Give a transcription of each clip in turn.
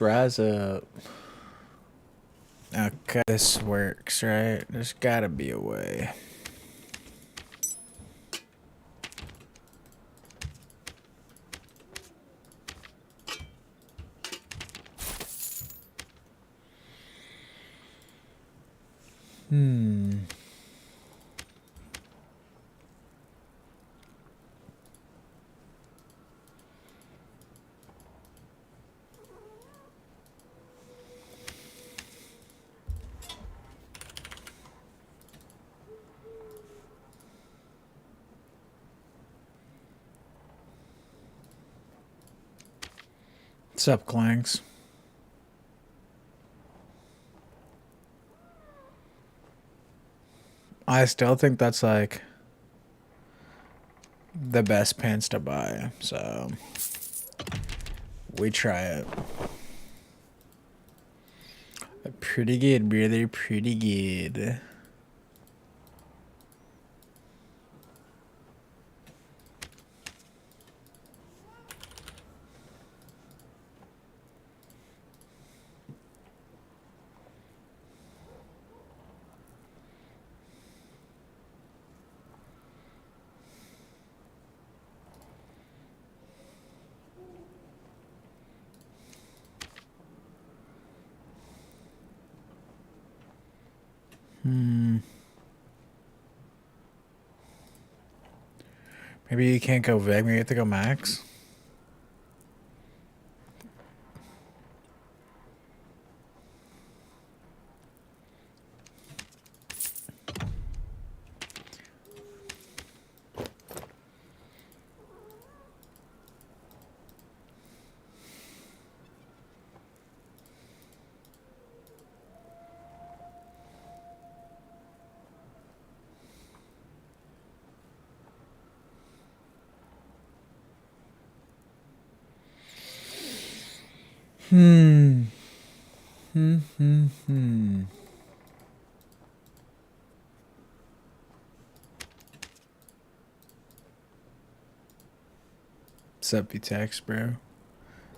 Rise up. Okay, this works, right? There's gotta be a way. Hmm. What's up, Clanks? I still think that's like the best pants to buy, so we try it. Pretty good, brother. Pretty good. Maybe you can't go Veg. Maybe you have to go Max. Hmm. Hmm. Hmm. Hmm. Sup, you text, bro.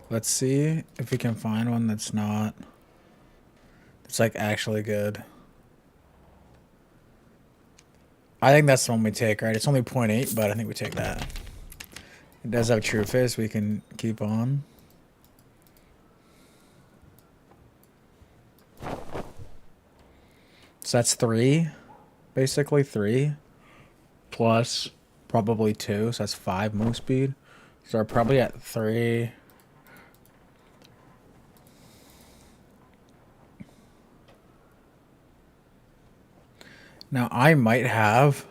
Let's see if we can find one that's not. It's like actually good. I think that's the one we take, right? It's only 0.8, but I think we take that. It does have true face. We can keep on. So that's 3, basically 3, plus probably 2. So that's 5 move speed. So we're probably at 3. Now I might have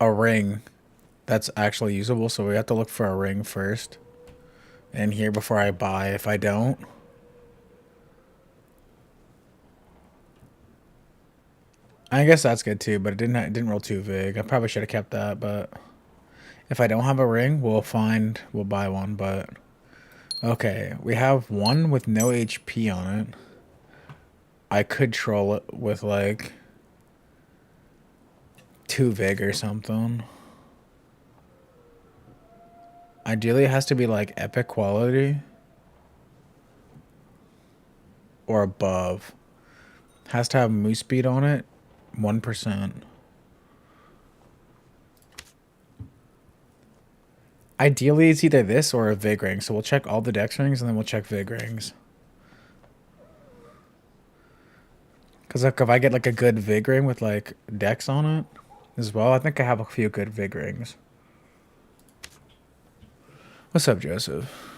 a ring that's actually usable, so we have to look for a ring first in here before I buy. If I don't, I guess that's good too, but it didn't roll too big. I probably should have kept that, but if I don't have a ring, we'll buy one, but okay, we have one with no HP on it. I could troll it with like 2 Vig or something. Ideally, it has to be like epic quality or above. Has to have moose speed on it, 1%. Ideally, it's either this or a Vig ring. So we'll check all the Dex rings and then we'll check Vig rings. Because like, if I get like a good Vig ring with like Dex on it as well, I think I have a few good Vig rings. What's up, Joseph?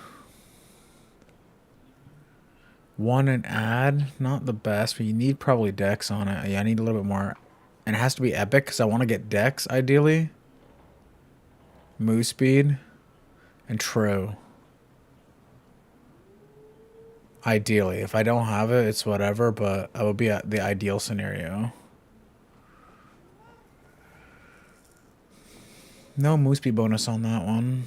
One and add, not the best, but you need probably Dex on it. Yeah, I need a little bit more. And it has to be epic because I want to get Dex, ideally. Move speed. And true. Ideally. If I don't have it, it's whatever, but that would be the ideal scenario. No move speed bonus on that one.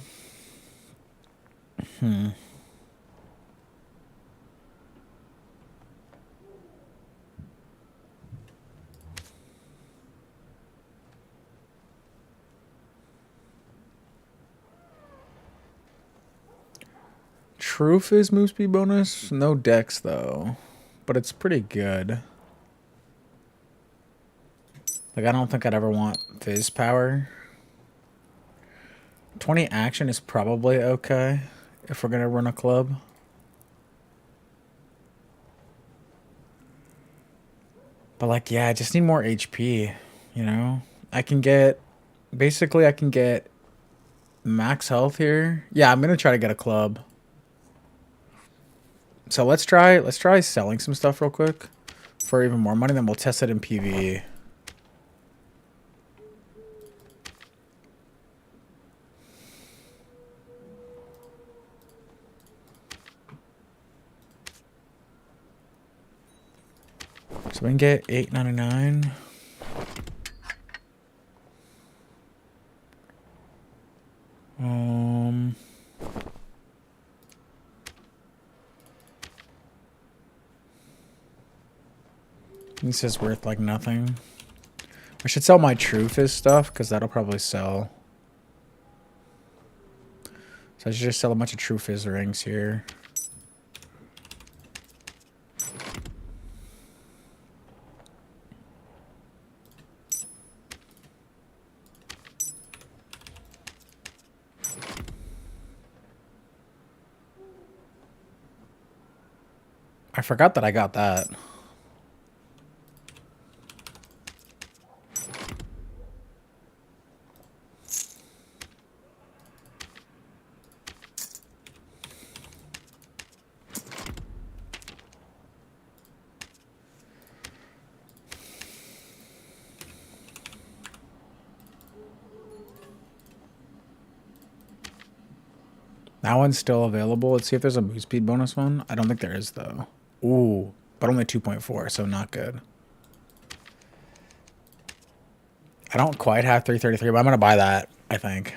Truth is move speed bonus. No dex though, but it's pretty good. Like I don't think I'd ever want Fizz power. 20 action is probably okay if we're gonna run a club. But like, yeah, I just need more HP, you know? I can get, basically I can get max health here. Yeah, I'm gonna try to get a club. So let's try selling some stuff real quick for even more money, then we'll test it in PvE. So we can get $8.99. This is worth like nothing. I should sell my True Fizz stuff because that'll probably sell. So I should just sell a bunch of True Fizz rings here. I forgot that I got that. That one's still available. Let's see if there's a move speed bonus one. I don't think there is though. Ooh, but only 2.4, so not good. I don't quite have 333, but I'm gonna buy that, I think.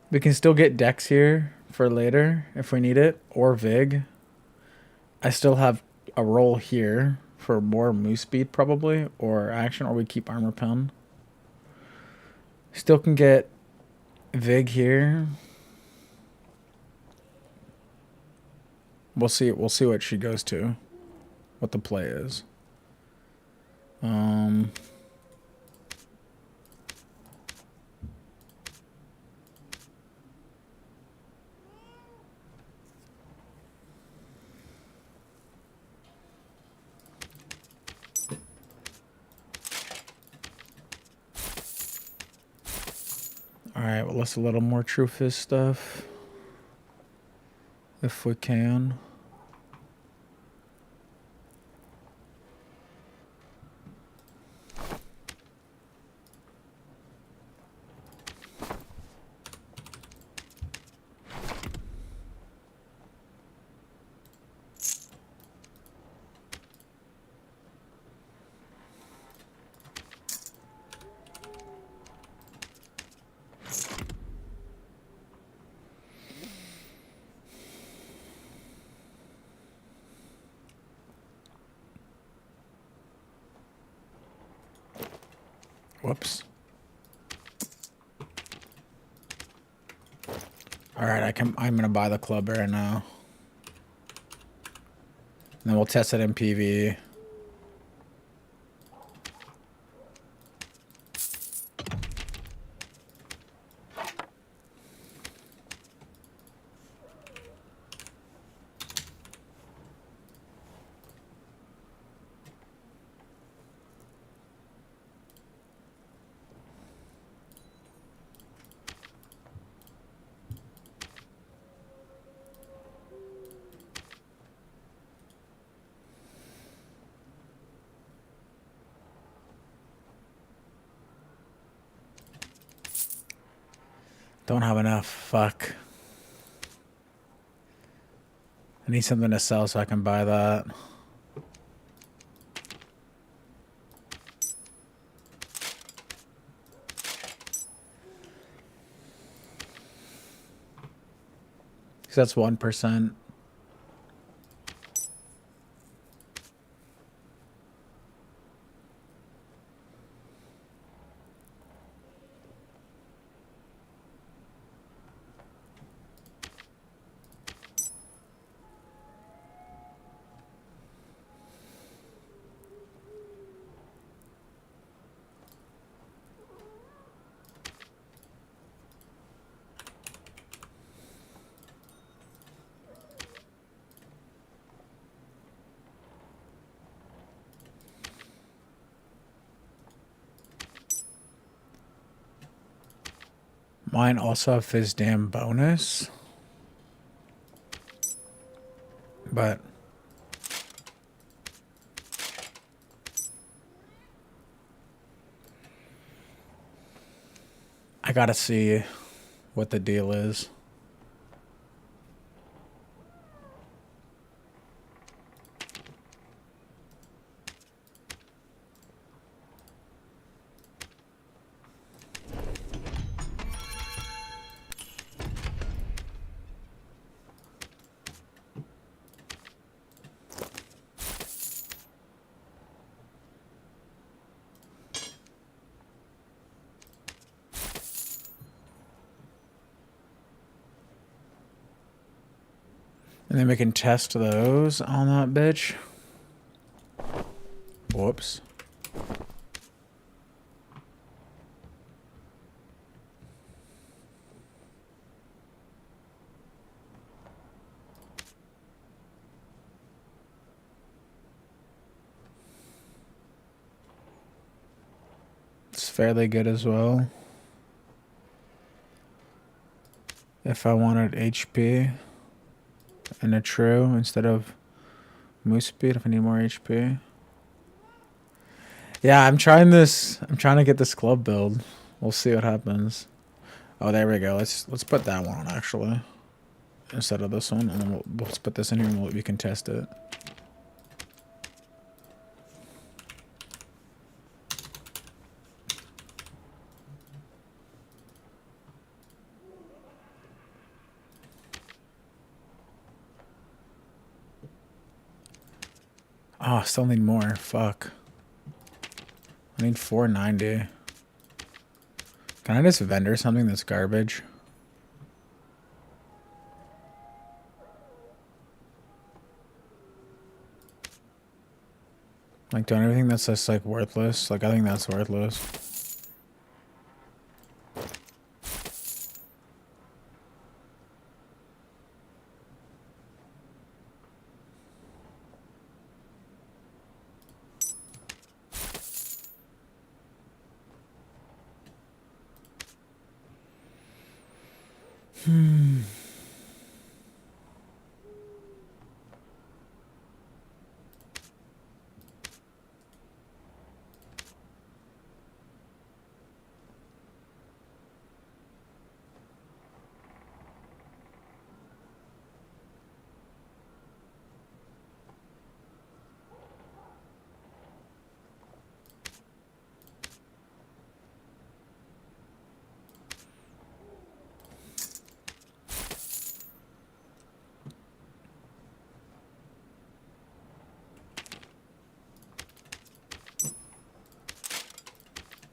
We can still get Dex here for later if we need it, or Vig. I still have a roll here for more move speed probably, or action, or we keep armor pen. Still can get Vig here. We'll see what she goes to. What the play is. Alright, well, let's a little more True Fizz stuff. If we can. Whoops. Alright, I'm gonna buy the club right now. And then we'll test it in PvE. Don't have enough. Fuck. I need something to sell so I can buy that. Because that's 1%. Mine also have Fizz Dam bonus. But I gotta see what the deal is. And then we can test those on that bitch. Whoops. It's fairly good as well. If I wanted HP and a true instead of moose speed, if I need more HP. Yeah, I'm trying this. I'm trying to get this club build. We'll see what happens. Oh, there we go. Let's put that one on actually instead of this one, and then we'll put this in here and we can test it. Oh, I still need more. Fuck. I need 490. Can I just vendor something that's garbage? Like, do anything that's just, like, worthless? Like, I think that's worthless.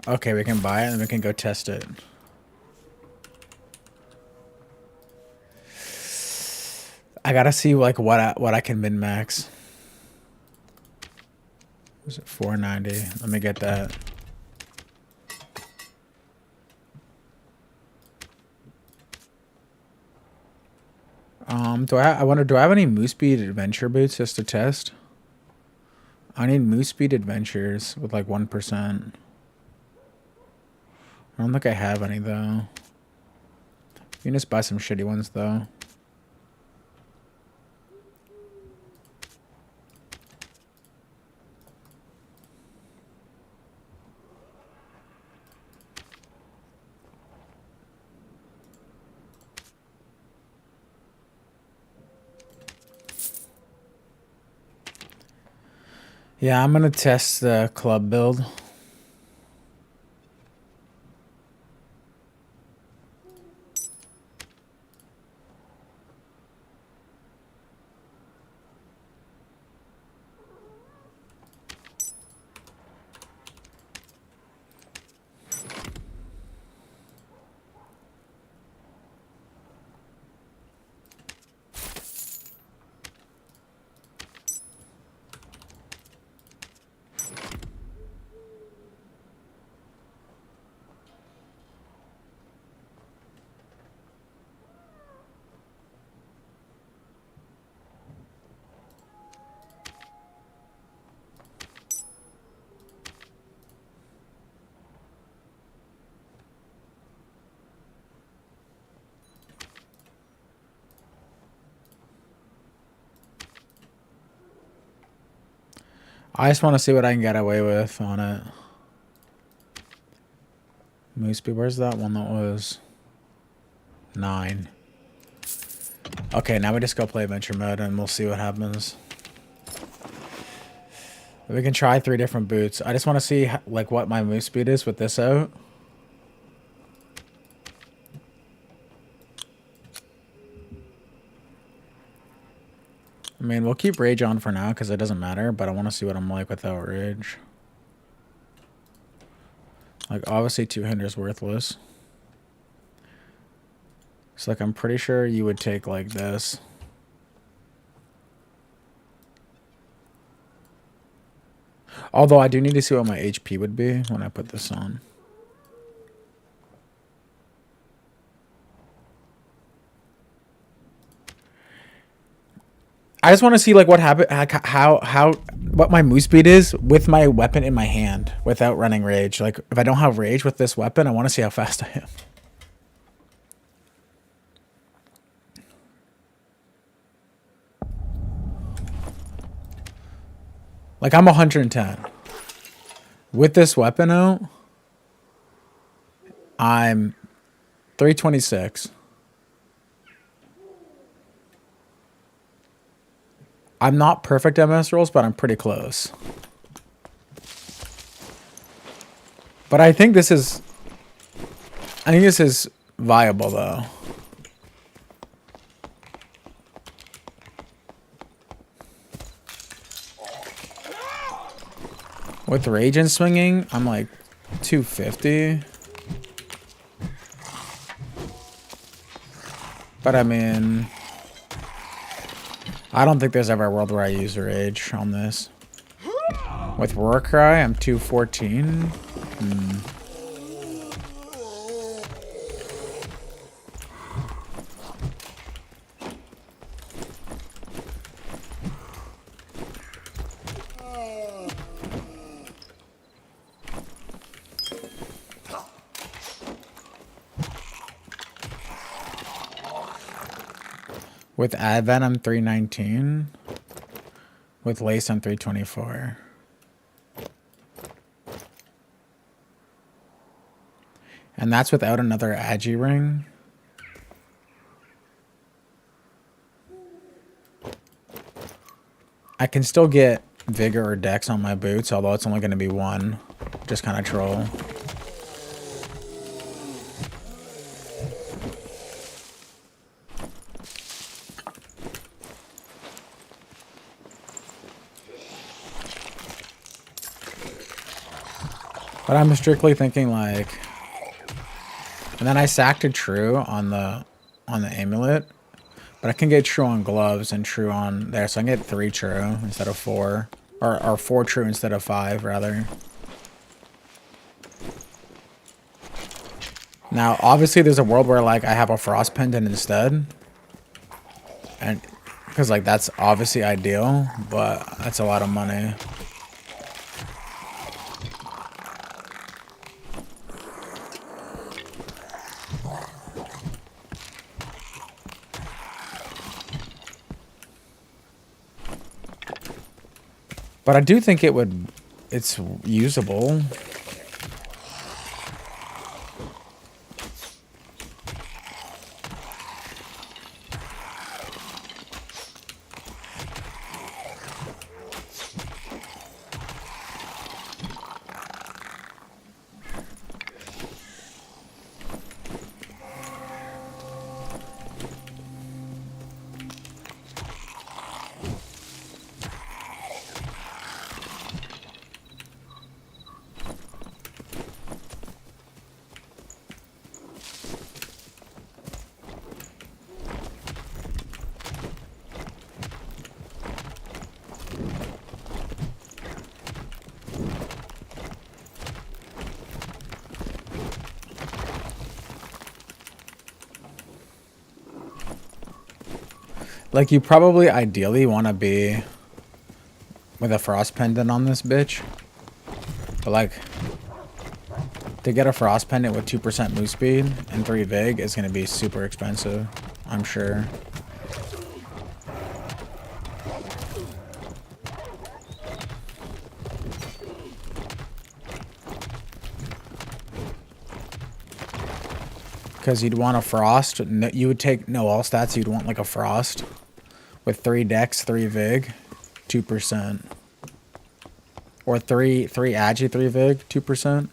Okay, we can buy it and we can go test it. I gotta see like what I can min max. Was it 490? Let me get that. I wonder, do I have any Moose Speed Adventure boots just to test? I need Moose Speed Adventures with like 1%. I don't think I have any though. You can just buy some shitty ones though. Yeah, I'm gonna test the club build. I just want to see what I can get away with on it. Move speed, where's that one that was 9? Okay, now we just go play adventure mode and we'll see what happens. We can try 3 different boots. I just want to see like what my move speed is with this out. I mean, we'll keep rage on for now because it doesn't matter, but I want to see what I'm like without rage. Like, obviously 2 is worthless. So, like, I'm pretty sure you would take, like, this. Although, I do need to see what my HP would be when I put this on. I just want to see, like, what happened, what my move speed is with my weapon in my hand without running rage. Like, if I don't have rage with this weapon, I want to see how fast I am. Like, I'm 110. With this weapon out, I'm 326. I'm not perfect MS rolls, but I'm pretty close. But I think this is viable though. With rage and swinging, I'm like 250. But I mean, I don't think there's ever a world where I use rage on this. With Roar Cry, I'm 214. With Advent, I'm 319. With Lace, I'm 324. And that's without another Agi ring. I can still get Vigor or Dex on my boots, although it's only going to be 1. Just kind of troll. But I'm strictly thinking like, and then I sacked a true on the amulet, but I can get true on gloves and true on there, so I can get 3 true instead of 4, or 4 true instead of 5 rather. Now, obviously, there's a world where like I have a frost pendant instead, and because like that's obviously ideal, but that's a lot of money. But I do think it's usable. Like, you probably ideally want to be with a frost pendant on this bitch. But, like, to get a frost pendant with 2% move speed and 3 vig is going to be super expensive, I'm sure. Because you'd want a frost. No, you would take no all stats. You'd want like a frost with 3 dex, 3 vig, 2%, or 3 agi, 3 vig, 2%.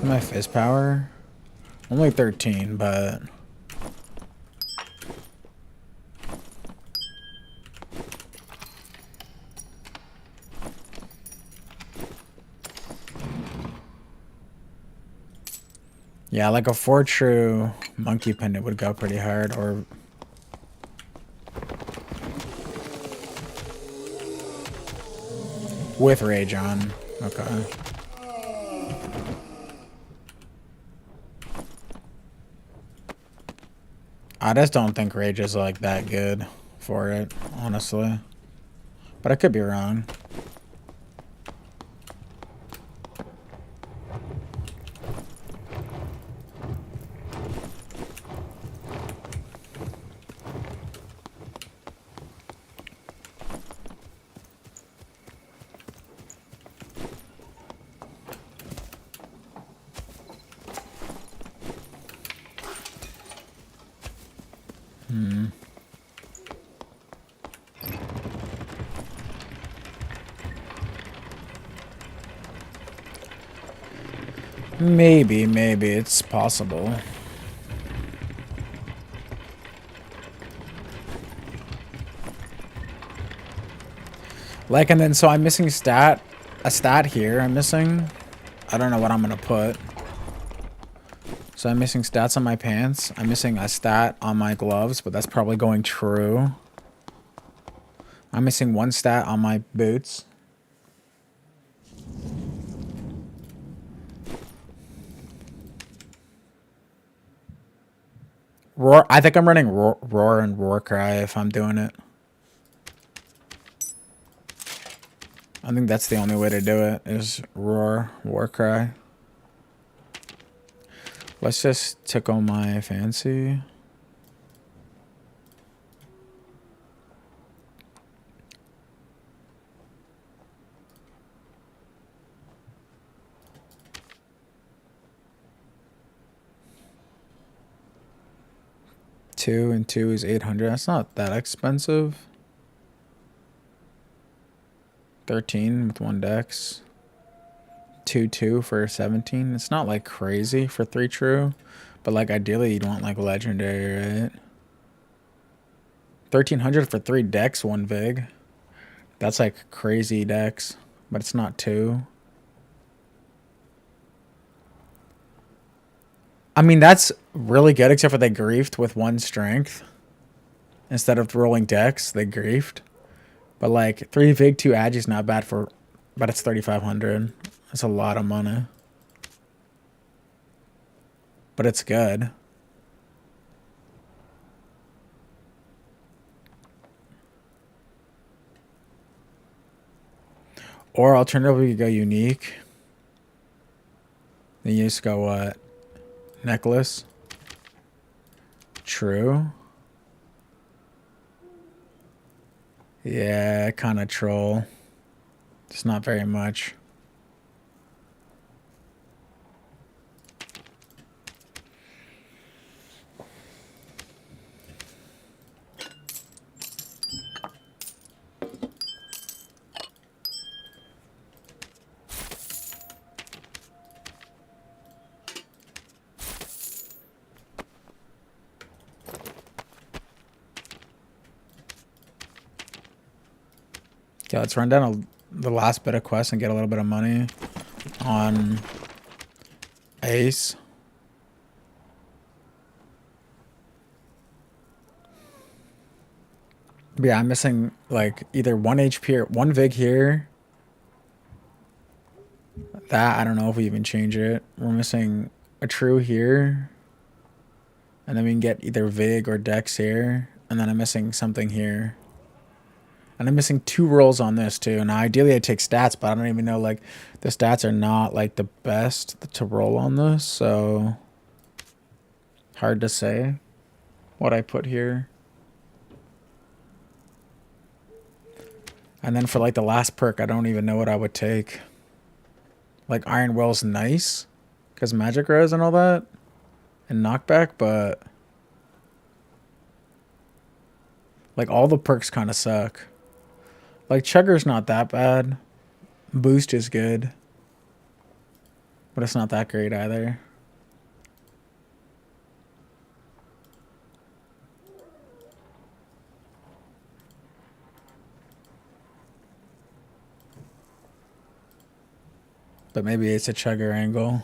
My fist power, only 13, but yeah, like a 4 true monkey pendant would go pretty hard, or with rage on. Okay. I just don't think rage is like that good for it, honestly. But I could be wrong. Maybe it's possible. Like, and then so I'm missing a stat here. I'm missing. I don't know what I'm gonna put. So I'm missing stats on my pants. I'm missing a stat on my gloves, but that's probably going true. I'm missing 1 stat on my boots. Roar. I think I'm running roar and war cry if I'm doing it. I think that's the only way to do it, is roar, war cry. Let's just tickle my fancy. Two and 2 is 800. That's not that expensive. 13 with 1 dex. 2 for 17. It's not like crazy for 3 true, but like ideally you'd want like legendary, right? 1300 for 3 dex, 1 vig. That's like crazy dex, but it's not 2. I mean, that's really good, except for they griefed with 1 strength. Instead of rolling dex, they griefed. But like 3 vig, 2 agi is not bad for, but it's 3,500. That's a lot of money. But it's good. Or alternatively, you go unique. Then you just go what? Necklace. True. Yeah, kind of troll. It's not very much. Okay, let's run down the last bit of quests and get a little bit of money on Ace. But yeah, I'm missing like either 1 HP or 1 vig here. That, I don't know if we even change it. We're missing a true here. And then we can get either vig or dex here. And then I'm missing something here. And I'm missing 2 rolls on this too. Now ideally I take stats, but I don't even know, like, the stats are not like the best to roll on this, so hard to say what I put here. And then for like the last perk, I don't even know what I would take. Like Iron Will's nice because magic res and all that and knockback, but like all the perks kind of suck. Like Chugger's not that bad. Boost is good, but it's not that great either. But maybe it's a Chugger angle.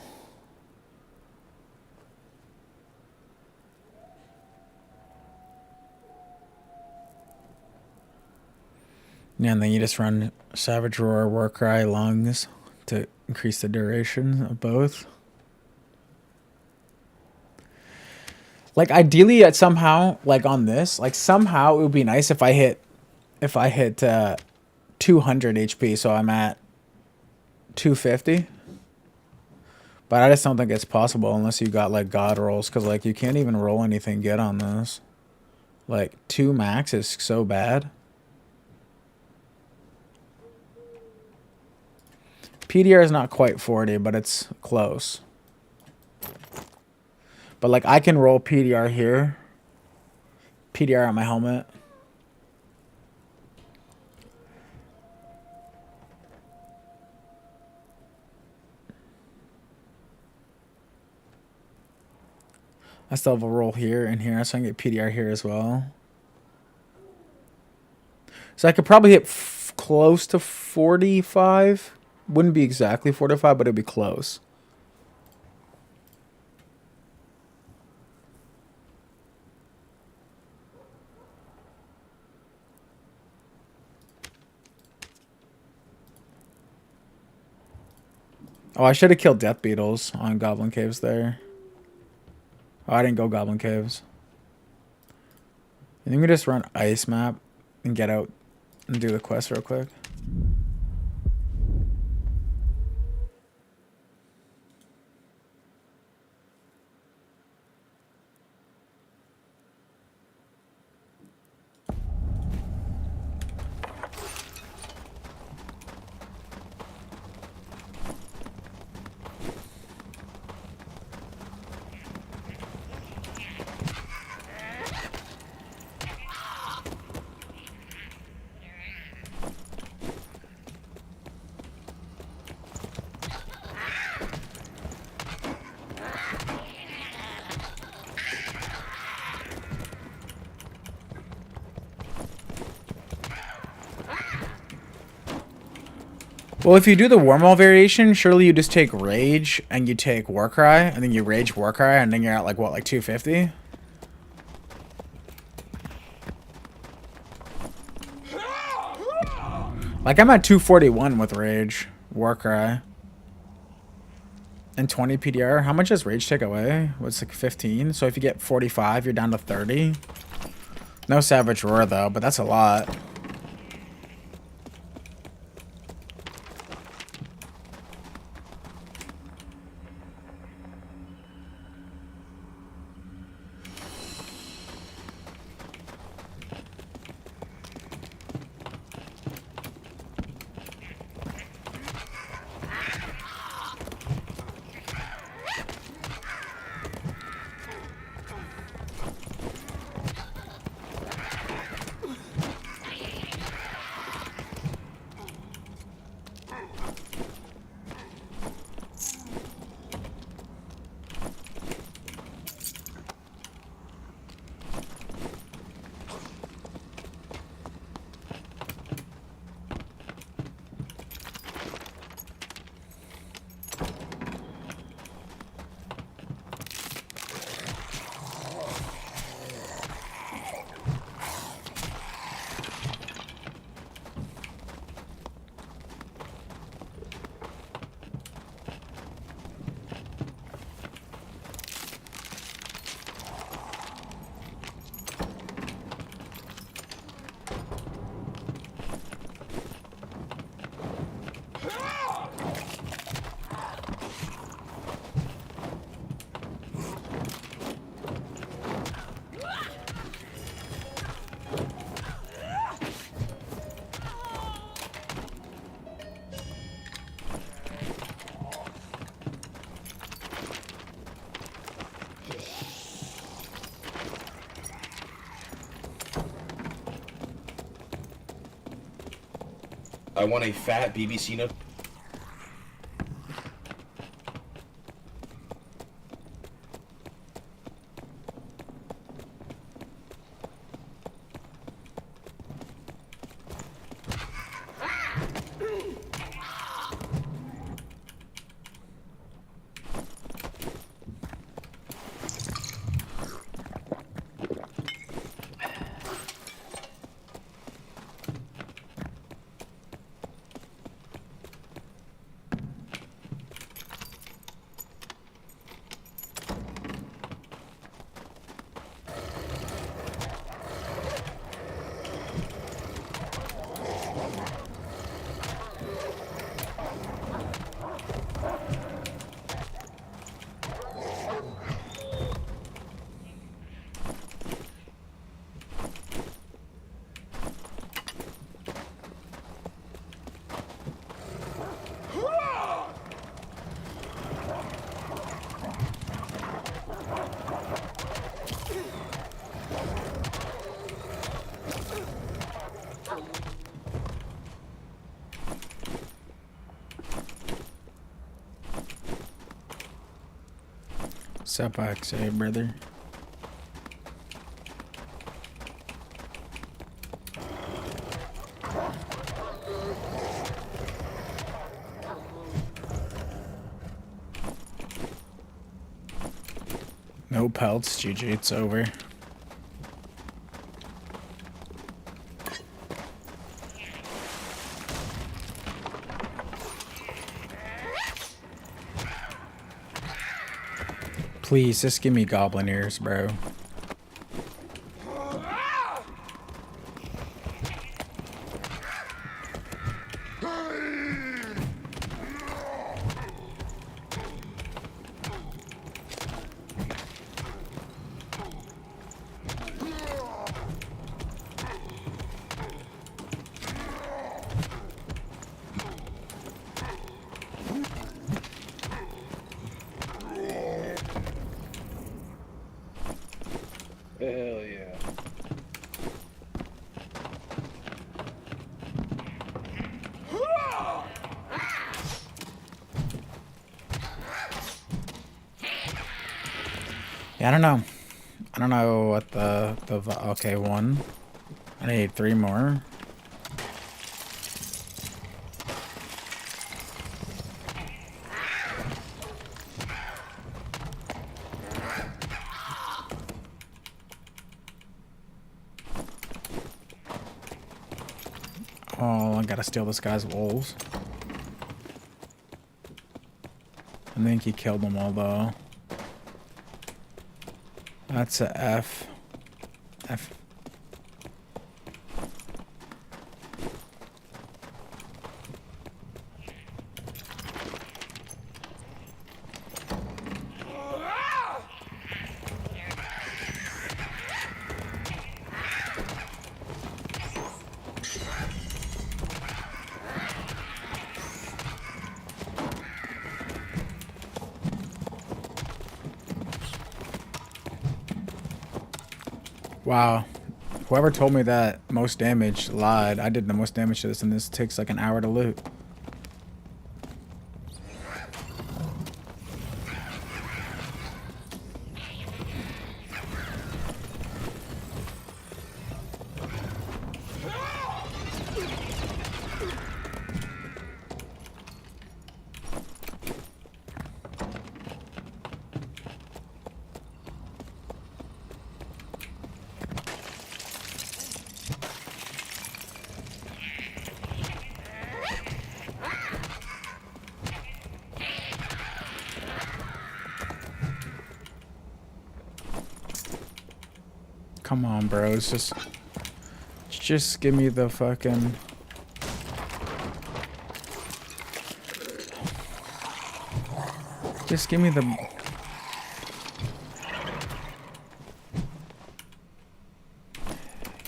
Yeah, and then you just run Savage Roar, Warcry, Lungs to increase the duration of both. Like ideally, at somehow, like on this, like somehow it would be nice if I hit 200 HP, so I'm at 250. But I just don't think it's possible unless you got like God rolls, because like you can't even roll anything good on this. Like 2 max is so bad. PDR is not quite 40, but it's close. But like I can roll PDR here. PDR on my helmet. I still have a roll here and here, so I can get PDR here as well. So I could probably hit close to 45. Wouldn't be exactly 45, but it'd be close. Oh, I should have killed Death Beetles on Goblin Caves there. Oh, I didn't go Goblin Caves. I think we just run Ice Map and get out and do the quest real quick. Well, if you do the Wormhole variation, surely you just take Rage and you take Warcry, and then you Rage Warcry, and then you're at like what, like 250? Like I'm at 241 with Rage Warcry. And 20 PDR. How much does Rage take away? What's like 15? So if you get 45, you're down to 30. No Savage Roar though, but that's a lot. I want a fat BBC note. Sup, say, brother. No pelts, GG, it's over. Please, just give me goblin ears, bro. Hell yeah. Yeah, I don't know. I don't know what okay, one. I need 3 more. Oh, I gotta steal this guy's wolves. I think he killed them all, though. That's a F. F. Wow. Whoever told me that most damage lied. I did the most damage to this, and this takes like an hour to loot. Come on, bros. Just give me the fucking... Just give me the...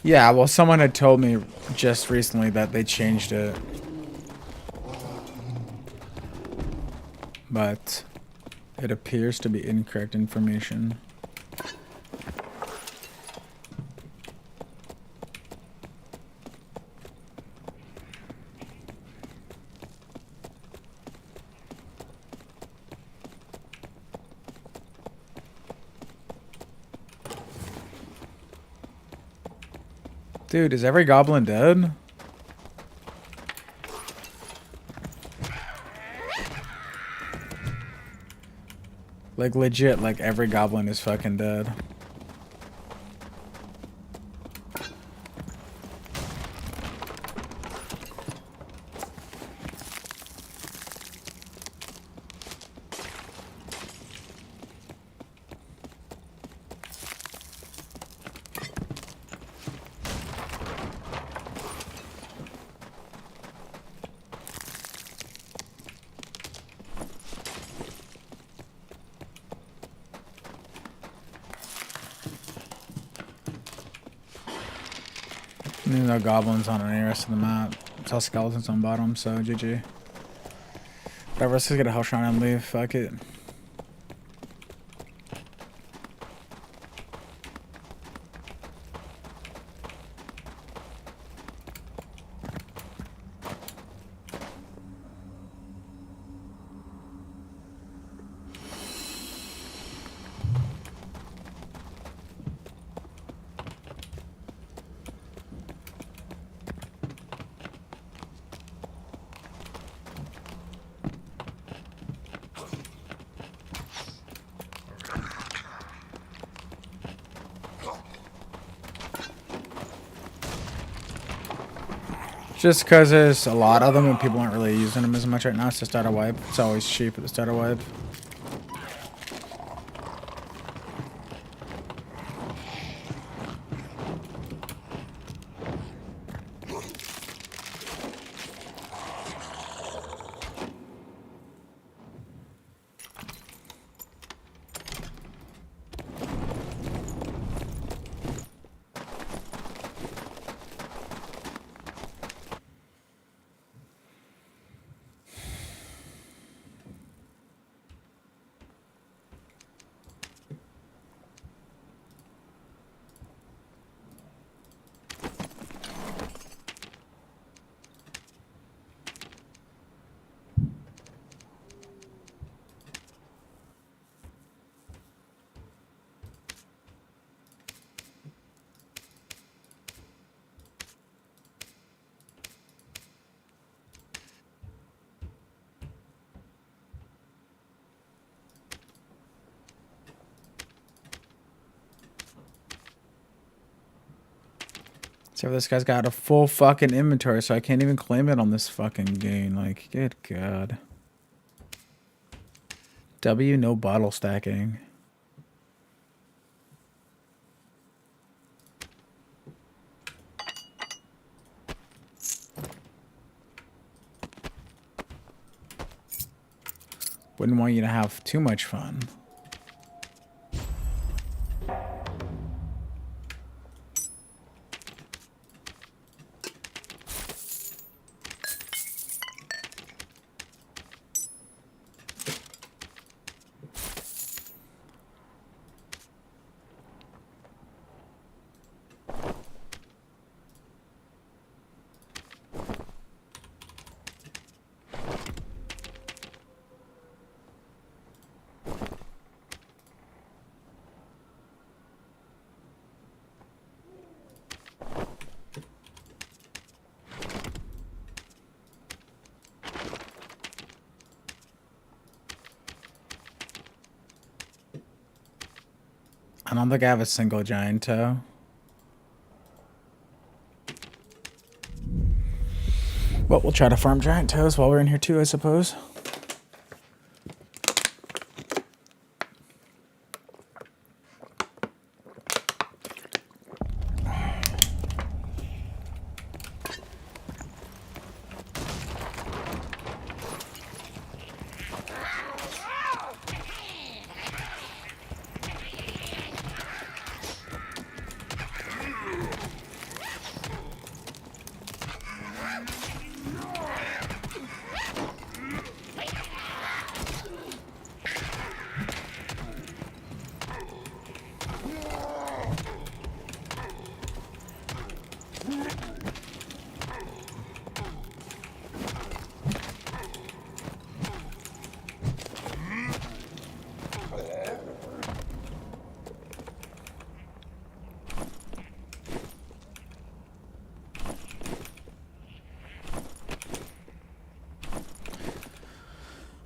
Yeah, well, someone had told me just recently that they changed it. But it appears to be incorrect information. Dude, is every goblin dead? Like, legit, like, every goblin is fucking dead. There's no goblins on any rest of the map. It's all skeletons on bottom, so GG. Whatever, let's just get a hell shrine and leave. Fuck it. Just because there's a lot of them and people aren't really using them as much right now, it's to start a wipe. It's always cheap at the start of wipe. So this guy's got a full fucking inventory, so I can't even claim it on this fucking game. Like, good god. W, no bottle stacking. Wouldn't want you to have too much fun. I don't think I have a single giant toe. Well, we'll try to farm giant toes while we're in here too, I suppose.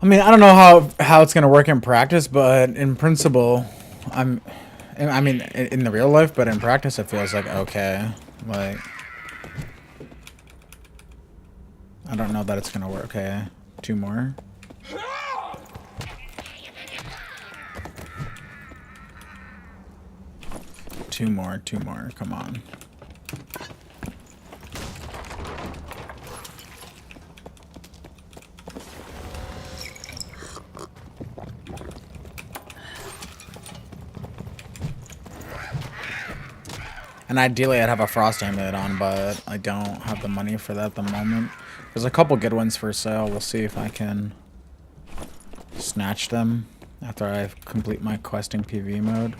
I mean, I don't know how it's gonna work in practice, but in principle, I'm. I mean, in the real life, but in practice, it feels like okay. Like, I don't know that it's gonna work. Okay, 2 more. Two more. Come on. And ideally, I'd have a frost amulet on, but I don't have the money for that at the moment. There's a couple good ones for sale. We'll see if I can snatch them after I complete my questing PV mode.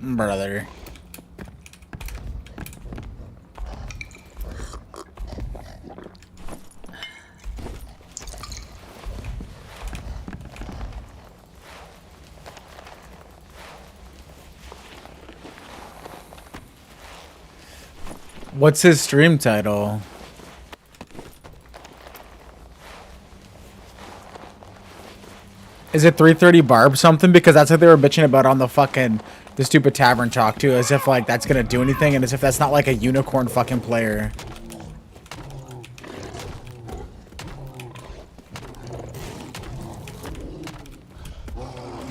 Brother. What's his stream title? Is it 330 Barb something? Because that's what they were bitching about on the stupid tavern talk too. As if like that's gonna do anything, and as if that's not like a unicorn fucking player.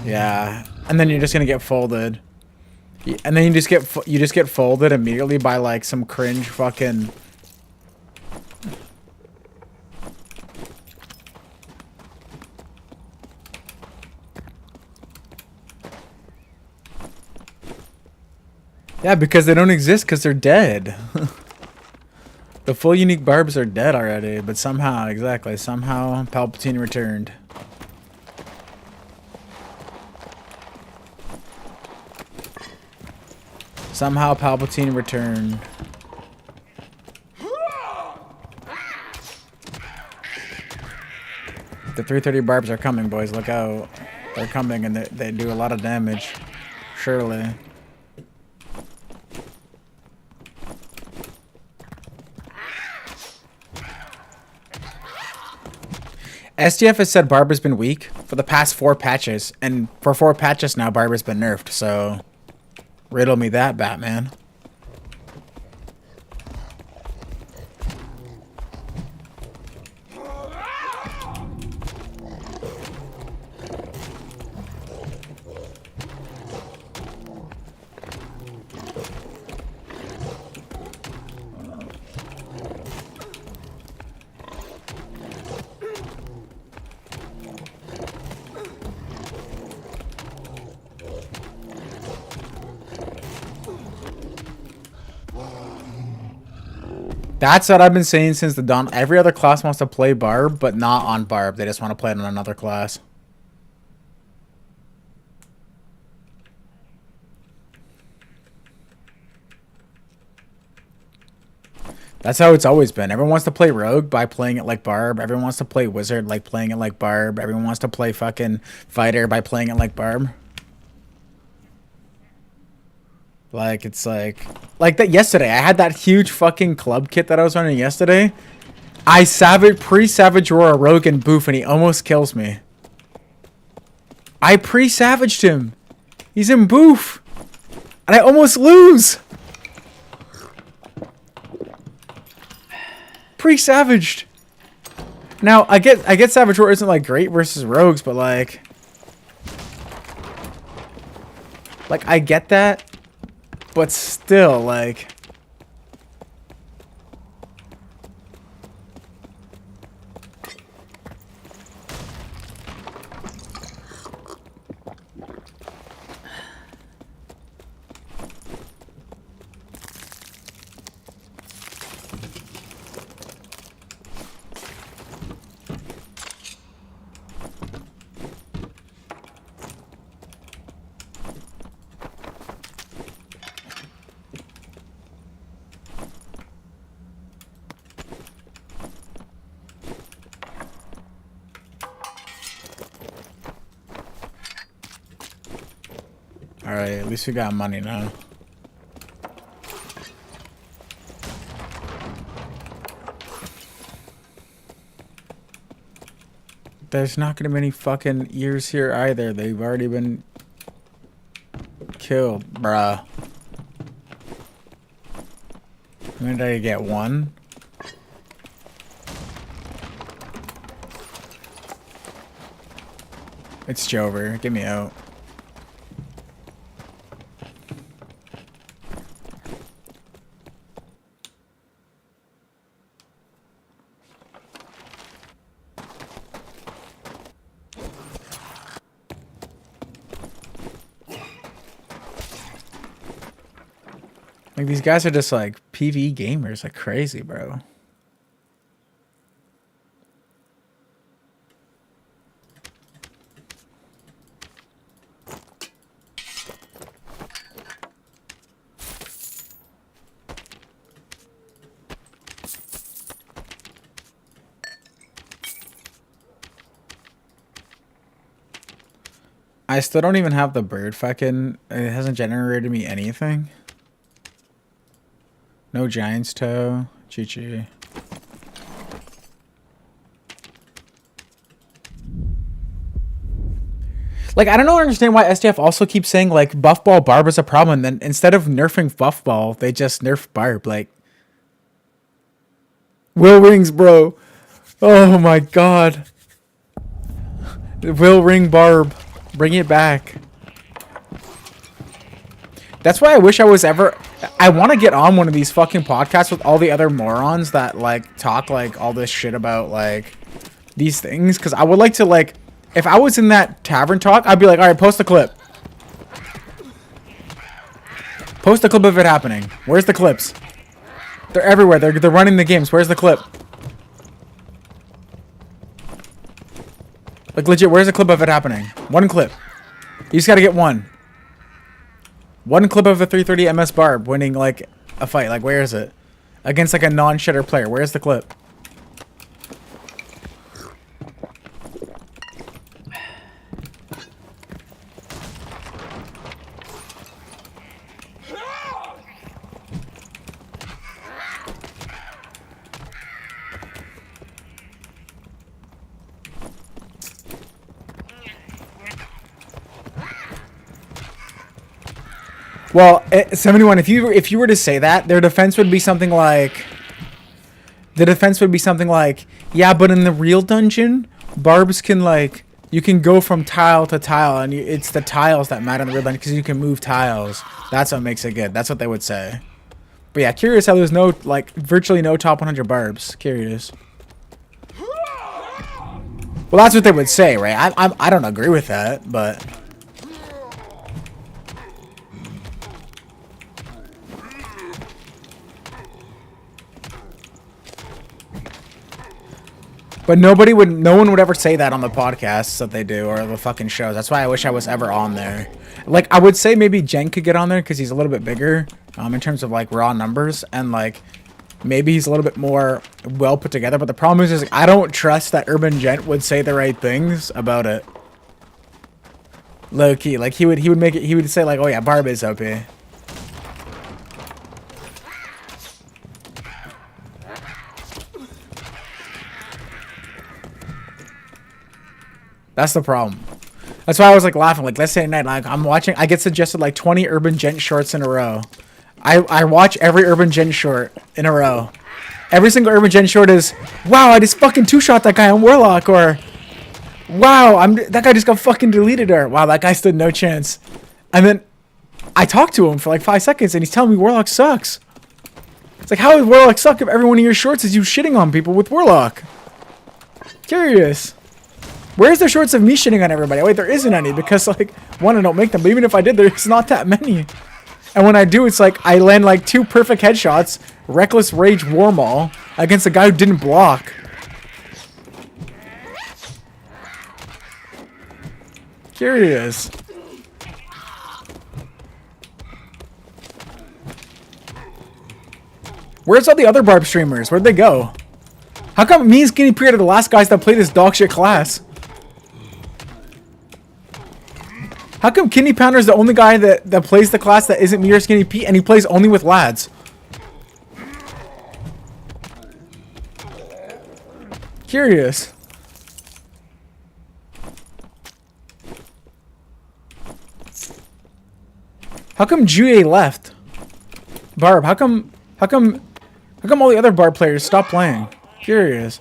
Yeah, and then you're just gonna get folded. And then you just get folded immediately by like some cringe fucking. Yeah, because they don't exist because they're dead. The full unique barbs are dead already, but somehow, exactly, somehow Palpatine returned. Somehow Palpatine returned. The 330 barbs are coming, boys. Look out. They're coming and they do a lot of damage. Surely. SDF has said Barber's been weak for the past 4 patches, and for 4 patches now, Barber's been nerfed, so riddle me that, Batman. That's what I've been saying since the dawn. Every other class wants to play Barb, but not on Barb. They just want to play it on another class. That's how it's always been. Everyone wants to play Rogue by playing it like Barb. Everyone wants to play Wizard like playing it like Barb. Everyone wants to play fucking Fighter by playing it like Barb. Like, it's like that yesterday. I had that huge fucking club kit that I was running yesterday. I pre-Savage Roar Rogue and Boof, and he almost kills me. I pre-Savaged him. He's in Boof. And I almost lose. savaged. Now I get Savage Roar isn't like great versus rogues, but like I get that, but still like. Alright, at least we got money now. There's not gonna be any fucking ears here either. They've already been killed, bruh. When did I get one? It's Jover. Get me out. Like, these guys are just, like, PvE gamers, like, crazy, bro. I still don't even have the bird fucking... It hasn't generated me anything. No Giant's Toe. Chi-Chi. Like, I don't understand why SDF also keeps saying, like, Buff Ball Barb is a problem. And then instead of nerfing Buff Ball, they just nerf Barb. Like, Will Rings, bro. Oh, my God. Will Ring Barb. Bring it back. That's why I wish I was ever... I want to get on one of these fucking podcasts with all the other morons that, like, talk, like, all this shit about, like, these things. Because I would like to, like... If I was in that tavern talk, I'd be like, alright, post a clip. Post a clip of it happening. Where's the clips? They're everywhere. They're running the games. Where's the clip? Like, legit, where's the clip of it happening? One clip. You just gotta get one. One clip of a 330 MS Barb winning, like, a fight. Like, where is it? Against, like, a non-shitter player. Where's the clip? Well, 71, if you were to say that, their defense would be something like... yeah, but in the real dungeon, Barbs can, like... You can go from tile to tile, and it's the tiles that matter in the real dungeon, because you can move tiles. That's what makes it good. That's what they would say. But yeah, curious how there's no, like, virtually no top 100 Barbs. Curious. Well, that's what they would say, right? I don't agree with that, but... But no one would ever say that on the podcasts that they do or the fucking shows. That's why I wish I was ever on there. Like, I would say maybe Jen could get on there because he's a little bit bigger in terms of, like, raw numbers. And, like, maybe he's a little bit more well put together. But the problem is like, I don't trust that Urban Gent would say the right things about it. Low key. Like, he would say, like, oh yeah, Barb is OP. That's the problem. That's why I was like laughing. Like, let's say at night, like I'm watching, I get suggested like 20 Urban Gent shorts in a row. I watch every Urban Gent short in a row. Every single urban gen short is, wow, I just fucking two-shot that guy on Warlock, or wow, that guy just got fucking deleted, or wow, that guy stood no chance. And then I talked to him for like 5 seconds and he's telling me Warlock sucks. It's like, how does Warlock suck if every one of your shorts is you shitting on people with Warlock? Curious. Where's the shorts of me shitting on everybody? Wait, there isn't any because, like, one, I don't make them. But even if I did, there's not that many. And when I do, it's like I land like 2 perfect headshots, Reckless Rage Warmaul, against a guy who didn't block. Curious. Where's all the other Barb streamers? Where'd they go? How come me and Skinny Pete are the last guys that play this dog shit class? How come Kidney Pounder is the only guy that plays the class that isn't me or Skinny Pete, and he plays only with lads? Curious. How come Juye left? Barb, how come all the other Barb players stopped playing? Curious.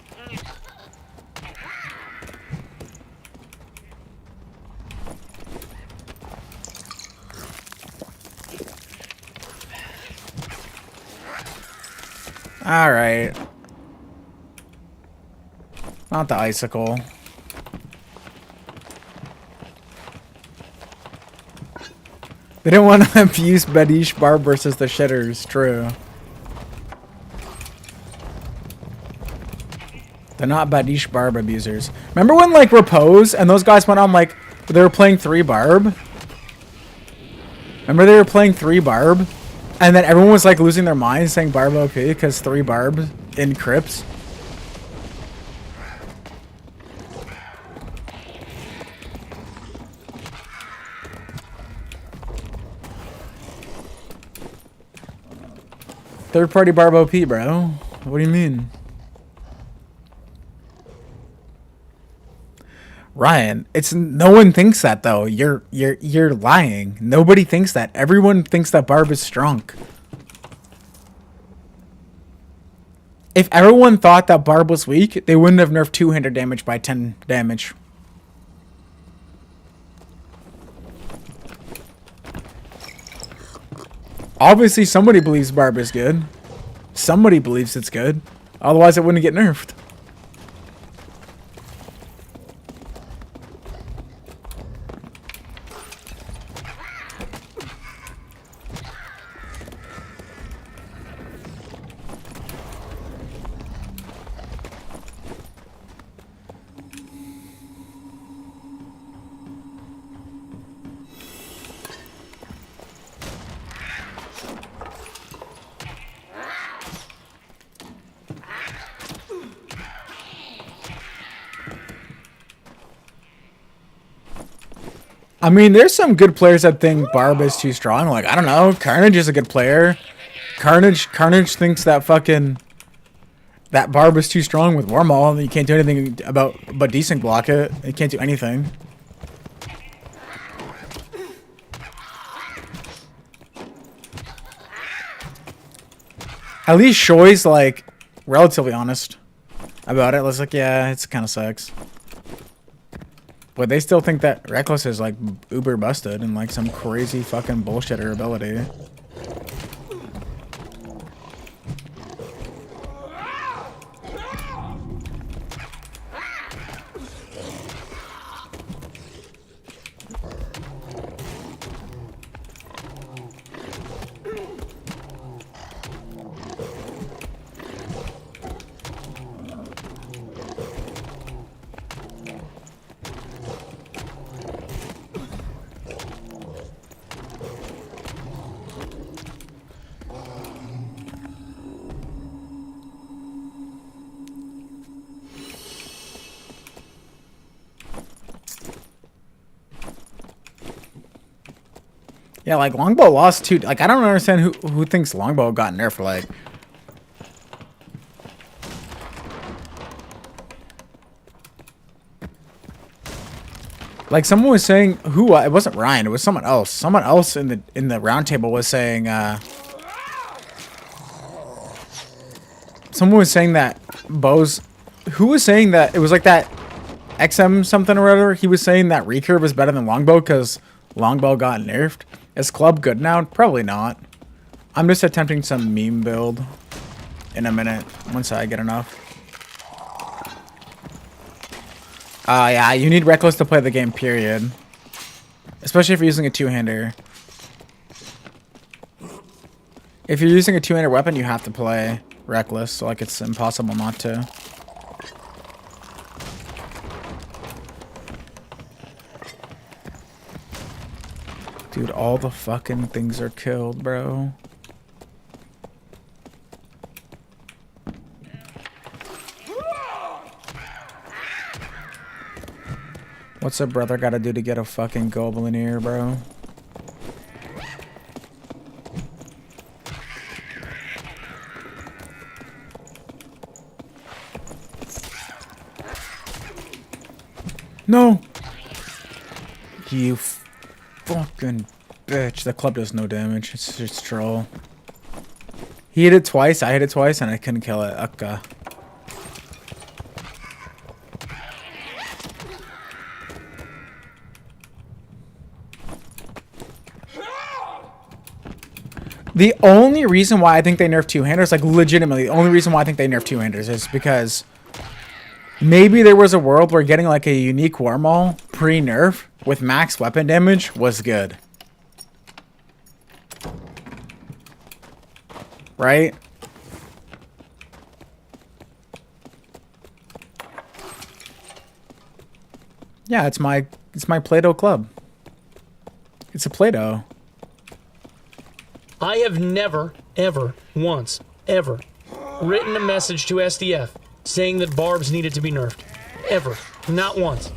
Alright. Not the icicle. They didn't want to abuse Badiche Barb versus the shitters. True. They're not Badiche Barb abusers. Remember when, like, Repose and those guys went on, like, they were playing 3 Barb? Remember they were playing 3 Barb? And then everyone was, like, losing their minds saying Barb OP because 3 Barb in Crypts? Third party Barb OP, bro. What do you mean? Ryan, it's no one thinks that though. You're lying. Nobody thinks that. Everyone thinks that Barb is strong. If everyone thought that Barb was weak, they wouldn't have nerfed 200 damage by 10 damage. Obviously, somebody believes Barb is good. Somebody believes it's good. Otherwise, it wouldn't get nerfed. I mean, there's some good players that think Barb is too strong. Like, I don't know. Carnage is a good player. Carnage thinks that that Barb is too strong with Warmaul, and you can't do anything but decent block it. You can't do anything. At least Shoy's, like, relatively honest about it. It's like, yeah, it's kind of sucks. But they still think that Reckless is, like, uber busted and, like, some crazy fucking bullshitter ability. Yeah, like, Longbow lost 2... Like, I don't understand who thinks Longbow got nerfed, like... Like, someone was saying... Who? It wasn't Ryan, it was someone else. Someone else in the round table was saying, Someone was saying that bows. Who was saying that it was like that XM something or other? He was saying that recurve is better than longbow because longbow got nerfed. Is club good now? Probably not. I'm just attempting some meme build in a minute once I get enough. Yeah, you need reckless to play the game, period. Especially if you're using a two-hander. If you're using a two-hander weapon, you have to play reckless. So, like, it's impossible not to. Dude, all the fucking things are killed, bro. What's a brother gotta do to get a fucking goblin ear, bro? No! You fucking bitch. The club does no damage. It's just troll. He hit it twice, I hit it twice, and I couldn't kill it. Okay. The only reason why I think they nerf two-handers, like legitimately, the only reason why I think they nerf two-handers is because maybe there was a world where getting like a unique wormhole pre-nerf with max weapon damage was good. Right? Yeah, it's my Play-Doh club. It's a Play-Doh. I have never, ever, once, ever written a message to SDF saying that barbs needed to be nerfed. Ever. Not once.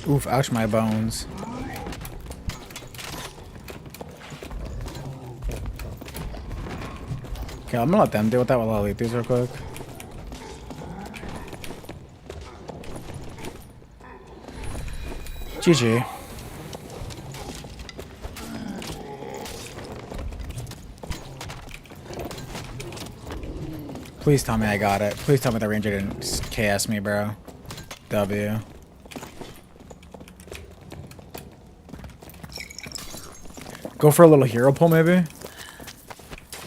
Oof, ouch my bones. Okay, I'm gonna let them deal with that while I'll eat these real quick. GG. Please tell me I got it. Please tell me the ranger didn't KS me, bro. W. Go for a little hero pull, maybe?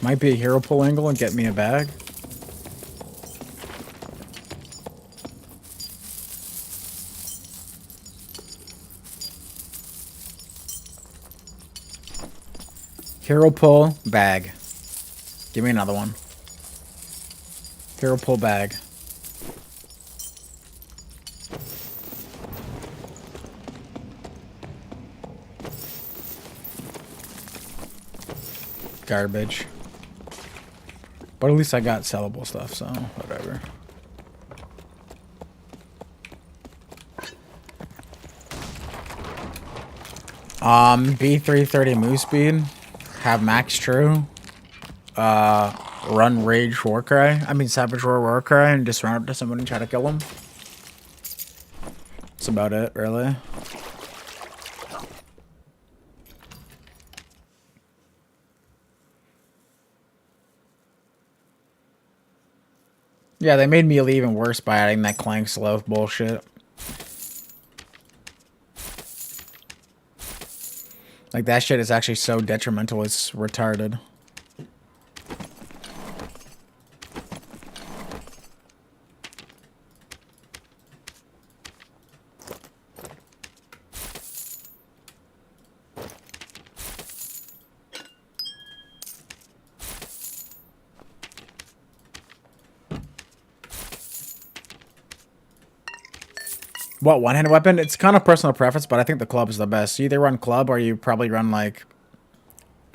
Might be a hero pull angle and get me a bag. Hero pull, bag. Give me another one. Hero pull, bag. Garbage. But at least I got sellable stuff, so whatever. B330 move speed. Have max true. Run rage warcry. I mean savage roar warcry and just run up to someone and try to kill them. That's about it, really. Yeah, they made melee even worse by adding that clank slow bullshit. Like, that shit is actually so detrimental, it's retarded. What, one-handed weapon? It's kind of personal preference, but I think the club is the best. You either run club or you probably run, like,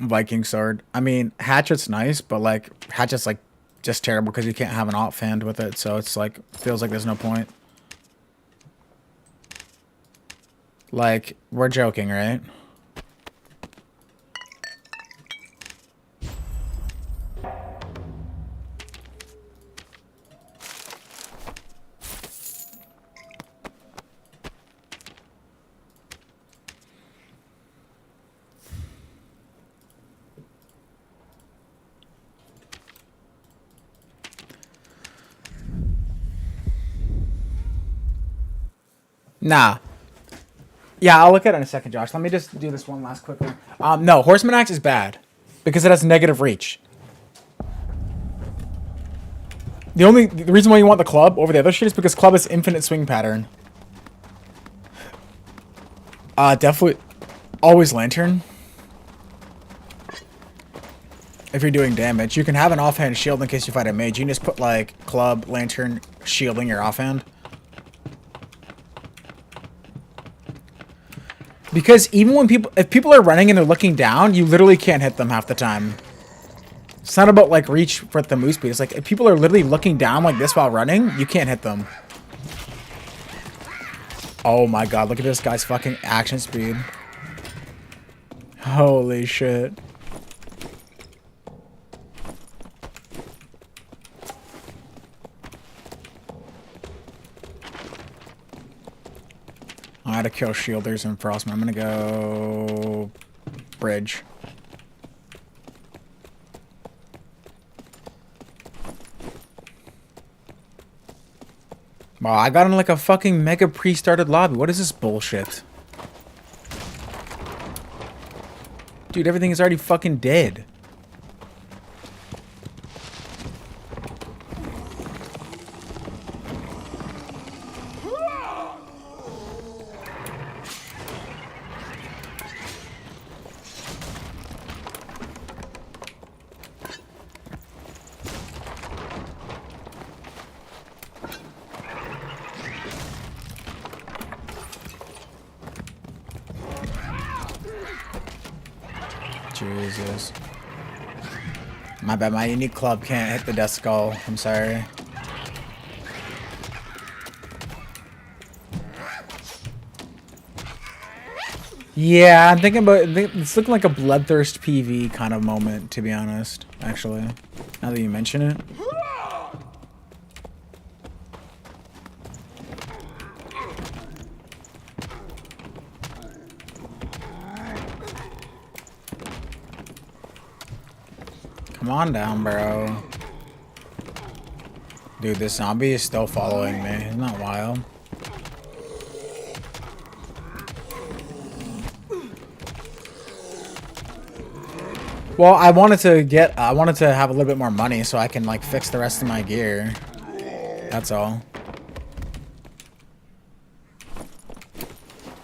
Viking sword. I mean, hatchet's nice, but, like, hatchet's, like, just terrible because you can't have an offhand with it, so it's, like, feels like there's no point. Like, we're joking, right? Nah. Yeah, I'll look at it in a second, Josh. Let me just do this one last quick one. No, Horseman Axe is bad because it has negative reach. The reason why you want the club over the other shit is because club has infinite swing pattern. Definitely always lantern. If you're doing damage, you can have an offhand shield in case you fight a mage. You can just put like club, lantern, shielding your offhand. Because even when if people are running and they're looking down, you literally can't hit them half the time. It's not about like reach for the move speed. It's like if people are literally looking down like this while running, you can't hit them. Oh my god, look at this guy's fucking action speed. Holy shit. I had to kill shielders and frostmen. I'm gonna go bridge. Wow, I got in like a fucking mega pre-started lobby. What is this bullshit? Dude, everything is already fucking dead. Jesus. My bad, my unique club can't hit the death skull. I'm sorry. Yeah, I'm thinking about it's looking like a bloodthirst PV kind of moment, to be honest, actually. Now that you mention it. Come on down, bro. Dude, this zombie is still following me. Isn't that wild? Well, I wanted to have a little bit more money so I can like fix the rest of my gear. That's all.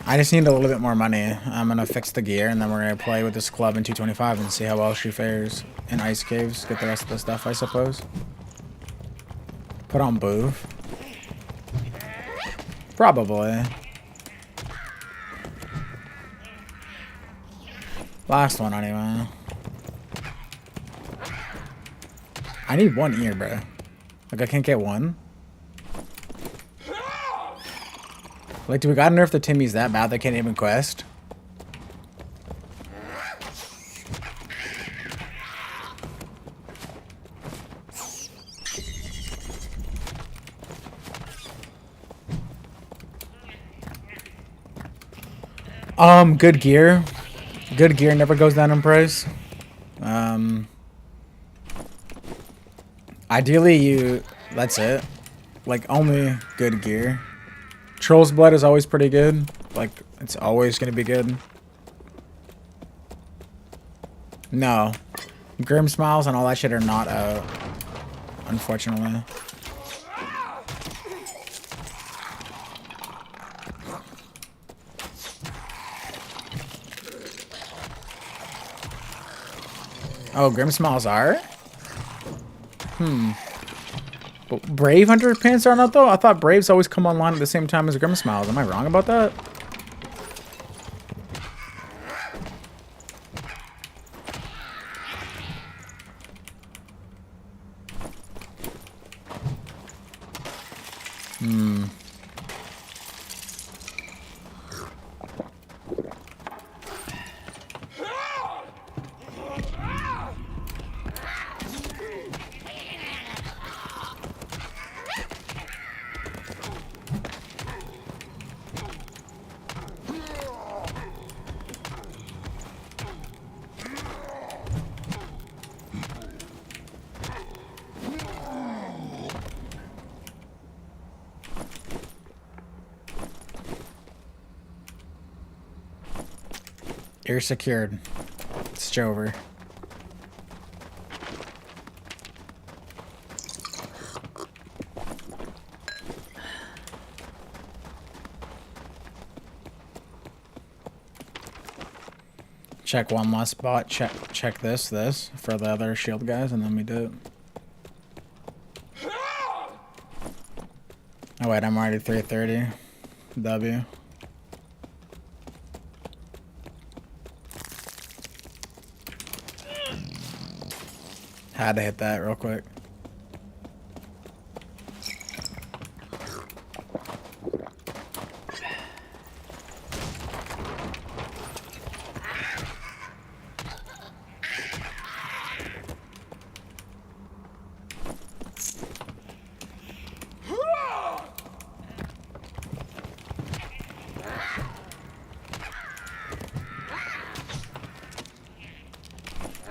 I just need a little bit more money. I'm gonna fix the gear and then we're gonna play with this club in 225 and see how well she fares in ice caves. Get the rest of the stuff, I suppose. Put on booth. Probably. Last one anyway. I need one ear, bro. Like I can't get one. Like, do we gotta nerf the Timmies that bad they can't even quest? Good gear. Good gear never goes down in price. Ideally that's it. Like, only good gear. Troll's Blood is always pretty good. Like, it's always gonna be good. No. Grim Smiles and all that shit are not out. Unfortunately. Oh, Grim Smiles are? Brave Hunter pants are not though? I thought Braves always come online at the same time as Grim Smiles. Am I wrong about that? You're secured. It's Jover. Check one last spot. Check this for the other shield guys, and then we do it. Oh wait, I'm already 330. W. Had to hit that real quick.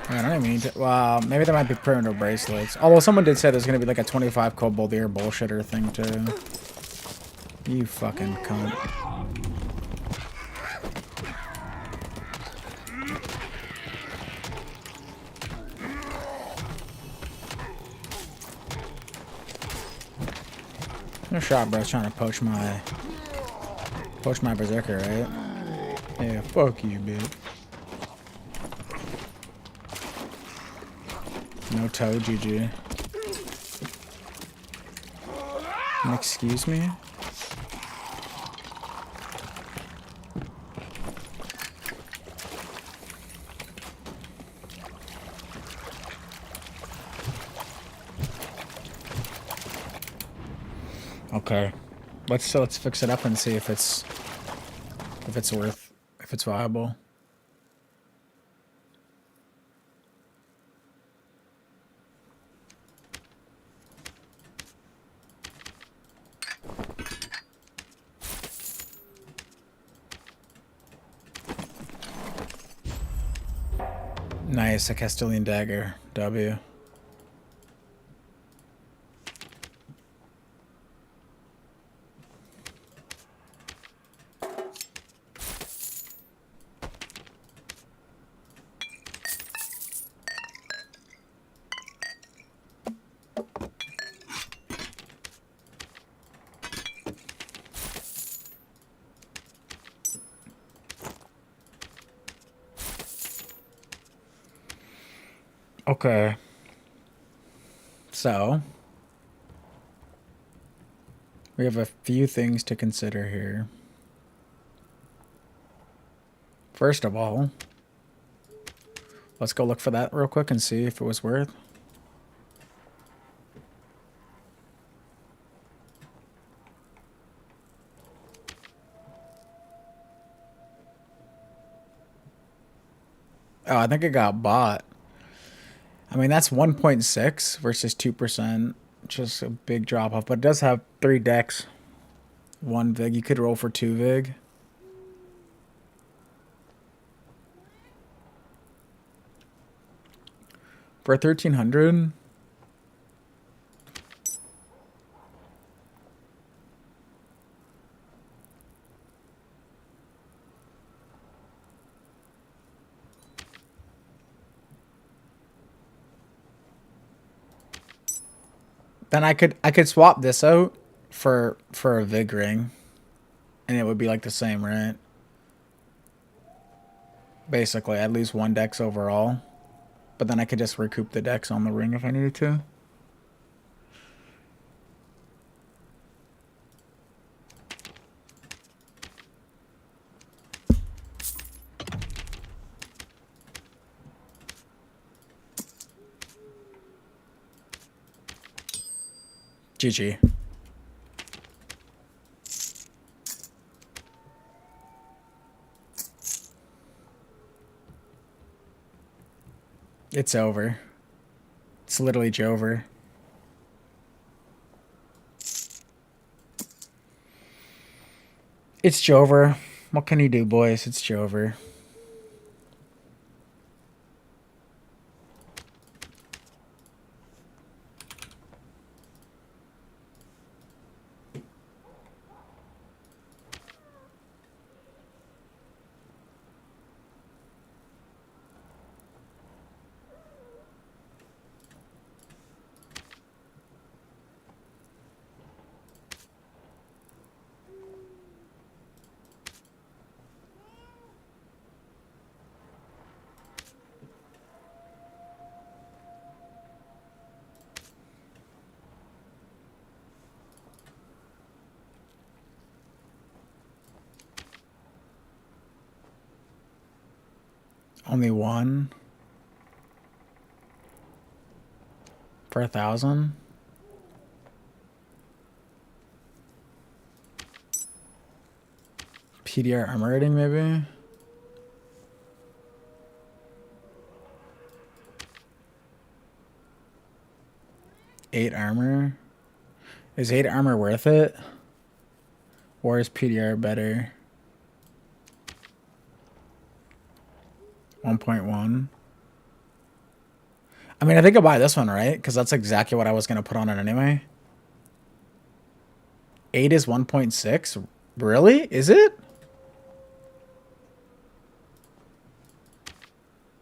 I don't even need to. Well, maybe there might be perimeter bracelets. Although someone did say there's gonna be like a 25 kobold ear bullshitter thing too. You fucking cunt. No shot, bro. Trying to poach my berserker, right? Yeah, fuck you, bitch. No toe, GG. Excuse me? Okay. Let's fix it up and see if it's viable. Nice, a Castilian dagger. W. Okay. So, we have a few things to consider here. First of all, let's go look for that real quick and see if it was worth. Oh, I think it got bought. I mean, that's 1.6 versus 2%. Just a big drop off, but it does have 3 decks. 1 Vig. You could roll for 2 Vig. For 1,300. Then I could swap this out for a Vig ring, and it would be like the same, right? Basically, at least 1 dex overall. But then I could just recoup the dex on the ring if I needed to. GG. It's over. It's literally Jover. It's Jover. What can you do, boys? It's Jover. Only one for 1,000. PDR armor rating, maybe. Eight armor. Is 8 armor worth it? Or is PDR better? 1.1. I mean, I think I'll buy this one, right? Because that's exactly what I was going to put on it anyway. 8 is 1.6? Really? Is it?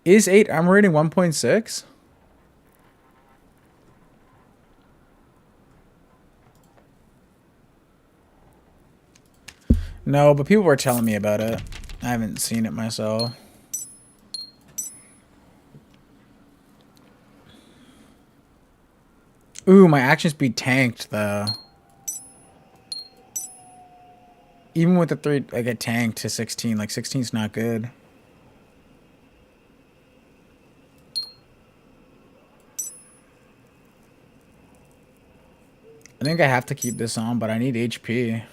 Is 8 armor rating 1.6? No, but people were telling me about it. I haven't seen it myself. Ooh, my action speed tanked though. Even with the 3, I get tanked to 16. Like 16 is not good. I think I have to keep this on, but I need HP.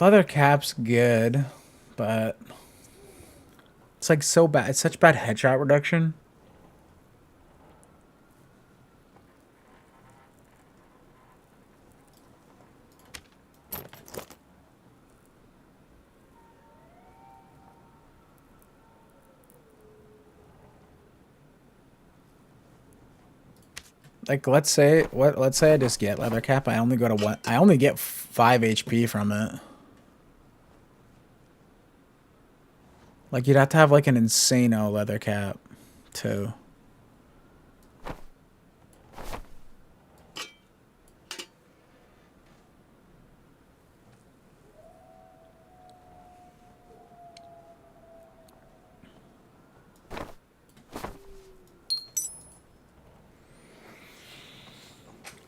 Leather cap's good, but it's like so bad. It's such bad headshot reduction. Like let's say I just get leather cap. I only go to one. I only get 5 HP from it. Like you'd have to have like an insano leather cap too.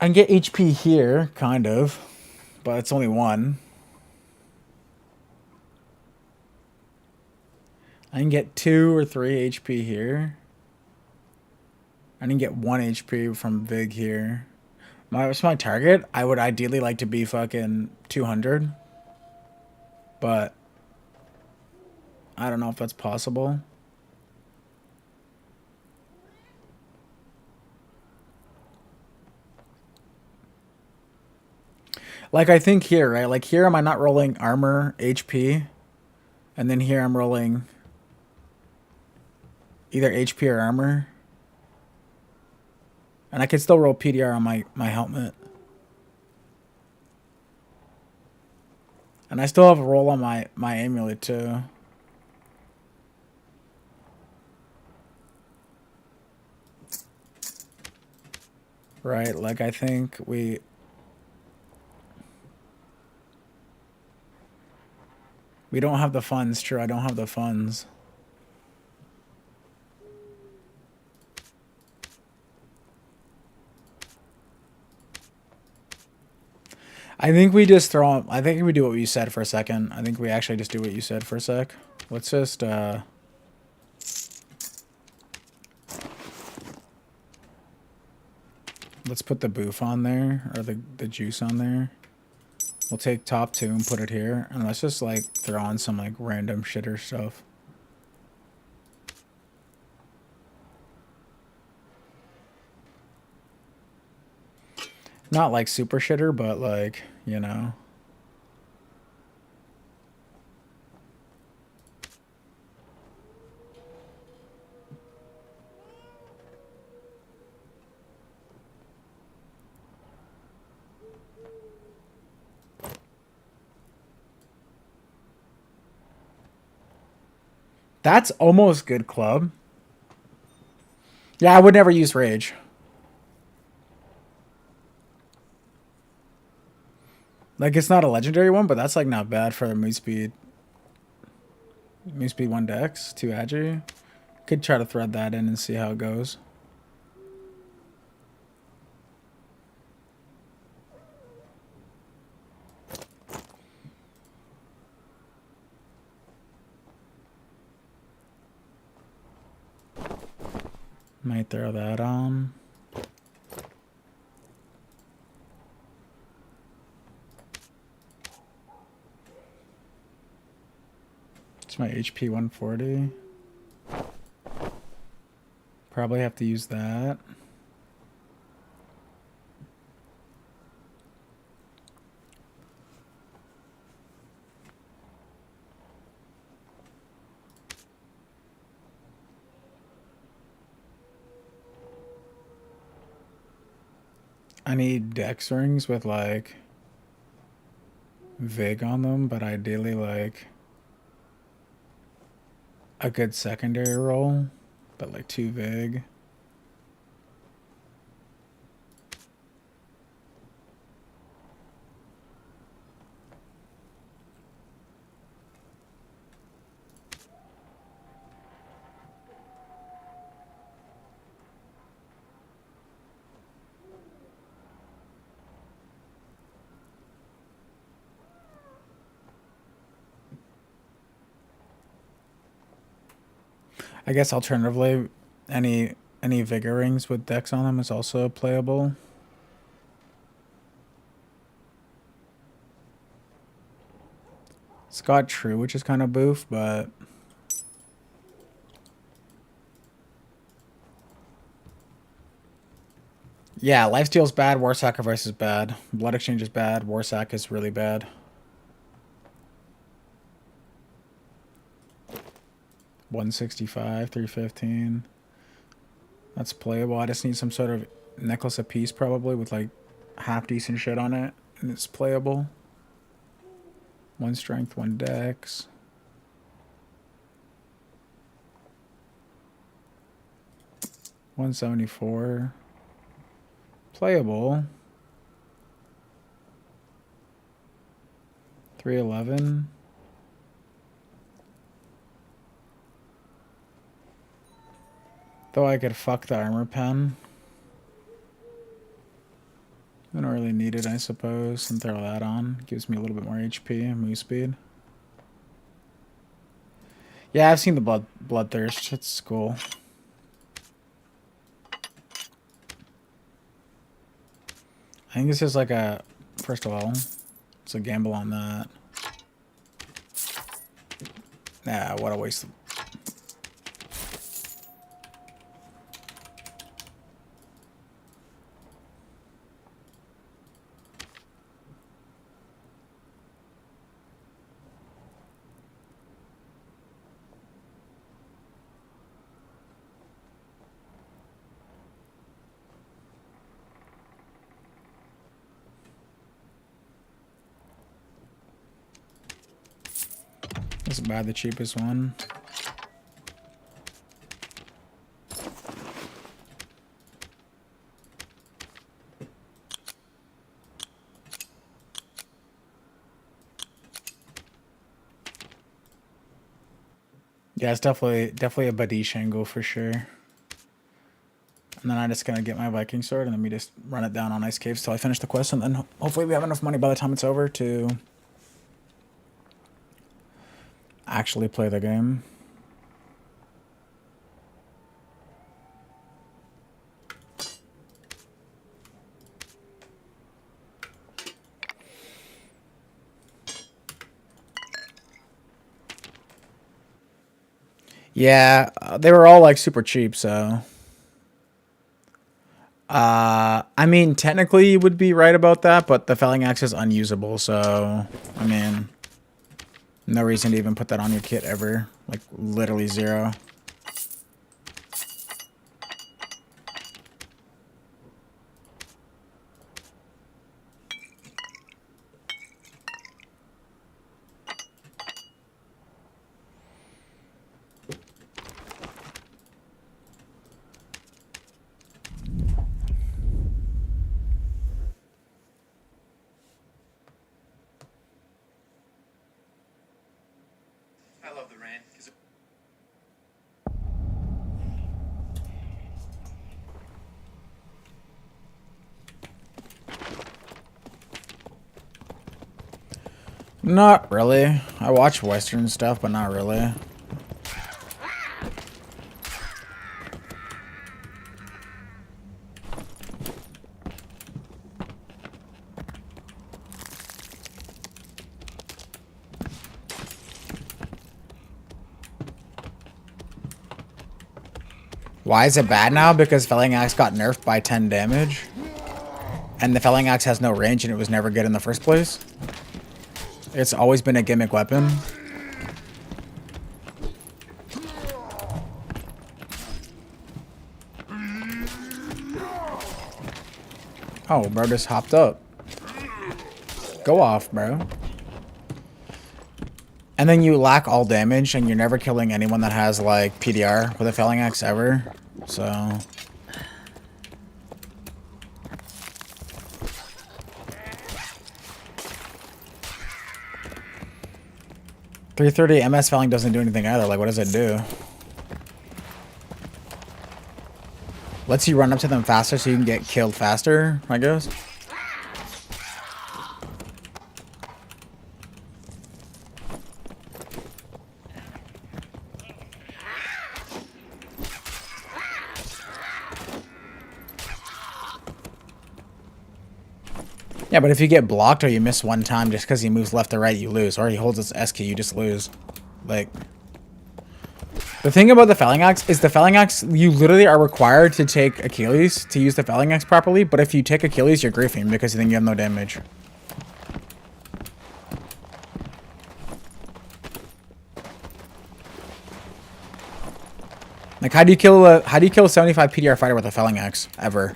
I can get HP here, kind of, but it's only 1. I can get 2 or 3 HP here. I can get 1 HP from Vig here. What's my target? I would ideally like to be fucking 200. But I don't know if that's possible. Like I think here, right? Like here am I not rolling armor, HP? And then here I'm rolling either HP or armor. And I can still roll PDR on my helmet. And I still have a roll on my amulet too. Right, like I think we don't have the funds. True, I don't have the funds. I think we just throw. I think we do what you said for a second. I think we actually just do what you said for a sec. Let's just let's put the boof on there, or the juice on there. We'll take top 2 and put it here, and let's just like throw on some like random shitter stuff. Not like super shitter, but like, you know. That's almost good club. Yeah, I would never use rage. Like, it's not a legendary one, but that's, like, not bad for the move speed. Move speed 1 dex, 2 agi. Could try to thread that in and see how it goes. Might throw that on. It's my HP 140. Probably have to use that. I need dex rings with like Vig on them, but ideally like a good secondary roll, but like 2 Vig. I guess alternatively, any vigor rings with dex on them is also playable. It's got true, which is kind of boof, but yeah, lifesteal's bad, war sacrifice is bad, blood exchange is bad, war sac is really bad. 165, 315. That's playable. I just need some sort of necklace of peace probably with like half decent shit on it, and it's playable. 1 strength, 1 dex. $174. Playable. 311. Though I could fuck the armor pen. I don't really need it, I suppose, and throw that on. Gives me a little bit more HP and move speed. Yeah, I've seen the bloodthirst. It's cool. I think this is like a, first of all, it's a gamble on that. Nah, what a waste of. This is bad, the cheapest one. Yeah, it's definitely a Badiche angle for sure. And then I'm just gonna get my Viking sword and then we just run it down on ice caves till I finish the quest, and then hopefully we have enough money by the time it's over to actually play the game. Yeah, they were all like super cheap, so. I mean, technically you would be right about that, but the felling axe is unusable, so I mean, no reason to even put that on your kit ever. Like literally zero. Not really. I watch Western stuff, but not really. Why is it bad now? Because Felling Axe got nerfed by 10 damage. And the Felling Axe has no range and it was never good in the first place. It's always been a gimmick weapon. Oh, bro just hopped up. Go off, bro. And then you lack all damage and you're never killing anyone that has like PDR with a Felling Axe ever. So 330 MS Felling doesn't do anything either. Like, what does it do? Lets you run up to them faster so you can get killed faster, I guess. Yeah, but if you get blocked or you miss one time just because he moves left or right, you lose. Or he holds his S key, you just lose. Like, the thing about the Felling Axe is the Felling Axe, you literally are required to take Achilles to use the Felling Axe properly, but if you take Achilles, you're griefing because then you have no damage. Like, how do you kill a 75 PDR fighter with a Felling Axe ever?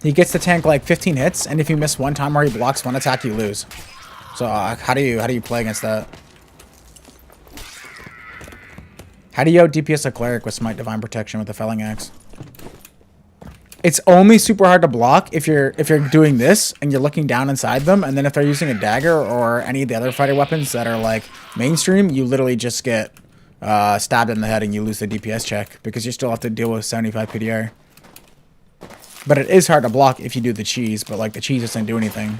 He gets to tank like 15 hits, and if you miss one time or he blocks one attack, you lose. So how do you play against that? How do you out DPS a cleric with Smite Divine Protection with the Felling Axe? It's only super hard to block if you're doing this and you're looking down inside them, and then if they're using a dagger or any of the other fighter weapons that are like mainstream, you literally just get stabbed in the head and you lose the DPS check because you still have to deal with 75 PDR. But it is hard to block if you do the cheese, but like the cheese doesn't do anything.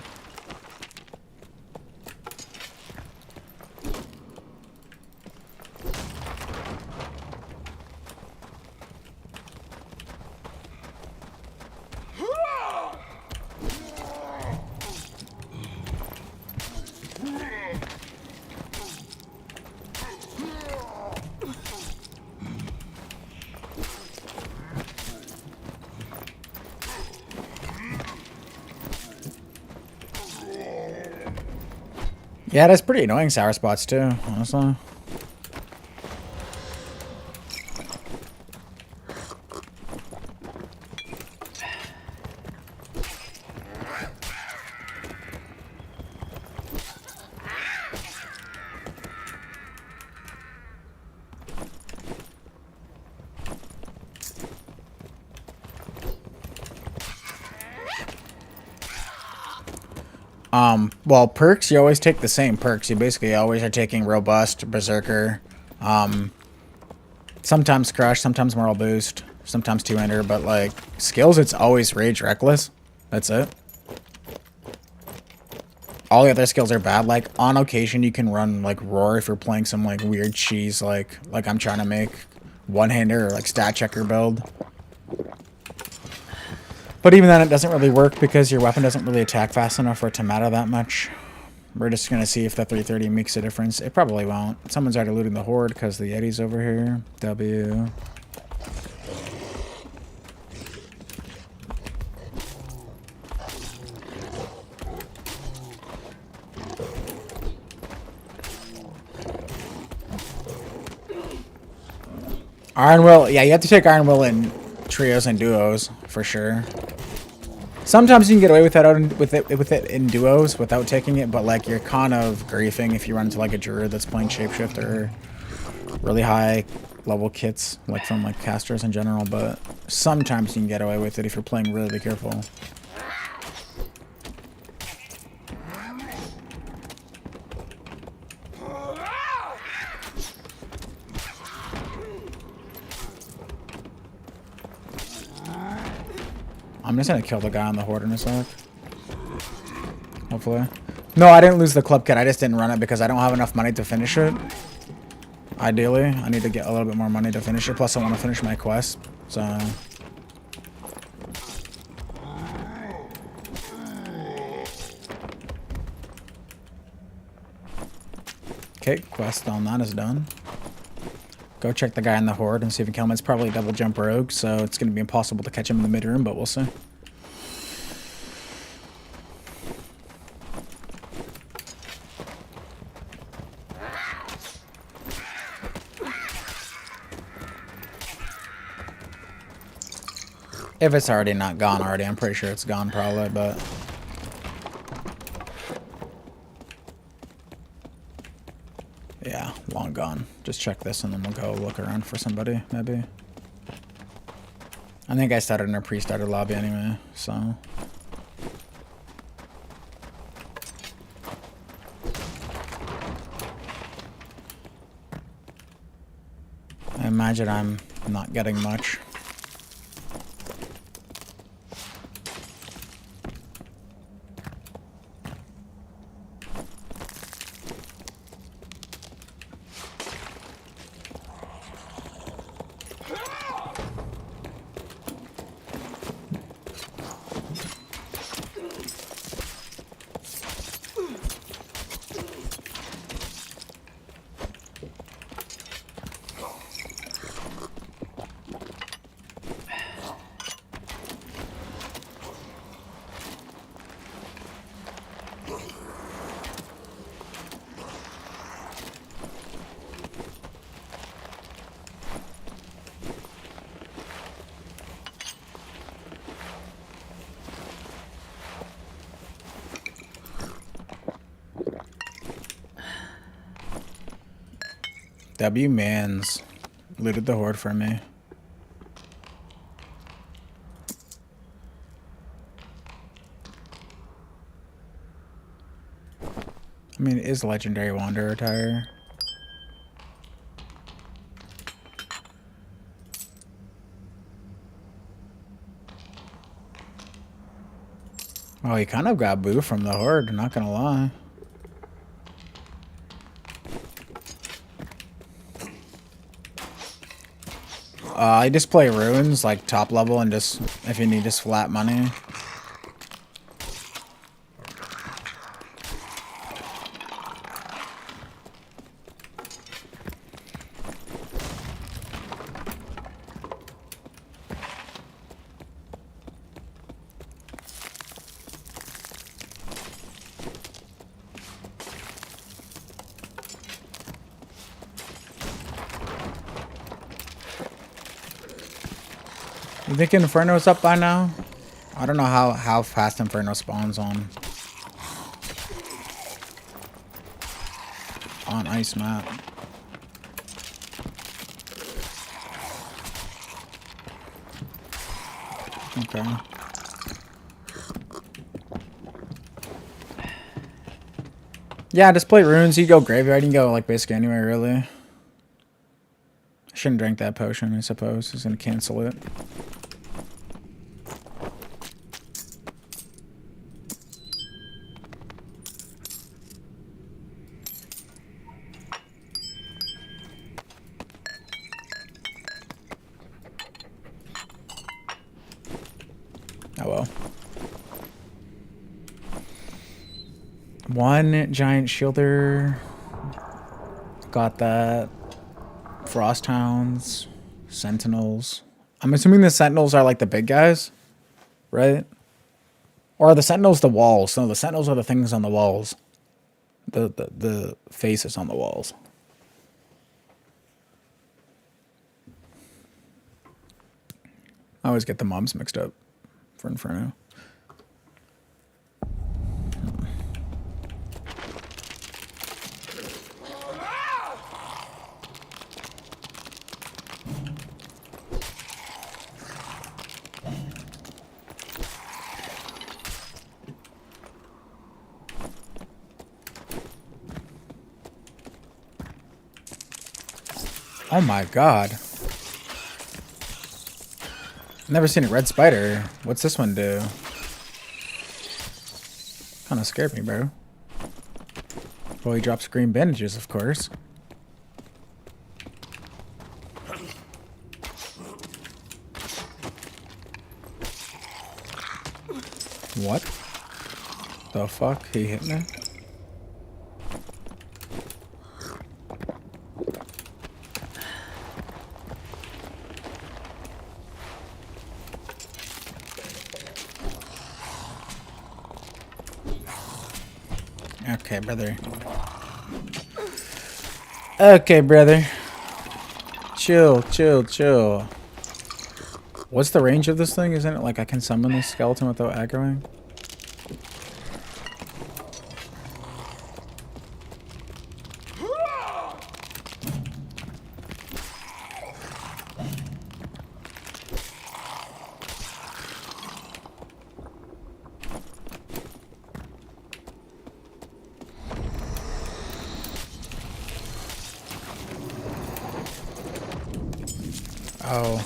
Yeah, that's pretty annoying sour spots too, honestly. Well, perks, you always take the same perks. You basically always are taking Robust, Berserker, sometimes Crush, sometimes Moral Boost, sometimes Two-Hander, but like, skills, it's always Rage Reckless. That's it. All the other skills are bad. Like, on occasion, you can run, like, Roar if you're playing some, like, weird cheese, like I'm trying to make One-Hander or, like, Stat Checker build. But even then, it doesn't really work because your weapon doesn't really attack fast enough for it to matter that much. We're just going to see if the 330 makes a difference. It probably won't. Someone's already looting the Horde because the Yeti's over here. W. Iron Will. Yeah, you have to take Iron Will in trios and duos for sure. Sometimes you can get away with that with it in duos without taking it, but like you're kind of griefing if you run into like a druid that's playing shapeshifter or really high level kits, like from like casters in general. But sometimes you can get away with it if you're playing really careful. I'm just gonna kill the guy on the Horde in a sec. Hopefully. No, I didn't lose the club kit. I just didn't run it because I don't have enough money to finish it. Ideally, I need to get a little bit more money to finish it. Plus, I want to finish my quest. So... Okay, quest on that is done. Go check the guy in the horde and see if we can kill him. It's probably a double jump rogue, so it's going to be impossible to catch him in the mid room, but we'll see. If it's already not gone already, I'm pretty sure it's gone probably, but... Yeah, long gone. Just check this and then we'll go look around for somebody, maybe. I think I started in a pre-started lobby anyway, so... I imagine I'm not getting much. W Mans looted the horde for me. I mean, is Legendary Wanderer tire? Oh, he kind of got boo from the horde, not gonna lie. I just play ruins like top level and just if you need just flat money. You think Inferno's up by now? I don't know how fast Inferno spawns on ice map. Okay. Yeah, just play runes. You go graveyard. You can go like basically anywhere really. I shouldn't drink that potion. I suppose he's gonna cancel it. Oh well. One giant shielder. Got that. Frost hounds. Sentinels. I'm assuming the sentinels are like the big guys, right? Or are the sentinels the walls? No, the sentinels are the things on the walls. The faces on the walls. I always get the mobs mixed up for Inferno. Oh my god. Never seen a red spider. What's this one do? Kinda scared me, bro. Well, he drops green bandages, of course. What the fuck? He hit me? Okay, brother. Okay, brother. Chill, chill, chill. What's the range of this thing? Isn't it like I can summon this skeleton without aggroing? Oh,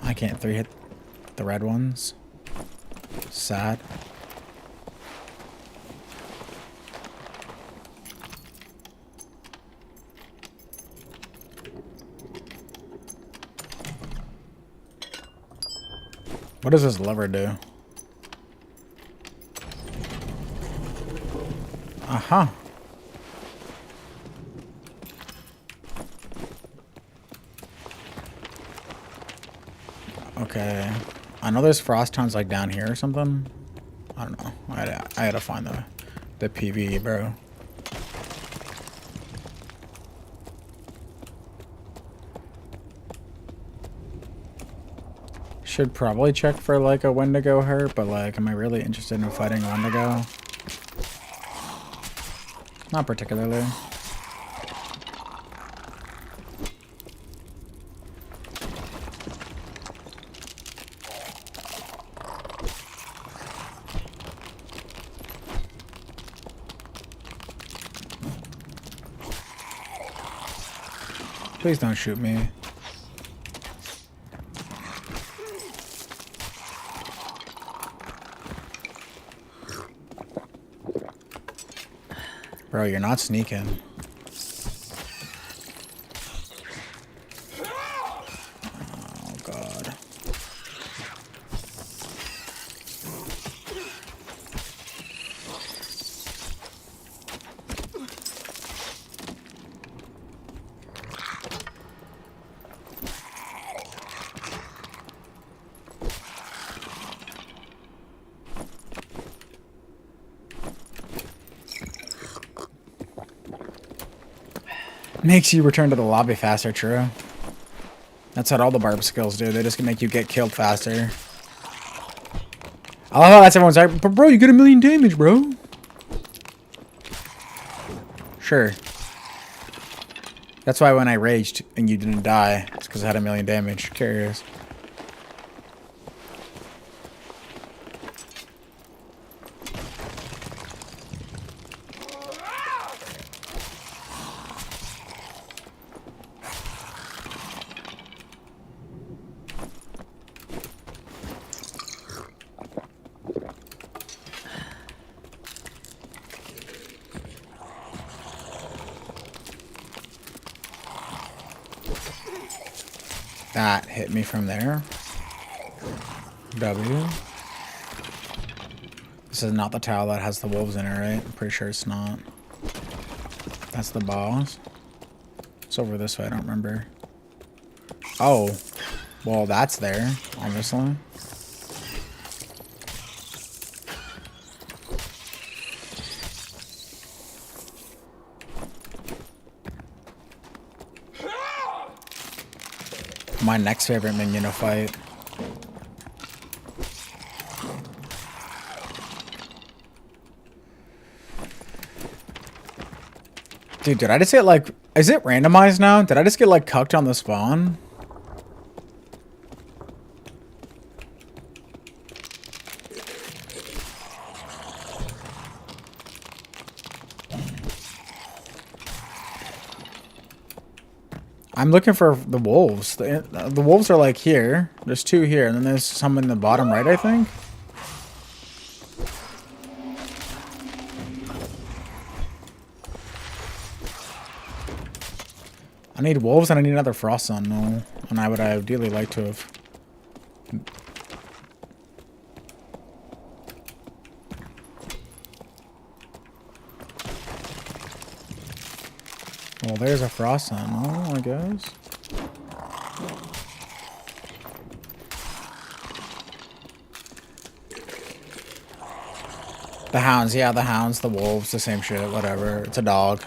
I can't 3-hit the red ones. Sad. What does this lever do? Uh-huh. Okay. I know there's frost tones like down here or something. I don't know. I had to find the PV, bro. Should probably check for like a Wendigo hurt, but like, am I really interested in fighting a Wendigo? Not particularly. Please don't shoot me. Bro, you're not sneaking. Oh, God. Makes you return to the lobby faster, true. That's what all the barb skills do. They just can make you get killed faster. I love how that's everyone's like, but bro, you get 1,000,000 damage, bro. Sure. That's why when I raged and you didn't die, it's because I had 1,000,000 damage. Curious. That hit me from there. W. This is not the towel that has the wolves in it, right? I'm pretty sure it's not. That's the boss. It's over this way, I don't remember. Oh. Well, that's there, obviously. My next favorite minion to fight. Dude, did I just get like... Is it randomized now? Did I just get like cucked on the spawn? I'm looking for the wolves. The wolves are like here. There's 2 here, and then there's some in the bottom right, I think. I need wolves and I need another frost sun, no. And I would ideally like to have. Well, there's a frost sun, no, I guess. The hounds, yeah, the hounds, the wolves, the same shit, whatever. It's a dog.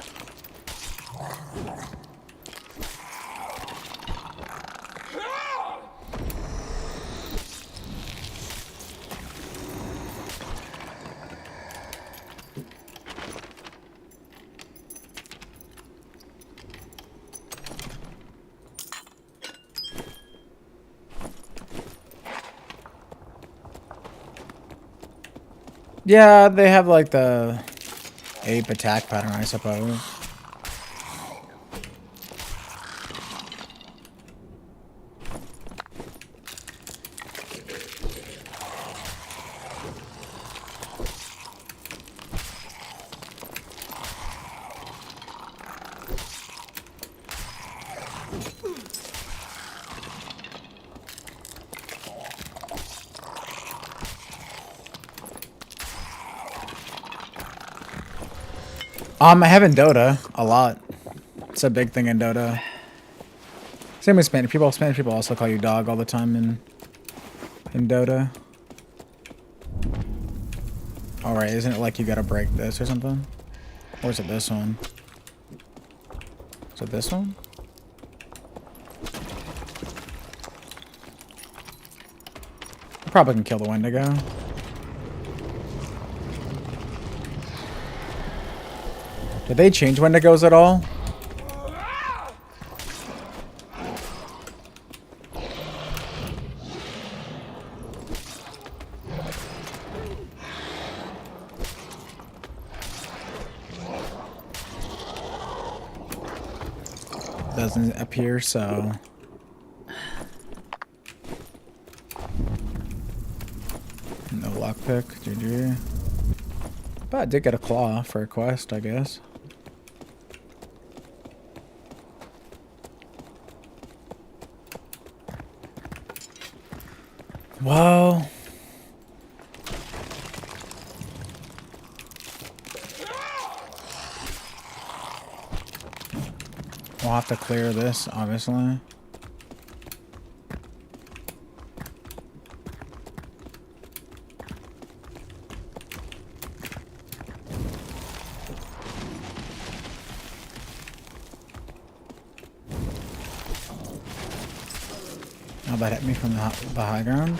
Yeah, they have like the ape attack pattern, I suppose. I have in Dota a lot. It's a big thing in Dota. Same with Spanish people. Spanish people also call you dog all the time in Dota. Alright, isn't it like you gotta break this or something? Or is it this one? Is it this one? I probably can kill the Wendigo. Did they change Wendigos at all? Doesn't appear so. No lockpick, GG. But I did get a claw for a quest, I guess. Well, we'll have to clear this, obviously. Oh, that hit me from the high ground.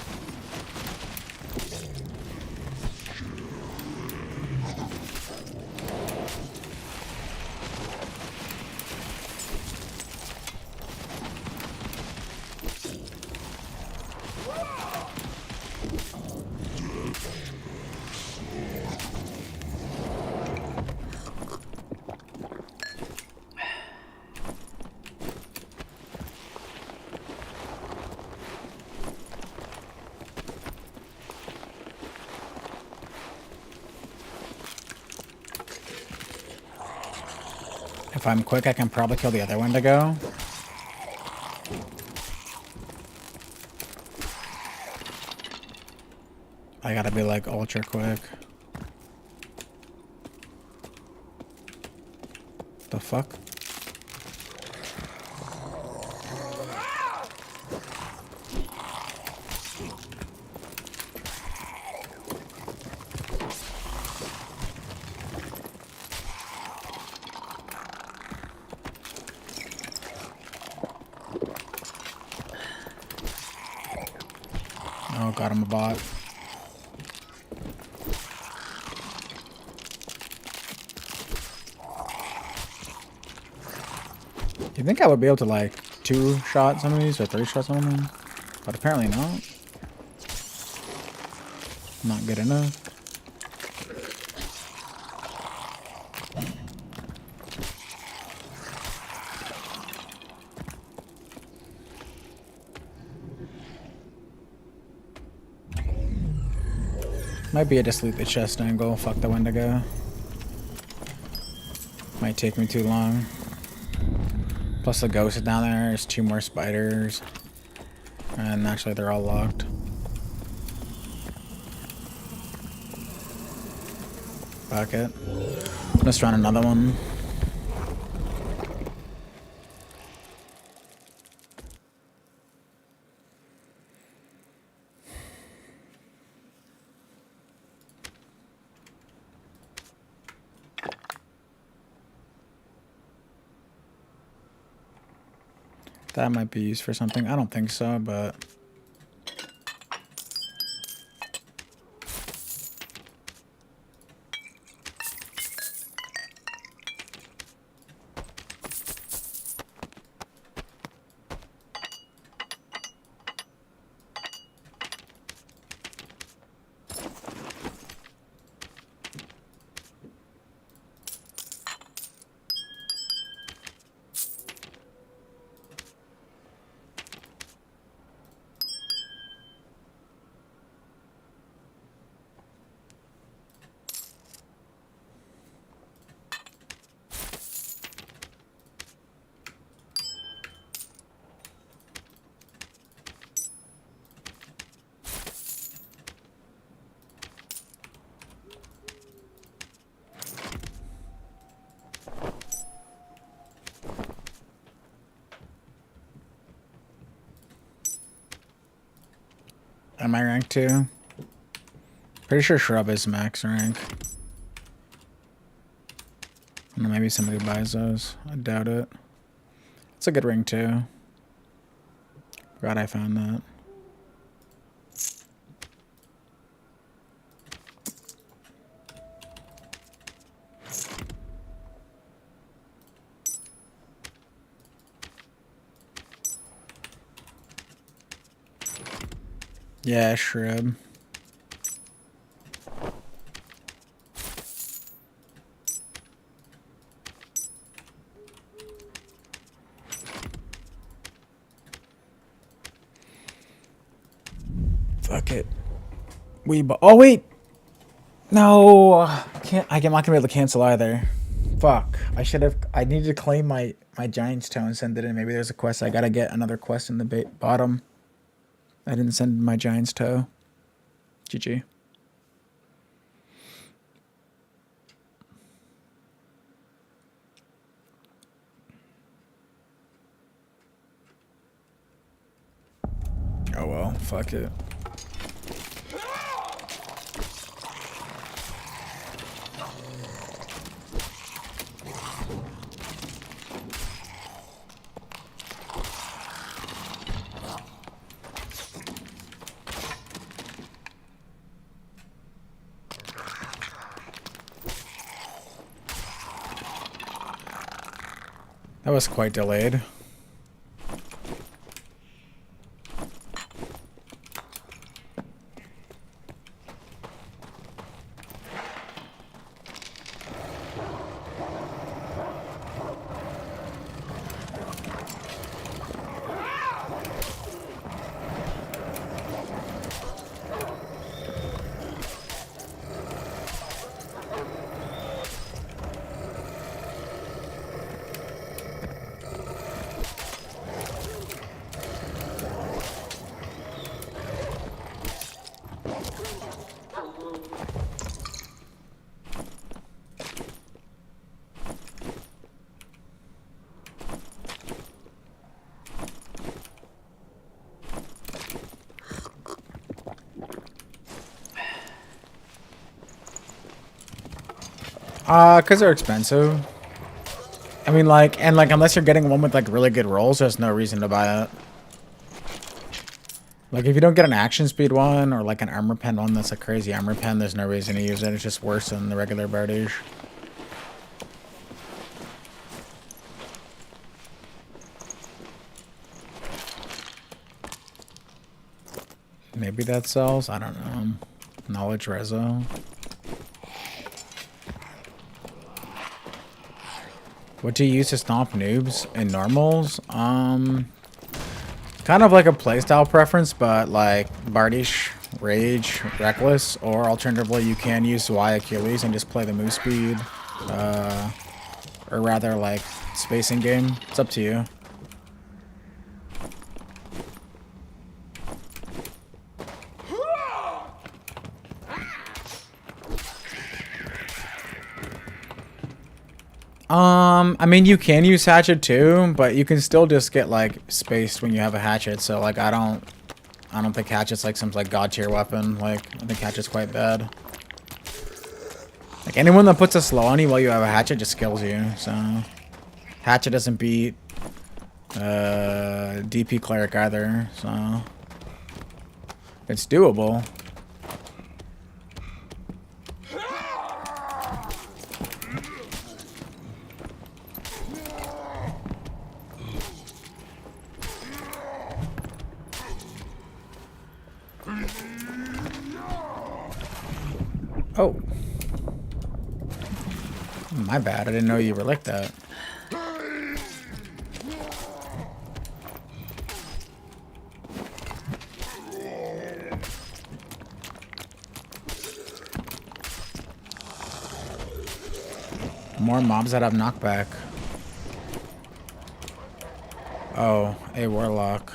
If I'm quick, I can probably kill the other Wendigo. I gotta be like ultra quick. The fuck? Oh, got him a bot. You think I would be able to like two-shot some of these or three-shot some of them? But apparently not. Not good enough. Might be a just loot the chest angle. Fuck the Wendigo. Might take me too long. Plus the ghost is down there. There's 2 more spiders. And actually they're all locked. Fuck it. Let's run another one. That might be used for something. I don't think so, but... Am I rank 2? Pretty sure Shrub is max rank. I don't know, maybe somebody buys those. I doubt it. It's a good ring too. Glad I found that. Yeah, Shrub. Fuck it. Oh wait. No, can't. I'm not gonna be able to cancel either. Fuck. I needed to claim my Giant's toe and send it in. Maybe there's a quest. I gotta get another quest in the bottom. I didn't send my Giant's toe. GG. Oh well, fuck it. That was quite delayed. Cause they're expensive. I mean, like, and like, unless you're getting one with like really good rolls, there's no reason to buy it. Like, if you don't get an action speed one or like an armor pen one that's a crazy armor pen, there's no reason to use it. It's just worse than the regular Badiche. Maybe that sells. I don't know. Knowledge Rezo. What do you use to stomp noobs and normals? Kind of like a playstyle preference, but like Badiche, Rage, Reckless, or alternatively you can use Y Achilles and just play the move speed. Or rather like spacing game. It's up to you. I mean, you can use hatchet too, but you can still just get like spaced when you have a hatchet. So like, I don't think hatchet's like some like god tier weapon. Like, I think hatchet's quite bad. Like anyone that puts a slow on you while you have a hatchet just kills you. So hatchet doesn't beat DP cleric either. So it's doable. Oh. My bad. I didn't know you were like that. More mobs that have knockback. Oh, a warlock.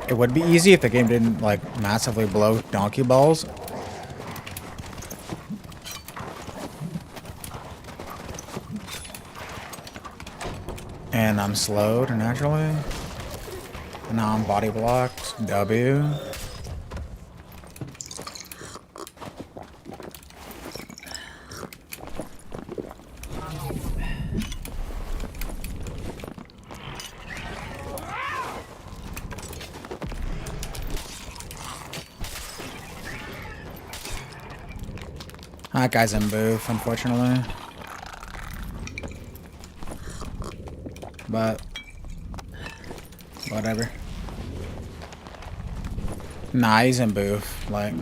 It would be easy if the game didn't like massively blow donkey balls. And I'm slowed naturally. And now I'm body blocked. W. That guy's in booth, unfortunately. But whatever. Nah, he's in booth. Like,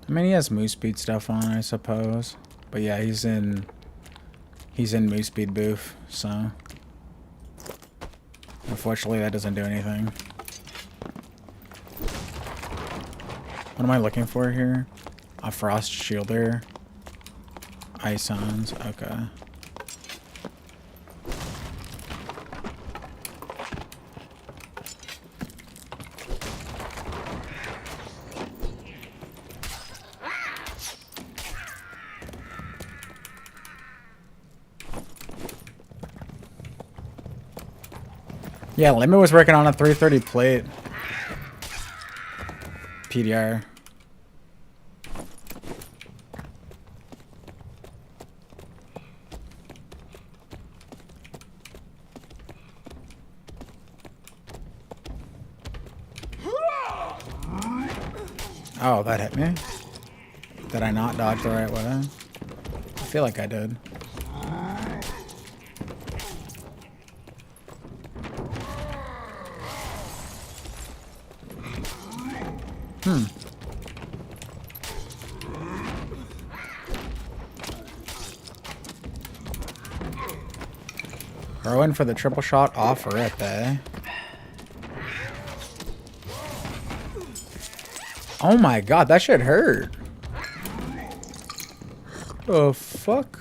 I mean, he has moose speed stuff on, I suppose. But yeah, he's in moose speed booth, so unfortunately that doesn't do anything. What am I looking for here? A frost shielder. Ice ons, okay. Yeah, Limit was working on a 330 plate. PDR. Oh, that hit me. Did I not dodge the right way? I feel like I did. Going for the triple shot off rip, eh? Oh my god, that shit hurt. Oh fuck.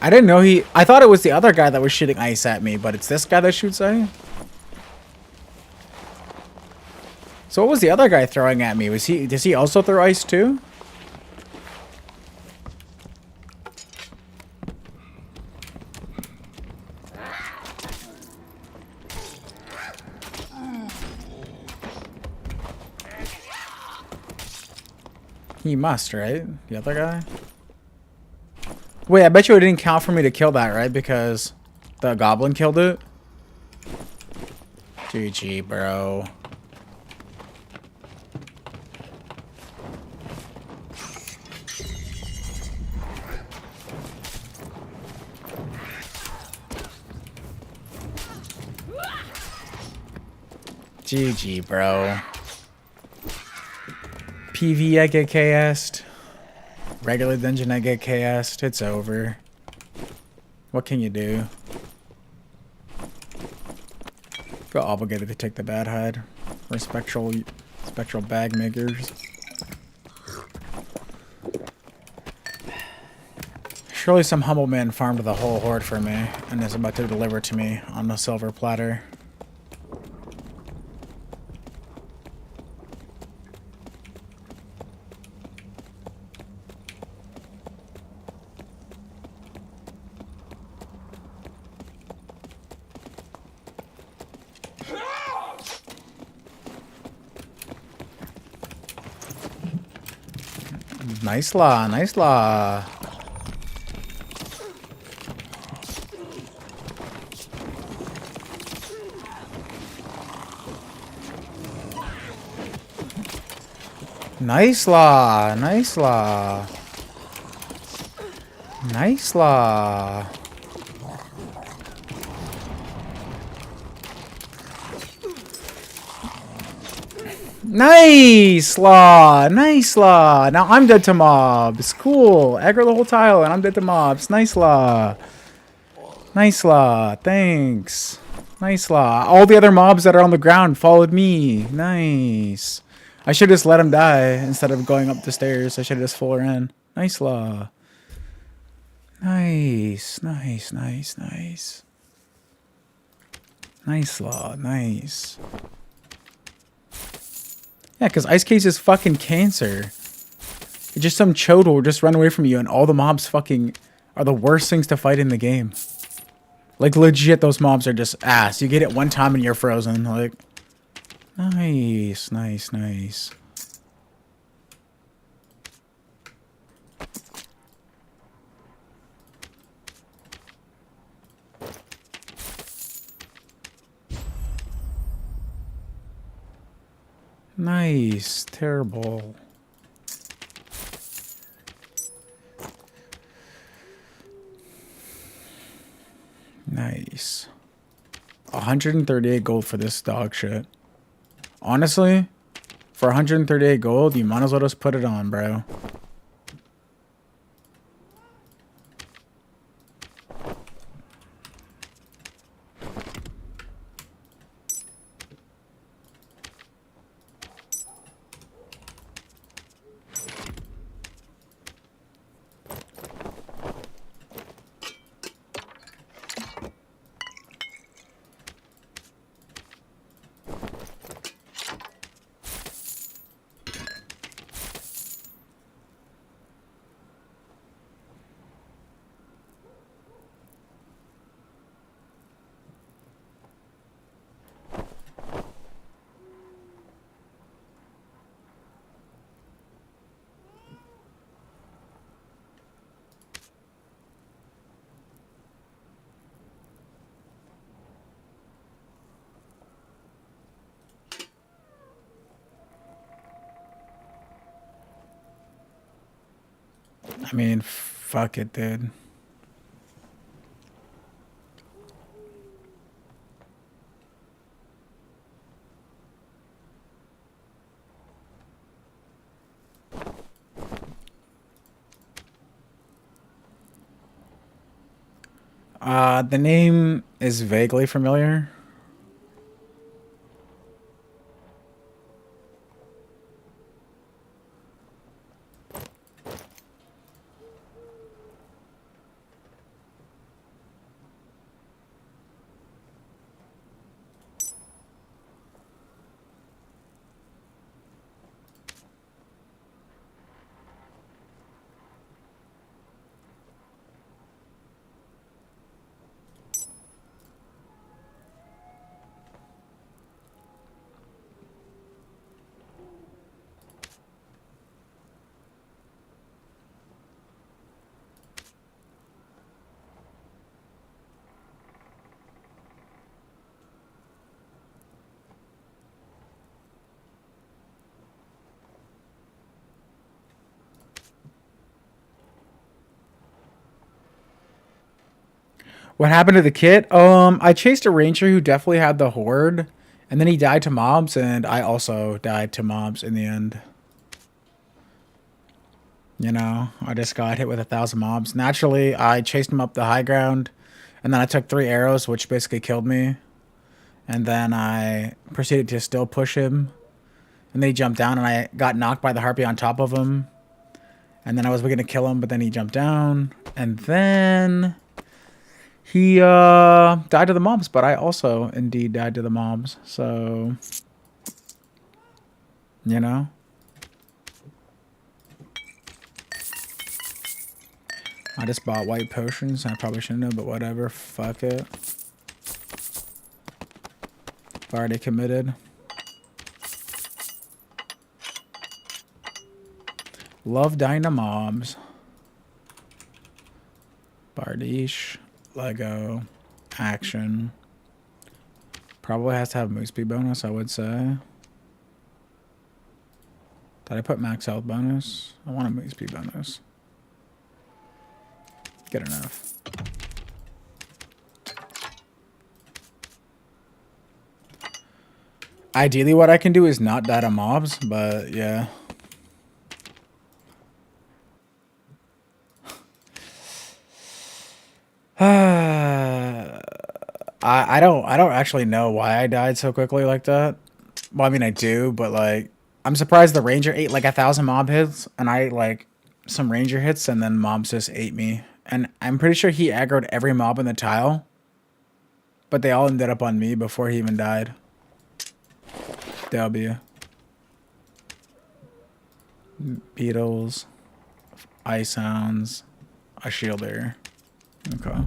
I didn't know I thought it was the other guy that was shooting ice at me, but it's this guy that shoots ice? So what was the other guy throwing at me? Does he also throw ice too? He must, right? The other guy? Wait, I bet you it didn't count for me to kill that, right? Because the goblin killed it? GG, bro. GG, bro. PV, I get KS'd. Regular dungeon, I get KS'd. It's over. What can you do? Feel obligated to take the bad hide. For spectral bag makers. Surely some humble man farmed the whole horde for me and is about to deliver to me on a silver platter. Nice law, nice law. Nice law, nice law. Nice law. Nice law, nice law. Now I'm dead to mobs. Cool. Aggro the whole tile and I'm dead to mobs. Nice law. Nice law. Thanks. Nice law. All the other mobs that are on the ground followed me. Nice. I should just let him die instead of going up the stairs. I should have just full her in. Nice law. Nice. Nice, nice, nice. Nice law. Nice. Yeah, because Ice Cage is fucking cancer. It's just some chode will just run away from you and all the mobs fucking are the worst things to fight in the game. Like, legit, those mobs are just ass. You get it one time and you're frozen. Like, nice, nice, nice. Nice. Terrible. Nice. 138 gold for this dog shit. Honestly, for 138 gold, you might as well just put it on, bro. I mean, fuck it, dude. The name is vaguely familiar. What happened to the kit? I chased a ranger who definitely had the horde, and then he died to mobs, and I also died to mobs in the end. You know, I just got hit with 1,000 mobs. Naturally, I chased him up the high ground, and then I took 3 arrows, which basically killed me. And then I proceeded to still push him. And then he jumped down, and I got knocked by the harpy on top of him. And then I was going to kill him, but then he jumped down. And then he died to the mobs, but I also indeed died to the mobs. So, you know. I just bought white potions. I probably shouldn't have, but whatever. Fuck it. I've already committed. Love dying to mobs. Badiche. Lego. Action. Probably has to have move speed bonus, I would say. Did I put max health bonus? I want a move speed bonus. Good enough. Ideally, what I can do is not die to mobs, but yeah. I don't actually know why I died so quickly like that. Well, I mean I do, but like I'm surprised the ranger ate like 1,000 mob hits, and I ate like some ranger hits, and then mobs just ate me. And I'm pretty sure he aggroed every mob in the tile, but they all ended up on me before he even died. W. Beetles, ice sounds, a shielder. Okay.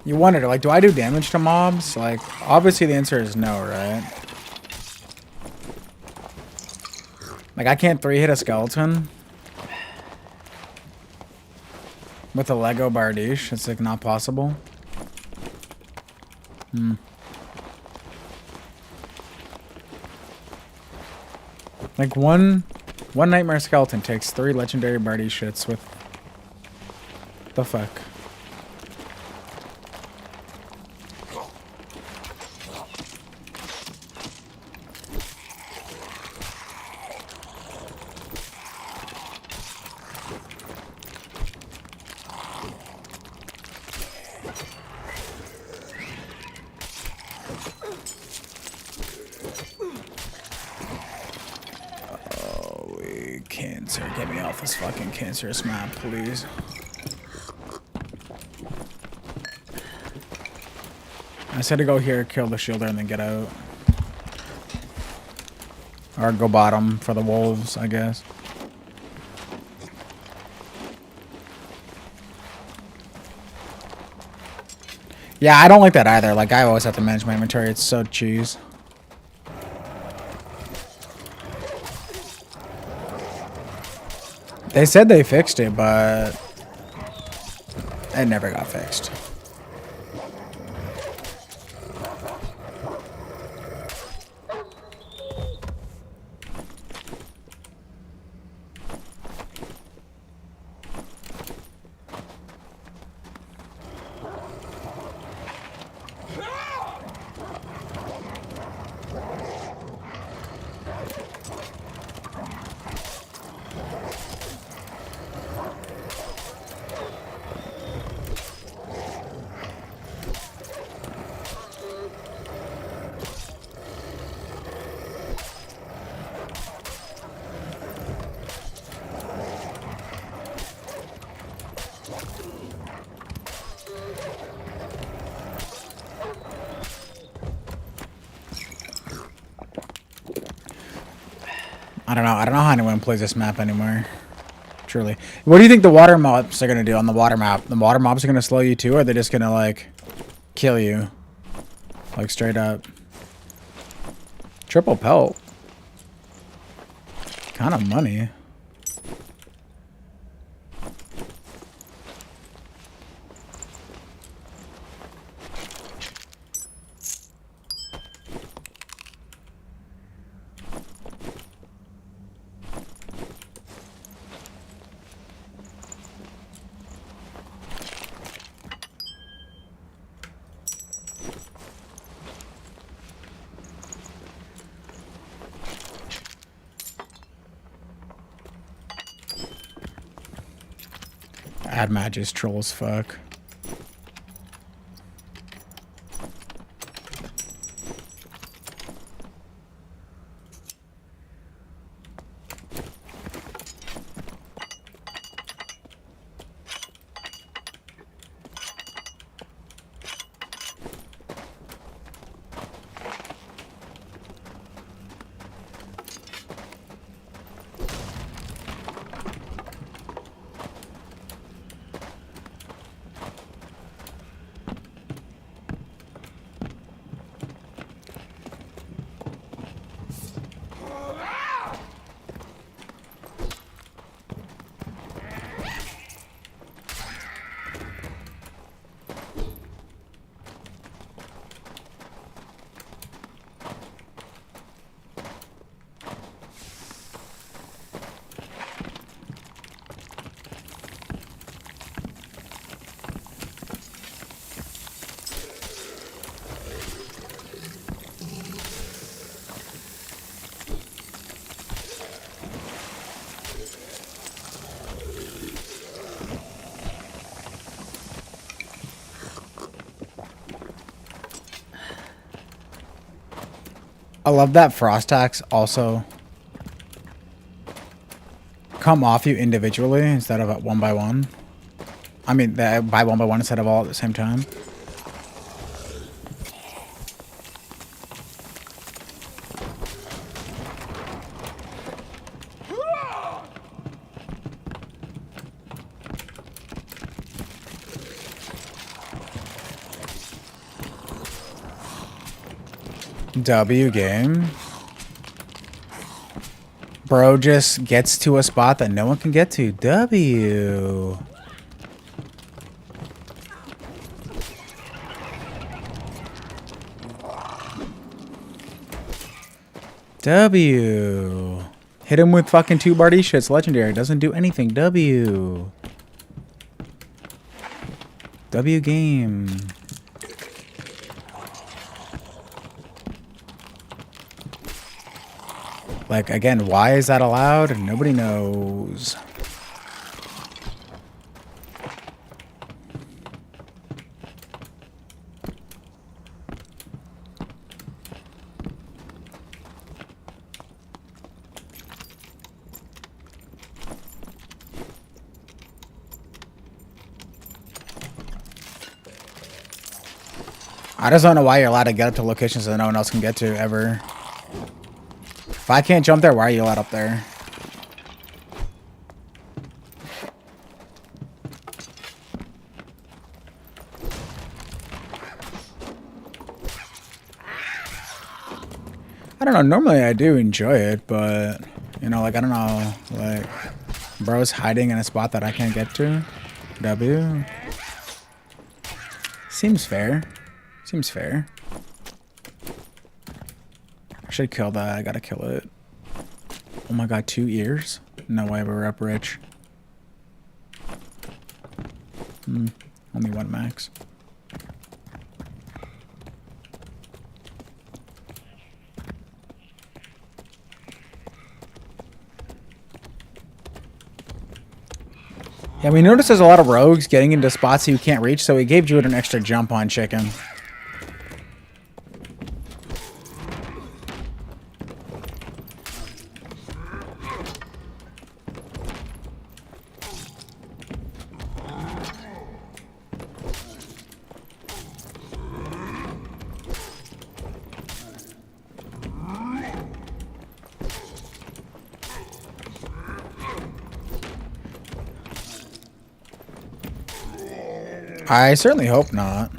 You wondered, like, do I do damage to mobs? Like, obviously the answer is no, right? Like, I can't 3-hit a skeleton with a Lego Badiche. It's, like, not possible. Like, one Nightmare Skeleton takes 3 legendary Badiche shits with... The fuck? Cancer, get me off this fucking cancerous map, please. I said to go here, kill the shielder, and then get out. Or go bottom for the wolves, I guess. Yeah, I don't like that either. Like, I always have to manage my inventory. It's so cheese. They said they fixed it, but it never got fixed. I don't know how anyone plays this map anymore. Truly. What do you think the water mobs are gonna do on the water map? The water mobs are gonna slow you too, or are they just gonna like kill you? Like straight up. Triple pelt. Kind of money. Ad match is troll as fuck. I love that frost tax also come off you individually instead of one by one. I mean, by one by one instead of all at the same time. W game. Bro just gets to a spot that no one can get to. W. W. Hit him with fucking 2 Badiche. It's legendary. Doesn't do anything. W. W game. Like, again, why is that allowed? Nobody knows. I just don't know why you're allowed to get up to locations that no one else can get to ever. If I can't jump there, why are you allowed up there? I don't know. Normally I do enjoy it, but, you know, like, I don't know. Like, bro's hiding in a spot that I can't get to. W. Seems fair. Seems fair. I should kill that. I gotta kill it. Oh my god, 2 ears? No way, we're up rich. Only 1 max. Yeah, we noticed there's a lot of rogues getting into spots you can't reach, so we gave Jewett an extra jump on chicken. I certainly hope not.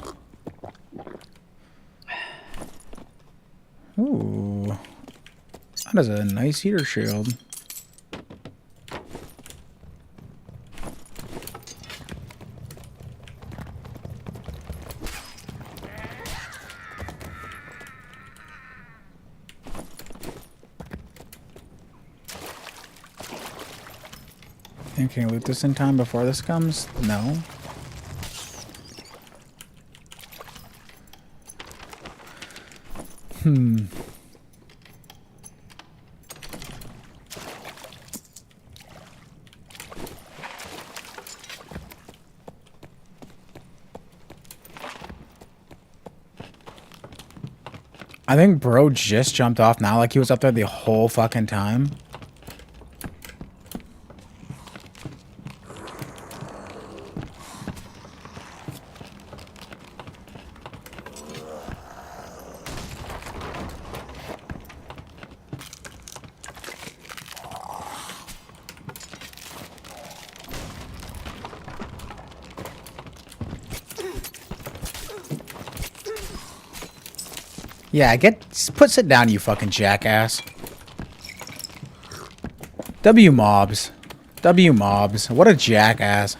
Ooh. That is a nice heater shield. And can you loot this in time before this comes? No. I think bro just jumped off now like he was up there the whole fucking time. Yeah, sit down, you fucking jackass. W mobs. W mobs. What a jackass.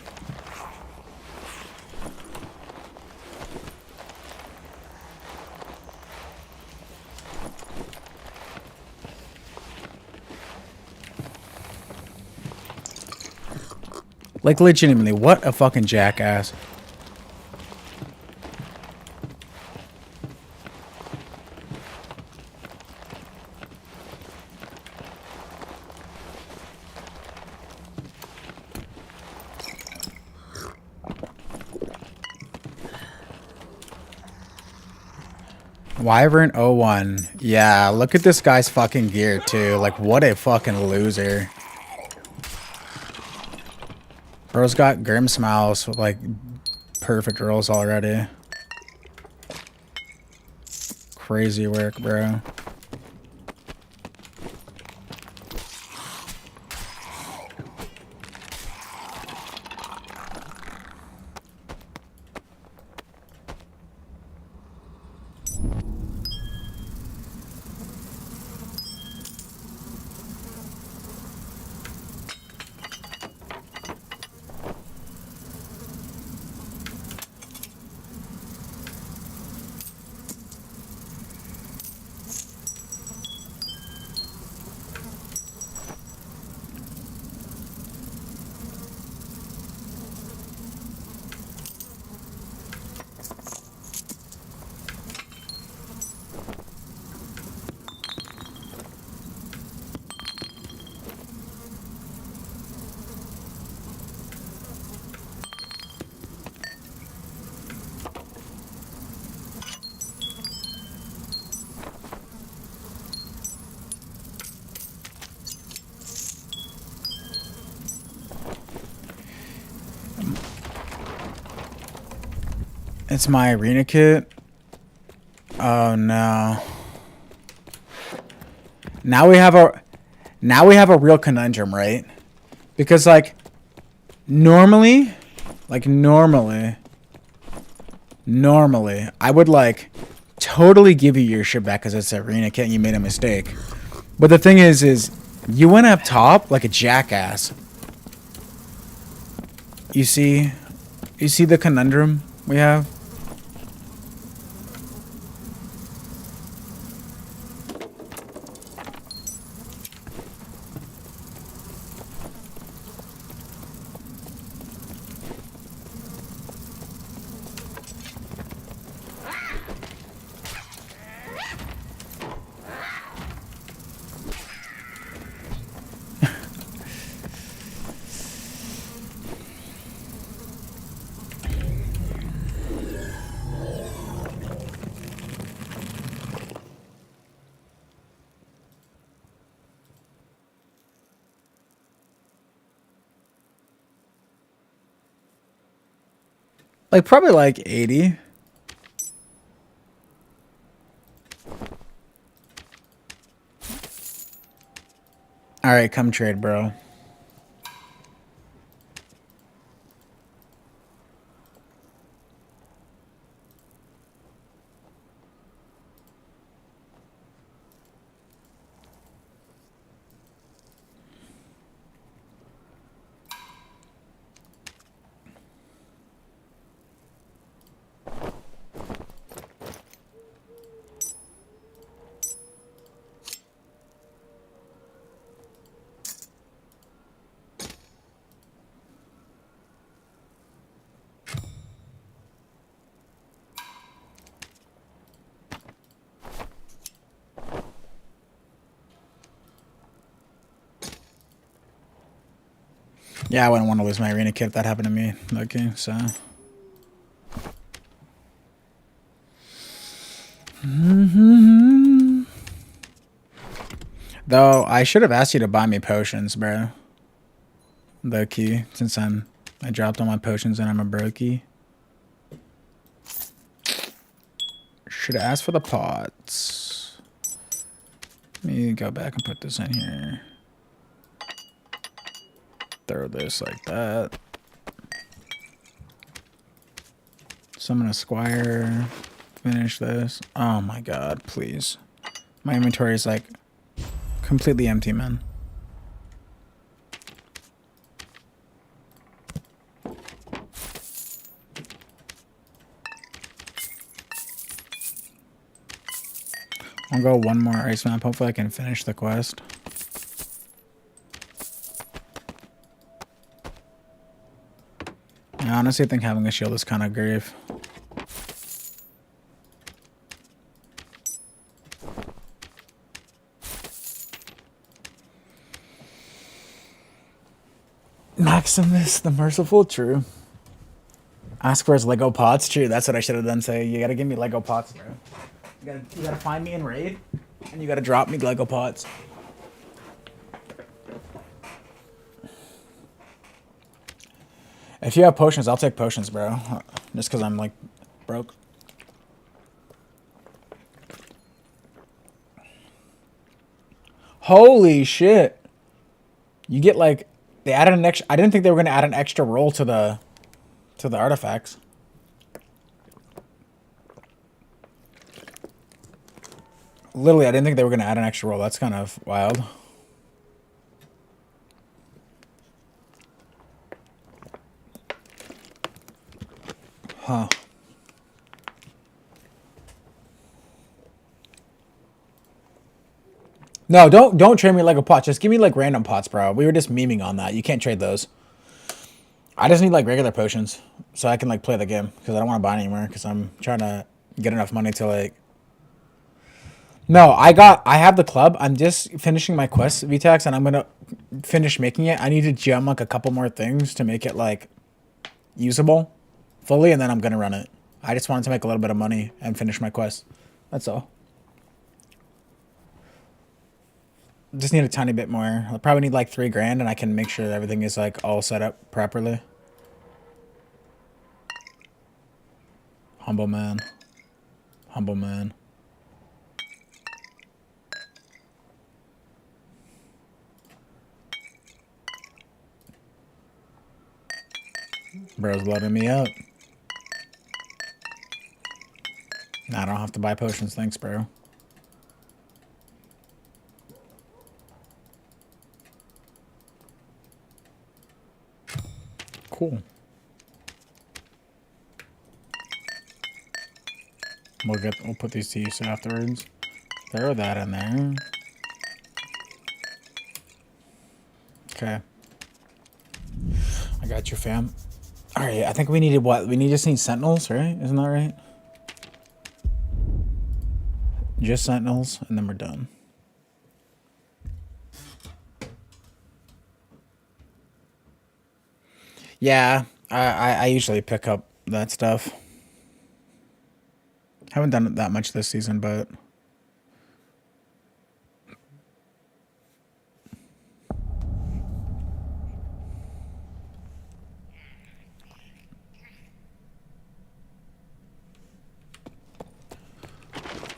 Like, legitimately, what a fucking jackass. Wyvern 01. Yeah, look at this guy's fucking gear, too. Like, what a fucking loser. Bro's got grim smiles with, like, perfect rolls already. Crazy work, bro. It's my arena kit. Oh no. Now we have a real conundrum, right? Because like normally I would like totally give you your shit back because it's arena kit and you made a mistake. But the thing is you went up top like a jackass. You see the conundrum we have? Like probably like 80. All right, come trade, bro. Yeah, I wouldn't want to lose my arena kit if that happened to me. Okay, so. Though I should have asked you to buy me potions, bro. Low key, since I dropped all my potions and I'm a brokey. Should have asked for the pots. Let me go back and put this in here. Throw this like that. Summon a squire. Finish this. Oh my god, please. My inventory is like completely empty, man. I'll go one more ice map. Hopefully I can finish the quest. I honestly think having a shield is kind of grave. Maximus the Merciful, true. Ask for his Lego pots, true. That's what I should have done. Say, you gotta give me Lego pots, bro. You gotta find me in raid, and you gotta drop me Lego pots. If you have potions, I'll take potions, bro. Just because I'm like broke. Holy shit! You get like they added an extra. I didn't think they were gonna add an extra roll to the artifacts. Literally, I didn't think they were gonna add an extra roll. That's kind of wild. Huh. No, don't trade me Lego pots. Just give me like random pots, bro. We were just memeing on that. You can't trade those. I just need like regular potions so I can like play the game because I don't want to buy anymore because I'm trying to get enough money to like. No, I have the club. I'm just finishing my quest, VTAX, and I'm gonna finish making it. I need to gem like a couple more things to make it like usable fully, and then I'm gonna run it. I just wanted to make a little bit of money and finish my quest. That's all. Just need a tiny bit more. I'll probably need like $3 grand, and I can make sure that everything is like all set up properly. Humble man. Humble man. Bro's loading me up. Nah, I don't have to buy potions. Thanks, bro. Cool. We'll put these to use afterwards. Throw that in there. Okay. I got you, fam. Alright, I think we needed what? We just need sentinels, right? Isn't that right? Just sentinels, and then we're done. Yeah, I usually pick up that stuff. Haven't done it that much this season, but...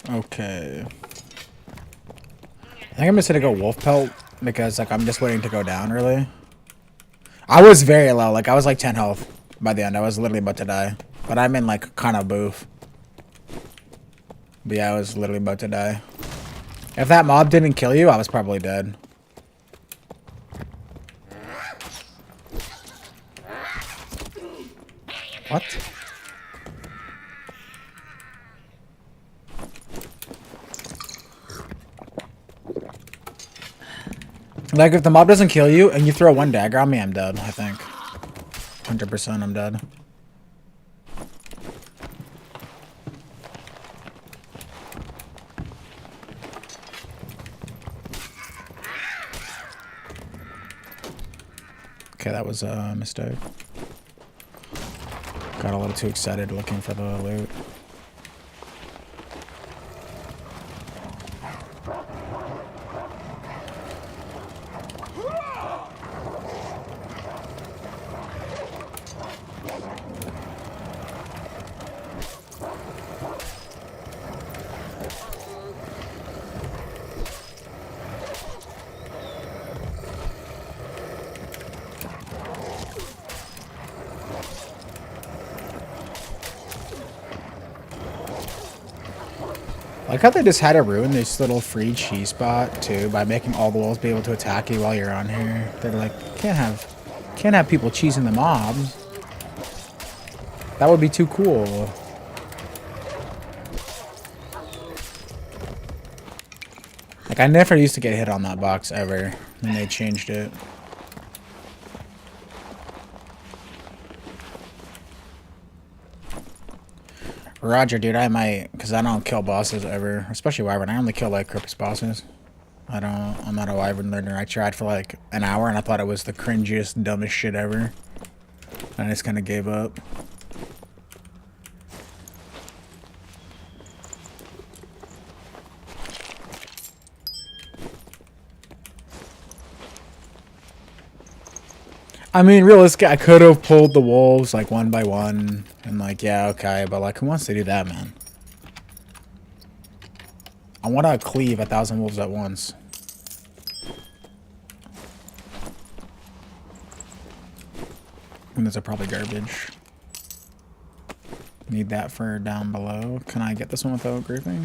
Okay. I think I'm just gonna go wolf pelt because like I'm just waiting to go down really. I was very low, like I was like 10 health by the end. I was literally about to die. But I'm in like kind of boof. But yeah, I was literally about to die. If that mob didn't kill you, I was probably dead. What? Like, if the mob doesn't kill you and you throw one dagger on me, I'm dead, I think. 100% I'm dead. Okay, that was a mistake. Got a little too excited looking for the loot. Like how they just had to ruin this little free cheese spot too by making all the wolves be able to attack you while you're on here. They're like, can't have people cheesing the mobs. That would be too cool. Like I never used to get hit on that box ever when they changed it. Roger, dude, I might, because I don't kill bosses ever, especially Wyvern. I only kill, like, Cripus bosses. I'm not a Wyvern learner. I tried for, like, an hour, and I thought it was the cringiest, dumbest shit ever. And I just kind of gave up. I mean, realistically, I could have pulled the wolves, like, one by one. And, like, yeah, okay. But, like, who wants to do that, man? I want to cleave 1,000 wolves at once. And those are probably garbage. Need that for down below. Can I get this one without griefing?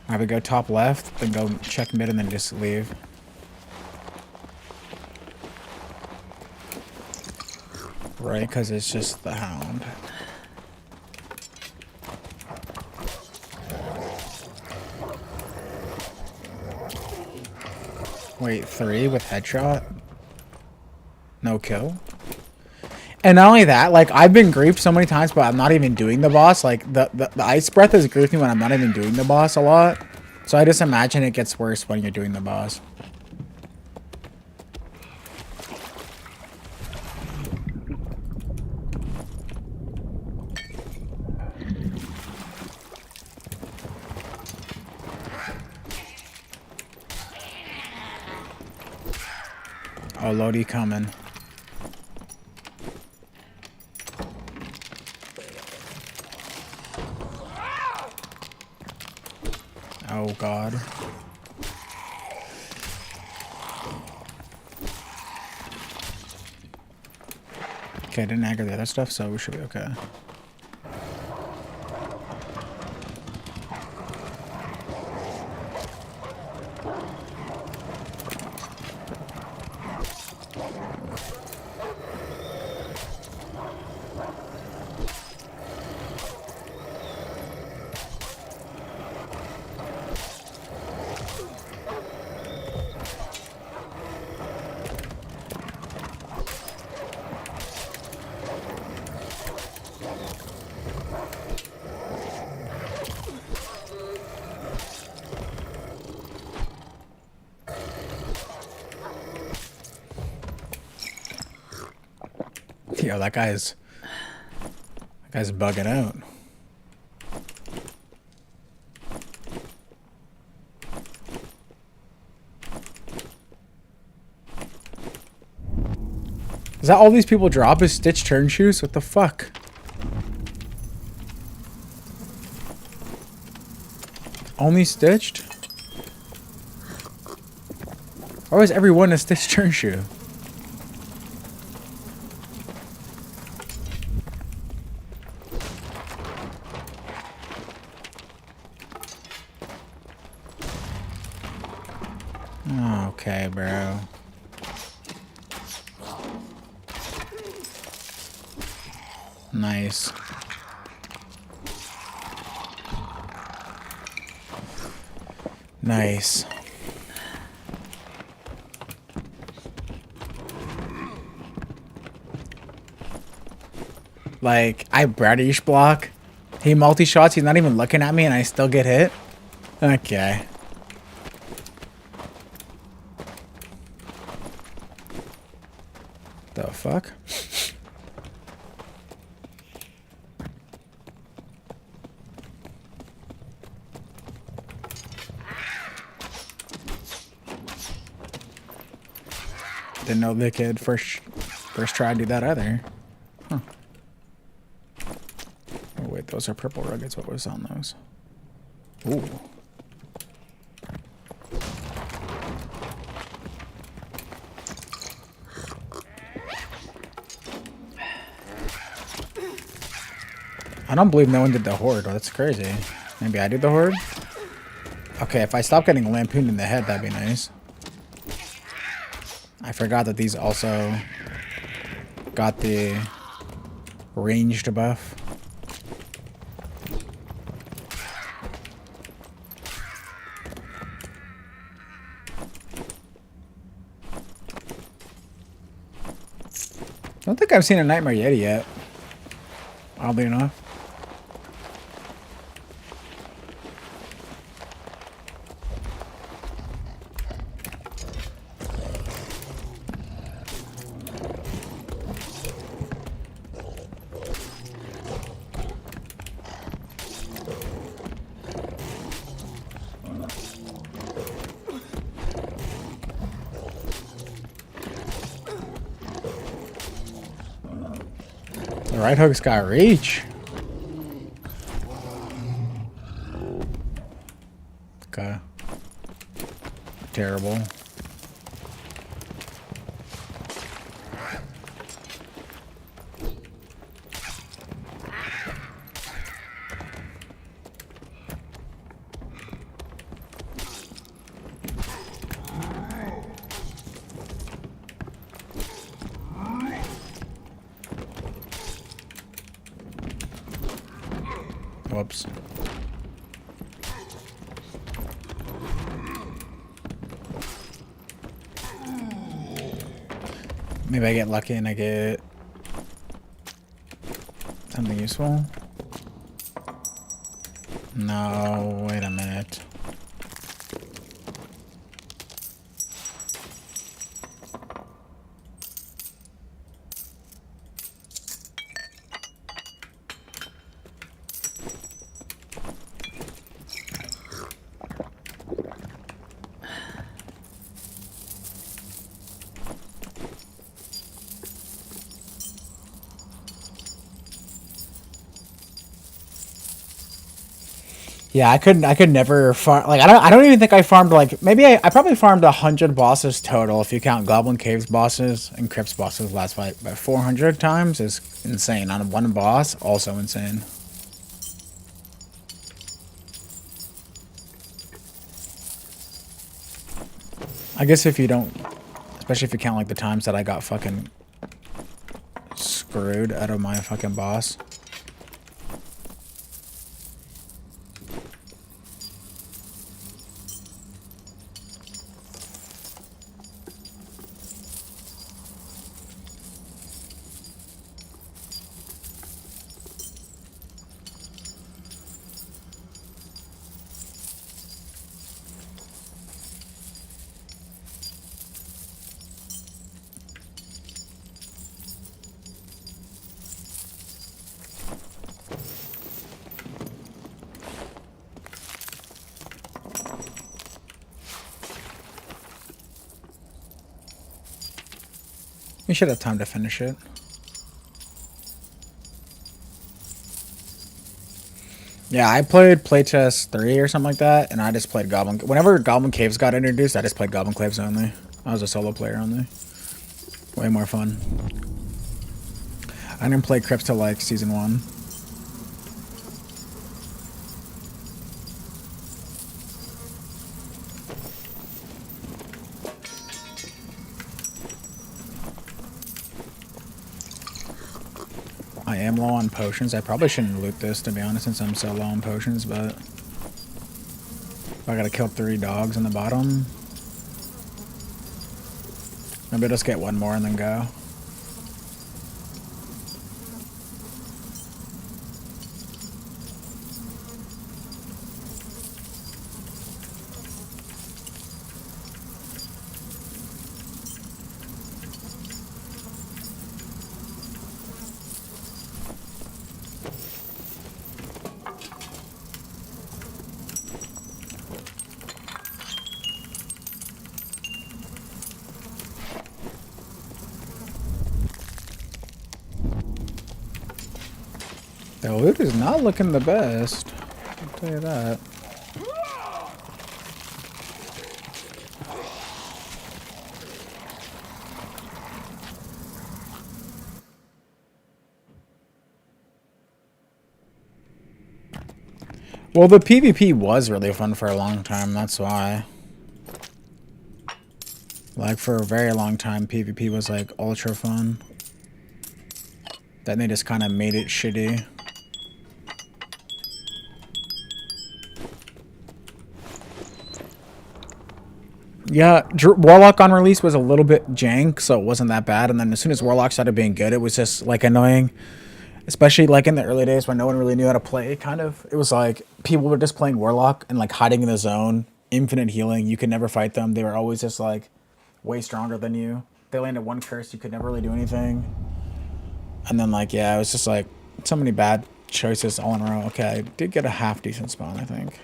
I would go top left, then go check mid, and then just leave. Right, because it's just the hound. Wait, 3 with headshot? No kill? And not only that, like, I've been griefed so many times, but I'm not even doing the boss. Like, the ice breath is griefing me when I'm not even doing the boss a lot. So I just imagine it gets worse when you're doing the boss. Oh, Lodi coming. Oh, God. Okay, I didn't aggro the other stuff, so we should be okay. Yo, that guy's bugging out. Is that all these people drop is Stitch turn shoes? What the fuck? Only stitched? Why was everyone a Stitch turn shoe? Okay, bro. Nice. Nice. Like, I Badiche block. He multi-shots, he's not even looking at me and I still get hit? Okay. The fuck? Didn't know they could first try to do that either. Huh. Oh wait, those are purple ruggeds. What was on those? Ooh. I don't believe no one did the horde. Oh, that's crazy. Maybe I did the horde? Okay, if I stop getting lampooned in the head, that'd be nice. I forgot that these also got the ranged buff. I don't think I've seen a Nightmare Yeti yet. Oddly enough. The right hook's got reach. Okay. Terrible. Whoops. Maybe I get lucky and I get something useful. No, wait a minute. Yeah, I could never farm. Like, I don't even think I farmed, like, maybe I probably farmed 100 bosses total if you count Goblin Caves bosses and Crypts bosses last fight. But 400 times is insane on one boss, also insane. I guess if you don't, especially if you count, like, the times that I got fucking screwed out of my fucking boss. We should have time to finish it. Yeah, I played playtest 3 or something like that, and I just played Goblin. Whenever Goblin Caves got introduced, I just played Goblin Caves only. I was a solo player only. Way more fun. I didn't play Crypts till like season 1. I am low on potions. I probably shouldn't loot this, to be honest, since I'm so low on potions, but I gotta kill 3 dogs on the bottom. Maybe I'll just get one more and then go. The loot is not looking the best. I'll tell you that. Well, the PvP was really fun for a long time, that's why. Like, for a very long time, PvP was, like, ultra fun. Then they just kind of made it shitty. Yeah, Warlock on release was a little bit jank, so it wasn't that bad. And then as soon as Warlock started being good, it was just, like, annoying. Especially, like, in the early days when no one really knew how to play, kind of. It was like, people were just playing Warlock and, like, hiding in the zone. Infinite healing. You could never fight them. They were always just, like, way stronger than you. They landed one curse. You could never really do anything. And then, like, yeah, it was just, like, so many bad choices all in a row. Okay, I did get a half decent spawn, I think.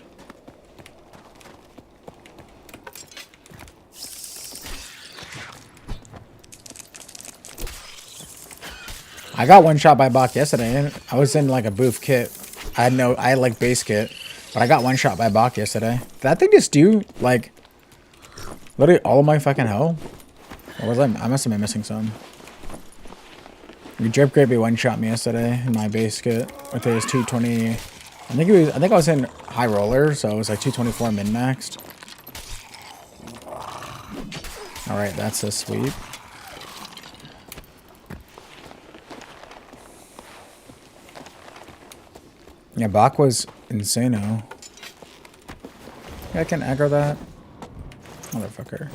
I got one shot by Bach yesterday. I was in like a booth kit. I had like base kit, but I got one shot by Bach yesterday. Did that thing just do like literally all of my fucking hell? Or was I must have been missing some. Drip Gravy one shot me yesterday in my base kit with his 220. I think I was in high roller, so it was like 224 min maxed. All right, that's a sweep. Yeah, Bach was insano. Yeah, I can aggro that. Motherfucker.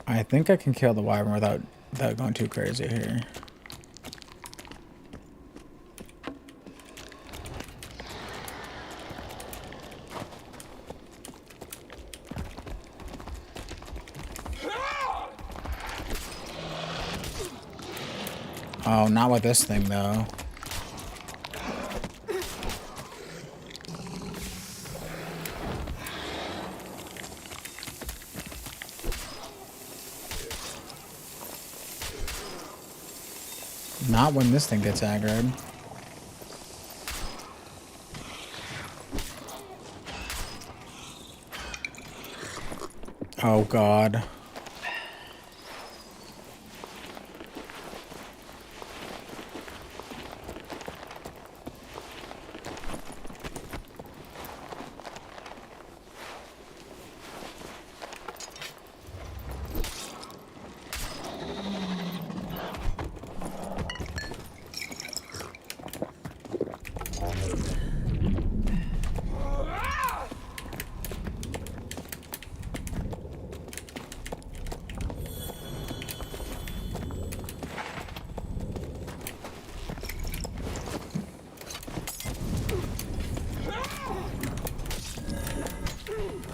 I think I can kill the wyvern without going too crazy here. Oh, not with this thing, though. Not when this thing gets aggroed. Oh, God.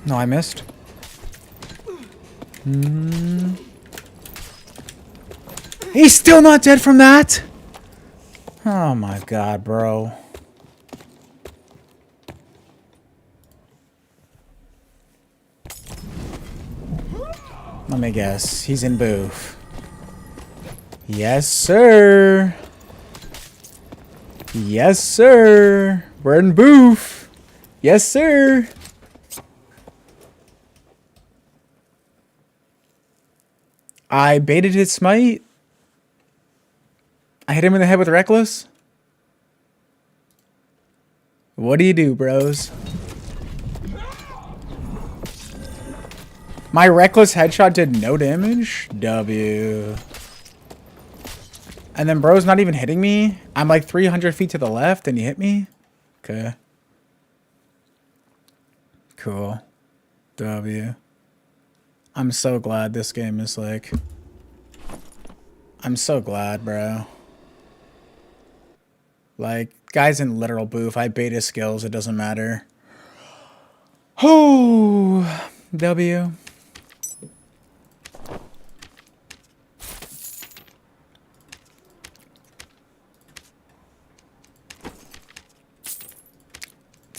No, I missed. He's still not dead from that? Oh my God, bro. Let me guess. He's in booth. Yes, sir. Yes, sir. We're in booth. Yes, sir. I baited his smite. I hit him in the head with Reckless. What do you do, bros? My Reckless headshot did no damage? W. And then bro's not even hitting me? I'm like 300 feet to the left and you hit me? Okay. Cool. W. I'm so glad this game is like... I'm so glad, bro. Like, guy's in literal booth. I bait his skills. It doesn't matter. Oh, W.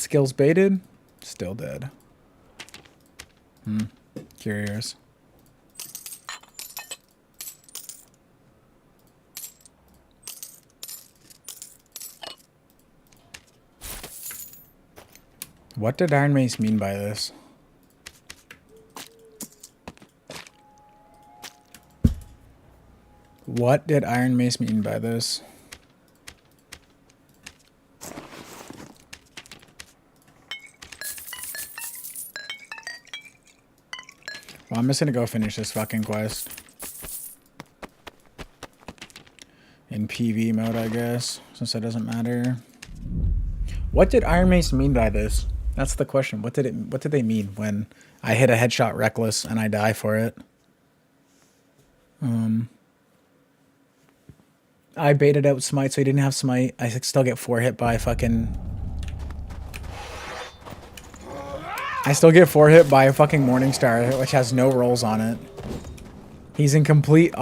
skills baited. Still dead. Curious. What did Iron Mace mean by this? What did Iron Mace mean by this? Well, I'm just gonna go finish this fucking quest. In PV mode, I guess, since it doesn't matter. What did Iron Mace mean by this? That's the question. What did they mean when I hit a headshot reckless and I die for it? I baited out smite, so he didn't have smite. I still get 4 hit by fucking... I still get 4 hit by a fucking Morningstar, which has no rolls on it. He's in complete...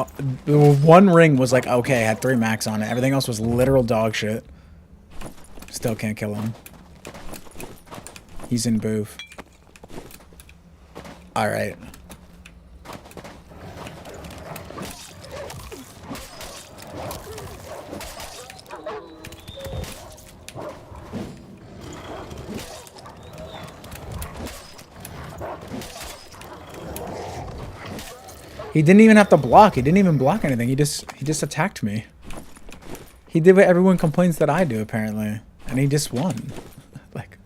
one ring was like, okay, had 3 max on it. Everything else was literal dog shit. Still can't kill him. He's in boof. Alright. He didn't even have to block. He didn't even block anything. He just attacked me. He did what everyone complains that I do, apparently. And he just won. Like,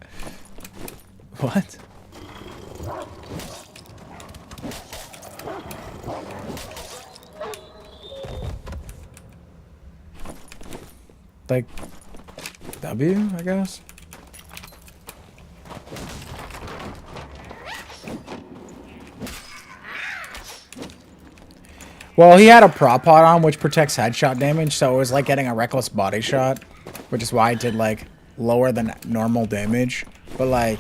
what? Like, W, I guess? Well, he had a prop pot on, which protects headshot damage, so it was like getting a reckless body shot, which is why I did, like, lower than normal damage. But, like,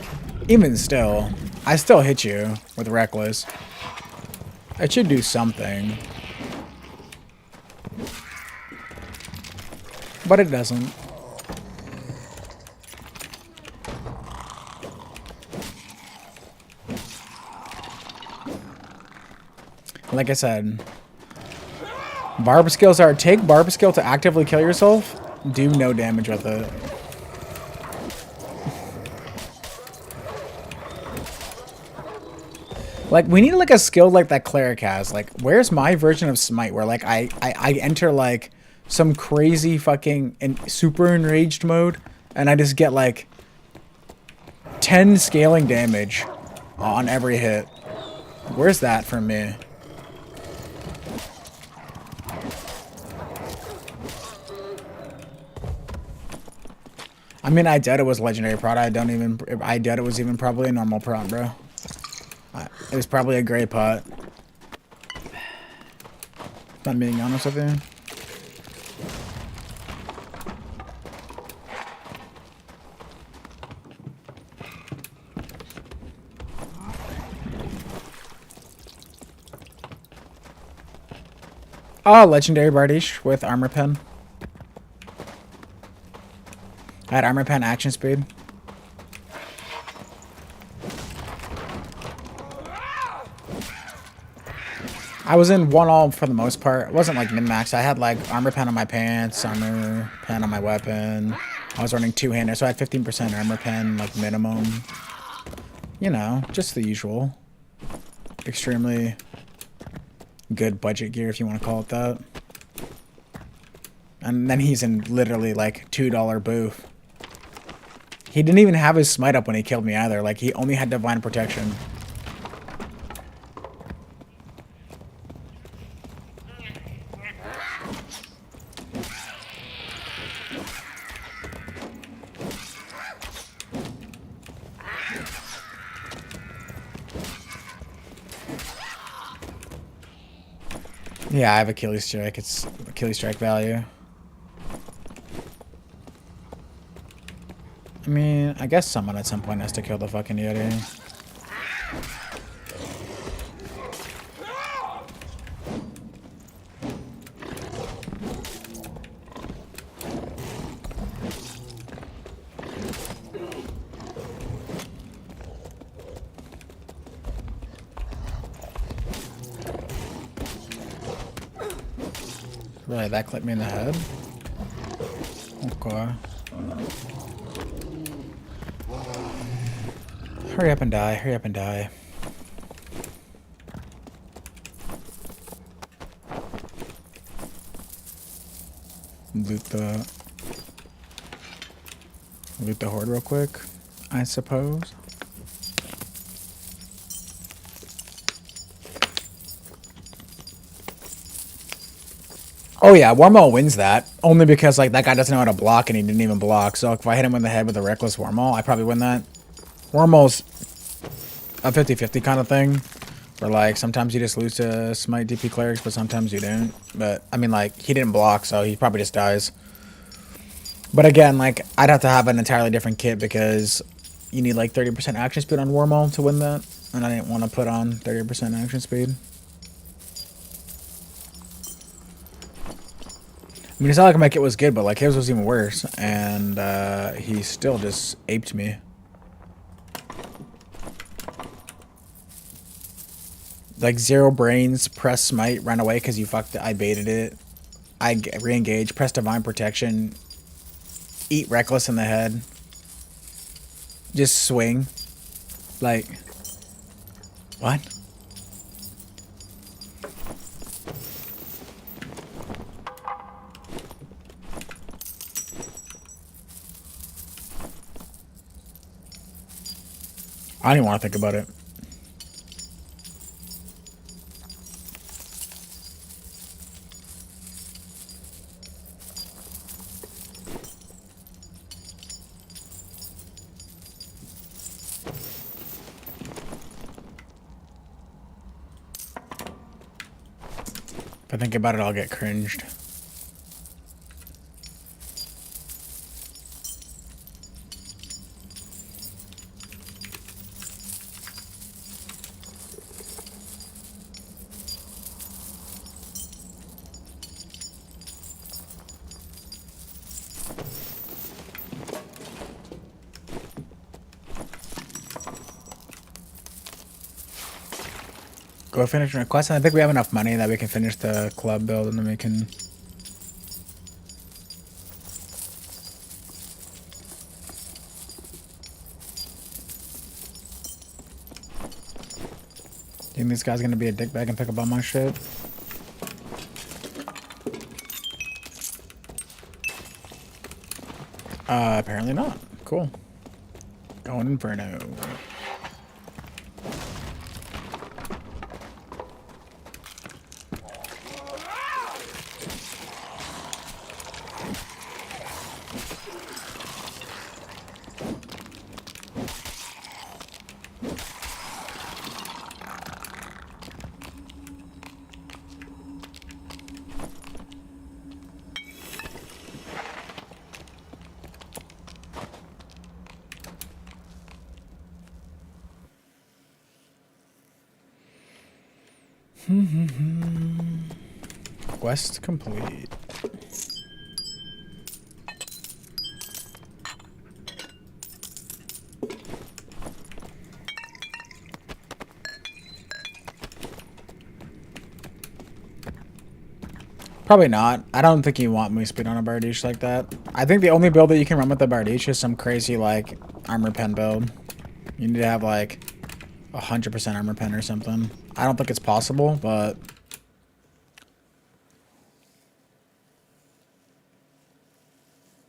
even still, I still hit you with reckless. It should do something. But it doesn't. Like I said, barb skills are take barb skill to actively kill yourself, do no damage with it. Like, we need like a skill like that cleric has. Like, where's my version of smite where like I enter like some crazy fucking super enraged mode and I just get like 10 scaling damage on every hit. Where's that from me? I mean, I doubt it was legendary prot. I doubt it was even probably a normal prot, bro. It was probably a gray pot. If I'm being honest with you. Oh, legendary Badiche with armor pen. I had armor pen action speed. I was in 1-all for the most part. It wasn't like min-max. I had like armor pen on my pants, armor pen on my weapon. I was running 2-hander, so I had 15% armor pen, like minimum. You know, just the usual. Extremely good budget gear, if you want to call it that. And then he's in literally like $2 booth. He didn't even have his smite up when he killed me either. Like, he only had divine protection. Yeah, I have Achilles strike. It's Achilles strike value. I mean, I guess someone at some point has to kill the fucking Yeti. Really, that clipped me in the head? Okay. Hurry up and die. Hurry up and die. Loot the horde real quick, I suppose. Oh yeah, Wormhole wins that. Only because like that guy doesn't know how to block and he didn't even block. So if I hit him in the head with a reckless Wormhole, I probably win that. Wormhole's a 50-50 kind of thing. Where like sometimes you just lose to Smite DP clerics, but sometimes you don't. But I mean like he didn't block, so he probably just dies. But again, like I'd have to have an entirely different kit because you need like 30% action speed on Wormhole to win that. And I didn't want to put on 30% action speed. I mean, it's not like my kit was good, but like his was even worse, and he still just aped me. Like 0 brains, press smite, run away because you fucked it. I baited it. I re-engage, press divine protection, eat reckless in the head, just swing. Like, what? I don't even want to think about it. If I think about it, I'll get cringed. Go finish your quest, and I think we have enough money that we can finish the club build, and then we can... Think this guy's gonna be a dickbag and pick up all my shit? Apparently not. Cool. Going Inferno. Quest complete. Probably not. I don't think you want moose speed on a Badiche like that. I think the only build that you can run with the Badiche is some crazy like armor pen build. You need to have like 100% armor pen or something. I don't think it's possible, but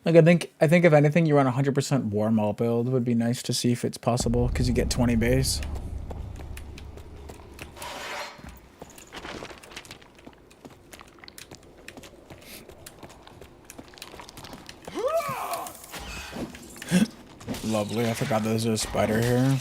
like I think if anything, you run 100% warm all build would be nice to see if it's possible because you get 20 base. Lovely. I forgot there's a spider here.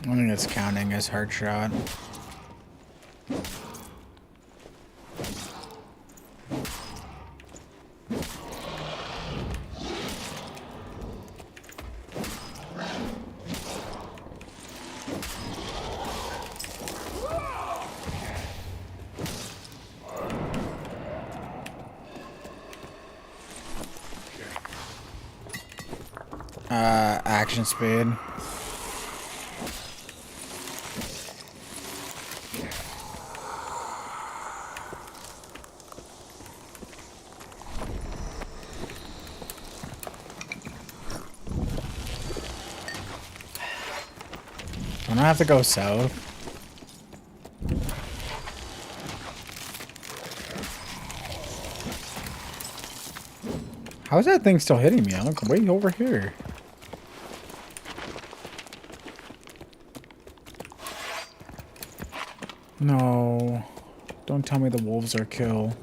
I think it's counting as hard shot. Action speed. Don't I have to go south? How is that thing still hitting me? I'm like way over here. No. Don't tell me the wolves are kill.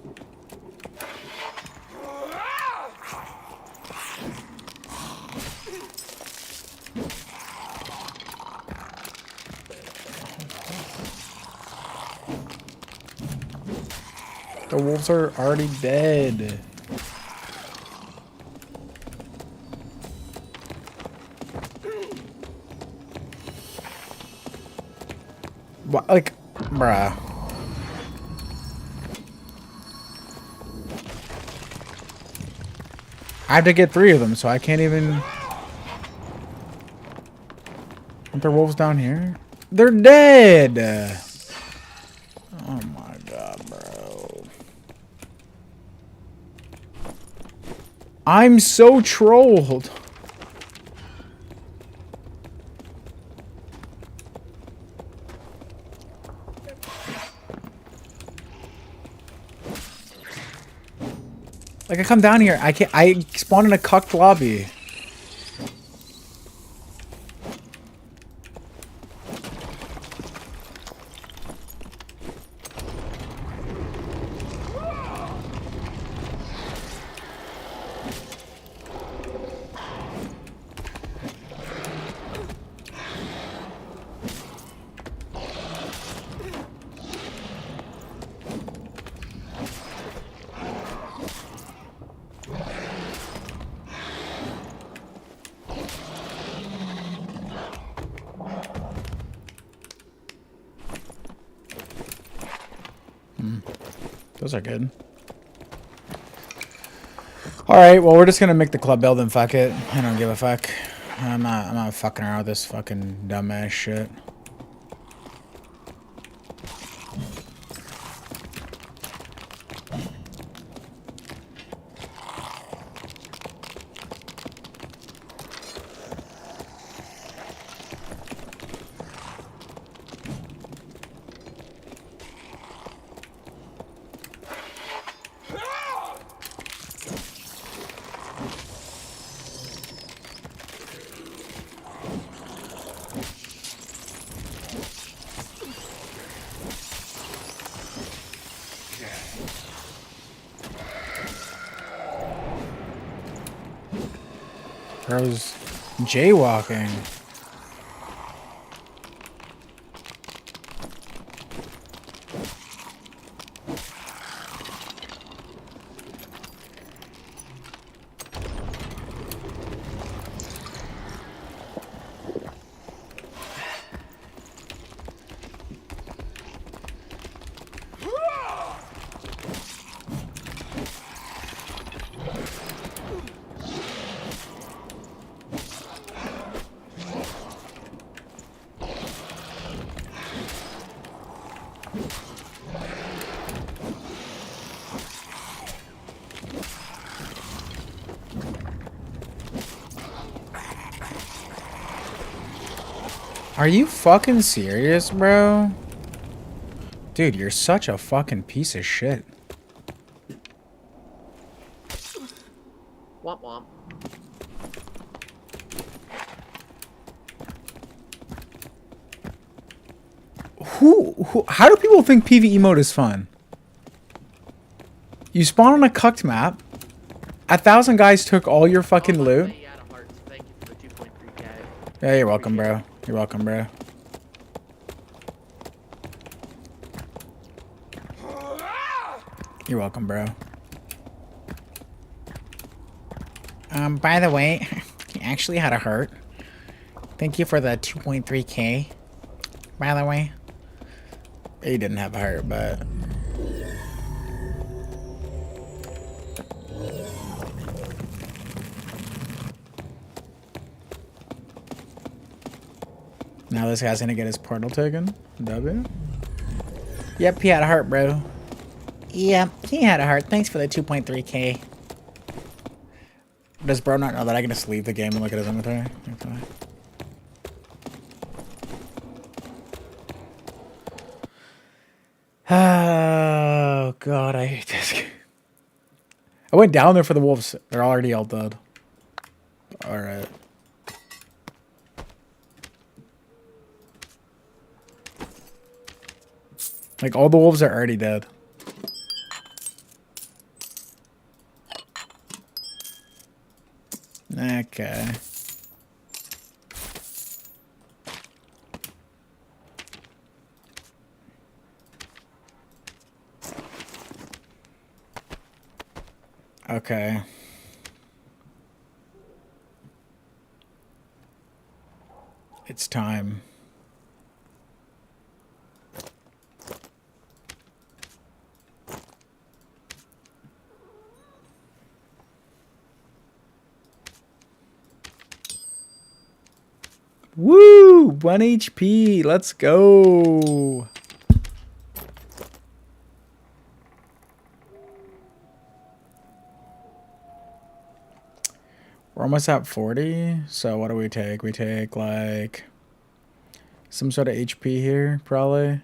The wolves are already dead. What, like, bruh. I have to get 3 of them, so I can't even... Aren't there wolves down here? They're dead! Oh my god, bro. I'm so trolled. Like, I come down here, I spawn in a cucked lobby. Those are good. Alright, well, we're just gonna make the club build and fuck it. I don't give a fuck. I'm not fucking around with this fucking dumbass shit. Bro's jaywalking. Are you fucking serious, bro? Dude, you're such a fucking piece of shit. Womp womp. How do people think PvE mode is fun? You spawn on a cucked map. 1,000 guys took all your fucking loot. Thank you for the 2.3K. Yeah, you're welcome, bro. You're welcome, bro. You're welcome, bro. By the way, he actually had a heart. Thank you for the 2.3K. By the way. He didn't have a heart, but... Now this guy's gonna get his portal taken. W. Yep, he had a heart, bro. Yep, he had a heart. Thanks for the 2.3K. Does bro not know that I can just leave the game and look at his inventory? Okay. Oh, God, I hate this game. I went down there for the wolves. They're already all dead. Alright. Like, all the wolves are already dead. Okay. Okay. It's time. Woo! 1 HP. Let's go. We're almost at 40. So what do we take? We take like some sort of HP here, probably.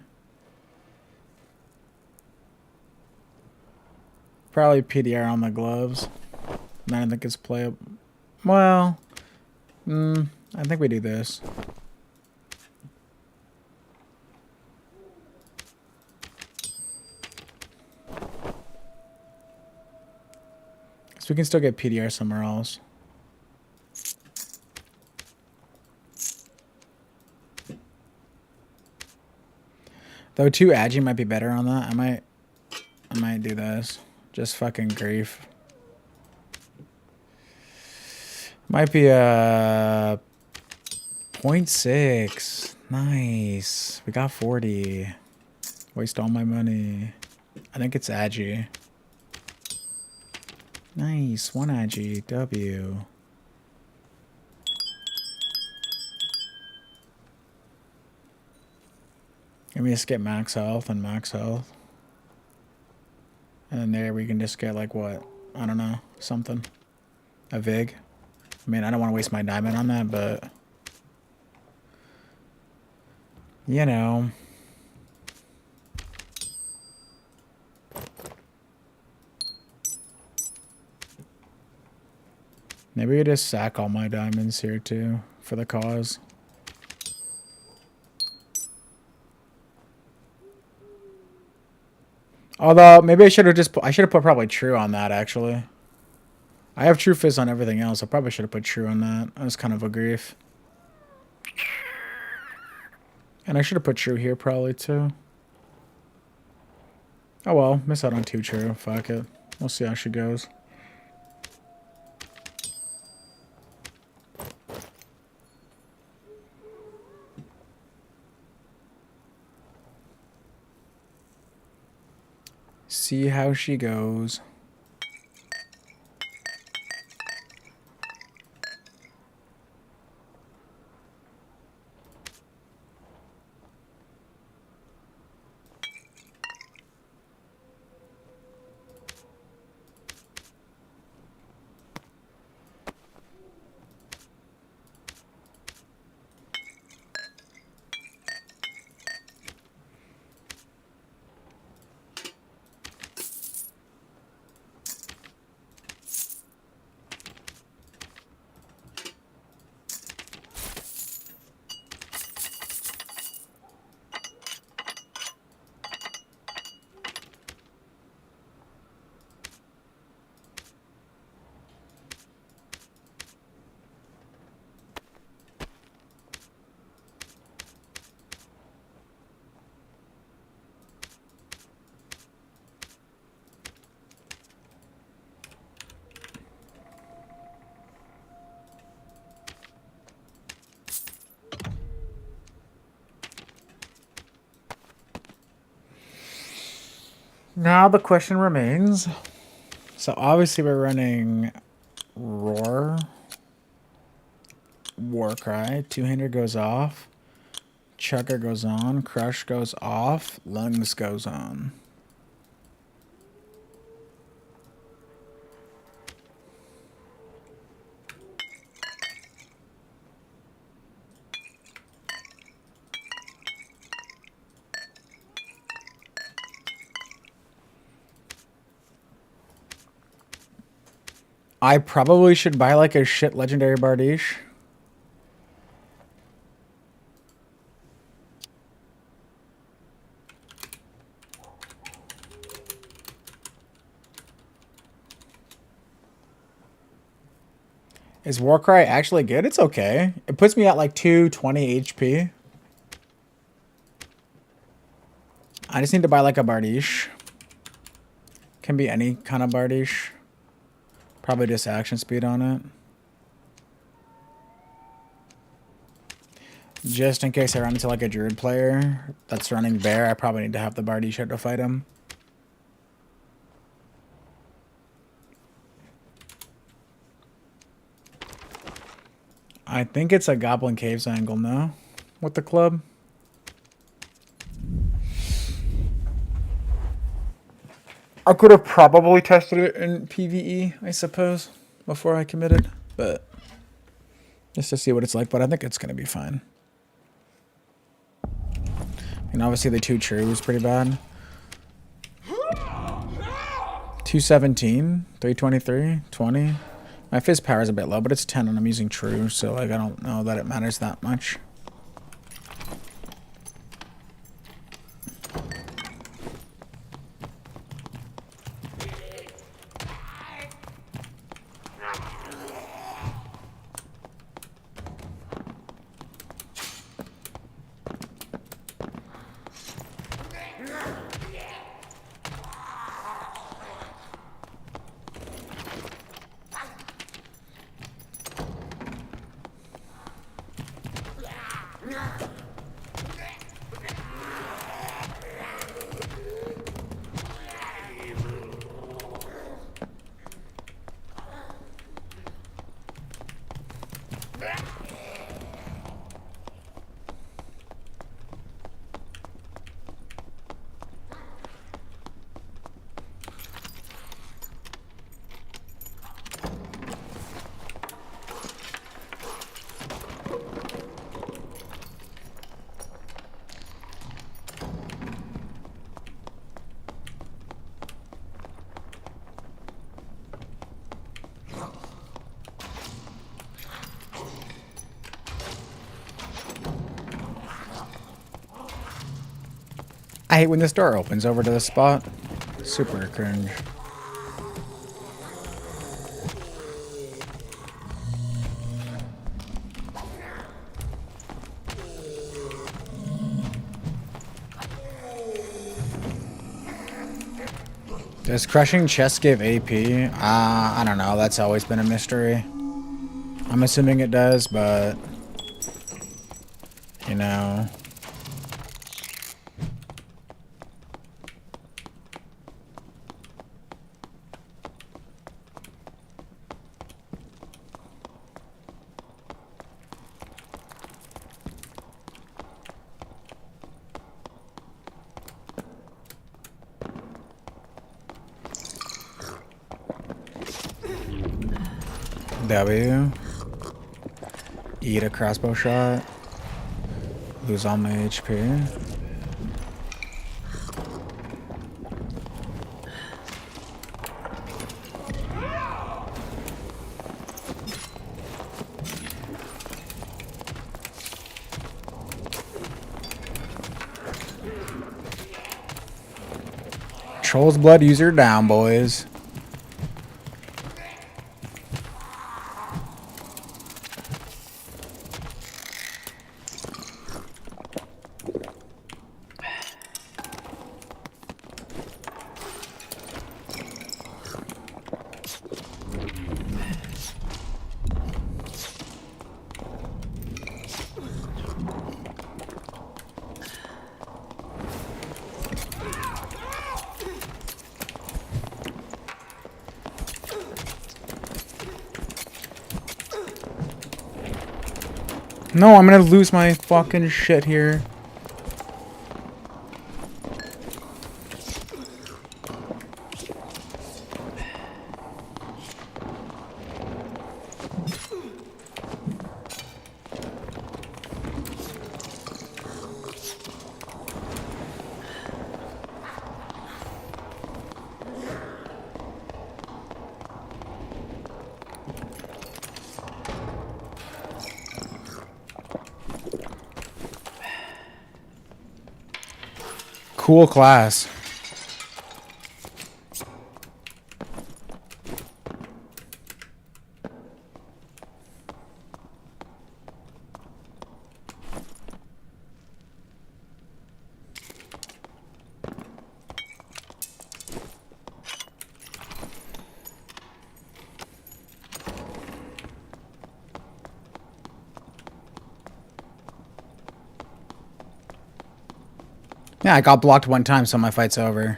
Probably PDR on the gloves. I don't think it's playable. Well, I think we do this. So we can still get PDR somewhere else. Though 2 Agi might be better on that. I might do this. Just fucking grief. Might be a 0.6. Nice. We got 40. Waste all my money. I think it's Agi. Nice. 1 Agi. W. Let me just get max health and max health. And then there we can just get like what? I don't know. Something. A Vig. I mean, I don't want to waste my diamond on that, but... You know... Maybe I just sack all my diamonds here too, for the cause. Although, maybe I should have put probably true on that, actually. I have true fizz on everything else. I probably should have put true on that. That was kind of a grief. And I should have put true here, probably, too. Oh well, miss out on 2 true. Fuck it. We'll see how she goes. See how she goes. Now the question remains. So obviously we're running Roar, Warcry, Two-Hander goes off, Chugger goes on, Crush goes off, Lungs goes on. I probably should buy like a shit legendary Badiche. Is Warcry actually good? It's okay. It puts me at like 220 HP. I just need to buy like a Badiche. Can be any kind of Badiche. Probably just action speed on it. Just in case I run into like a Druid player that's running Bear, I probably need to have the Badiche to fight him. I think it's a Goblin Caves angle, no? With the club. I could have probably tested it in PvE, I suppose, before I committed, but just to see what it's like, but I think it's going to be fine. And obviously the 2 true is pretty bad. 217, 323, 20. My fizz power is a bit low, but it's 10 and I'm using true, so like I don't know that it matters that much. I hate when this door opens over to the spot. Super cringe. Does crushing chest give AP? I don't know. That's always been a mystery. I'm assuming it does, but you know. W. Eat a crossbow shot. Lose all my HP. Troll's blood user down, boys. No, I'm gonna lose my fucking shit here. Cool class. Yeah, I got blocked one time, so my fight's over.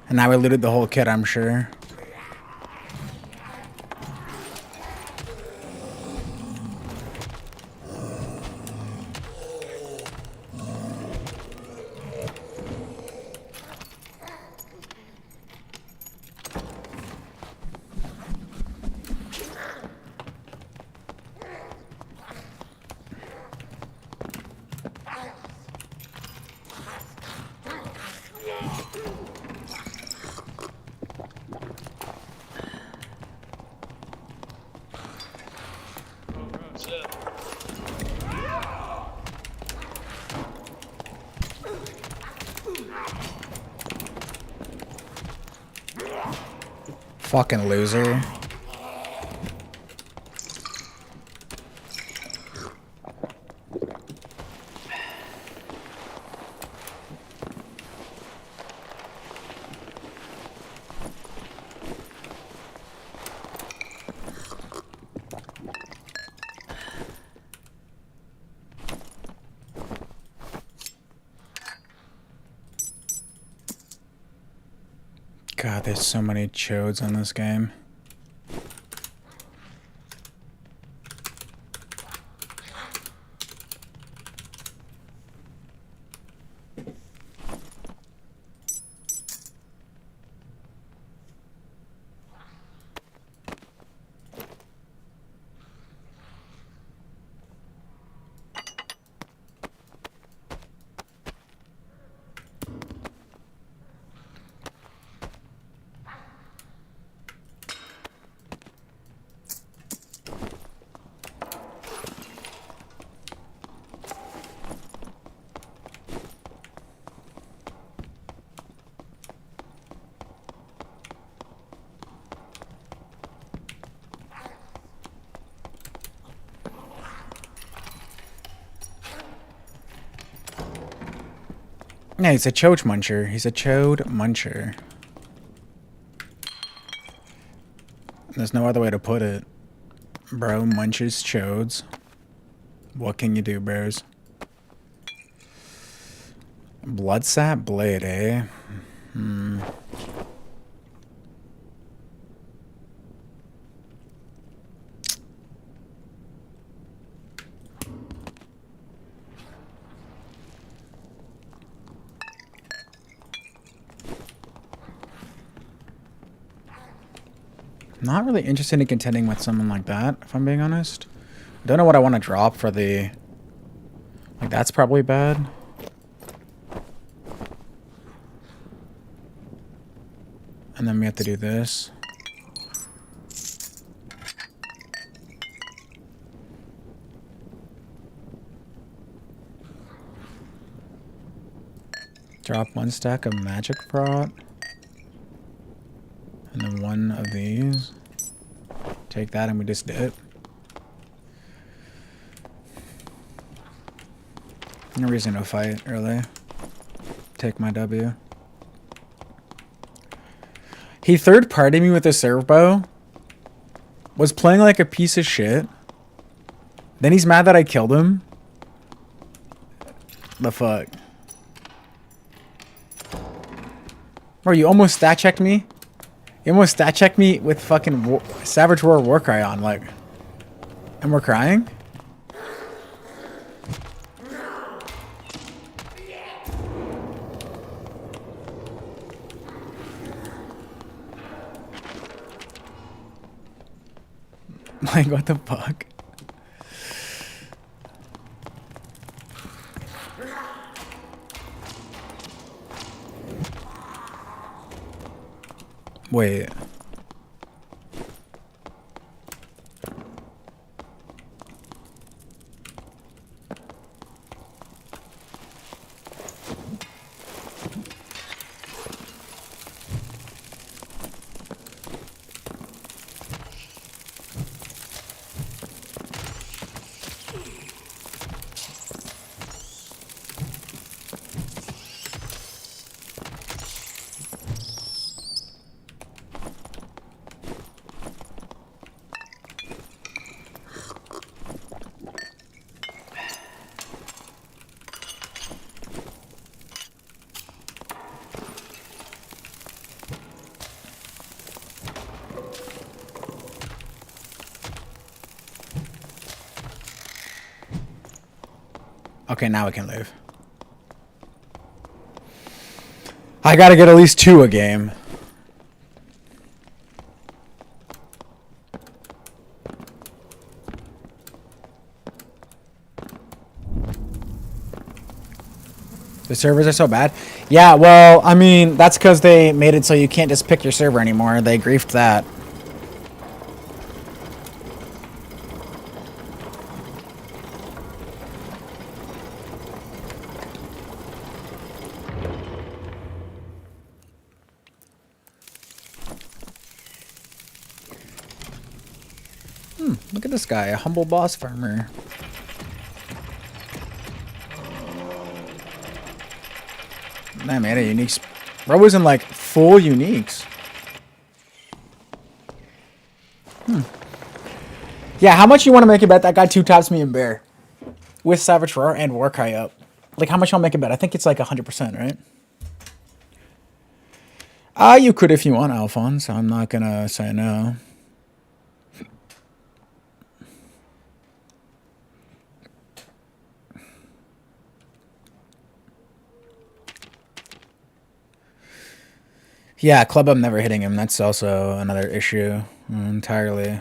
And now we looted the whole kit, I'm sure. Fucking loser. God, there's so many chodes on this game. Yeah, he's a chode muncher. He's a chode muncher. There's no other way to put it. Bro munches chodes. What can you do, bros? Bloodsap blade, eh? Not really interested in contending with someone like that, if I'm being honest. I don't know what I want to drop for the... Like, that's probably bad. And then we have to do this. Drop one stack of magic prot. And then one of these. Take that and we just dip. No reason to fight, really. Take my W. He third-partied me with a servo. Was playing like a piece of shit. Then he's mad that I killed him. The fuck? Bro, you almost stat checked me? You almost stat checked me with fucking Savage Roar Warcry on, like... And we're crying? Like, what the fuck? Wait. Okay, now we can leave. I gotta get at least 2 a game. The servers are so bad. Yeah, well, I mean, that's because they made it so you can't just pick your server anymore. They griefed that. Look at this guy, a humble boss farmer. Man, man, a unique. Bro was in like full uniques. Yeah, how much you want to make a bet that guy 2-taps me in bear with Savage Roar and Warcry up? Like, how much I'll make a bet? I think it's like 100%, right? You could if you want, Alphonse. I'm not gonna say no. Yeah, club I'm never hitting him. That's also another issue entirely.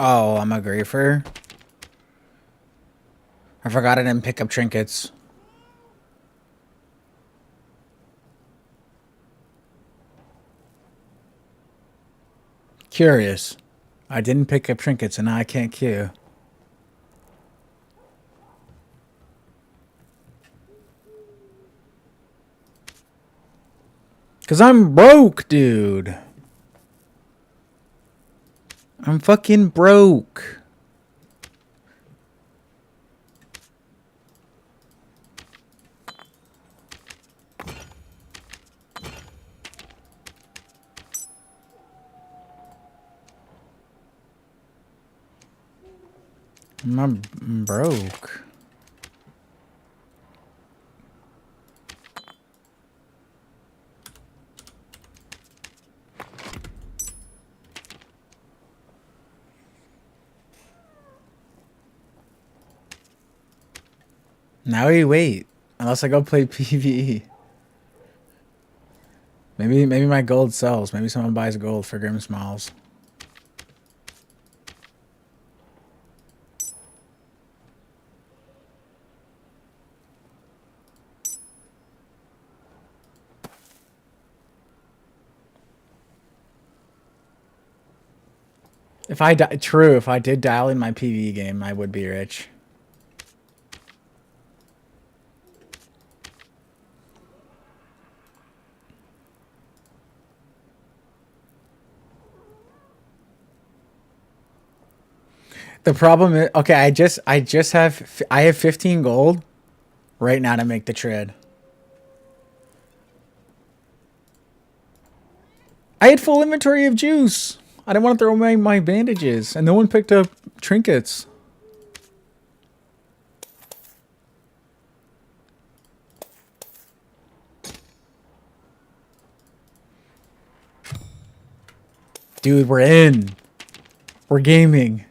Oh, I'm a griefer. I forgot I didn't pick up trinkets. Curious. I didn't pick up trinkets and now I can't queue. Cause I'm broke, dude. I'm fucking broke. I'm broke. Now we wait. Unless I go play PvE. Maybe my gold sells. Maybe someone buys gold for Grim Smiles. If I true, if I did dial in my PvE game, I would be rich. The problem is, okay, I have 15 gold right now to make the trade. I had full inventory of juice. I didn't want to throw away my bandages, and no one picked up trinkets. Dude, we're in. We're gaming.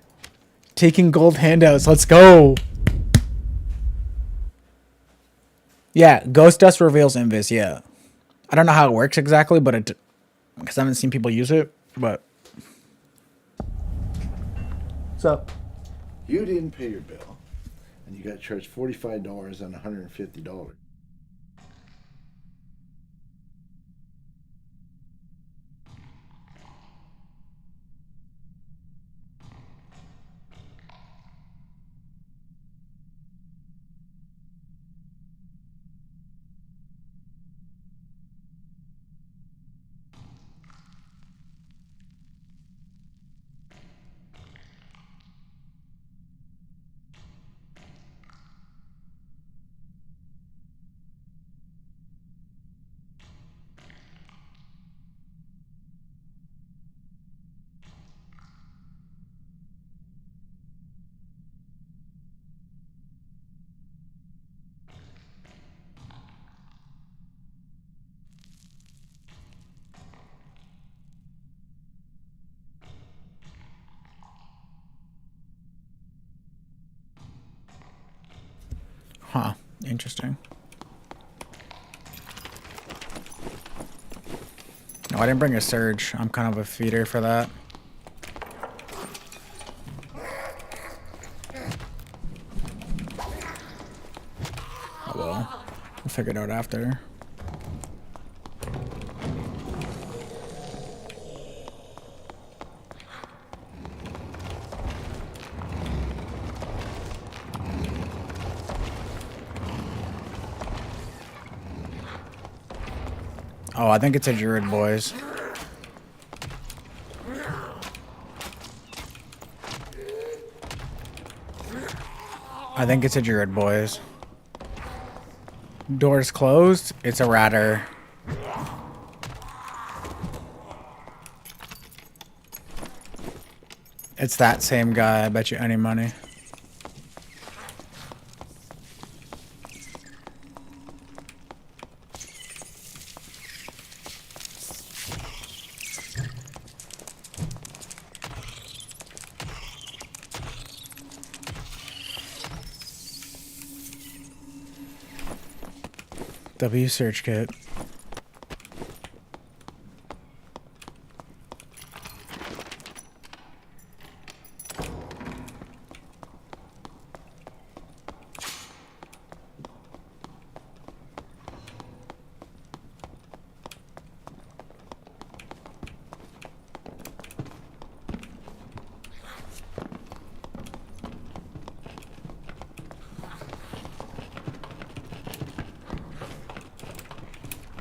Taking gold handouts. Let's go. Yeah, Ghost Dust reveals Invis, yeah. I don't know how it works exactly, but it... Because I haven't seen people use it, but... What's up? You didn't pay your bill, and you got charged $45 on $150. Huh. Interesting. No, I didn't bring a surge. I'm kind of a feeder for that. Oh well. We'll figure it out after. Oh, I think it's a druid, boys. I think it's a druid, boys. Doors closed. It's a ratter. It's that same guy. I bet you any money. W search kit.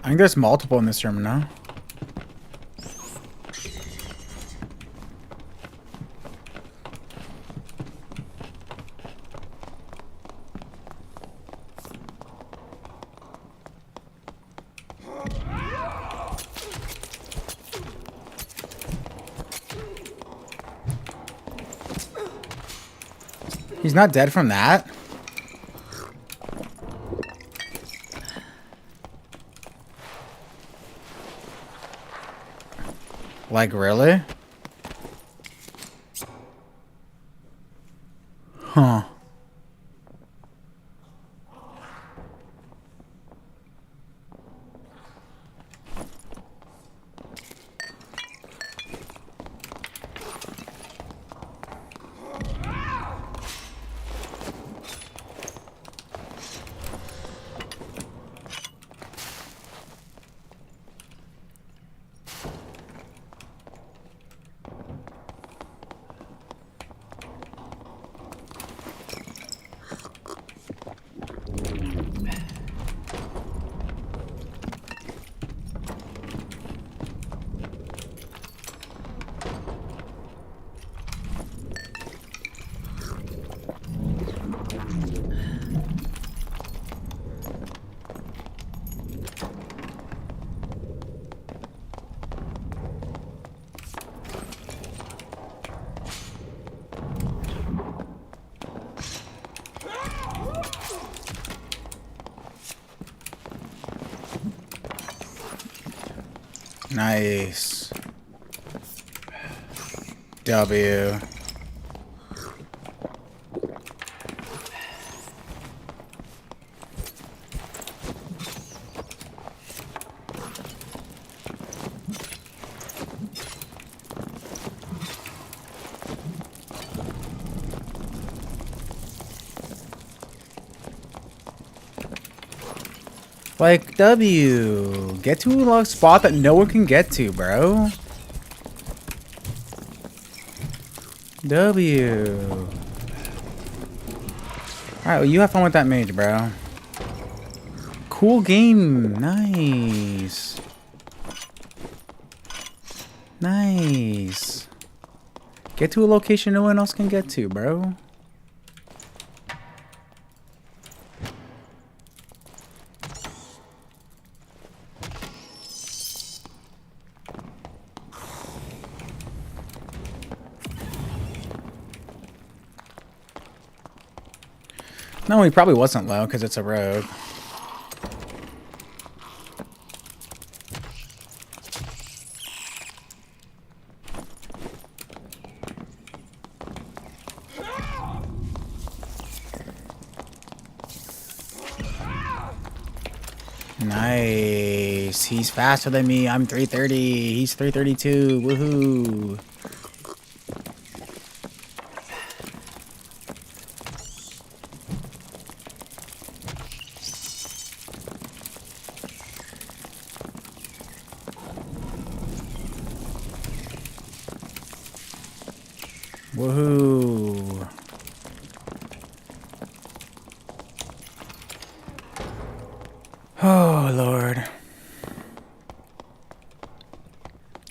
I think there's multiple in this room now. He's not dead from that? Like, really? Huh. Nice. W. Like, W. Get to a spot that no one can get to, bro. W. Alright, well, you have fun with that mage, bro. Cool game. Nice. Nice. Get to a location no one else can get to, bro. No, he probably wasn't low because it's a rogue. Nice. He's faster than me. I'm 330. He's 332. Woohoo. Woohoo. Oh, Lord.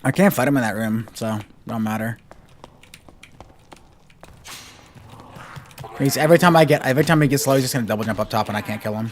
I can't fight him in that room, so don't matter. Every time he gets slow, he's just gonna double jump up top and I can't kill him.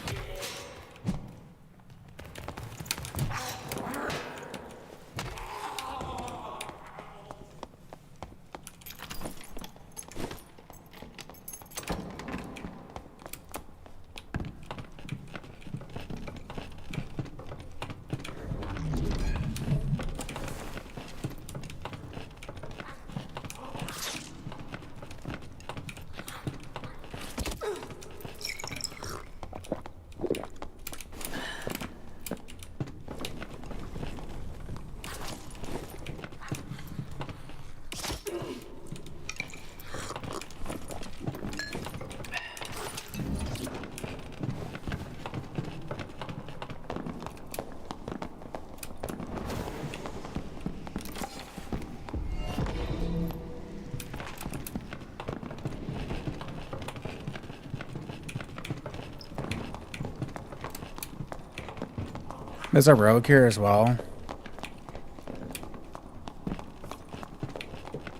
There's a rogue here as well.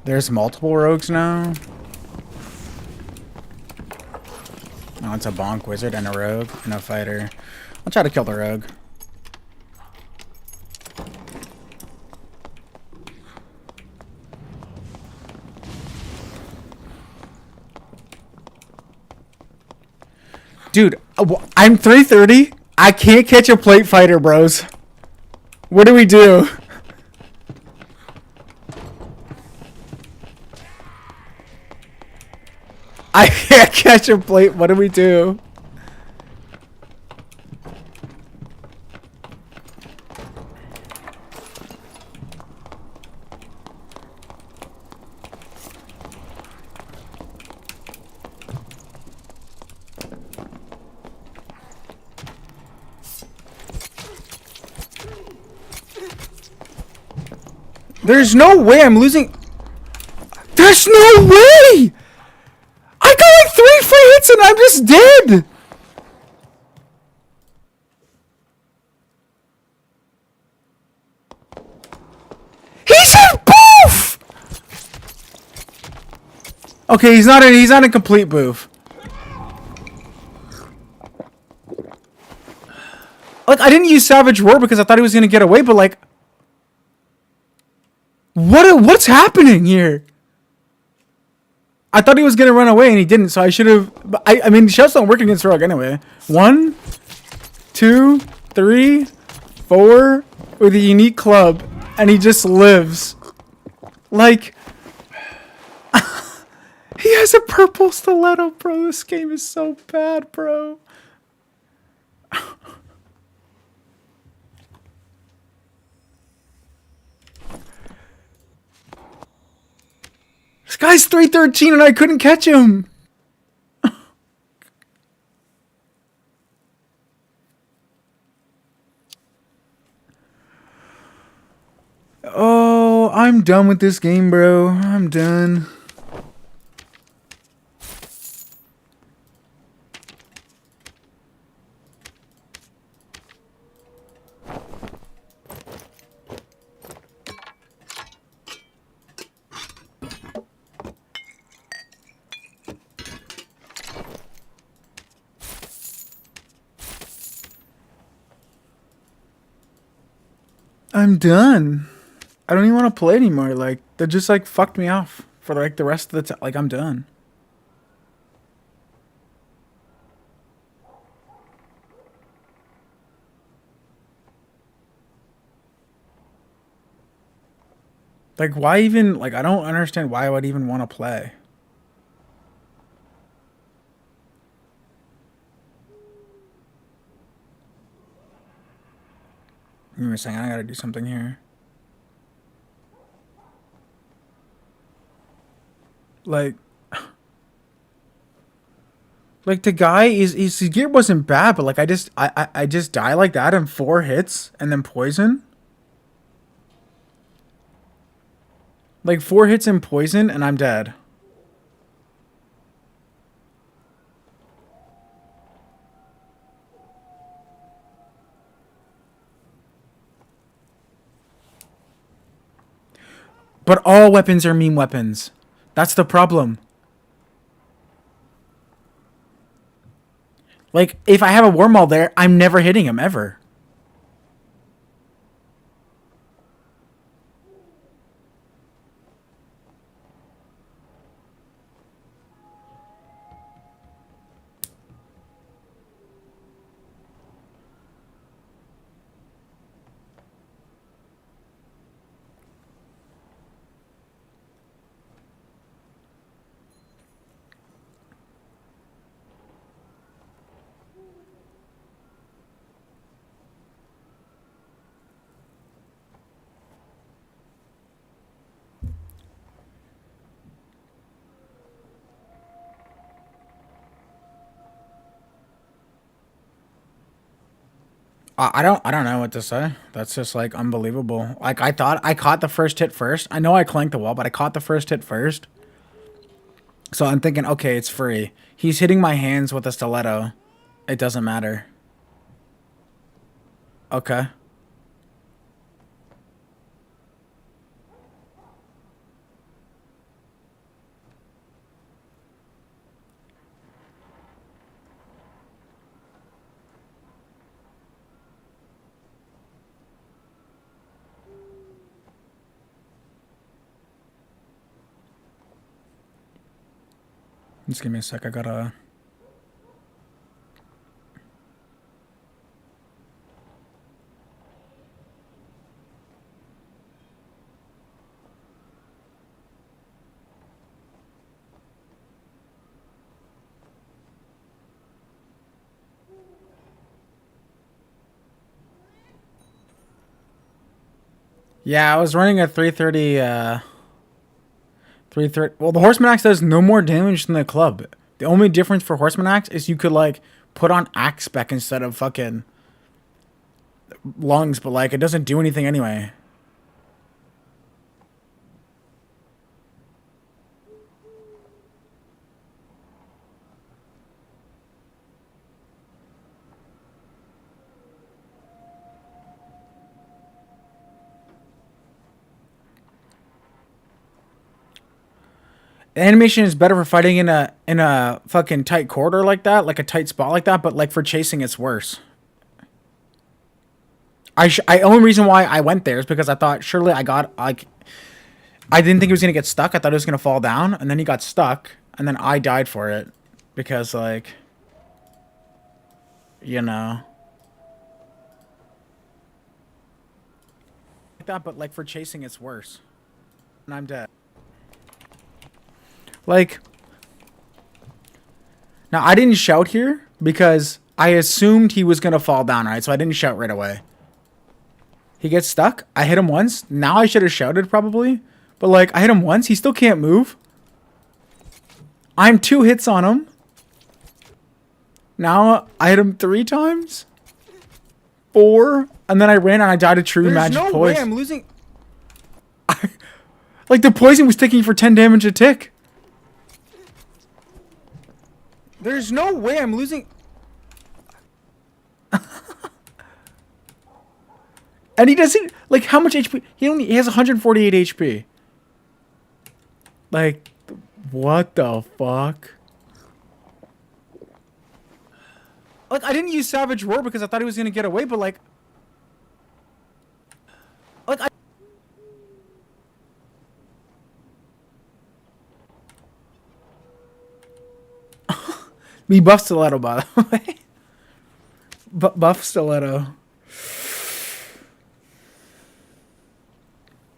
There's multiple rogues now. Oh, it's a bonk wizard and a rogue and a fighter. I'll try to kill the rogue. Dude, I'm 330. I can't catch a plate fighter, bros. What do we do? I can't catch a plate. What do we do? There's no way I'm losing. There's no way! I got like 3 free hits and I'm just dead! He's hit boof! Okay, he's not in complete boof. Like, I didn't use Savage Roar because I thought he was gonna get away, but like, what's happening here? I thought he was gonna run away and he didn't, so I should have. I mean, shots don't work against Rogue anyway. 1, 2, 3, 4 with a unique club. and he just lives. Like, he has a purple stiletto, bro. This game is so bad, bro. This guy's 313 and I couldn't catch him. Oh, I'm done with this game, bro. I'm done. I'm done. I don't even want to play anymore. Like, they just like fucked me off for like the rest of the time. Like, I'm done. Like, why even, like, I don't understand why I would even want to play. You were saying I gotta do something here. Like, the guy is his gear wasn't bad, but like I just die like that in 4 hits and then poison. Like 4 hits and poison and I'm dead. But all weapons are meme weapons. That's the problem. Like, if I have a wormhole there, I'm never hitting him, ever. I don't know what to say. That's just like unbelievable. Like I thought I caught the first hit first. I know I clanked the wall, but I caught the first hit first. So I'm thinking, okay, it's free. He's hitting my hands with a stiletto. It doesn't matter. Okay. Just give me a sec. I gotta. Yeah, I was running a 330. 330. Well, the Horseman Axe does no more damage than the club. The only difference for Horseman Axe is you could like put on axe spec instead of fucking lungs, but like it doesn't do anything anyway. The animation is better for fighting in a fucking tight corridor like that, like a tight spot like that, but like for chasing it's worse. I only reason why I went there is because I thought surely I got like I didn't think he was gonna get stuck. I thought he was gonna fall down, and then he got stuck, and then I died for it because like you know. that, but like for chasing, it's worse. And I'm dead. Like, now I didn't shout here because I assumed he was gonna fall down, right? So I didn't shout right away. He gets stuck. I hit him once. Now I should have shouted probably, but like I hit him once. He still can't move. I'm 2 hits on him. Now I hit him 3 times. 4, and then I ran and I died of true magic poison. There's no way I'm losing. Like the poison was ticking for 10 damage a tick. There's no way I'm losing. And he doesn't like how much HP? He has 148 HP. Like, what the fuck? Like, I didn't use Savage Roar because I thought he was gonna get away, but like I. We buffed Stiletto, by the way. Buff Stiletto.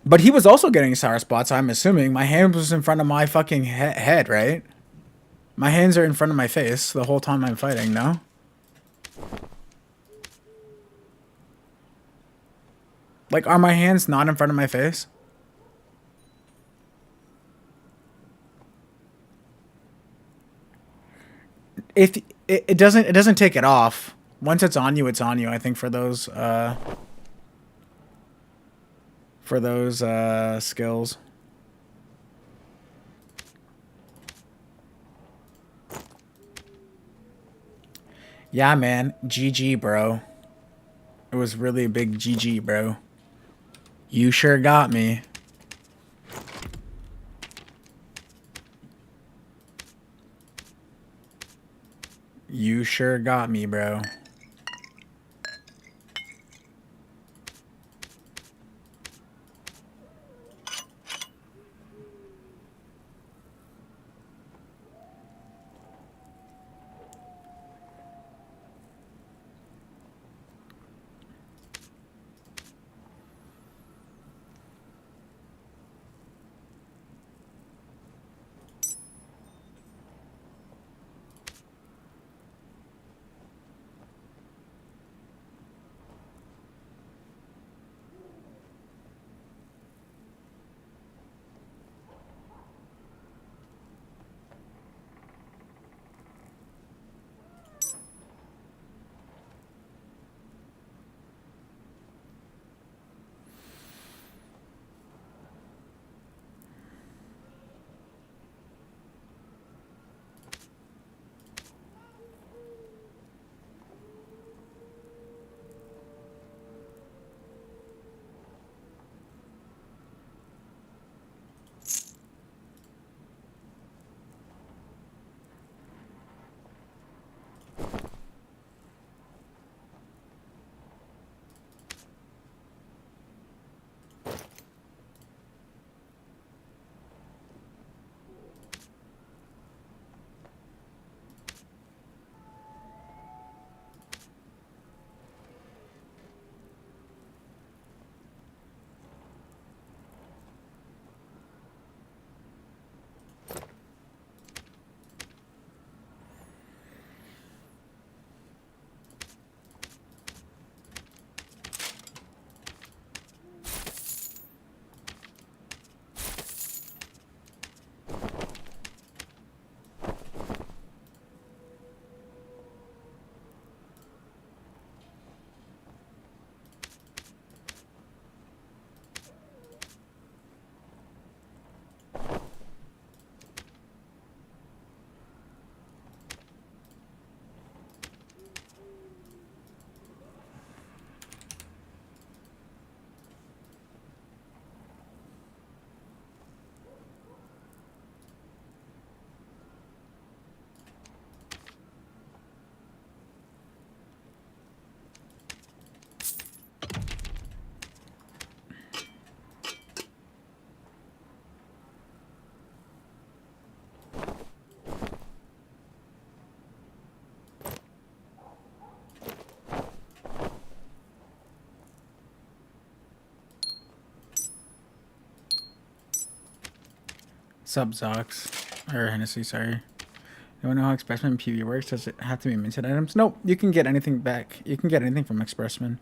But he was also getting sour spots, I'm assuming. My hand was in front of my fucking head, right? My hands are in front of my face the whole time I'm fighting, no? Like, are my hands not in front of my face? If it doesn't take it off. Once it's on you, I think for those skills. Yeah, man. GG, bro. It was really a big GG, bro. You sure got me. You sure got me, bro. Sub Zox. Or Hennessy, sorry. You wanna know how Expressman PV works? Does it have to be minted items? Nope. You can get anything back. You can get anything from Expressman.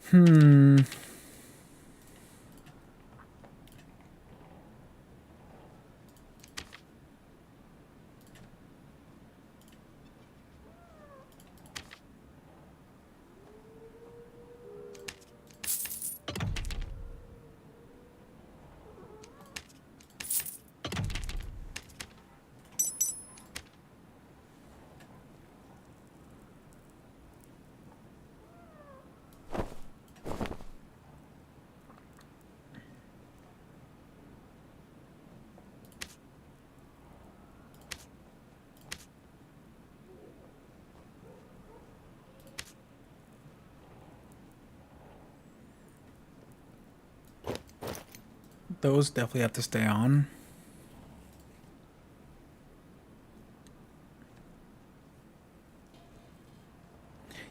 Hmm. Those definitely have to stay on.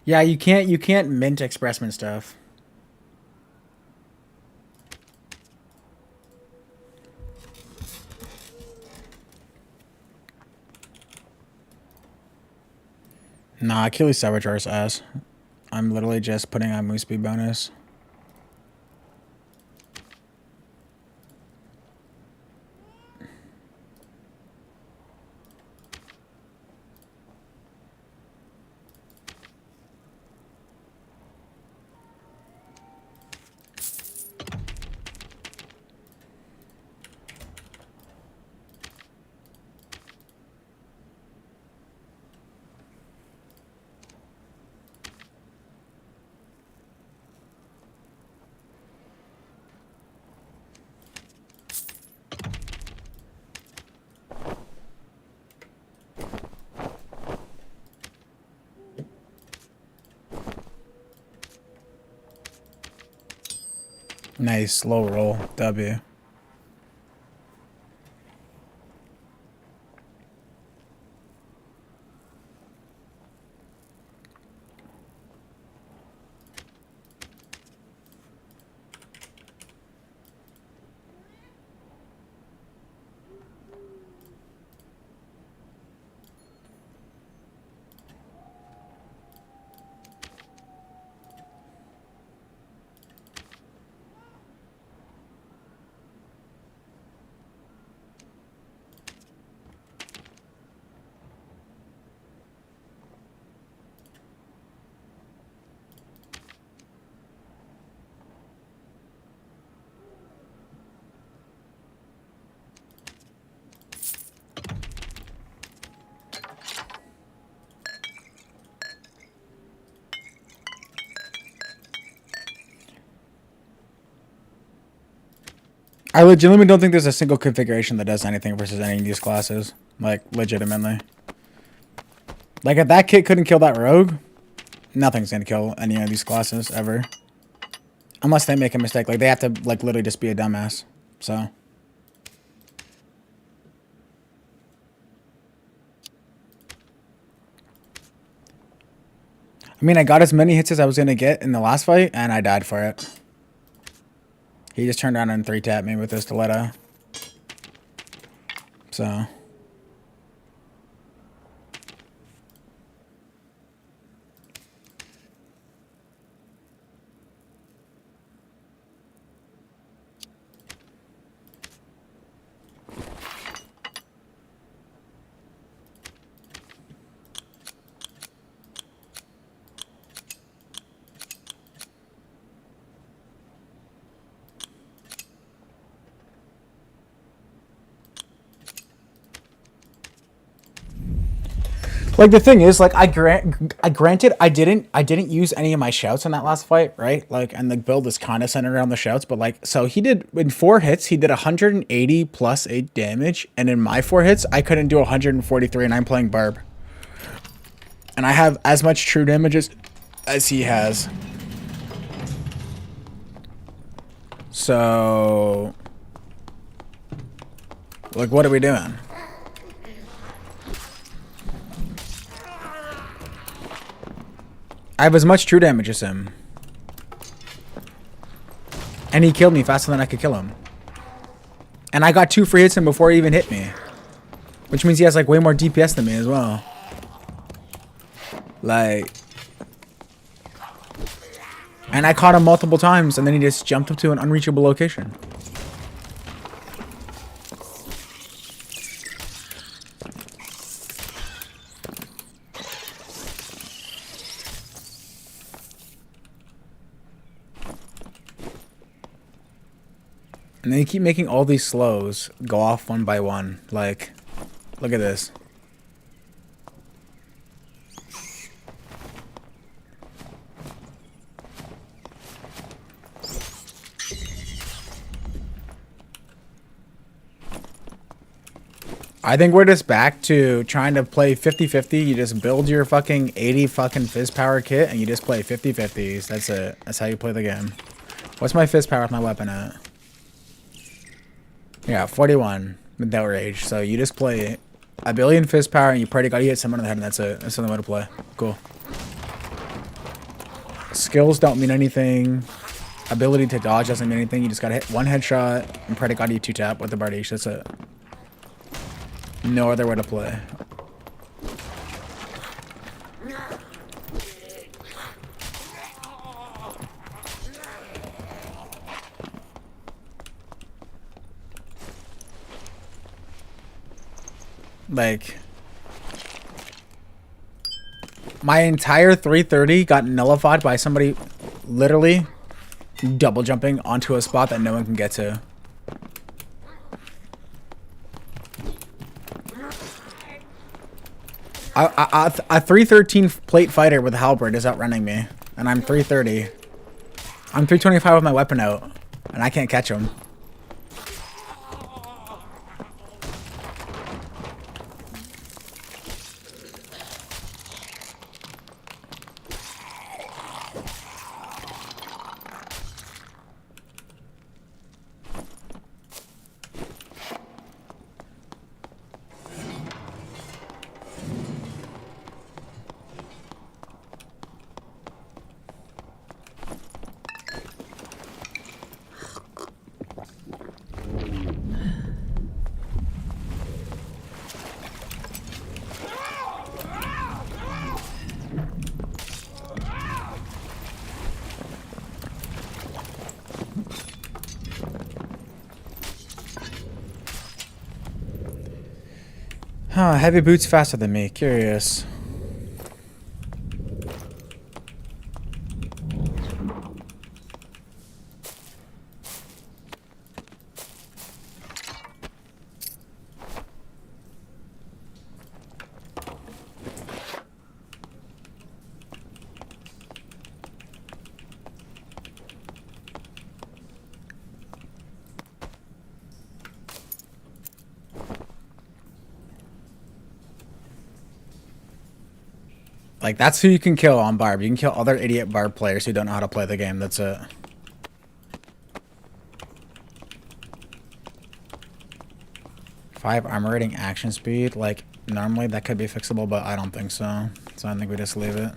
Yeah, you can't mint Expressman stuff. Nah, Achilles Saboteur's ass. I'm literally just putting on move speed bonus. Nice, low roll. W. I legitimately don't think there's a single configuration that does anything versus any of these classes. Like, legitimately. Like, if that kit couldn't kill that rogue, nothing's gonna kill any of these classes, ever. Unless they make a mistake. Like, they have to, like, literally just be a dumbass. So. I mean, I got as many hits as I was gonna get in the last fight, and I died for it. He just turned around and 3-tapped me with his stiletto. So. Like the thing is, like I granted I didn't use any of my shouts in that last fight, right? Like, and the build is kind of centered around the shouts, but like, so he did in 4 hits, he did 180 plus 8 damage, and in my 4 hits, I couldn't do 143, and I'm playing Barb, and I have as much true damage as he has. So, like, what are we doing? I have as much true damage as him. And he killed me faster than I could kill him. And I got 2 free hits him before he even hit me. Which means he has like way more DPS than me as well. Like... And I caught him multiple times and then he just jumped up to an unreachable location. And then you keep making all these slows go off one by one. Like, look at this. I think we're just back to trying to play 50-50. You just build your fucking 80 fucking fizz power kit and you just play 50-50s. That's it. That's how you play the game. What's my fizz power with my weapon at? Yeah, 41 without rage. So you just play a billion fizz power and you pray to God you hit someone in the head and that's it. That's the only way to play. Cool. Skills don't mean anything. Ability to dodge doesn't mean anything. You just gotta hit one headshot and pray to God you 2-tap with the Badiche. That's it. No other way to play. Like, my entire 330 got nullified by somebody literally double jumping onto a spot that no one can get to. A 313 plate fighter with a halberd is outrunning me, and I'm 330. I'm 325 with my weapon out, and I can't catch him. Huh, heavy boots faster than me. Curious. Like, that's who you can kill on Barb. You can kill other idiot Barb players who don't know how to play the game. That's it. Five armor rating action speed. Like, normally that could be fixable, but I don't think so. So I think we just leave it.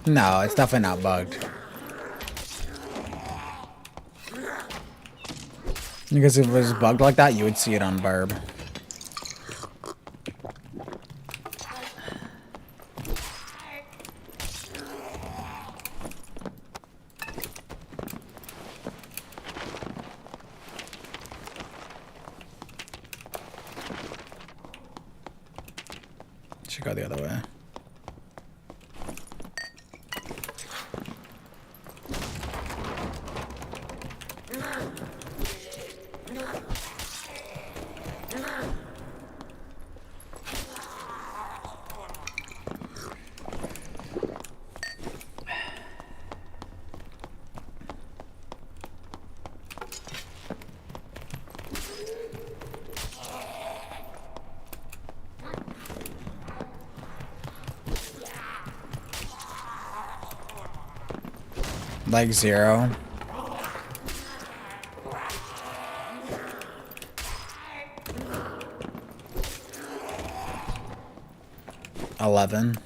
No, it's definitely not bugged. Because if it was bugged like that, you would see it on Barb. should go the other way. Like 0. $11.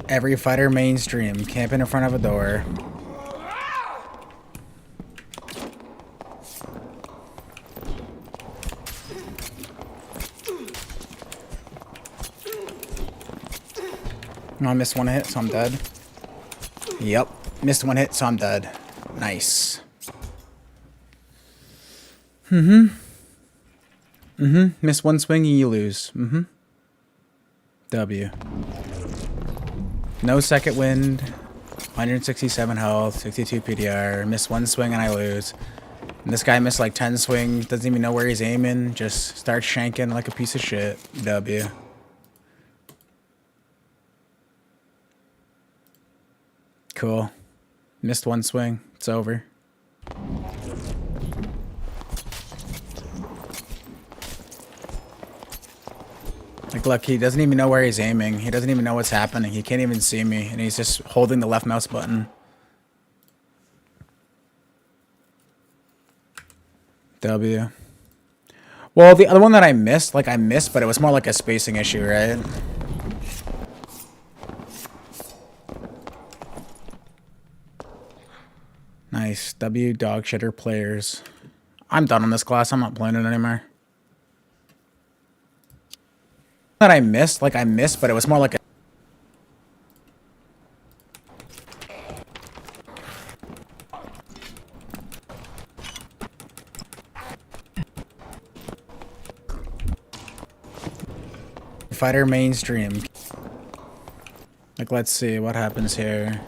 Every fighter mainstream, camping in front of a door. Oh, I missed one hit, so I'm dead. Yep, missed one hit, so I'm dead. Nice. Miss one swing and you lose. W. No second wind, 167 health, 62 PDR, miss one swing and I lose. And this guy missed like 10 swings, doesn't even know where he's aiming, just starts shanking like a piece of shit. W. Cool. Missed one swing, it's over. Like, look, he doesn't even know where he's aiming. He doesn't even know what's happening. He can't even see me, and he's just holding the left mouse button. W. Well, the other one that I missed, but it was more like a spacing issue, right? Nice. W dog shitter players. I'm done on this class. I'm not playing it anymore. That I missed, but it was more like a fighter mainstream. Like Like, let's see what happens here.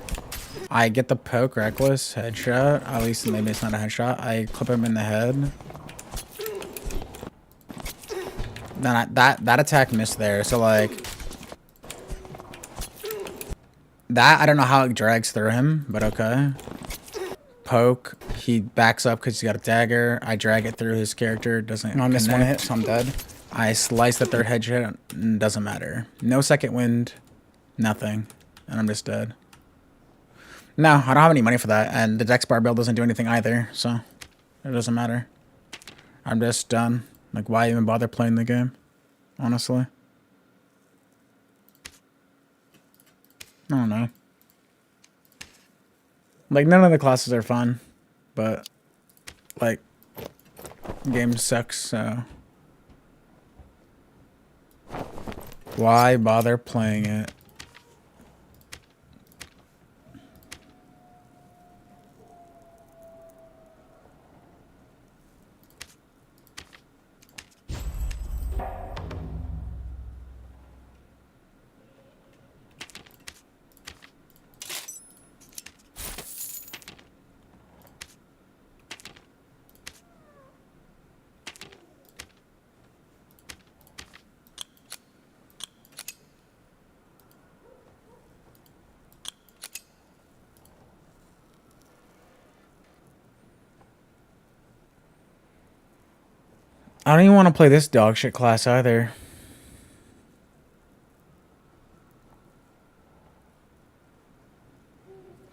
I get the poke reckless headshot. At least maybe it's not a headshot. I clip him in the head. Then that attack missed there. So like that, I don't know how it drags through him, but okay. Poke. He backs up because he's got a dagger. I drag it through his character. Doesn't. I missed one hit, so I'm dead. I slice the third headshot. Doesn't matter. No second wind. Nothing. And I'm just dead. No, I don't have any money for that. And the Dex bar build doesn't do anything either. So it doesn't matter. I'm just done. Like, why even bother playing the game? Honestly. I don't know. Like, none of the classes are fun. But, like, game sucks, so... Why bother playing it? I don't even want to play this dog shit class either.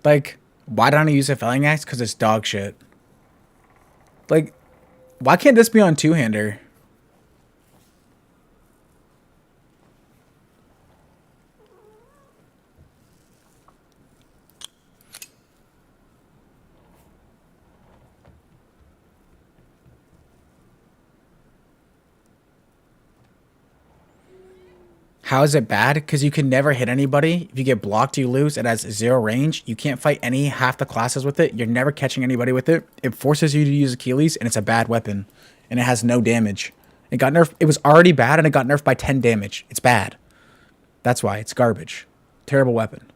Like, why don't I use a felling axe? Because it's dog shit. Like, why can't this be on two-hander? How is it bad? Because you can never hit anybody. If you get blocked, you lose. It has 0 range. You can't fight any half the classes with it. You're never catching anybody with it. It forces you to use Achilles, and it's a bad weapon. And it has no damage. It got nerfed. It was already bad, and it got nerfed by 10 damage. It's bad. That's why. It's garbage. Terrible weapon.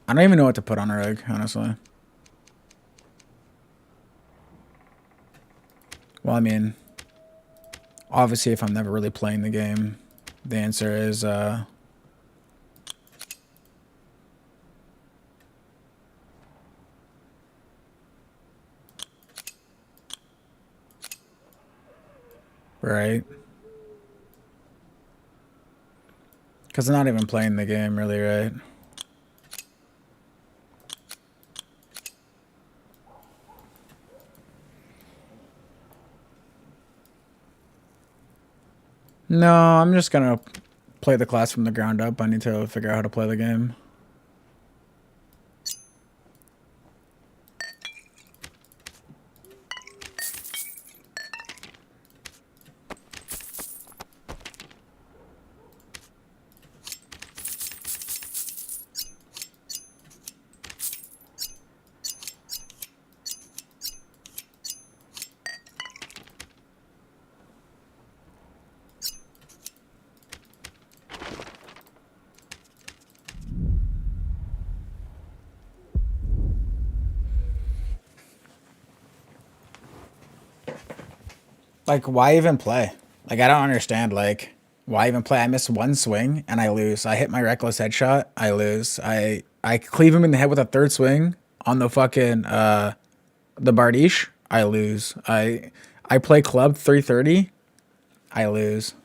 I don't even know what to put on a rig, honestly. Well, I mean, obviously, if I'm never really playing the game, the answer is, right? Because I'm not even playing the game, really, right? No, I'm just gonna play the class from the ground up. I need to figure out how to play the game. Like, why even play? Like, I don't understand. Like, why even play? I miss one swing and I lose. I hit my reckless headshot. I lose. I cleave him in the head with a third swing on the fucking the Badiche. I lose. I play club 330. I lose.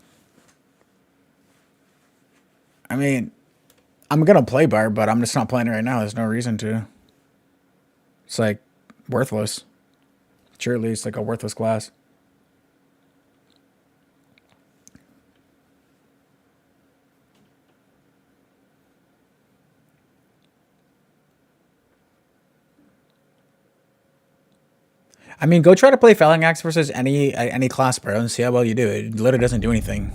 I mean, I'm gonna play bar, but I'm just not playing it right now. There's no reason to. It's like worthless. Surely it's like a worthless class. I mean, go try to play Felling Axe versus any class, bro, and see how well you do. It literally doesn't do anything.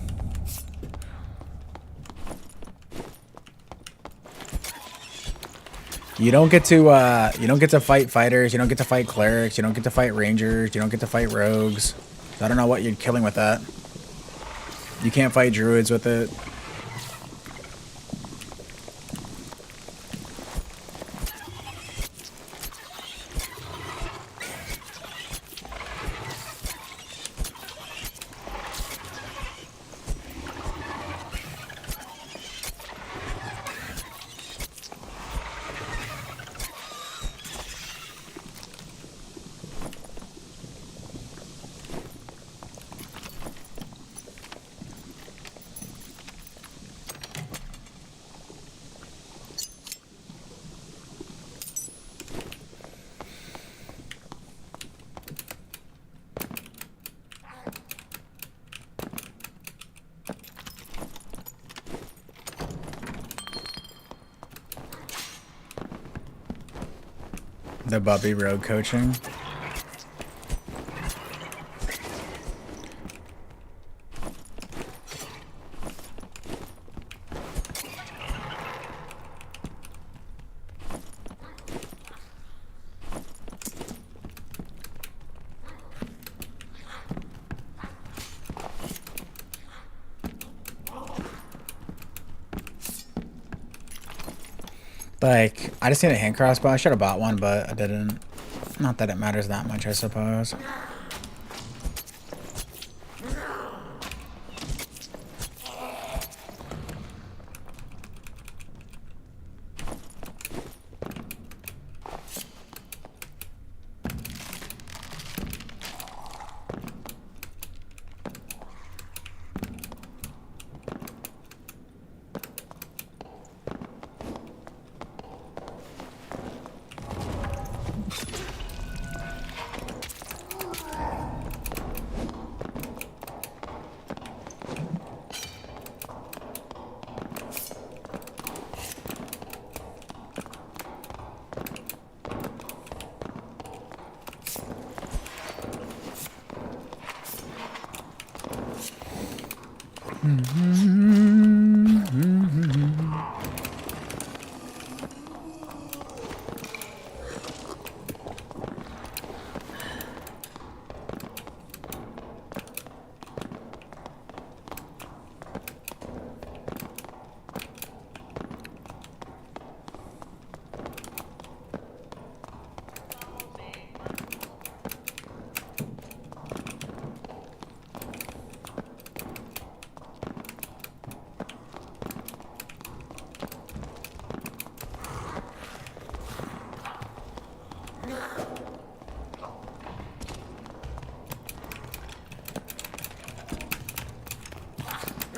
You don't get to fight fighters. You don't get to fight clerics. You don't get to fight rangers. You don't get to fight rogues. I don't know what you're killing with that. You can't fight druids with it. The Bubby rogue coaching. Like, I just need a hand crossbow. I should have bought one, but I didn't. Not that it matters that much, I suppose.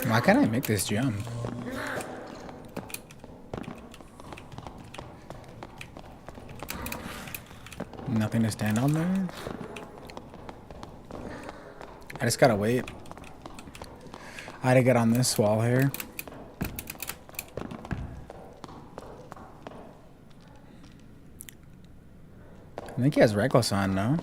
Why can't I make this jump? Nothing to stand on there? I just gotta wait. I had to get on this wall here. I think he has Reckless on, no?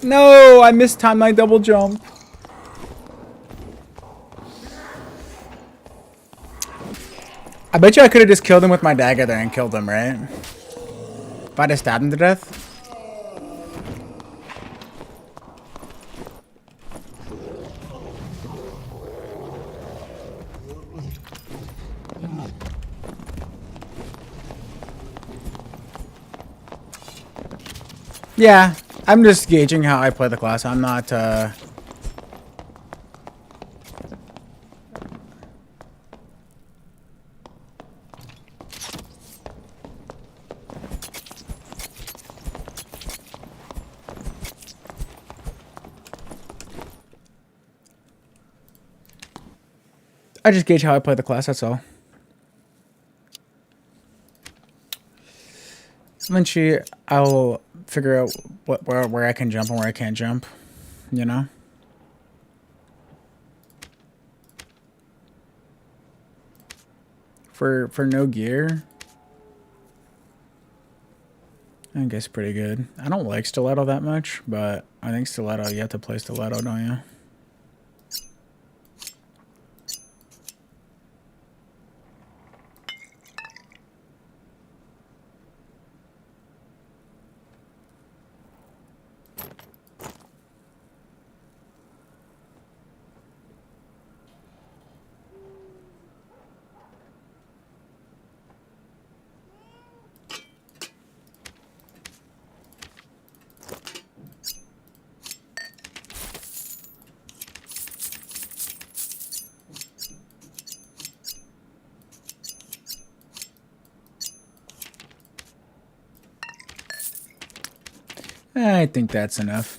No, I mistimed my double jump. I bet you I could have just killed him with my dagger there and killed him, right? If I just stabbed him to death. Yeah, I'm just gauging how I play the class. I'm not, I just gauge how I play the class, that's all. Eventually, I'll figure out where I can jump and where I can't jump, you know? For no gear, I guess pretty good. I don't like stiletto that much, but I think stiletto, you have to play stiletto, don't you? I think that's enough.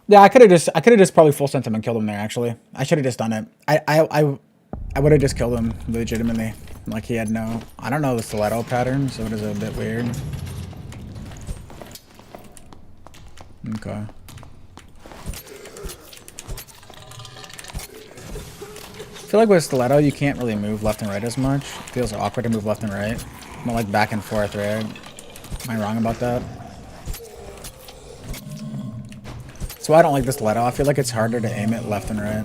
Yeah, I could have just probably full sent him and killed him there. Actually, I should have just done it. I would have just killed him legitimately. Like he had no, I don't know the stiletto pattern, so it is a bit weird. Okay. I feel like with stiletto, you can't really move left and right as much. It feels awkward to move left and right. More like back and forth, right? Am I wrong about that? That's why I don't like the stiletto. I feel like it's harder to aim it left and right.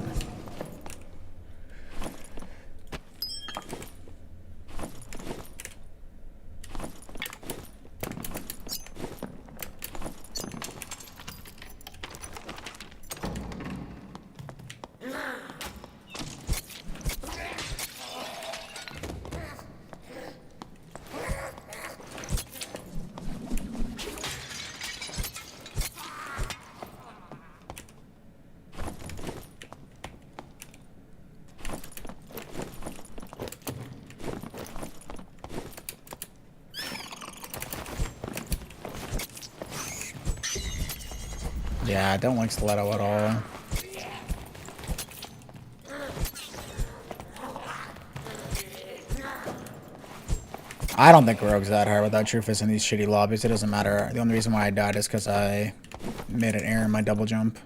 Yeah, I don't like stiletto at all. I don't think Rogue's that hard without Truthfus in these shitty lobbies. It doesn't matter. The only reason why I died is because I made an error in my double jump.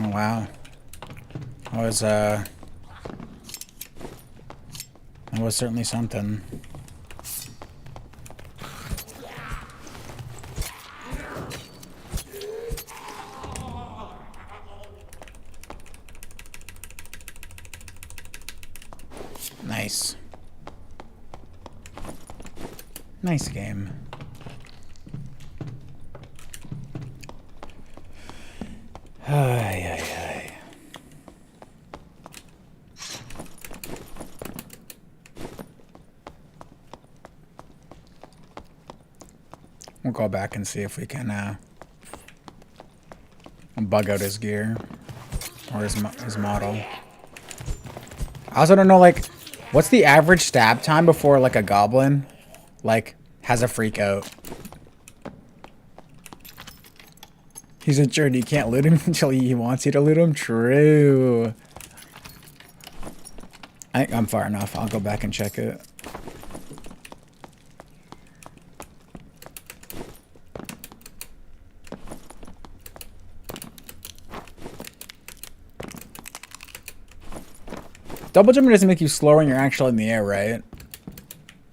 Oh, wow. That was certainly something. Nice. Nice game. Ay, ay, ay. We'll go back and see if we can bug out his gear or his model. I also don't know, like, what's the average stab time before, like, a goblin, like, has a freak out? He's a jerk. You can't loot him until he wants you to loot him? True. I think I'm far enough. I'll go back and check it. Double jumping doesn't make you slower when you're actually in the air, right?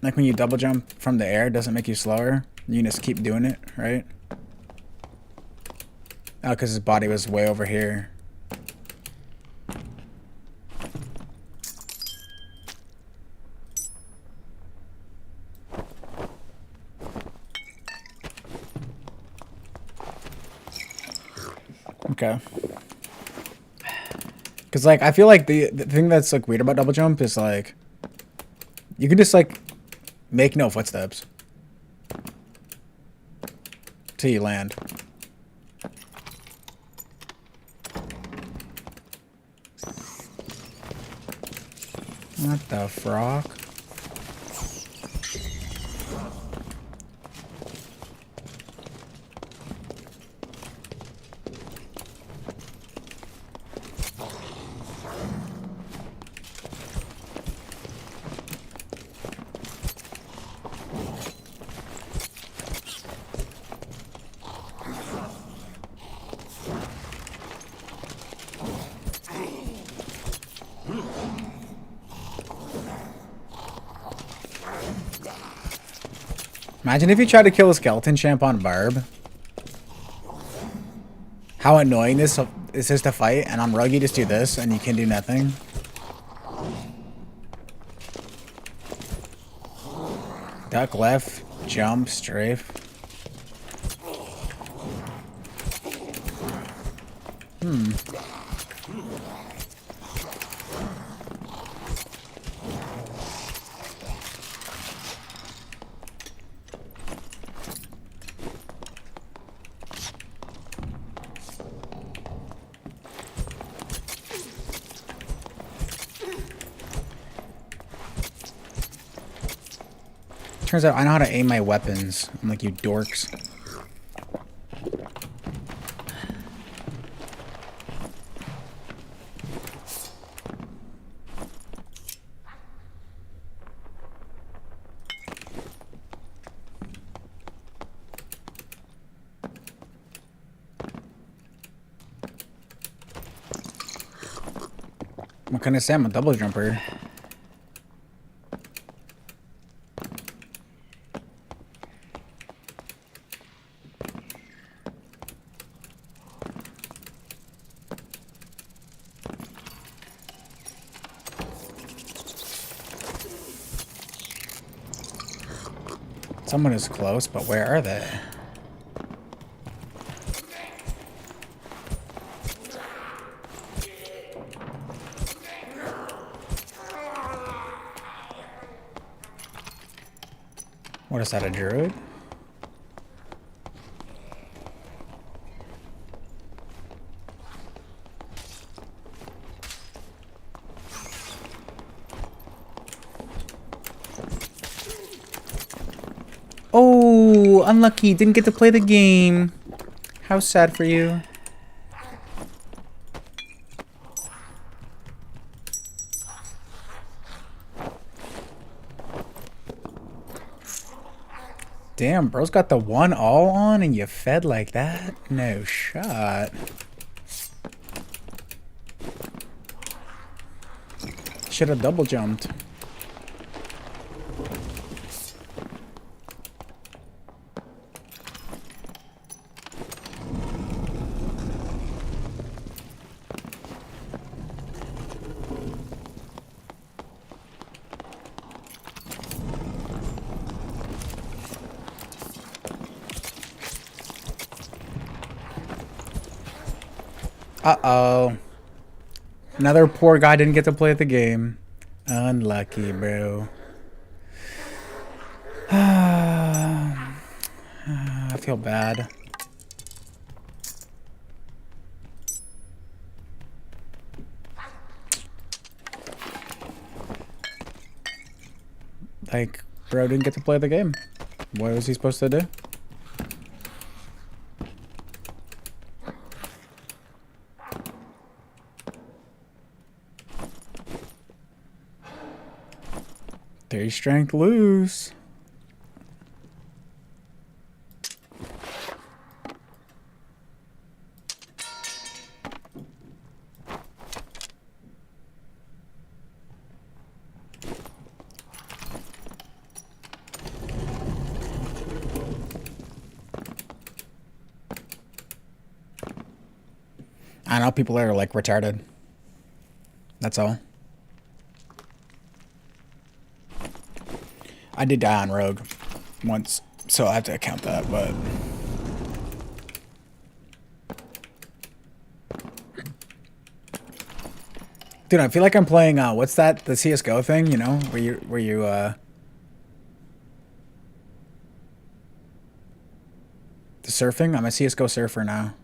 Like when you double jump from the air, it doesn't make you slower. You just keep doing it, right? Oh, because his body was way over here. Okay. Because, like, I feel like the thing that's, like, weird about double jump is, like, you can just, like, make no footsteps till you land. What the frock? Imagine if you tried to kill a skeleton champ on Barb. How annoying this is to fight, and on Rug you just do this, and you can do nothing. Duck left, jump, strafe. Turns out I know how to aim my weapons. I'm like, you dorks. What can I say? I'm a double jumper. Someone is close, but where are they? What is that, a druid? Oh, unlucky. Didn't get to play the game. How sad for you. Damn, bro's got the one all on and you fed like that? No shot. Should have double jumped. Uh-oh. Another poor guy didn't get to play the game. Unlucky, bro. I feel bad. Like, bro didn't get to play the game. What was he supposed to do? There's strength loose. I know people are like retarded. That's all. I did die on Rogue once, so I have to account that, but... Dude, I feel like I'm playing, what's that? The CSGO thing, you know? Where you, the surfing? I'm a CSGO surfer now.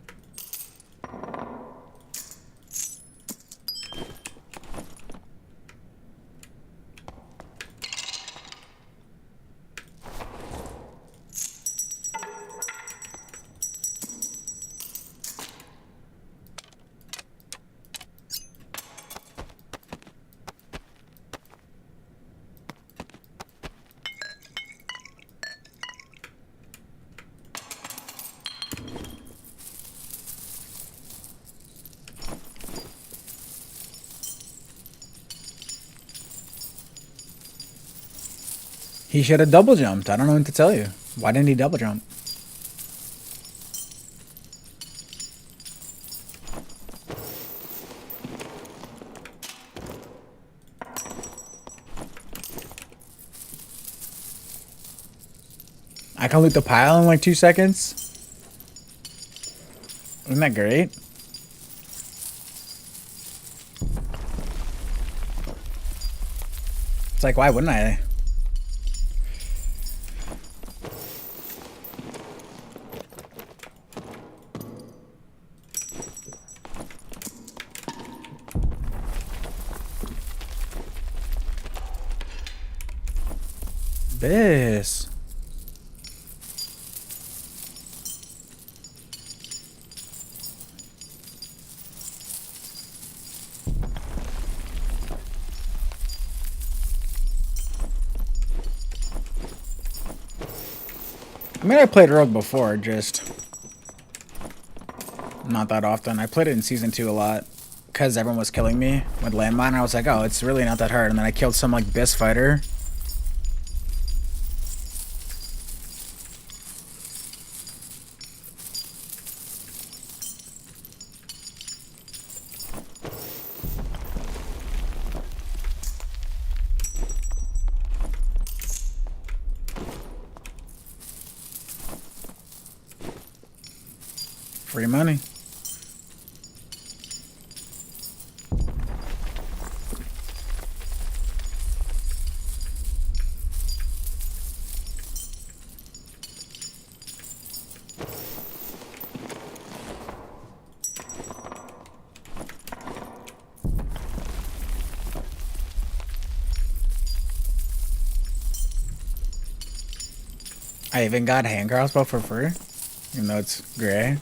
He should have double jumped. I don't know what to tell you. Why didn't he double jump? I can loot the pile in like 2 seconds. Isn't that great? It's like, why wouldn't I? This. I mean, I played Rogue before, just not that often. I played it in Season 2 a lot because everyone was killing me with landmine. I was like, oh, it's really not that hard. And then I killed some, like, BIS fighter. Free money. I even got hand crossbow for free, even though it's gray.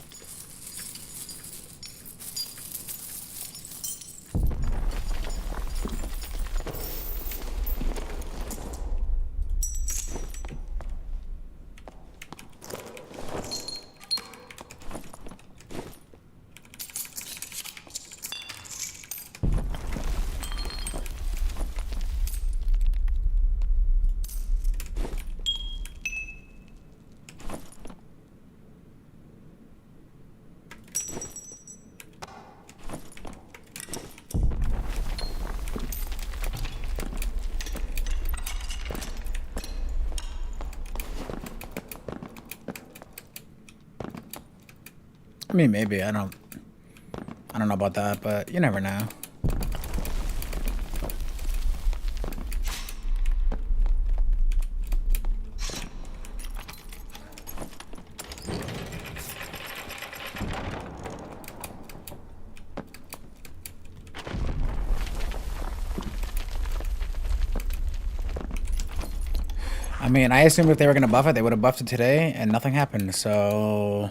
I mean, maybe. I don't know about that, but you never know. I mean, I assumed if they were going to buff it, they would have buffed it today, and nothing happened, so...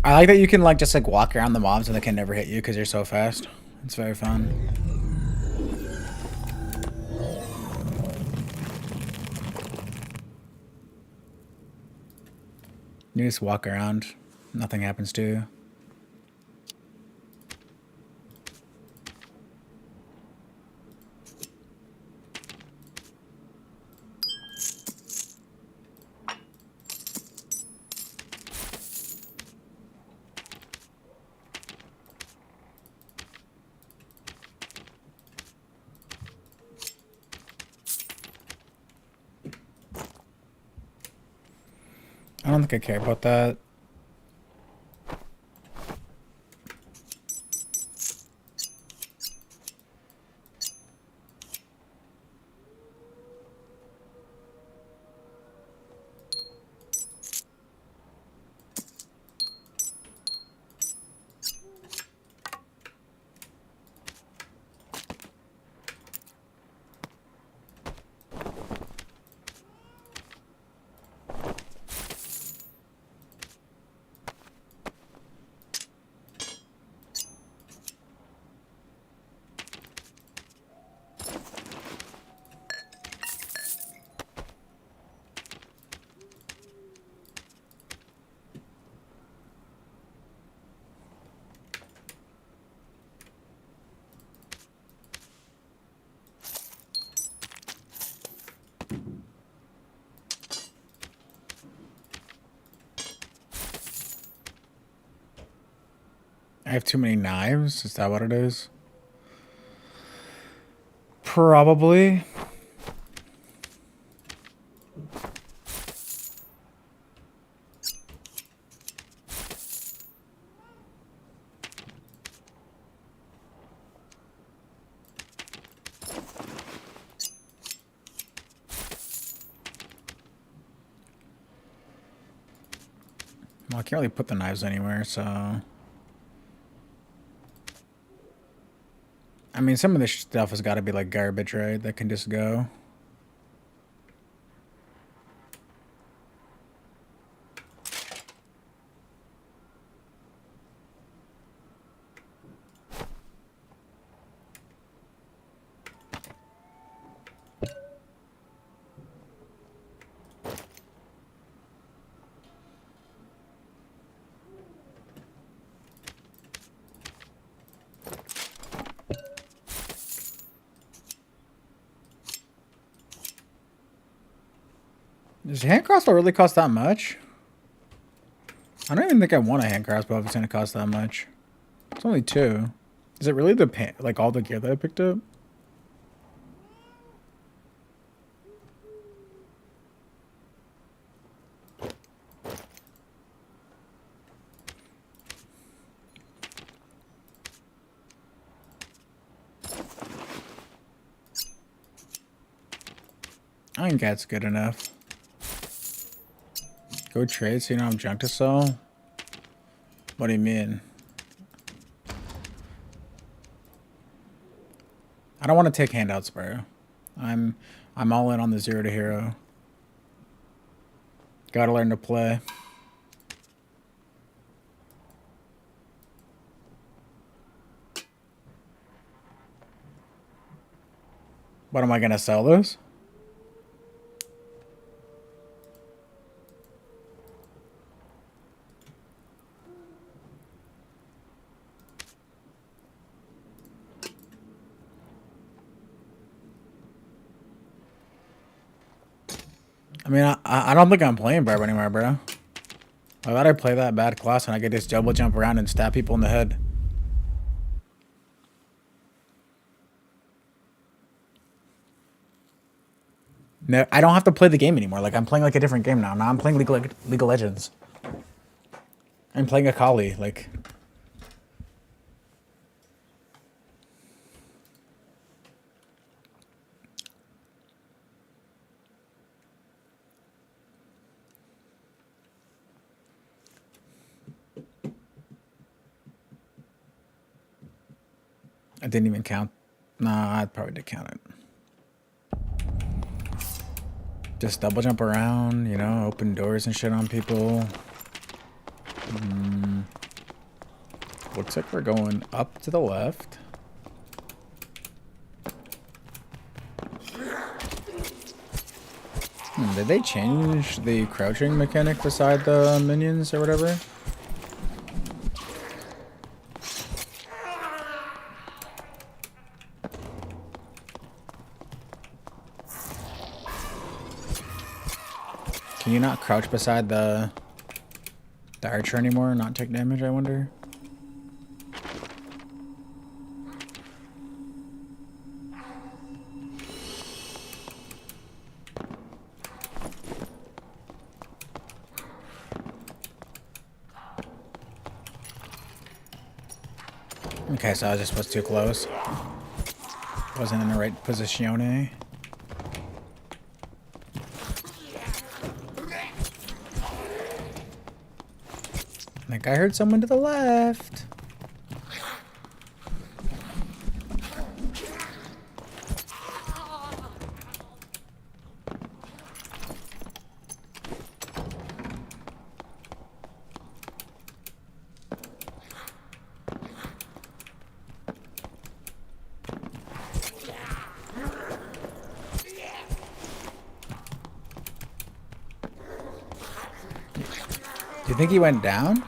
I like that you can like just like walk around the mobs and they can never hit you because you're so fast. It's very fun. You just walk around. Nothing happens to you. I don't think I care about that. I have too many knives? Is that what it is? Probably. Well, I can't really put the knives anywhere, so... I mean, some of this stuff has got to be like garbage, right? That can just go. Does a hand crossbow really cost that much? I don't even think I want a hand crossbow if it's going to cost that much. It's only 2. Is it really the like all the gear that I picked up? I think that's good enough. Go trade so you don't have junk to sell? What do you mean? I don't want to take handouts, bro. I'm all in on the 0 to hero. Gotta learn to play. What am I gonna sell those? I mean, I don't think I'm playing Barb anymore, bro. Why would I play that bad class when I could just double jump around and stab people in the head? No, I don't have to play the game anymore. Like, I'm playing like a different game now. Now I'm playing League of Legends. I'm playing Akali, like... I didn't even count. Nah, I probably did count it. Just double jump around, you know, open doors and shit on people. Looks like we're going up to the left. Did they change the crouching mechanic beside the minions or whatever? Can you not crouch beside the archer anymore and not take damage, I wonder? Okay, so I just was too close. Wasn't in the right position, eh? I think I heard someone to the left. Do you think he went down?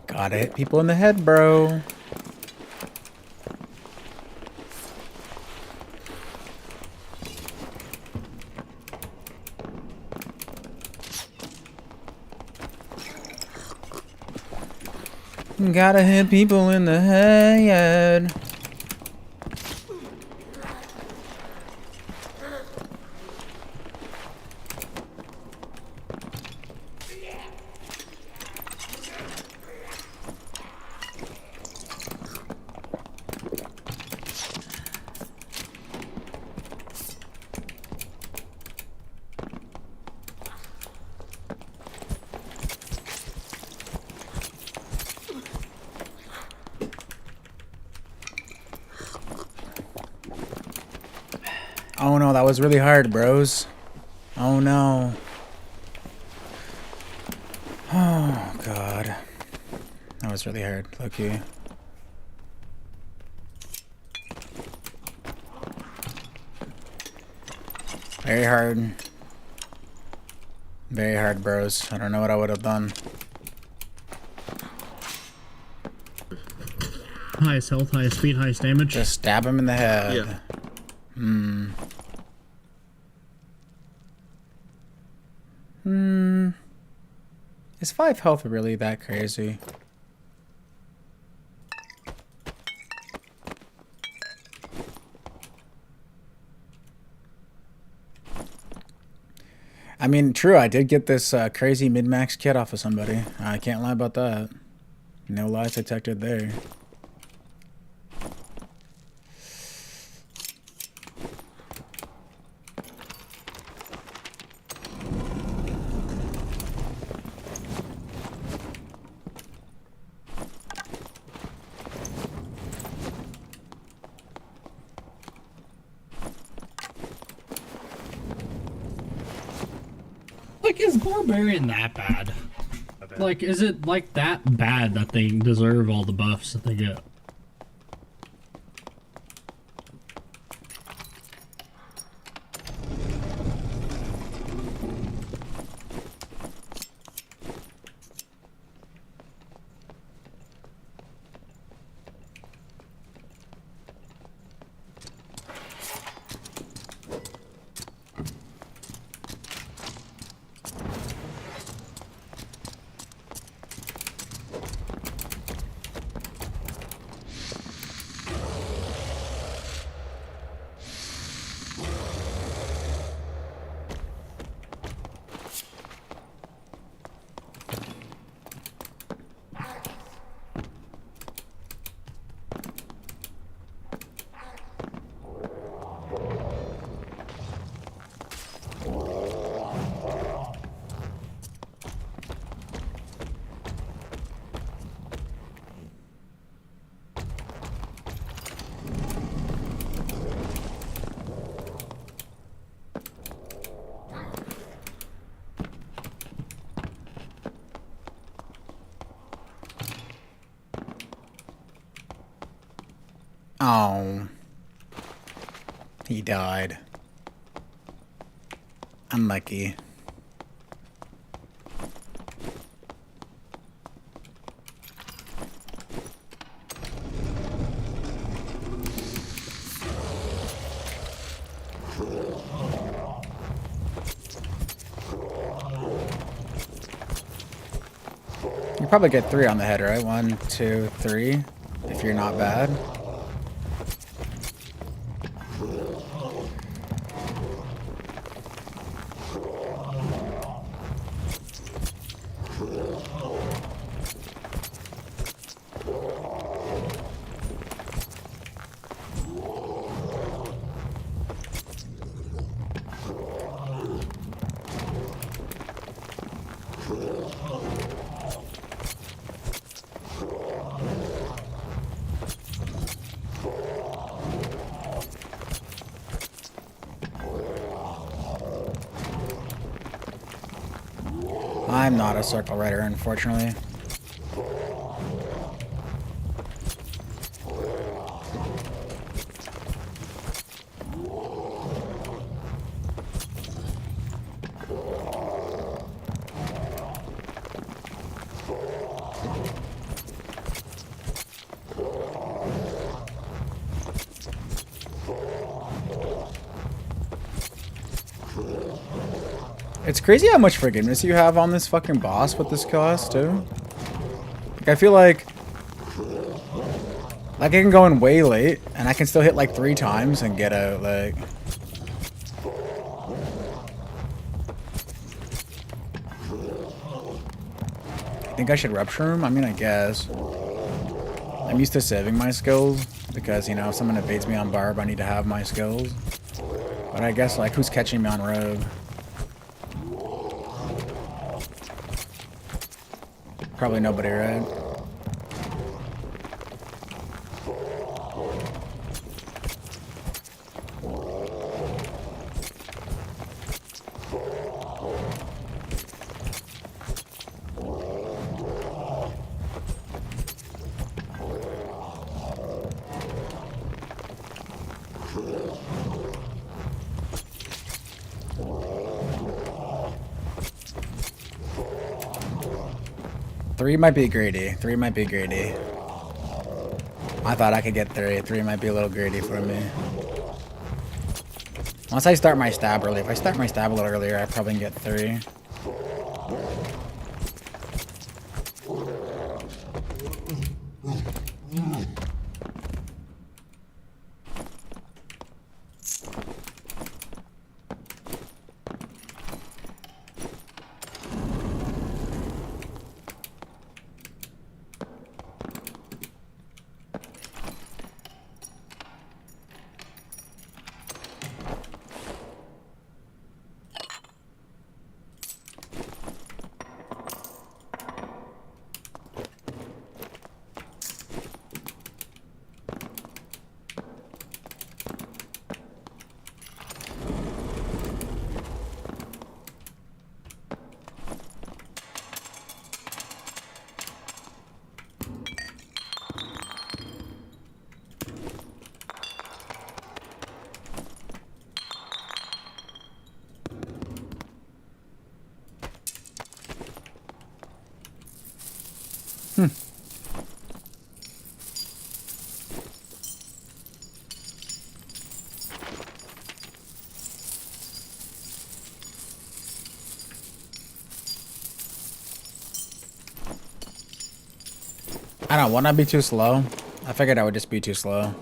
Gotta hit people in the head, bro. Gotta hit people in the head. Oh no, that was really hard, bros. Oh no. Oh god. That was really hard, low-key. Very hard. Very hard, bros. I don't know what I would have done. Highest health, highest speed, highest damage. Just stab him in the head. Yeah. Is 5 health really that crazy? I mean, true, I did get this crazy min-max kit off of somebody. I can't lie about that. No lies detected there. Like, is Barbarian that bad? Like, is it like that bad that they deserve all the buffs that they get? Oh. He died. Unlucky. You probably get 3 on the head, right? 1, 2, 3. If you're not bad. I'm not a circle rider, unfortunately. It's crazy how much forgiveness you have on this fucking boss with this class, too. Like, I feel like I can go in way late, and I can still hit like 3 times and get out, like... I think I should rupture him? I mean, I guess. I'm used to saving my skills, because, you know, if someone evades me on Barb, I need to have my skills. But I guess, like, who's catching me on Rogue? Probably nobody, right? Three might be greedy. 3 might be greedy. I thought I could get 3. 3 might be a little greedy for me. Once I start my stab early. If I start my stab a little earlier, I probably can get 3. I don't want to be too slow. I figured I would just be too slow.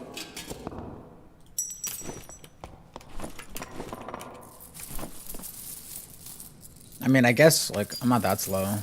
I mean, I guess, like, I'm not that slow.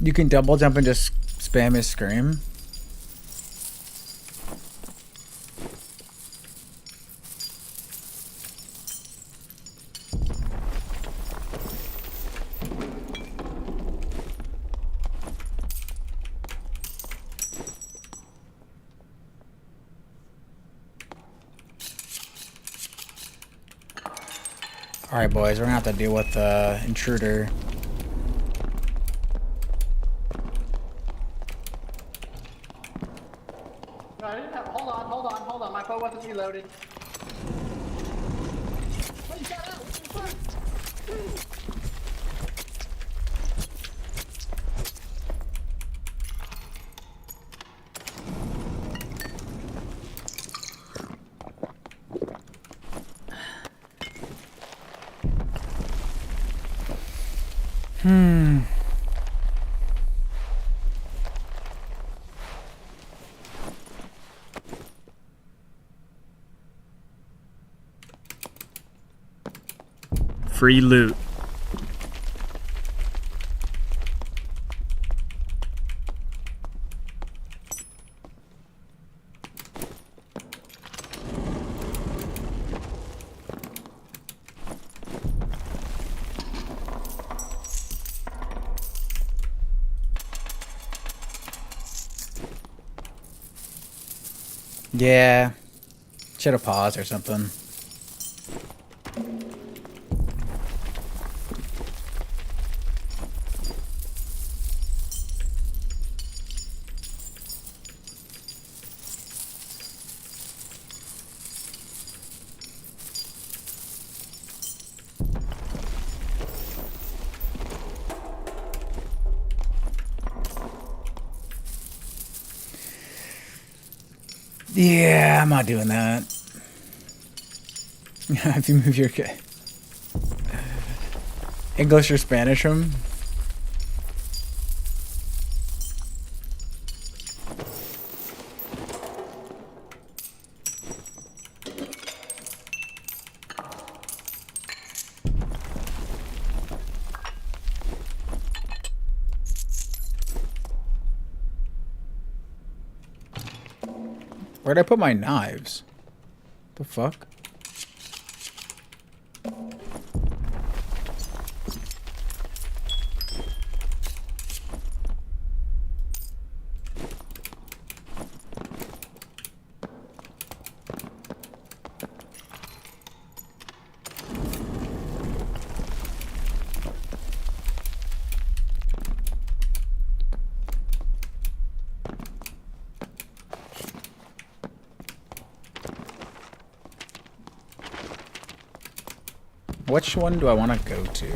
You can double jump and just spam his scream. Alright, boys, we're gonna have to deal with the intruder. No, I didn't have. Hold on. My phone wasn't reloaded. What you got out? What the fuck? Free loot. Yeah. Should have paused or something. Yeah, I'm not doing that. If you move your English or Spanish room. Where'd I put my knives? The fuck? Which one do I want to go to?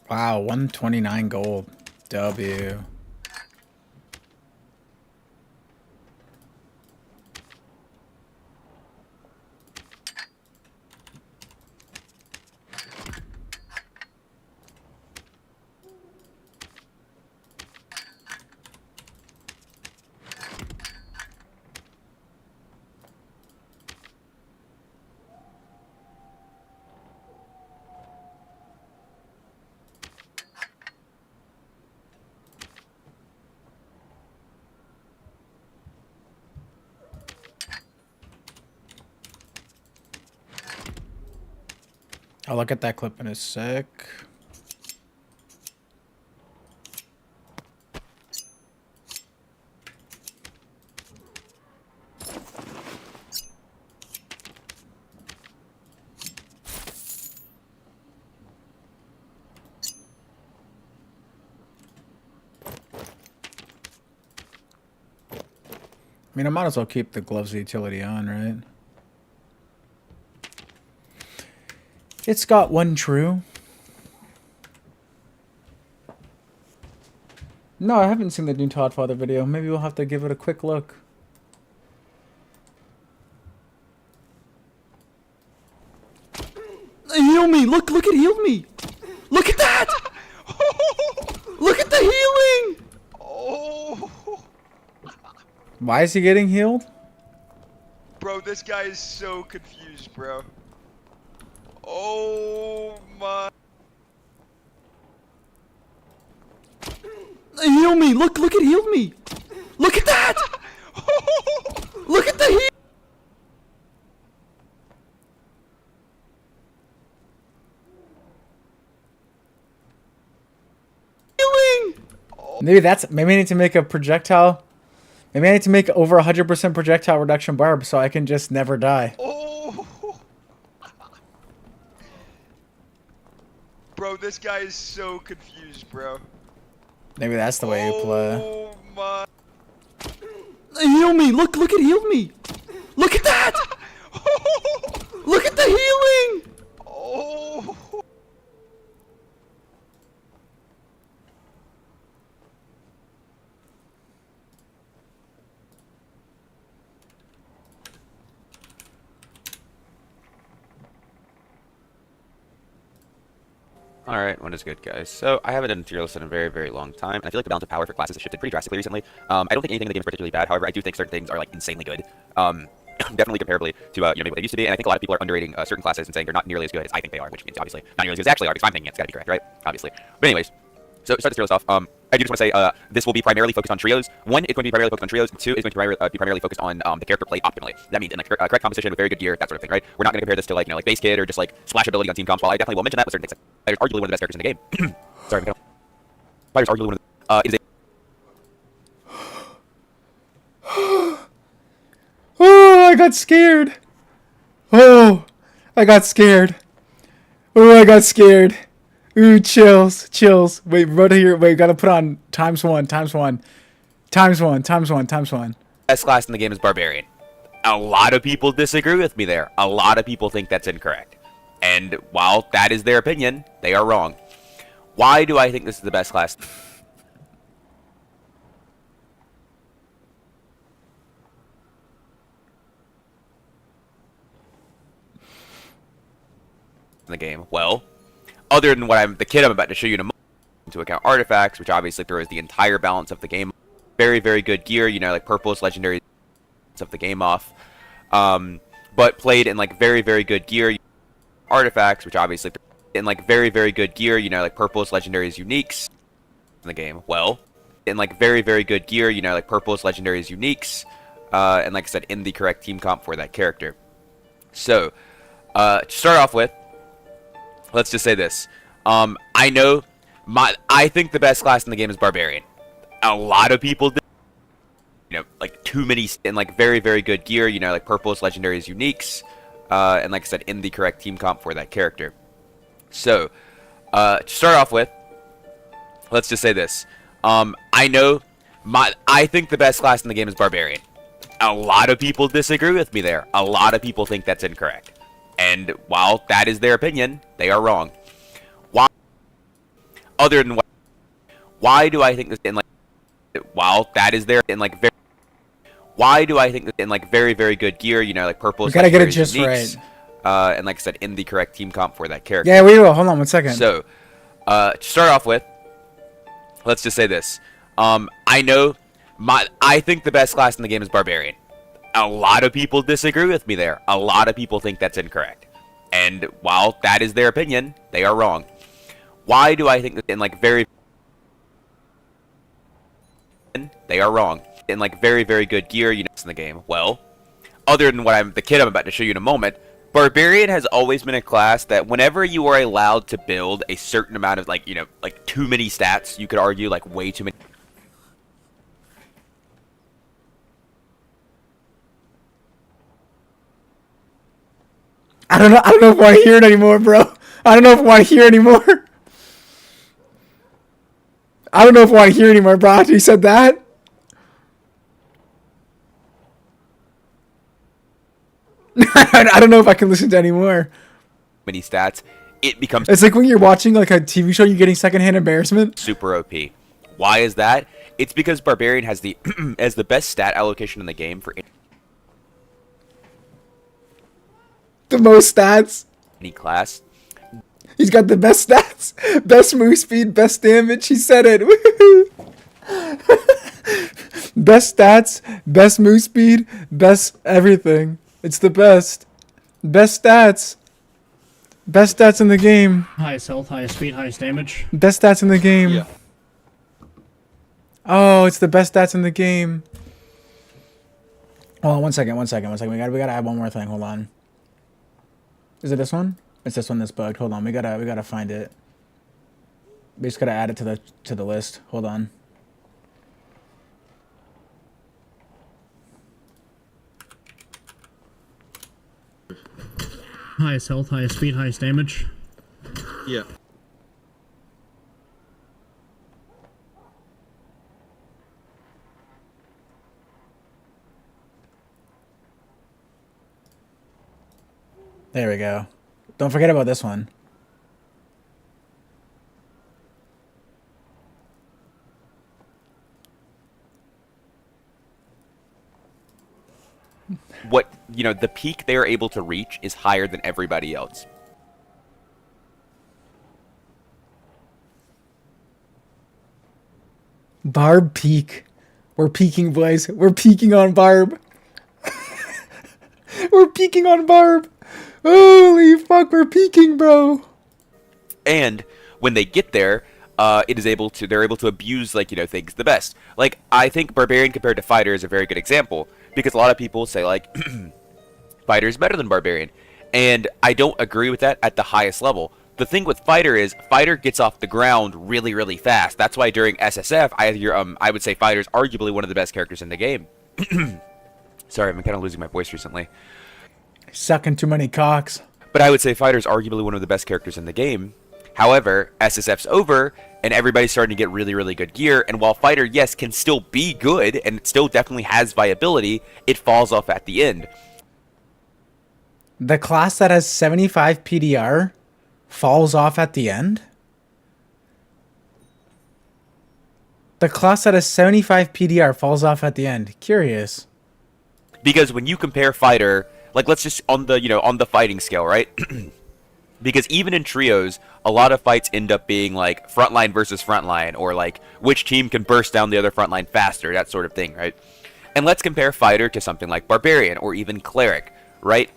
Wow, 129 gold. W. I'll look at that clip in a sec. I mean, I might as well keep the gloves utility on, right? It's got one true. No, I haven't seen the new Toddfather video. Maybe we'll have to give it a quick look. Heal me! Look at heal me! Look at that! Look at the healing! Oh, Why is he getting healed? bro, this guy is so confused, bro. Oh my. Heal me! Look at heal me! Look at that! Look at the heal! Maybe I need to make a projectile. Maybe I need to make over 100% projectile reduction barb so I can just never die. Oh. Bro, this guy is so confused, bro. Maybe that's the way you play. Oh my. Heal me! Look at heal me! Look at that! Look at the healing! Oh. Alright, what is good, guys? So, I haven't done tier list in a very, very long time, and I feel like the balance of power for classes has shifted pretty drastically recently. I don't think anything in the game is particularly bad, however, I do think certain things are, like, insanely good. Definitely comparably to, maybe what they used to be, and I think a lot of people are underrating certain classes and saying they're not nearly as good as I think they are, which means, obviously, not nearly as good as actually are, because I'm thinking it's gotta be correct, right? Obviously. But anyways, so, start the tier list off. I do just want to say, this will be primarily focused on trios. One, it's going to be primarily focused on trios, and two, it's going to be primarily focused on, the character played optimally. That means in, like, correct composition with very good gear, that sort of thing, right? We're not going to compare this to, like, like, base kid or just, like, splash ability on team comps, while I definitely will mention that with certain things. Like, arguably one of the best characters in the game. Sorry, Fighter's arguably one of the, it is a Oh, I got scared. Oh, I got scared. Oh, I got scared. Ooh, chills. Wait, right here. Wait, gotta put on times one. best class in the game is Barbarian. A lot of people disagree with me there. A lot of people think that's incorrect. And while that is their opinion, they are wrong. Why do I think this is the best class in the game? Well, other than the kid I'm about to show you in a moment, to account artifacts, which obviously throws the entire balance of the game. Very, very good gear, you know, like purple's legendary of the game off. But played in like very, very good gear, artifacts, which obviously in like very, very good gear, you know, like purple's legendaries uniques in the game. Well, in like very, very good gear, you know, like purple's legendaries uniques, and like I said, in the correct team comp for that character. So, to start off with, let's just say this. I think the best class in the game is Barbarian. A lot of people you know, like too many in like very, very good gear, you know, like purple's legendaries uniques, and like I said, in the correct team comp for that character. So, to start off with, let's just say this. I think the best class in the game is Barbarian. A lot of people disagree with me there. A lot of people think that's incorrect. And while that is their opinion, they are wrong. Why? Other than why do I think this in like while that is there in like very why do I think this in like very, very good gear, you know, like purple. We gotta get it just right. And like I said, in the correct team comp for that character. Yeah, we will. Hold on 1 second. So, to start off with, let's just say this. I think the best class in the game is Barbarian. A lot of people disagree with me there. A lot of people think that's incorrect. And while that is their opinion, they are wrong. Why do I think this in like very they are wrong. In like very, very good gear, you know, in the game. Well, other than the kid I'm about to show you in a moment, Barbarian has always been a class that whenever you are allowed to build a certain amount of, like, like too many stats, you could argue, like, way too many. I don't know if I want to hear it anymore, bro. I don't know if I want to hear anymore. I don't know if I want to hear anymore, bro. After you said that. I don't know if I can listen to anymore. Many stats, it becomes It's like when you're watching like a TV show, you're getting secondhand embarrassment. super OP. Why is that? It's because Barbarian has the as the best stat allocation in the game for The most stats. any class. He's got the best stats, best move speed, best damage. He said it. Best stats, best move speed, best everything. It's the best. Best stats. Best stats in the game. Highest health, highest speed, highest damage. Best stats in the game. Yeah. Oh, it's the best stats in the game. Hold on, one second. We gotta add one more thing. Hold on. Is it this one? It's this one that's bugged. Hold on, we gotta find it. We just gotta add it to the list. Hold on. Highest health, highest speed, highest damage. Yeah. There we go. Don't forget about this one. What the peak they are able to reach is higher than everybody else. Barb peak. We're peaking, boys. We're peaking on Barb. We're peaking on Barb. Holy fuck, we're peaking, bro. And when they get there, they're able to abuse things the best. Like, I think Barbarian compared to Fighter is a very good example, because a lot of people say like Fighter is better than Barbarian, and I don't agree with that at the highest level. The thing with Fighter is Fighter gets off the ground really, really fast. That's why during SSF, I would say Fighter is arguably one of the best characters in the game. Sorry, I've been kind of losing my voice recently. Sucking too many cocks. But I would say Fighter is arguably one of the best characters in the game. However, SSF's over, and everybody's starting to get really, really good gear, and while Fighter, yes, can still be good, and it still definitely has viability, it falls off at the end. The class that has 75 PDR falls off at the end? The class that has 75 PDR falls off at the end. Curious. Because when you compare Fighter, like, let's just, on the fighting scale, right? Because even in trios, a lot of fights end up being like frontline versus frontline, or like which team can burst down the other frontline faster, that sort of thing, right? And let's compare Fighter to something like Barbarian or even Cleric, right?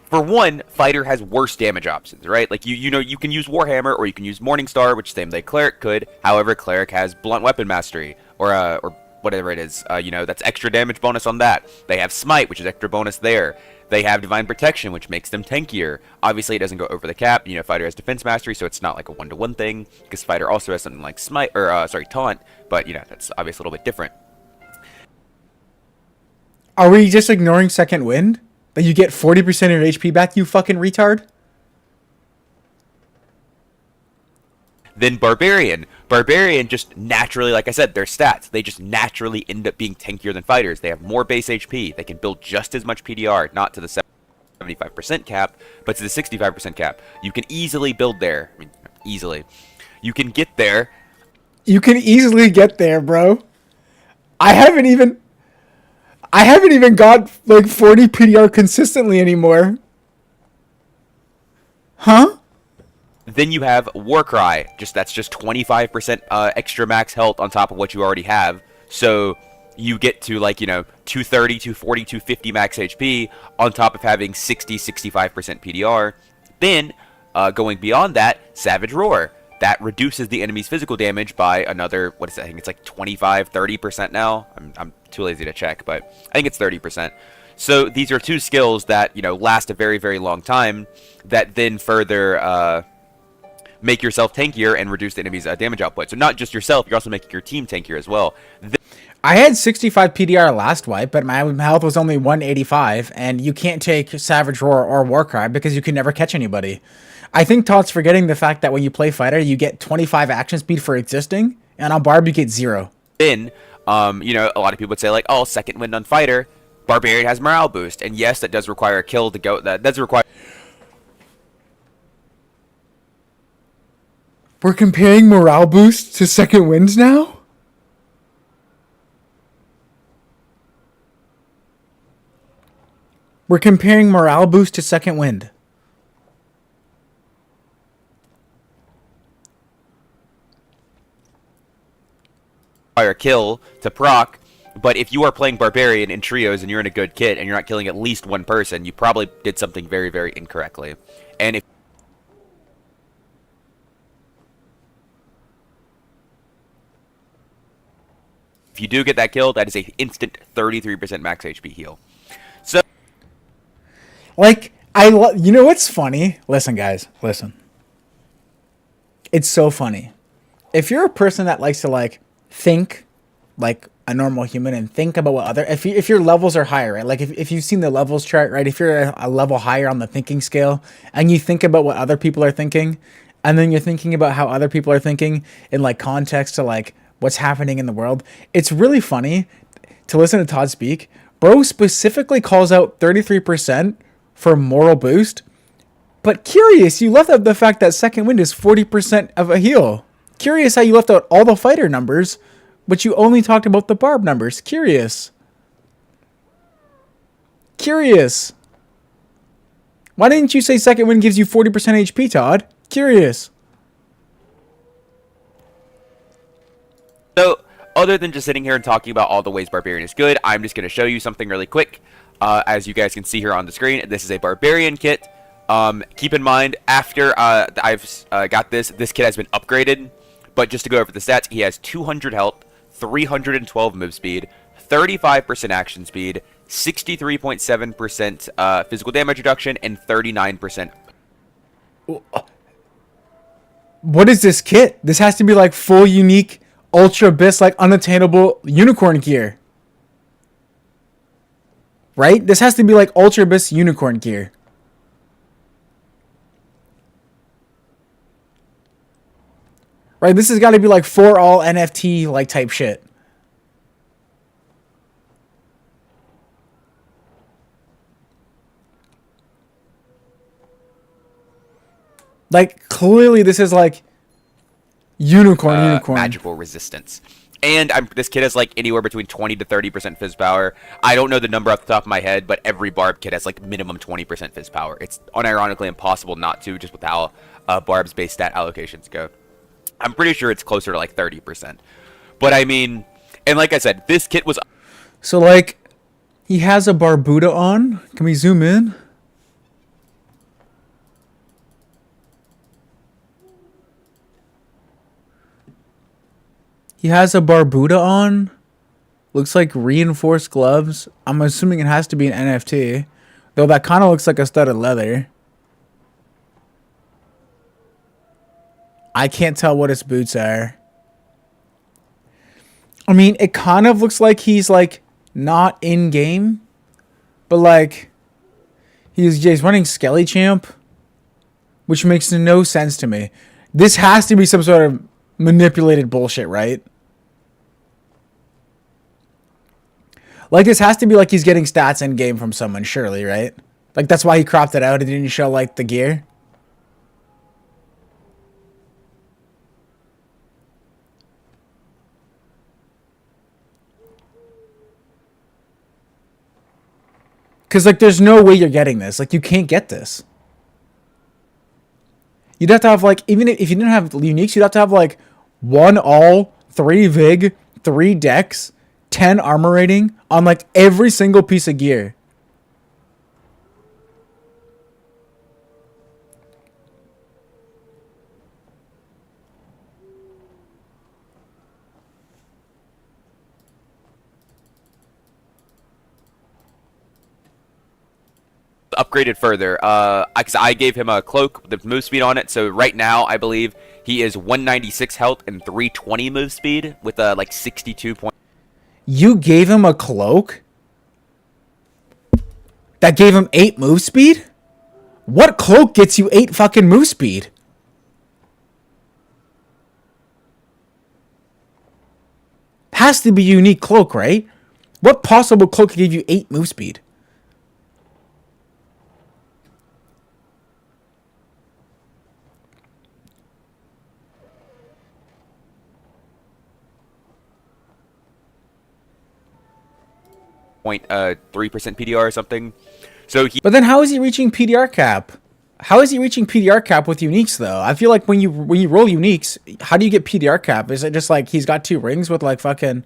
For one, Fighter has worse damage options, right? Like, you can use Warhammer or you can use Morningstar, which same day Cleric could. However, Cleric has Blunt Weapon Mastery, or whatever it is. That's extra damage bonus on that. They have Smite, which is extra bonus there. They have Divine Protection, which makes them tankier. Obviously, it doesn't go over the cap. Fighter has Defense Mastery, so it's not like a one-to-one thing, because Fighter also has something like Smite, or Taunt, but, that's obviously a little bit different. Are we just ignoring Second Wind? That you get 40% of your HP back, you fucking retard? Then Barbarian. Barbarian just naturally, like I said, their stats, they just naturally end up being tankier than Fighters. They have more base HP. They can build just as much PDR, not to the 75% cap, but to the 65% cap. You can easily build there. I mean, easily. You can get there. You can easily get there, bro. I haven't even got like 40 PDR consistently anymore. Huh? Then you have Warcry. That's just 25% extra max health on top of what you already have. So you get to 230, 240, 250 max HP on top of having 60, 65% PDR. Then going beyond that, Savage Roar. That reduces the enemy's physical damage by another, what is that? I think it's like 25, 30% now. I'm too lazy to check, but I think it's 30%. So these are two skills that, you know, last a very, very long time that then further make yourself tankier and reduce the enemy's damage output. So not just yourself, you're also making your team tankier as well. I had 65 PDR last wipe, but my health was only 185, and you can't take Savage Roar or Warcry because you can never catch anybody. I think Todd's forgetting the fact that when you play fighter, you get 25 action speed for existing, and on Barb you get 0. Then, you know, a lot of people would say like, oh, second wind on fighter, Barbarian has morale boost, and yes, that does require a kill to go. That does require. We're comparing morale boost to second winds now? We're comparing morale boost to second wind. A kill to proc, but if you are playing Barbarian in trios and you're in a good kit and you're not killing at least one person, you probably did something very, very incorrectly. And if you do get that kill, that is a instant 33% max HP heal. So, Like, you know what's funny? Listen, guys, listen. It's so funny. If you're a person that likes to, like, think like a normal human and think about what other, if your levels are higher, right? Like, if you've seen the levels chart, right? If you're a level higher on the thinking scale and you think about what other people are thinking, and then you're thinking about how other people are thinking in, like, context to, like, what's happening in the world, it's really funny to listen to Todd speak. Bro specifically calls out 33% for moral boost, but curious, you left out the fact that second wind is 40% of a heal. Curious how you left out all the fighter numbers, but you only talked about the barb numbers. Curious. Curious. Why didn't you say second wind gives you 40% HP, Todd? Curious. So, other than just sitting here and talking about all the ways Barbarian is good, I'm just going to show you something really quick. As you guys can see here on the screen, this is a Barbarian kit. Keep in mind, after I've got this kit has been upgraded. But just to go over the stats, he has 200 health, 312 move speed, 35% action speed, 63.7% physical damage reduction, and 39%. What is this kit? This has to be like full unique, ultra abyss, like unattainable unicorn gear. Right? This has to be like ultra abyss unicorn gear. Right, this has got to be like for all NFT like type shit. Like, clearly this is like unicorn. Magical resistance. And this kit has like anywhere between 20 to 30% fizz power. I don't know the number off the top of my head, but every barb kit has like minimum 20% fizz power. It's unironically impossible not to, just with how barb's base stat allocations go. I'm pretty sure it's closer to like 30%. But I mean, and like I said, this kit was... So like, he has a Barbuda on. Can we zoom in? He has a Barbuda on. Looks like reinforced gloves. I'm assuming it has to be an NFT. Though that kind of looks like a studded leather. I can't tell what his boots are. I mean, it kind of looks like he's like not in game. But like, he's running Skelly Champ. Which makes no sense to me. This has to be some sort of manipulated bullshit, right? Like, this has to be like he's getting stats in game from someone, surely, right? Like, that's why he cropped it out and didn't show, like, the gear. Because, like, there's no way you're getting this. Like, you can't get this. You'd have to have, like, even if you didn't have uniques, you'd have to have, like, 1 all, 3 vig, 3 dex, 10 armor rating on, like, every single piece of gear. upgraded further. Because I gave him a cloak with move speed on it, so right now I believe he is 196 health and 320 move speed with like 62 point. You gave him a cloak that gave him 8 move speed? What cloak gets you 8 fucking move speed? Has to be a unique cloak, right? What possible cloak could give you 8 move speed? Point 3% PDR or something. So he But then how is he reaching PDR cap? How is he reaching PDR cap with uniques though? I feel like when you roll uniques, how do you get PDR cap? Is it just like he's got 2 rings with like fucking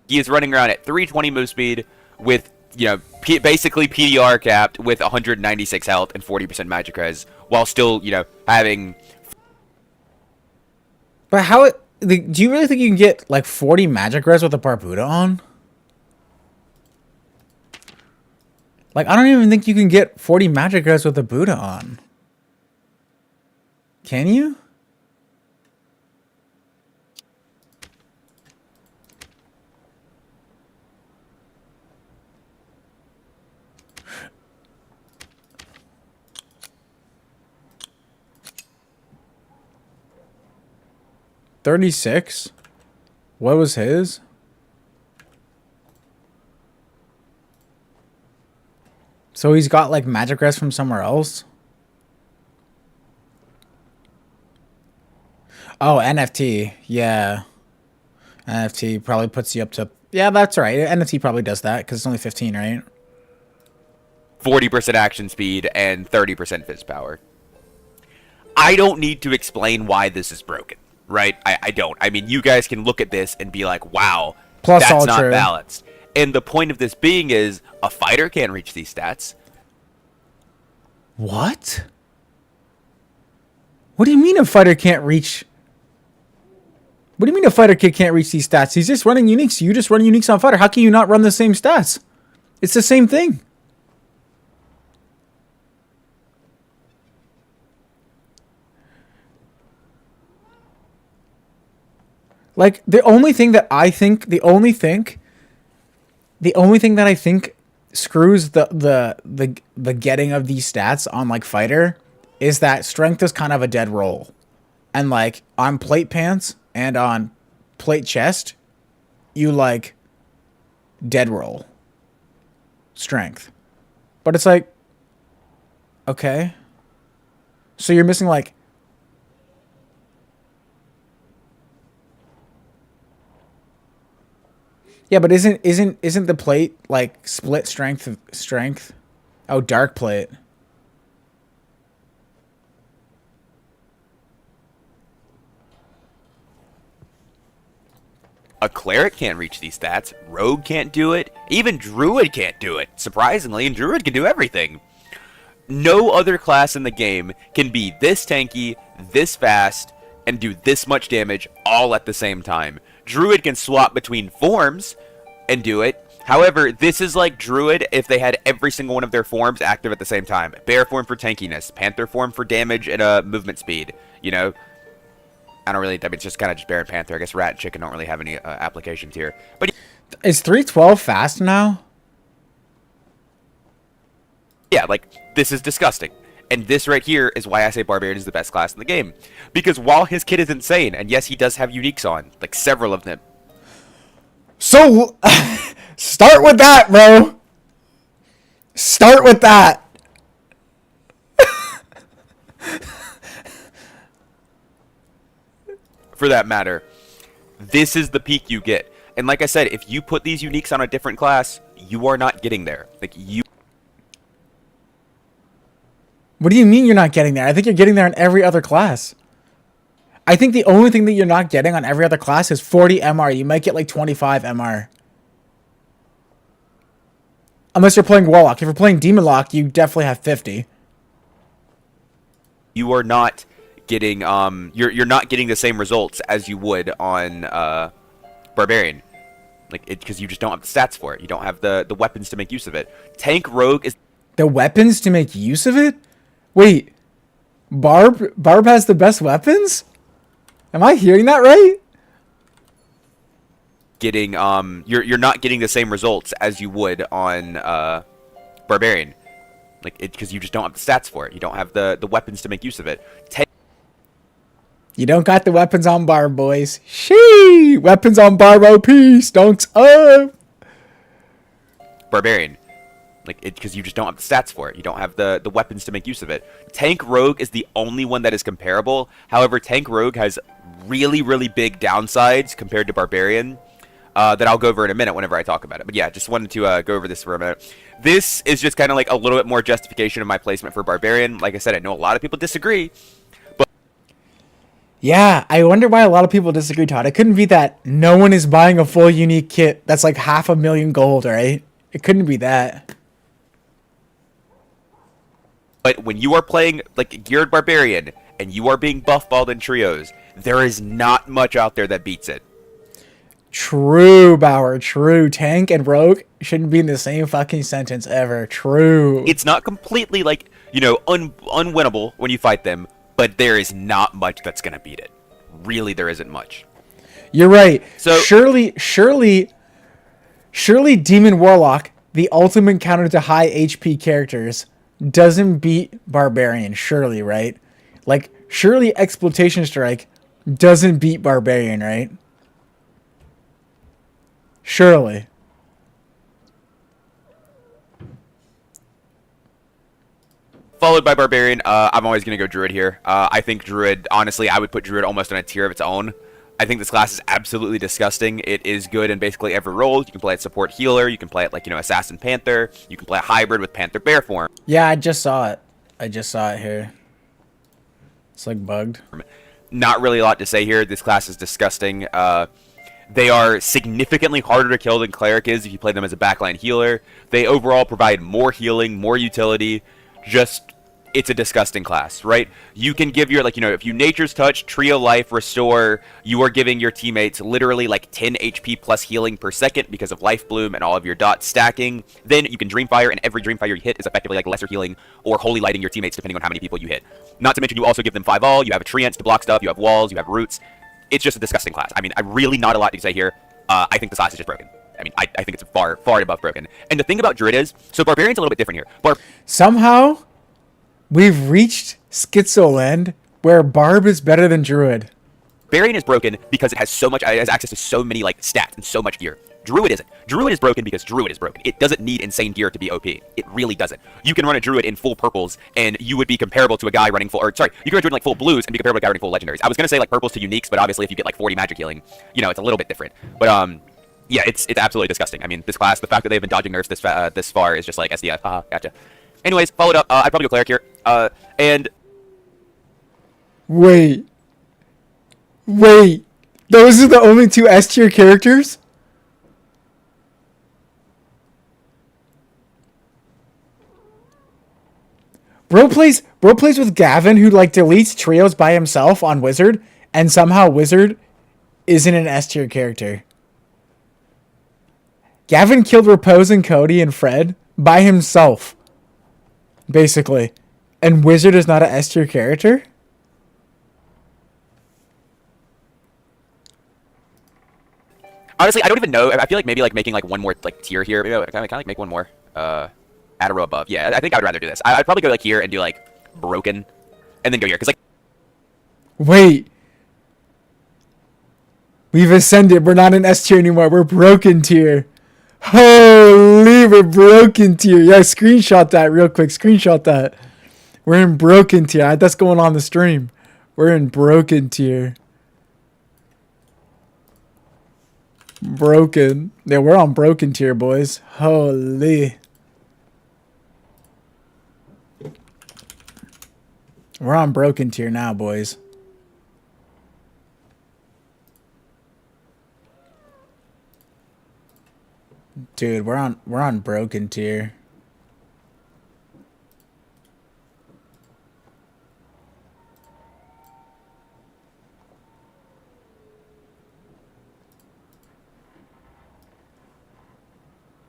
he is running around at 320 move speed with, basically PDR capped with 196 health and 40% magic res, while still, having. But how do you really think you can get like 40 magic res with a Barbuda on? Like I don't even think you can get 40 magic res with a Buddha on. Can you? $36? What was his? So he's got like magic rest from somewhere else? Oh, NFT. Yeah. NFT probably puts you up to... Yeah, that's right. NFT probably does that because it's only 15, right? 40% action speed and 30% fizz power. I don't need to explain why this is broken, right? I don't. I mean, you guys can look at this and be like, wow, Plus that's all not true. balanced. And the point of this being is a fighter can't reach these stats. What? What do you mean a fighter can't reach... What do you mean a fighter kid can't reach these stats? He's just running uniques. You just run uniques on fighter. How can you not run the same stats? It's the same thing. Like the only thing that I think screws the getting of these stats on like fighter is that strength is kind of a dead roll. And like on plate pants and on plate chest, you like dead roll strength. But it's like, okay. So you're missing like... Yeah, but isn't the plate like split strength? Oh, dark plate. A cleric can't reach these stats. Rogue can't do it. Even druid can't do it. Surprisingly, and druid can do everything. No other class in the game can be this tanky, this fast, and do this much damage all at the same time. Druid can swap between forms and do it. However, this is like Druid if they had every single one of their forms active at the same time. Bear form for tankiness, Panther form for damage and movement speed. You know, I don't really, I mean, it's just kind of just Bear and Panther. I guess Rat and Chicken don't really have any applications here. But Is 312 fast now? yeah, like, this is disgusting. And this right here is why I say Barbarian is the best class in the game. Because while his kit is insane, and yes, he does have uniques on, like several of them. So, start with that, bro. Start with that. For that matter, this is the peak you get. And like I said, if you put these uniques on a different class, you are not getting there. Like, you... What do you mean you're not getting there? I think you're getting there in every other class. I think the only thing that you're not getting on every other class is 40 MR. You might get like 25 MR. Unless you're playing Warlock. If you're playing Demon Lock, you definitely have 50. You are not getting you're not getting the same results as you would on Barbarian. Like because you just don't have the stats for it. You don't have the weapons to make use of it. Tank Rogue is The weapons to make use of it? Wait. Barb has the best weapons? Am I hearing that right? getting you're not getting the same results as you would on Barbarian. Like because you just don't have the stats for it. You don't have the weapons to make use of it. You don't got the weapons on Barb, boys. Shee! Weapons on Barb OP. Stonks up. Barbarian. Like because you just don't have the stats for it. You don't have the weapons to make use of it. Tank Rogue is the only one that is comparable. However, Tank Rogue has really, really big downsides compared to Barbarian that I'll go over in a minute whenever I talk about it. But yeah, just wanted to go over this for a minute. This is just kind of like a little bit more justification of my placement for Barbarian. Like I said, I know a lot of people disagree. Yeah, I wonder why a lot of people disagree, Todd. It couldn't be that no one is buying a full unique kit that's like 500,000 gold, right? It couldn't be that. But when you are playing like Geared Barbarian and you are being buff-balled in trios, there is not much out there that beats it. True, Bauer. True. Tank and Rogue shouldn't be in the same fucking sentence ever. True. It's not completely like, you know, unwinnable when you fight them, but there is not much that's going to beat it. Really, there isn't much. You're right. So surely Demon Warlock, the ultimate counter to high HP characters, doesn't beat Barbarian. Surely, right? Like, surely Exploitation Strike doesn't beat Barbarian, right? Surely. followed by Barbarian, I'm always going to go Druid here. I think Druid, honestly, I would put Druid almost on a tier of its own. I think this class is absolutely disgusting. It is good in basically every role. You can play it support healer. You can play it like, you know, Assassin Panther. You can play a hybrid with Panther Bear form. Yeah, I just saw it. I just saw it here. It's like bugged. Not really a lot to say here. This class is disgusting. They are significantly harder to kill than Cleric is if you play them as a backline healer. They overall provide more healing, more utility. Just, it's a disgusting class, right? You can give your, like, you know, if you Nature's Touch, Trio Life, Restore, you are giving your teammates literally like 10 HP plus healing per second because of Life Bloom and all of your dots stacking. Then you can Dreamfire, and every Dreamfire you hit is effectively like lesser healing or Holy Lighting your teammates depending on how many people you hit. Not to mention you also give them 5-all, you have a Treants to block stuff, you have walls, you have roots. It's just a disgusting class. I mean, I really not a lot to say here. I think this class is just broken. I mean, I think it's far, far above broken. And the thing about Druid is, so Barbarian's a little bit different here. Somehow, we've reached Schizoland where Barb is better than Druid. Barbarian is broken because it has so much, it has access to so many like stats and so much gear. Druid isn't. Druid is broken because Druid is broken. It doesn't need insane gear to be OP. It really doesn't. You can run a Druid in full purples, and you would be comparable to a guy running full, or sorry, you can run a Druid in like full blues and be comparable to a guy running full legendaries. I was gonna say like purples to uniques, but obviously if you get like 40 magic healing, you know, it's a little bit different. But yeah, it's absolutely disgusting. I mean, this class, the fact that they've been dodging nerfs this far is just like SDF. Haha, gotcha. Anyways, followed up. I'd probably go Cleric here. And Wait. Those are the only two S tier characters? Bro plays with Gavin, who like deletes trios by himself on Wizard, and somehow Wizard isn't an S tier character. Gavin killed Repose and Cody and Fred by himself, basically, and Wizard is not an S tier character. honestly, I don't even know. I feel like maybe like making like one more like tier here. Maybe I kind of like make one more. Add a row above. Yeah, I think I would rather do this. I'd probably go like here and do like broken, and then go here because like. Wait. We've ascended. We're not in S tier anymore. We're broken tier. Holy, we're broken tier. Yeah, screenshot that real quick. Screenshot that. We're in broken tier. That's going on the stream. We're in broken tier. Broken. Yeah, we're on broken tier, boys. Holy. We're on broken tier now, boys. Dude, we're on broken tier.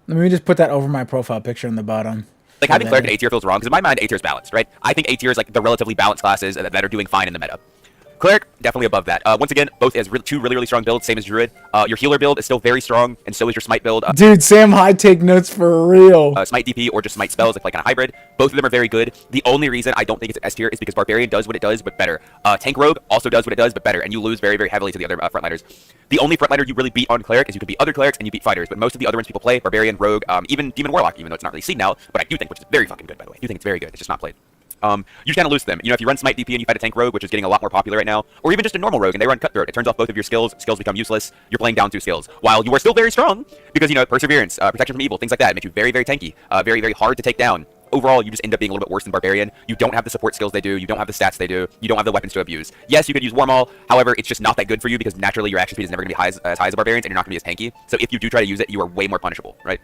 Let me just put that over my profile picture in the bottom. Like, having Cleric in A tier feels wrong, because in my mind, A tier is balanced, right? I think A tier is like the relatively balanced classes that are doing fine in the meta. Cleric, definitely above that. Once again, both as two really, really strong builds, same as Druid. Your healer build is still very strong, and so is your Smite build. Dude, Sam High take notes for real. Smite DP or just Smite spells, like kind of hybrid. Both of them are very good. The only reason I don't think it's S tier is because Barbarian does what it does, but better. Tank Rogue also does what it does, but better, and you lose very, very heavily to the other frontliners. The only frontliner you really beat on Cleric is you can beat other Clerics and you beat Fighters, but most of the other ones people play, Barbarian, Rogue, even Demon Warlock, even though it's not really seen now, but I do think, which is very fucking good, by the way. I do think it's very good. It's just not played. You just kind of lose them. You know, if you run Smite DP and you fight a Tank Rogue, which is getting a lot more popular right now, or even just a normal Rogue and they run Cutthroat, it turns off both of your skills. Skills become useless. You're playing down 2 skills. While you are still very strong, because, you know, Perseverance, Protection from Evil, things like that. It makes you very, very tanky. Very, very hard to take down. Overall, you just end up being a little bit worse than Barbarian. You don't have the support skills they do. You don't have the stats they do. You don't have the weapons to abuse. Yes, you could use Warmaul. However, it's just not that good for you because naturally your action speed is never going to be as high as Barbarians and you're not going to be as tanky. So if you do try to use it, you are way more punishable, right?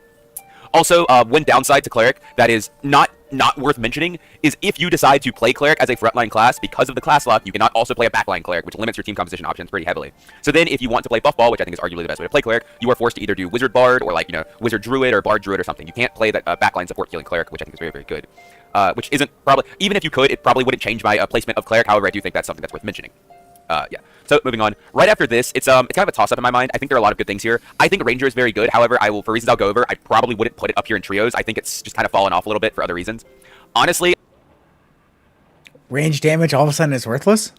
Also, one downside to Cleric that is not worth mentioning is if you decide to play Cleric as a frontline class, because of the class lock, you cannot also play a backline Cleric, which limits your team composition options pretty heavily. So then if you want to play Buff Ball, which I think is arguably the best way to play Cleric, you are forced to either do Wizard Bard or, like, you know, Wizard Druid or Bard Druid or something. You can't play that backline support healing Cleric, which I think is very, very good. Which isn't probably, even if you could, it probably wouldn't change my placement of Cleric. However, I do think that's something that's worth mentioning. Yeah. So moving on. Right after this, it's kind of a toss-up in my mind. I think there are a lot of good things here. I think Ranger is very good. However, for reasons I'll go over, I probably wouldn't put it up here in trios. I think it's just kind of fallen off a little bit for other reasons. Honestly, Range damage all of a sudden is worthless?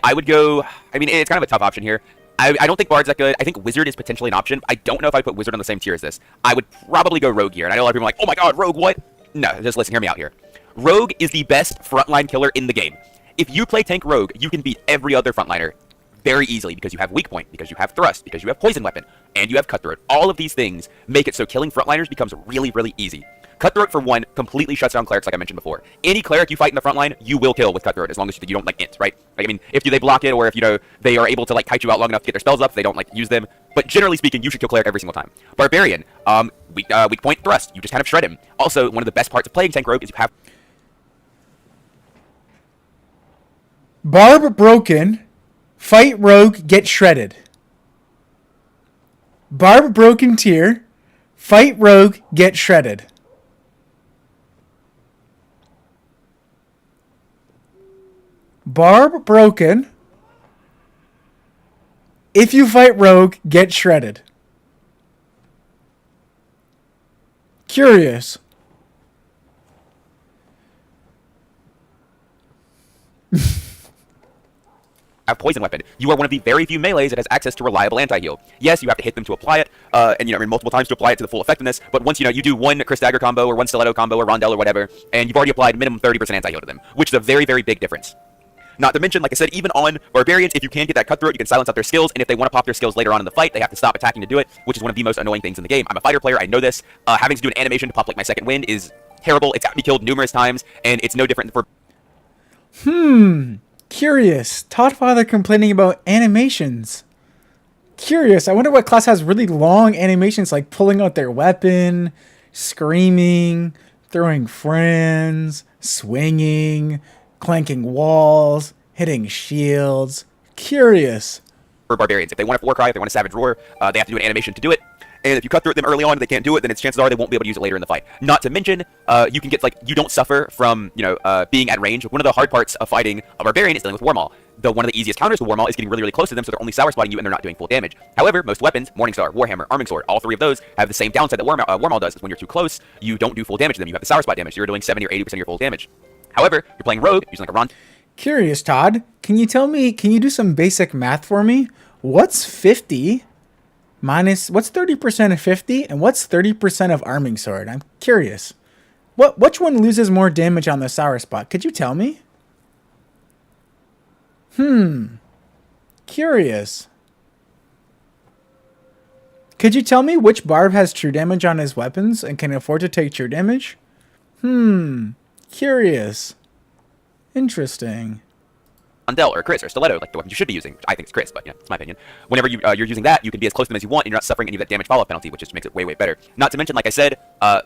I would go. I mean, it's kind of a tough option here. I don't think Bard's that good. I think Wizard is potentially an option. I don't know if I put Wizard on the same tier as this. I would probably go Rogue here. And I know a lot of people are like, oh my god, Rogue, what? No, just listen, hear me out here. Rogue is the best frontline killer in the game. If you play Tank Rogue, you can beat every other frontliner very easily because you have Weak Point, because you have Thrust, because you have Poison Weapon, and you have Cutthroat. All of these things make it so killing frontliners becomes really, really easy. Cutthroat, for one, completely shuts down clerics, like I mentioned before. Any cleric you fight in the front line, you will kill with Cutthroat, as long as you don't, like, int, right? Like, I mean, if they block it, or if, you know, they are able to, like, kite you out long enough to get their spells up, they don't, like, use them. But generally speaking, you should kill cleric every single time. Barbarian, weak point, Thrust. You just kind of shred him. Also, one of the best parts of playing Tank Rogue is you have... Barb broken, fight Rogue, get shredded. Barb broken tier, fight Rogue, get shredded. Barb broken. If you fight Rogue, get shredded. Curious. have Poison Weapon. You are one of the very few melees that has access to reliable anti-heal. Yes, you have to hit them to apply it, and you know, I mean, multiple times to apply it to the full effectiveness, but once, you know, you do one Chris Dagger combo or one Stiletto combo or Rondell or whatever, and you've already applied minimum 30% anti-heal to them, which is a very, very big difference. Not to mention, like I said, even on Barbarians, if you can get that Cutthroat, you can silence out their skills, and if they want to pop their skills later on in the fight, they have to stop attacking to do it, which is one of the most annoying things in the game. I'm a fighter player, I know this. Having to do an animation to pop like my second wind is terrible. It's got me killed numerous times, and it's no different for... Curious. Toddfather complaining about animations. Curious. I wonder what class has really long animations, like pulling out their weapon, screaming, throwing friends, swinging, clanking walls, hitting shields. Curious. For Barbarians, if they want a Warcry, if they want a Savage Roar, they have to do an animation to do it. And if you cut through them early on and they can't do it, then it's chances are they won't be able to use it later in the fight. Not to mention, you can get, like, you don't suffer from, you know, being at range. One of the hard parts of fighting a Barbarian is dealing with Warmaul. Though one of the easiest counters to Warmaul is getting really, really close to them, so they're only sour spotting you and they're not doing full damage. However, most weapons, Morningstar, Warhammer, Arming Sword, all three of those have the same downside that Warmaul does, is when you're too close, you don't do full damage to them. You have the sour spot damage, so you're doing 70 or 80% of your full damage. However, you're playing Rogue, using like a Ron. Curious, Todd. Can you do some basic math for me? What's 50 minus, what's 30% of 50 and what's 30% of Arming Sword? I'm curious. Which one loses more damage on the sour spot? Could you tell me? Curious. Could you tell me which Barb has true damage on his weapons and can afford to take true damage? Curious. Interesting. Rondell or Chris or Stiletto, like the weapons you should be using. Which I think it's Chris, but you know, it's my opinion. Whenever you're using that, you can be as close to them as you want, and you're not suffering any of that damage follow-up penalty, which just makes it way better. Not to mention, like I said,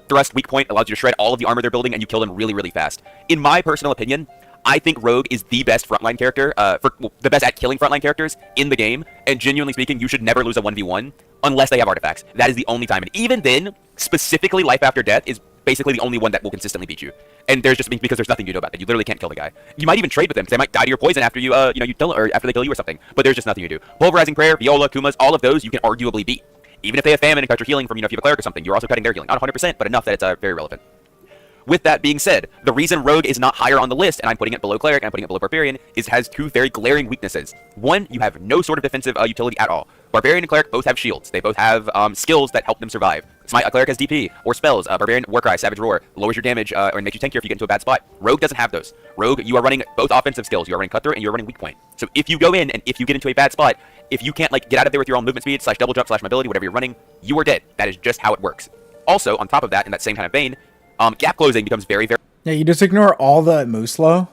thrust weak point allows you to shred all of the armor they're building, and you kill them really fast. In my personal opinion, I think Rogue is the best frontline character, the best at killing frontline characters in the game. And genuinely speaking, you should never lose a 1v1 unless they have artifacts. That is the only time. And even then, specifically, life after death is basically the only one that will consistently beat you. And there's just because there's nothing you do about that. You literally can't kill the guy. You might even trade with them because they might die to your poison after you, you kill, or after they kill you or something. But there's just nothing you do. Pulverizing Prayer, Viola, Kumas, all of those you can arguably beat. Even if they have famine and cut your healing from, if you have a cleric or something, you're also cutting their healing. Not 100%, but enough that it's very relevant. With that being said, the reason Rogue is not higher on the list, and I'm putting it below Cleric and I'm putting it below Barbarian, is it has two very glaring weaknesses. One, you have no sort of defensive utility at all. Barbarian and Cleric both have shields. They both have skills that help them survive. A Cleric has DP, or spells. Barbarian, Warcry, Savage Roar, lowers your damage, or makes you tankier if you get into a bad spot. Rogue doesn't have those. Rogue, you are running both offensive skills. You are running Cutthroat and you are running Weak Point. So if you go in and if you get into a bad spot, if you can't get out of there with your own movement speed, / double jump, / mobility, whatever you're running, you are dead. That is just how it works. Also, on top of that, in that same kind of vein, gap closing becomes very Yeah, you just ignore all the move slow.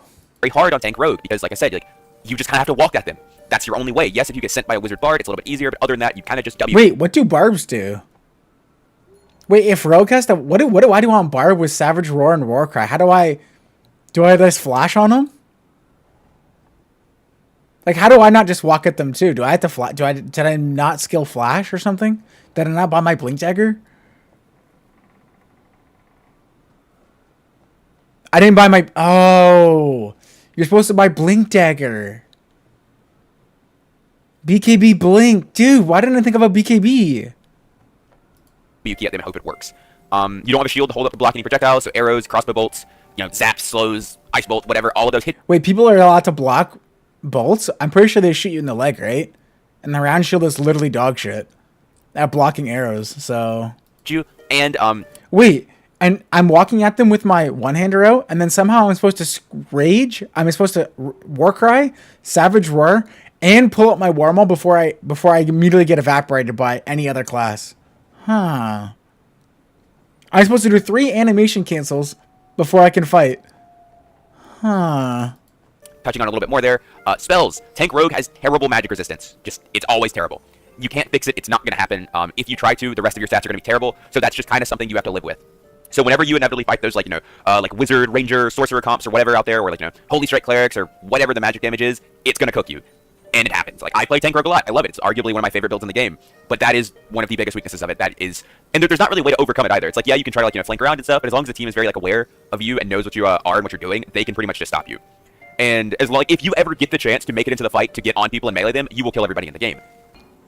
hard on tank Rogue because, like I said, you just kind of have to walk at them. That's your only way. Yes, if you get sent by a wizard bard, it's a little bit easier, but other than that, you kind of just W. Wait, what do barbs do? Wait, if Rogue has to, what do I do on barb with Savage Roar and Warcry? How do I just flash on them? Like, how do I not just walk at them too? Do I have to flash? Did I not skill flash or something? Did I not buy my blink dagger? I didn't buy my... Oh, you're supposed to buy blink dagger. BKB blink. Dude, why didn't I think about BKB? You get them and hope it works. You don't have a shield to hold up to block any projectiles, so arrows, crossbow bolts, zaps, slows, ice bolt, whatever, all of those hit. Wait, people are allowed to block bolts? I'm pretty sure they shoot you in the leg, right? And the round shield is literally dog shit at blocking arrows, so... You, and, Wait, and I'm walking at them with my one-hander out, and then somehow I'm supposed to rage, I'm supposed to Warcry, Savage Roar, and pull up my Warmaul before I immediately get evaporated by any other class. Huh. I'm supposed to do 3 animation cancels before I can fight. Huh. touching on a little bit more there, spells. Tank Rogue has terrible magic resistance. It's always terrible. You can't fix it. It's not going to happen. If you try to, the rest of your stats are going to be terrible. So that's just kind of something you have to live with. So whenever you inevitably fight those, like Wizard, Ranger, Sorcerer comps or whatever out there, or Holy Strike Clerics or whatever the magic damage is, it's going to cook you. And it happens. I play Tank Rogue a lot. I love it. It's arguably one of my favorite builds in the game. But that is one of the biggest weaknesses of it. That is, and there's not really a way to overcome it either. It's yeah, you can try to flank around and stuff, but as long as the team is very aware of you and knows what you are and what you're doing, they can pretty much just stop you. And as long if you ever get the chance to make it into the fight to get on people and melee them, you will kill everybody in the game.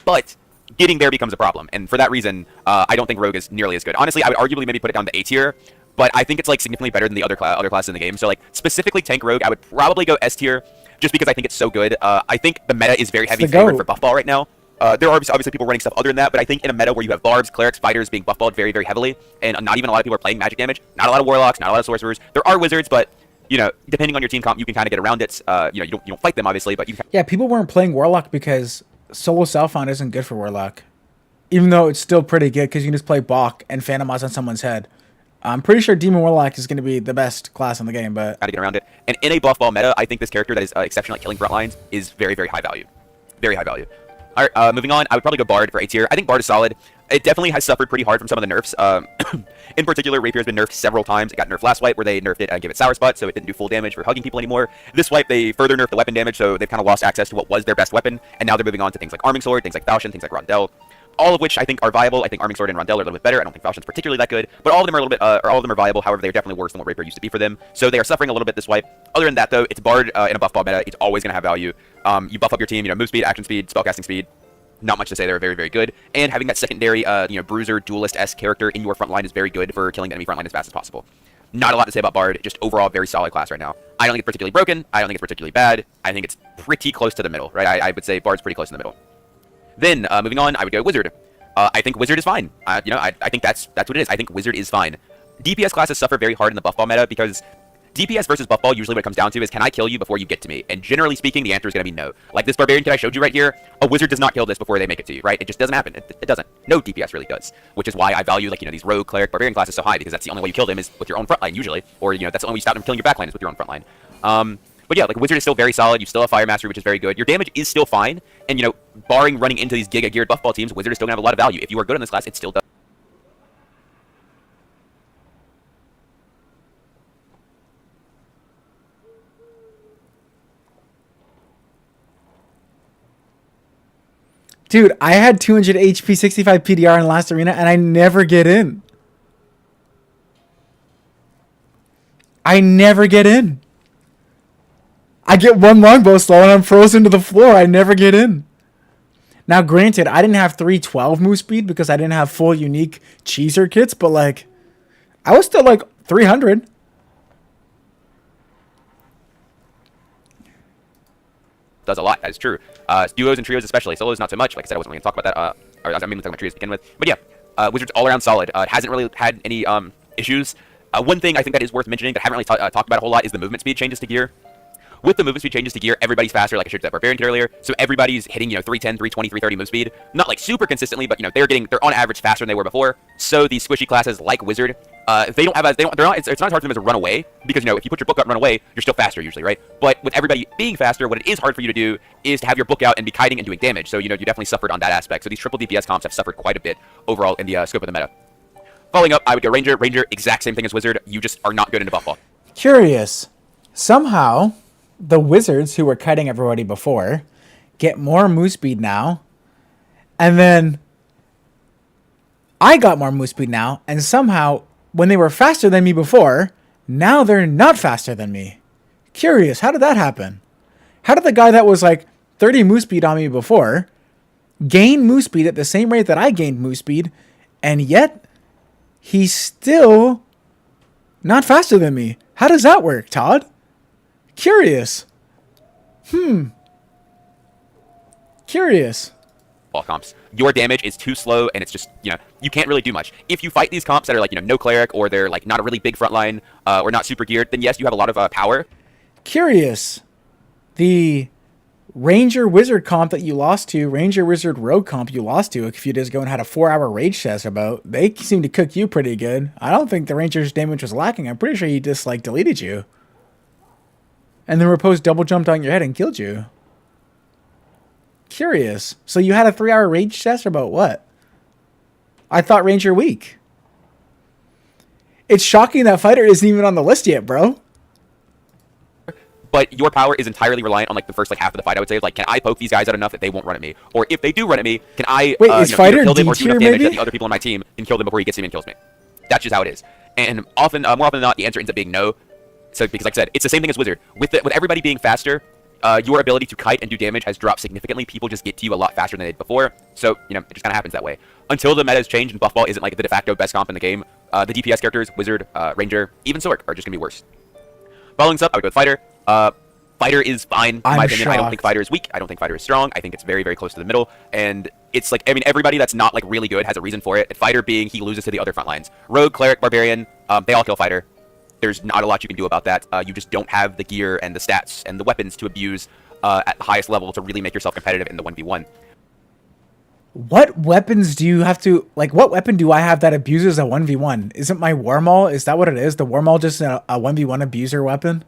But getting there becomes a problem, and for that reason, I don't think Rogue is nearly as good. Honestly, I would arguably maybe put it down to A tier. But I think it's significantly better than the other classes in the game. So specifically Tank Rogue, I would probably go S tier, just because I think it's so good. I think the meta is very heavy favored for buffball right now. There are obviously people running stuff other than that, but I think in a meta where you have barbs, clerics, fighters being buffballed very, very heavily, and not even a lot of people are playing magic damage, not a lot of warlocks, not a lot of sorcerers. There are wizards, but depending on your team comp, you can kind of get around it. You don't fight them obviously, but you can. Yeah, people weren't playing warlock because solo self-found isn't good for warlock, even though it's still pretty good because you can just play Bach and Phantomize on someone's head. I'm pretty sure Demon Warlock is going to be the best class in the game, but... How to get around it. And in a buff ball meta, I think this character that is exceptional at killing front lines is very, very high value. Very high value. Alright, moving on, I would probably go Bard for A tier. I think Bard is solid. It definitely has suffered pretty hard from some of the nerfs. In particular, Rapier has been nerfed several times. It got nerfed last wipe where they nerfed it and gave it Sour Spot, so it didn't do full damage for hugging people anymore. This wipe, they further nerfed the weapon damage, so they've kind of lost access to what was their best weapon, and now they're moving on to things like Arming Sword, things like Falchion, things like Rondell. All of which I think are viable. I think Arming Sword and Rondell are a little bit better. I don't think Falchion's particularly that good, but all of them are a little bit, all of them are viable. However, they're definitely worse than what Rapier used to be for them. So they are suffering a little bit this wipe. Other than that, though, it's Bard in a buff ball meta. It's always going to have value. You buff up your team, move speed, action speed, spellcasting speed. Not much to say. They're very, very good. And having that secondary, bruiser, duelist-esque character in your front line is very good for killing the enemy front line as fast as possible. Not a lot to say about Bard. Just overall, very solid class right now. I don't think it's particularly broken. I don't think it's particularly bad. I think it's pretty close to the middle, right? I would say Bard's pretty close in the middle. Then, moving on, I would go Wizard. I think Wizard is fine. I think that's what it is. I think Wizard is fine. DPS classes suffer very hard in the buff ball meta because DPS versus buff ball usually what it comes down to is can I kill you before you get to me? And generally speaking, the answer is going to be no. Like this Barbarian kid I showed you right here, a Wizard does not kill this before they make it to you, right? It just doesn't happen. It doesn't. No DPS really does. Which is why I value these Rogue, Cleric, Barbarian classes so high because that's the only way you kill them is with your own front line usually. Or, that's the only way you stop them from killing your backline is with your own front line. But yeah, like Wizard is still very solid. You still have Fire Mastery, which is very good. Your damage is still fine, and you know, barring running into these Giga geared buff ball teams, Wizard is still gonna have a lot of value. If you are good in this class, it still does. Dude, I had 200 HP, 65 PDR in the last arena, and I never get in. I never get in. I get one longbow slow, and I'm frozen to the floor. I never get in. Now, granted, I didn't have 312 move speed because I didn't have full unique cheeser kits, but, like, I was still, like, 300. Does a lot. That is true. Duos and trios especially. Solos not so much. Like I said, I wasn't really going to talk about that. Or I mean, talking about trios to begin with. But yeah, Wizards all around solid. Hasn't really had any issues. One thing I think that is worth mentioning that I haven't really talked about a whole lot is the movement speed changes to gear. With the movement speed changes to gear, everybody's faster, like I showed that Barbarian kid earlier. So everybody's hitting, 310, 320, 330 move speed. Not like super consistently, but they're on average faster than they were before. So these squishy classes like Wizard, they're not, it's not hard for them to run away because if you put your book out and run away, you're still faster usually, right? But with everybody being faster, what it is hard for you to do is to have your book out and be kiting and doing damage. So you definitely suffered on that aspect. So these triple DPS comps have suffered quite a bit overall in the scope of the meta. Following up, I would go Ranger. Ranger, exact same thing as Wizard. You just are not good into buff ball. Curious. Somehow, the Wizards who were kiting everybody before get more move speed now, and then I got more move speed now, and somehow when they were faster than me before, now they're not faster than me. Curious, how did that happen? How did the guy that was like 30 move speed on me before gain move speed at the same rate that I gained move speed, and yet he's still not faster than me? How does that work, Todd? Curious. Curious. Ball comps. Your damage is too slow, and it's just, you can't really do much. If you fight these comps that are like, no cleric, or they're like not a really big front line, or not super geared, then yes, you have a lot of power. Curious. The Ranger Wizard comp that you lost to, Ranger Wizard Rogue comp you lost to a few days ago and had a 4-hour rage test about, they seem to cook you pretty good. I don't think the Ranger's damage was lacking. I'm pretty sure he just like deleted you. And then Repose double jumped on your head and killed you. Curious. So you had a 3-hour rage test about what? I thought Ranger weak. It's shocking that fighter isn't even on the list yet, bro. But your power is entirely reliant on like the first like half of the fight. I would say like, can I poke these guys out enough that they won't run at me? Or if they do run at me, can I wait, is fighter either kill them or D do enough tier, damage maybe? that the other people on my team can kill them before he gets to me and kills me? That's just how it is. And often, more often than not, the answer ends up being no. So because like I said, it's the same thing as Wizard. With everybody being faster, your ability to kite and do damage has dropped significantly. People just get to you a lot faster than they did before. So, it just kind of happens that way. Until the meta has changed and buff ball isn't like the de facto best comp in the game, the DPS characters, Wizard, Ranger, even Sork, are just going to be worse. Following this up, I would go with Fighter. Fighter is fine, in my opinion. I don't think Fighter is weak. I don't think Fighter is strong. I think it's very, very close to the middle. And it's like, everybody that's not like really good has a reason for it. And Fighter being he loses to the other front lines. Rogue, Cleric, Barbarian, they all kill Fighter. There's not a lot you can do about that. You just don't have the gear and the stats and the weapons to abuse at the highest level to really make yourself competitive in the 1v1. What weapons do you have to, like, what weapon do I have that abuses a 1v1? Isn't my Wormall, is that what it is? The Wormall just a 1v1 abuser weapon?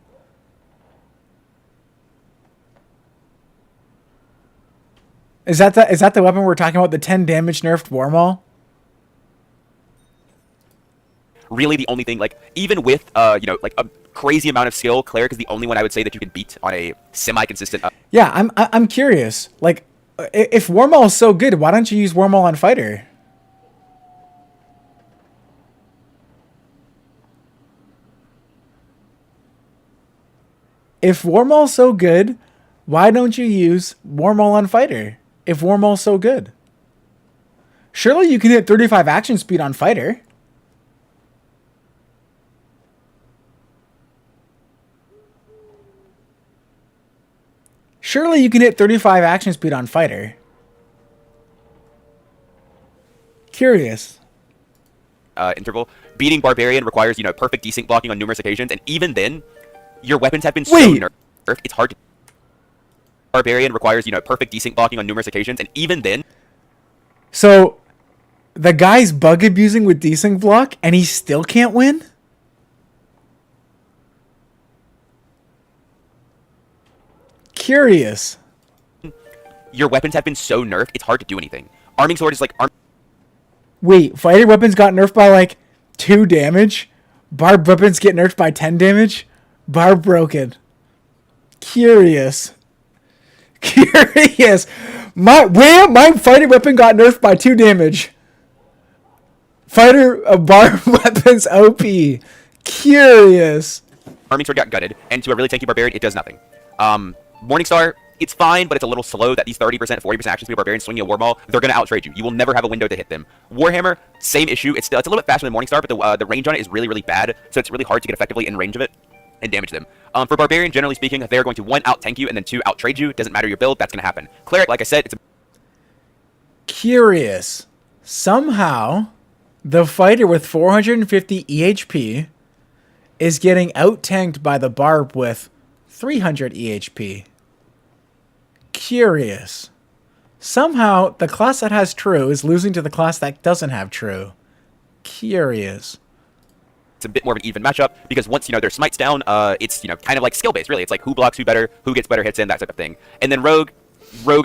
Is that the weapon we're talking about, the 10 damage nerfed Wormall? Really the only thing, like, even with, like a crazy amount of skill, Cleric is the only one I would say that you can beat on a semi-consistent... Yeah, I'm curious. Like, if Wormall is so good, why don't you use Wormall on Fighter? If Wormall's so good, why don't you use Wormall on Fighter? If Wormall's so good. Surely you can hit 35 action speed on Fighter. Surely you can hit 35 action speed on Fighter. Curious. Interval. Beating Barbarian requires, perfect desync blocking on numerous occasions, and even then, your weapons have been so nerfed. It's hard to... Barbarian requires, perfect desync blocking on numerous occasions, and even then... So, the guy's bug abusing with desync block, and he still can't win? Curious. Your weapons have been so nerfed, it's hard to do anything. Arming sword is like Wait, fighting weapons got nerfed by like 2 damage? Barbed weapons get nerfed by 10 damage? Barb broken. Curious. Curious. My fighting weapon got nerfed by 2 damage. Barbed weapons OP. Curious. arming sword got gutted, and to a really tanky barbarian, it does nothing. Morningstar, it's fine, but it's a little slow that these 30%, 40% action speed barbarians swinging a war maul, they're going to outtrade you. You will never have a window to hit them. Warhammer, same issue. It's a little bit faster than Morningstar, but the range on it is really, really bad, so it's really hard to get effectively in range of it and damage them. For Barbarian, generally speaking, they're going to 1, out-tank you, and then 2, out-trade you. Doesn't matter your build, that's going to happen. Cleric, like I said, it's a... Curious. Somehow, the fighter with 450 EHP is getting out-tanked by the Barb with 300 EHP. Curious. Somehow, the class that has true is losing to the class that doesn't have true. Curious. It's a bit more of an even matchup because once their smite's down, it's kind of like skill based really. It's like who blocks who better, who gets better hits in, that type of thing. And then rogue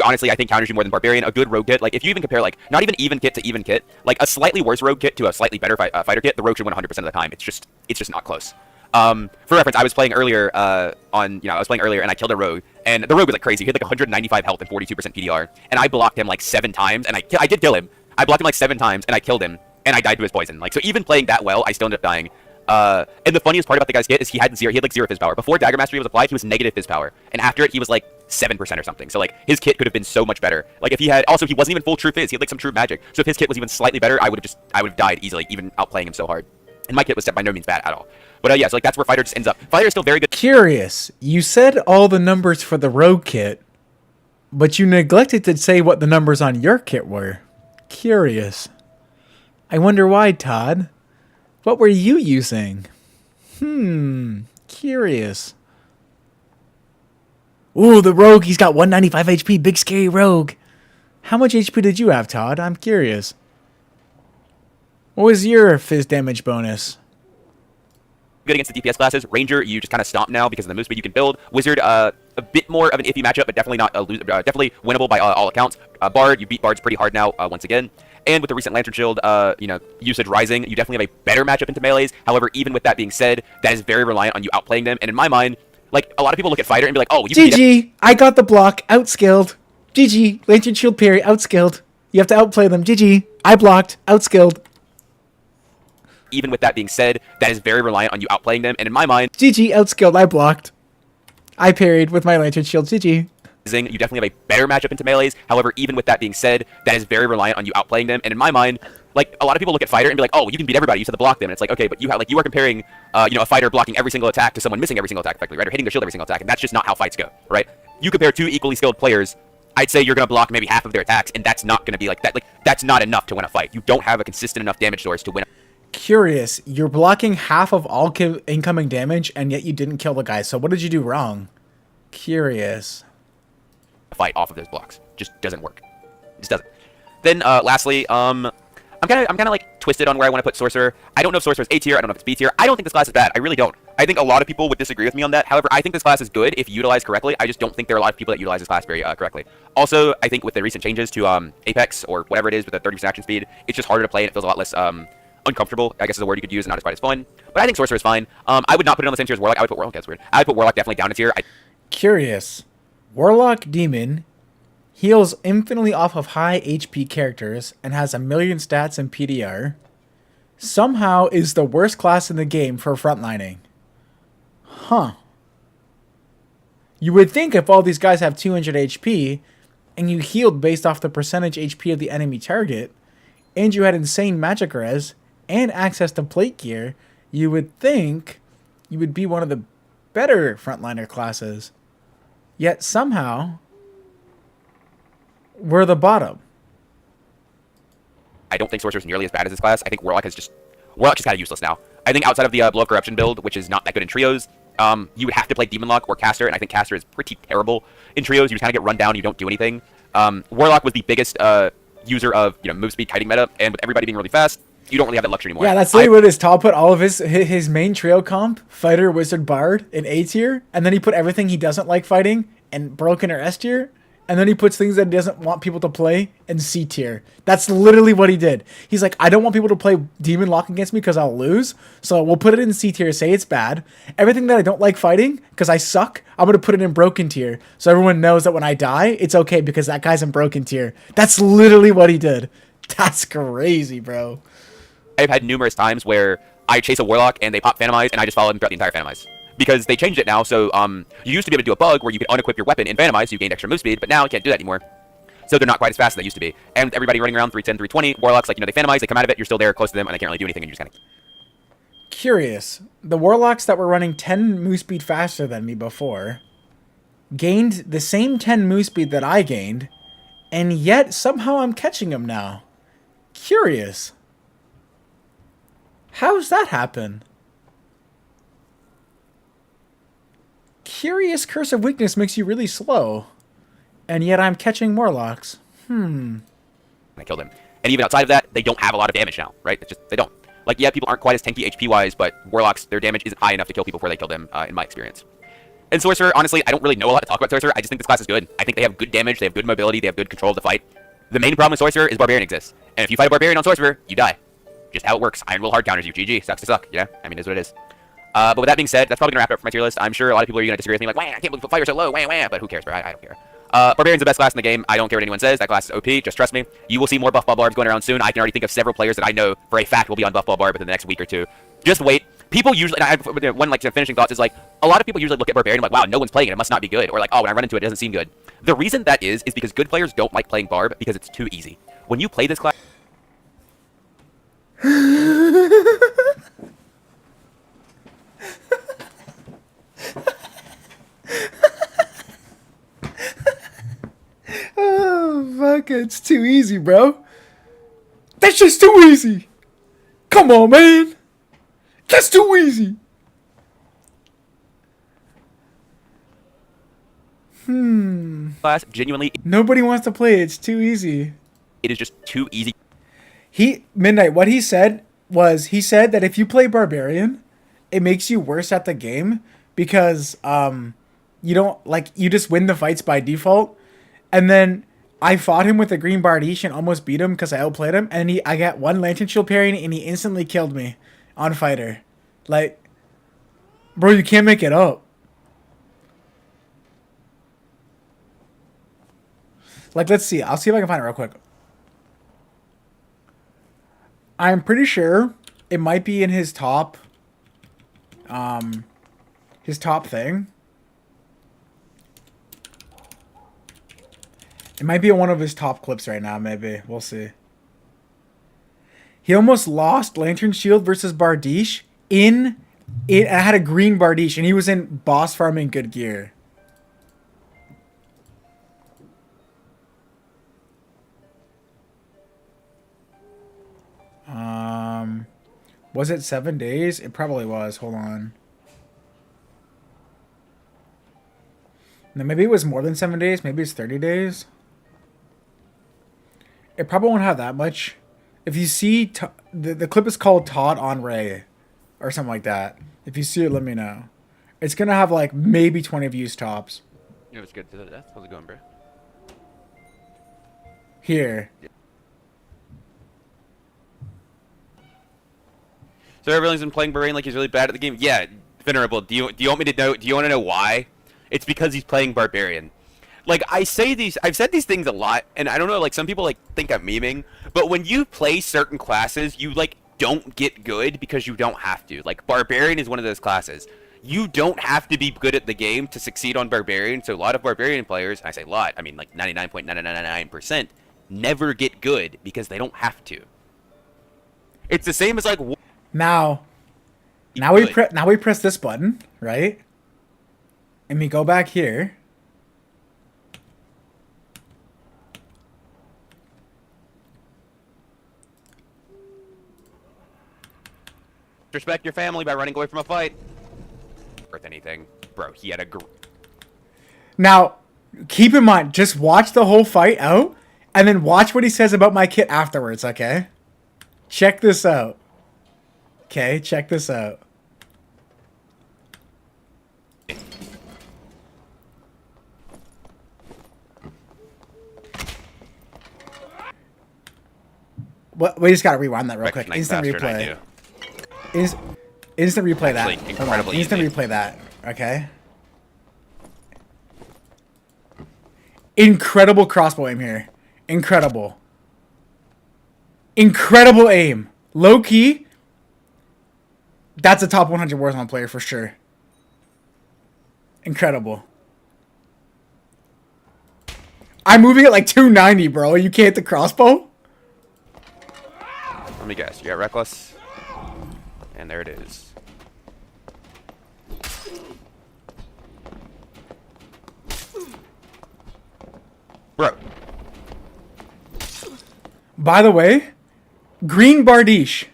honestly I think counters you more than barbarian. A good rogue kit, like if you even compare like not even kit to even kit, like a slightly worse rogue kit to a slightly better fighter kit, the rogue should win 100% of the time. It's just not close. For reference, I was playing earlier I was playing earlier and I killed a rogue, and the rogue was like crazy. He had like 195 health and 42% PDR, and I blocked him like 7 times, and I did kill him. I blocked him like 7 times, and I killed him, and I died to his poison. Like, so even playing that well, I still ended up dying. And the funniest part about the guy's kit is he had like 0 fizz power. Before Dagger Mastery was applied, he was negative fizz power, and after it, he was like 7% or something. So like his kit could have been so much better. Like if he had, also he wasn't even full true fizz. He had like some true magic. So if his kit was even slightly better, I would have died easily, even outplaying him so hard. And my kit was by no means bad at all. But yeah, so like that's where fighter just ends up. Fighter is still very good. Curious. You said all the numbers for the rogue kit, but you neglected to say what the numbers on your kit were. Curious. I wonder why, Todd. What were you using? Curious. Ooh, the rogue, he's got 195 HP, big scary rogue. How much HP did you have, Todd? I'm curious. What was your fizz damage bonus? Good against the DPS classes. Ranger, you just kind of stomp now because of the move speed you can build. Wizard, a bit more of an iffy matchup, but definitely not definitely winnable by all accounts. Bard, you beat Bards pretty hard now once again. And with the recent Lantern Shield, usage rising, you definitely have a better matchup into melees. However, even with that being said, that is very reliant on you outplaying them. And in my mind, like a lot of people look at fighter and be like, "Oh, you GG, I got the block, outskilled. GG, Lantern Shield parry, outskilled. You have to outplay them. GG, I blocked, outskilled." Even with that being said, that is very reliant on you outplaying them. And in my mind, GG, outskilled, I blocked. I parried with my Lantern Shield. GG. you definitely have a better matchup into melees. However, even with that being said, that is very reliant on you outplaying them. And in my mind, like a lot of people look at fighter and be like, "Oh, you can beat everybody. You just have to block them." And it's like, okay, but you are comparing, a fighter blocking every single attack to someone missing every single attack effectively, right? Or hitting their shield every single attack, and that's just not how fights go, right? You compare 2 equally skilled players. I'd say you're going to block maybe half of their attacks, and that's not going to be like that. Like that's not enough to win a fight. You don't have a consistent enough damage source to win. Curious, you're blocking half of all incoming damage, and yet you didn't kill the guy. So what did you do wrong? Curious. Fight off of those blocks just doesn't work. It just doesn't. Then lastly, I'm kind of like twisted on where I want to put Sorcerer. I don't know if Sorcerer is A tier. I don't know if it's B tier. I don't think this class is bad. I really don't. I think a lot of people would disagree with me on that. However, I think this class is good if utilized correctly. I just don't think there are a lot of people that utilize this class very correctly. Also, I think with the recent changes to Apex or whatever it is with the 30% action speed, it's just harder to play and it feels a lot less uncomfortable, I guess is a word you could use, and not as quite as fun. But I think Sorcerer is fine. I would not put it on the same tier as Warlock. I would put Warlock. That's weird. I would put Warlock definitely down a tier. Curious. Warlock Demon heals infinitely off of high HP characters and has 1,000,000 stats and PDR. Somehow is the worst class in the game for frontlining. Huh. You would think if all these guys have 200 HP and you healed based off the percentage HP of the enemy target, and you had insane magic res and access to plate gear, you would think you would be one of the better frontliner classes. Yet somehow, we're the bottom. I don't think Sorcerer is nearly as bad as this class. I think Warlock just kind of useless now. I think outside of the Blow of Corruption build, which is not that good in trios, you would have to play Demon Lock or Caster, and I think Caster is pretty terrible in trios. You just kind of get run down, you don't do anything. Warlock was the biggest user of move speed kiting meta, and with everybody being really fast, you don't really have that luxury anymore. Yeah, that's literally what his Todd put all of his main trio comp, fighter, wizard, bard, in A tier, and then he put everything he doesn't like fighting and broken or S tier, and then he puts things that he doesn't want people to play in C tier. That's literally what he did. He's like, I don't want people to play Demon Lock against me because I'll lose, so we'll put it in C tier, say it's bad. Everything that I don't like fighting, because I suck, I'm going to put it in broken tier, so everyone knows that when I die, it's okay because that guy's in broken tier. That's literally what he did. That's crazy, bro. I've had numerous times where I chase a Warlock and they pop Phantomize, and I just follow them throughout the entire Phantomize. Because they changed it now, so you used to be able to do a bug where you could unequip your weapon in Phantomize, so you gained extra move speed, but now you can't do that anymore. So they're not quite as fast as they used to be. And everybody running around 310, 320, Warlocks, like, you know, they Phantomize, they come out of it, you're still there close to them, and they can't really do anything, and you're just kind of... Curious. The Warlocks that were running 10 move speed faster than me before gained the same 10 move speed that I gained, and yet somehow I'm catching them now. Curious. How's that happen? Curious Curse of Weakness makes you really slow, and yet I'm catching Warlocks. I killed him. And even outside of that, they don't have a lot of damage now, right? It's just, they don't. Like, yeah, people aren't quite as tanky HP-wise, but Warlocks, their damage isn't high enough to kill people before they kill them, in my experience. And Sorcerer, honestly, I don't really know a lot to talk about Sorcerer. I just think this class is good. I think they have good damage, they have good mobility, they have good control of the fight. The main problem with Sorcerer is Barbarian exists. And if you fight a Barbarian on Sorcerer, you die. Just how it works. Iron Will hard counters you. GG. Sucks to suck, you know? I mean, it is what it is. But with that being said, that's probably going to wrap it up for my tier list. I'm sure a lot of people are going to disagree with me, like, wah, I can't believe Fire so low, wah, wah, but who cares, bro? I don't care. Barbarian's the best class in the game. I don't care what anyone says. That class is OP. Just trust me. You will see more Buff Ball Barbs going around soon. I can already think of several players that I know for a fact will be on Buff Ball Barb within the next week or two. Just wait. People usually, one like finishing thoughts is like, a lot of people usually look at Barbarian like, wow, no one's playing it. It must not be good. Or like, oh, when I run into it, it doesn't seem good. The reason that is because good players don't like playing Barb because it's too easy. When you play this class... Oh, fuck, it's too easy, bro. That's just too easy. Come on, man. That's too easy. class, genuinely, Nobody wants to play it. It's too easy. it is just too easy. Midnight, what he said was, he said that if you play Barbarian, it makes you worse at the game because you don't, like, you just win the fights by default. And then I fought him with a green Badiche and almost beat him because I outplayed him, and I got one Lantern Shield parry and he instantly killed me on Fighter. Like, bro, you can't make it up. Like, let's see. I'll see if I can find it real quick. I'm pretty sure it might be in his top thing. It might be one of his top clips right now, maybe. We'll see. He almost lost Lantern Shield versus Badiche I had a green Badiche, and he was in boss farming good gear. Was it 7 days? It probably was. Hold on. No, maybe it was more than 7 days. Maybe it's 30 days. It probably won't have that much. If you see, the clip is called Todd on Ray, or something like that. If you see it, let me know. It's gonna have like maybe 20 views tops. You know, it's good. How's it going, bro? Here. So everyone's been playing Barbarian like he's really bad at the game. Yeah, Venerable. Do you want me to know? Do you want to know why? It's because he's playing Barbarian. Like, I've said these things a lot, and I don't know, like, some people, like, think I'm memeing, but when you play certain classes, you, like, don't get good because you don't have to. Like, Barbarian is one of those classes. You don't have to be good at the game to succeed on Barbarian, so a lot of Barbarian players, and I say a lot, I mean, like, 99.999%, never get good because they don't have to. It's the same as, like... Now we press this button, right? And we go back here. Respect your family by running away from a fight. Worth anything. Bro, he had a... Now, keep in mind, just watch the whole fight out, and then watch what he says about my kit afterwards, okay? Check this out. Okay, check this out. What? We just gotta rewind that real quick. Recognize Instant faster than I replay. do. Instant replay that. Actually, Hold on. incredibly Instant easy. replay that. Okay. Incredible crossbow aim here. Incredible. Incredible aim. Low key. That's a top 100 Warzone player for sure. Incredible. I'm moving at like 290, bro. You can't hit the crossbow? Let me guess. You got reckless, and there it is. Bro, By the way, green Badiche.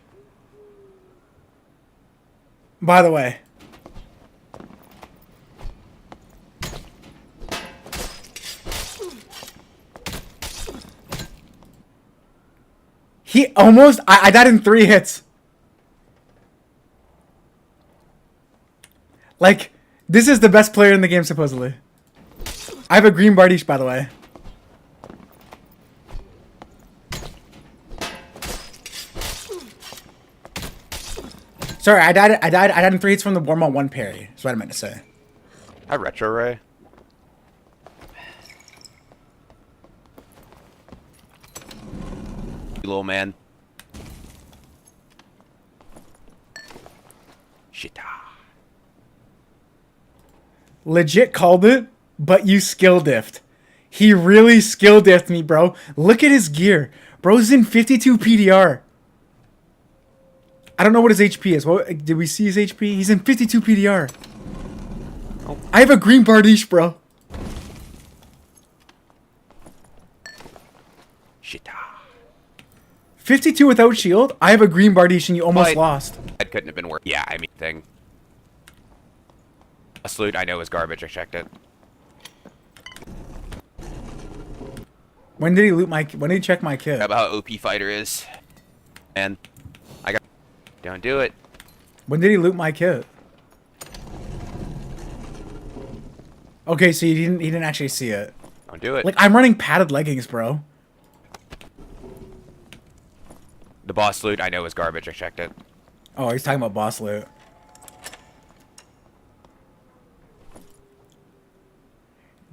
By the way. He almost... I died in 3 hits. Like, this is the best player in the game, supposedly. I have a green Badiche, by the way. Sorry, I died in 3 hits from the warm on 1 parry. That's what I meant to say. I retro ray. You little man. Shit. Legit called it, but you skill diffed. He really skill diffed me, bro. Look at his gear. Bro's in 52 PDR. I don't know what his HP is. What did we see his HP? He's in 52 PDR. Oh. I have a green Badiche, bro. Shit. 52 without shield. I have a green Badiche and you almost But- lost. That couldn't have been worse. Yeah, I mean, thing. A salute I know is garbage. I checked it. When did he loot my? When did he check my kit? About how OP fighter is. And I got. Don't do it. When did he loot my kit? Okay, so he didn't actually see it. Don't do it. Like, I'm running padded leggings, bro. The boss salute I know is garbage. I checked it. Oh, he's talking about boss loot.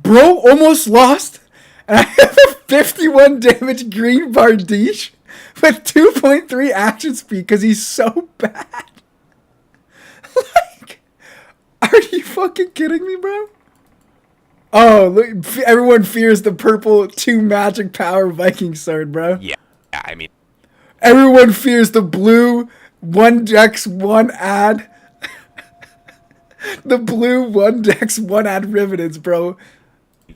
Bro almost lost, and I have a 51 damage green Badiche with 2.3 action speed because he's so bad. Like, are you fucking kidding me, bro? Oh, look, everyone fears the purple 2 magic power Viking sword, bro. Yeah, I mean, Everyone fears the blue 1 dex 1 ad. The blue 1 dex 1 ad riveteds, bro.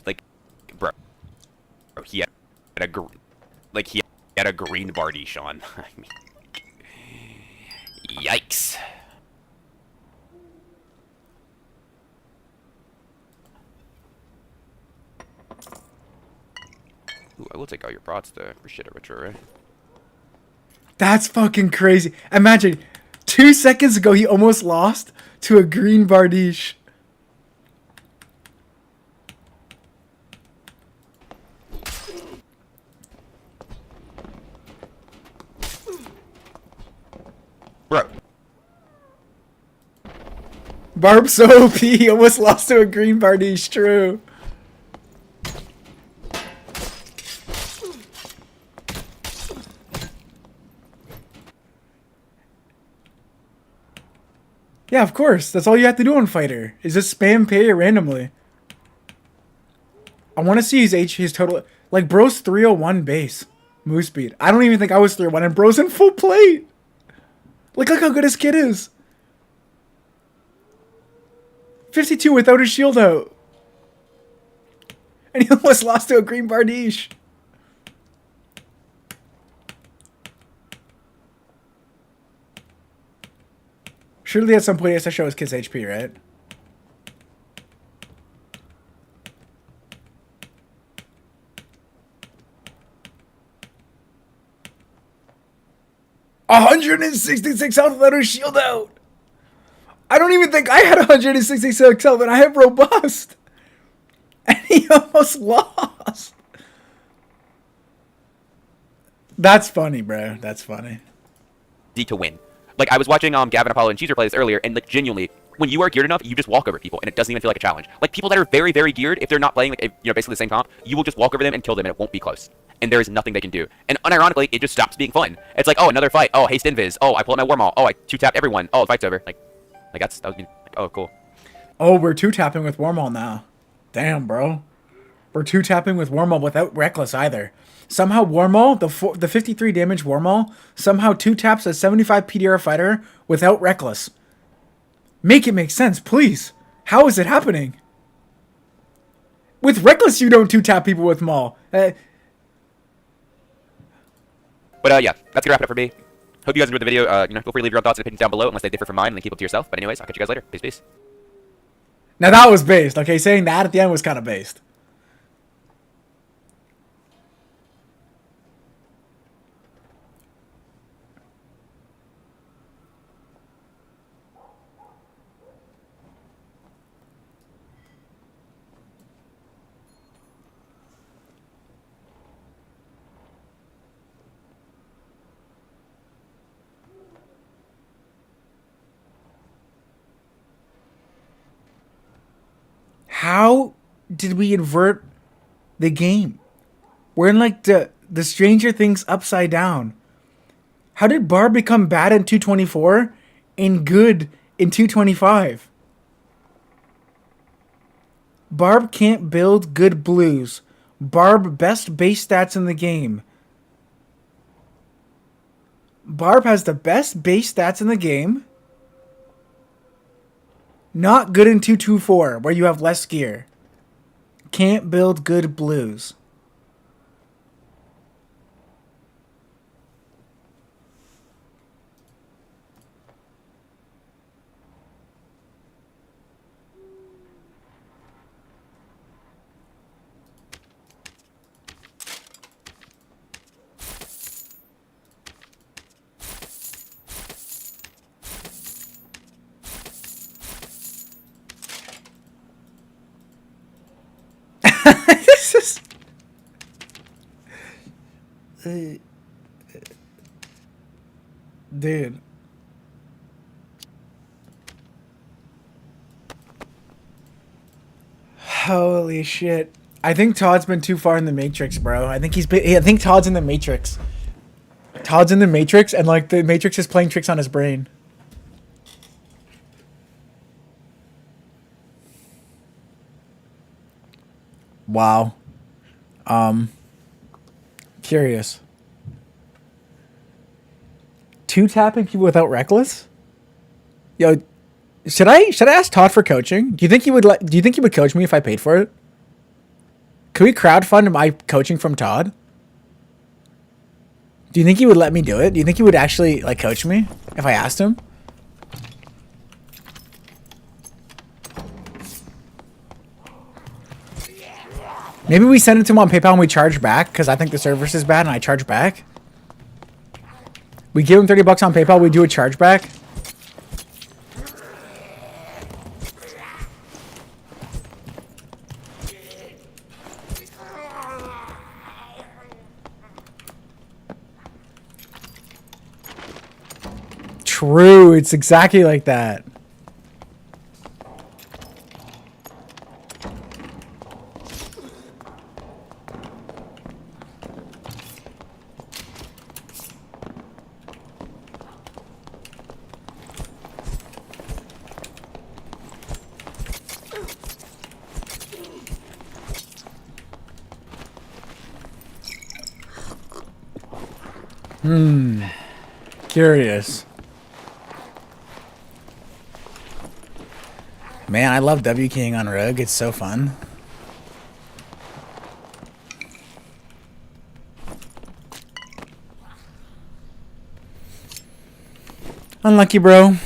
like, bro, he had a he had a green Badiche on. I mean, yikes. Ooh, I will take all your prots though. Appreciate it, Retro Ray. That's fucking crazy. Imagine, 2 seconds ago he almost lost to a green Badiche. Bro, Barb so OP, he almost lost to a green Badiche, true. Yeah, of course. That's all you have to do on Fighter, is just spam pay randomly. I want to see his total. Like, bro's 301 base move speed. I don't even think I was 301, and bro's in full plate. Look how good his kid is. 52 without his shield out. And he almost lost to a green Badiche. Surely at some point he has to show his kid's HP, right? $166 health without his shield out. I don't even think I had 166 health, and I have robust. And he almost lost. That's funny, bro. That's funny. To win. Like, I was watching Gavin, Apollo, and Cheezer play this earlier, and like genuinely, when you are geared enough, you just walk over people, and it doesn't even feel like a challenge. Like, people that are very, very geared, if they're not playing, like, basically the same comp, you will just walk over them and kill them, and it won't be close. And there is nothing they can do. And unironically, it just stops being fun. It's like, oh, another fight. Oh, haste invis. Oh, I pull out my Warmaul. Oh, I 2-tapped everyone. Oh, the fight's over. Like that was like, oh, cool. Oh, we're 2-tapping with Warmaul now. Damn, bro. We're 2-tapping with Warmaul without Reckless either. Somehow Warmaul, the 53 damage Warmaul, somehow 2-taps a 75 PDR fighter without Reckless. Make it make sense, please. How is it happening? With Reckless, you don't 2-tap people with Maul. But yeah, that's gonna wrap it up for me. Hope you guys enjoyed the video. Feel free to leave your own thoughts and opinions down below, unless they differ from mine, and then keep them to yourself. But anyways, I'll catch you guys later. Peace, peace. Now that was based. Okay, saying that at the end was kind of based. How did we invert the game? We're in like the Stranger Things upside down. How did Barb become bad in 224 and good in 225? Barb can't build good blues. Barb best base stats in the game. Barb has the best base stats in the game. Not good in 224, where you have less gear. Can't build good blues. This is... Dude. Holy shit. I think Todd's been too far in the Matrix, bro. I think Todd's in the Matrix. Todd's in the Matrix, and like the Matrix is playing tricks on his brain. Wow. Curious. 2-tapping people without Reckless? Yo, should I ask Todd for coaching? Do you think he would coach me if I paid for it? Could we crowdfund my coaching from Todd? Do you think he would let me do it? Do you think he would actually like coach me if I asked him? Maybe we send it to him on PayPal and we charge back because I think the service is bad and I charge back. We give him $30 on PayPal, we do a chargeback. True, it's exactly like that. Curious. Man, I love W keying on Rogue. It's so fun. Unlucky, bro.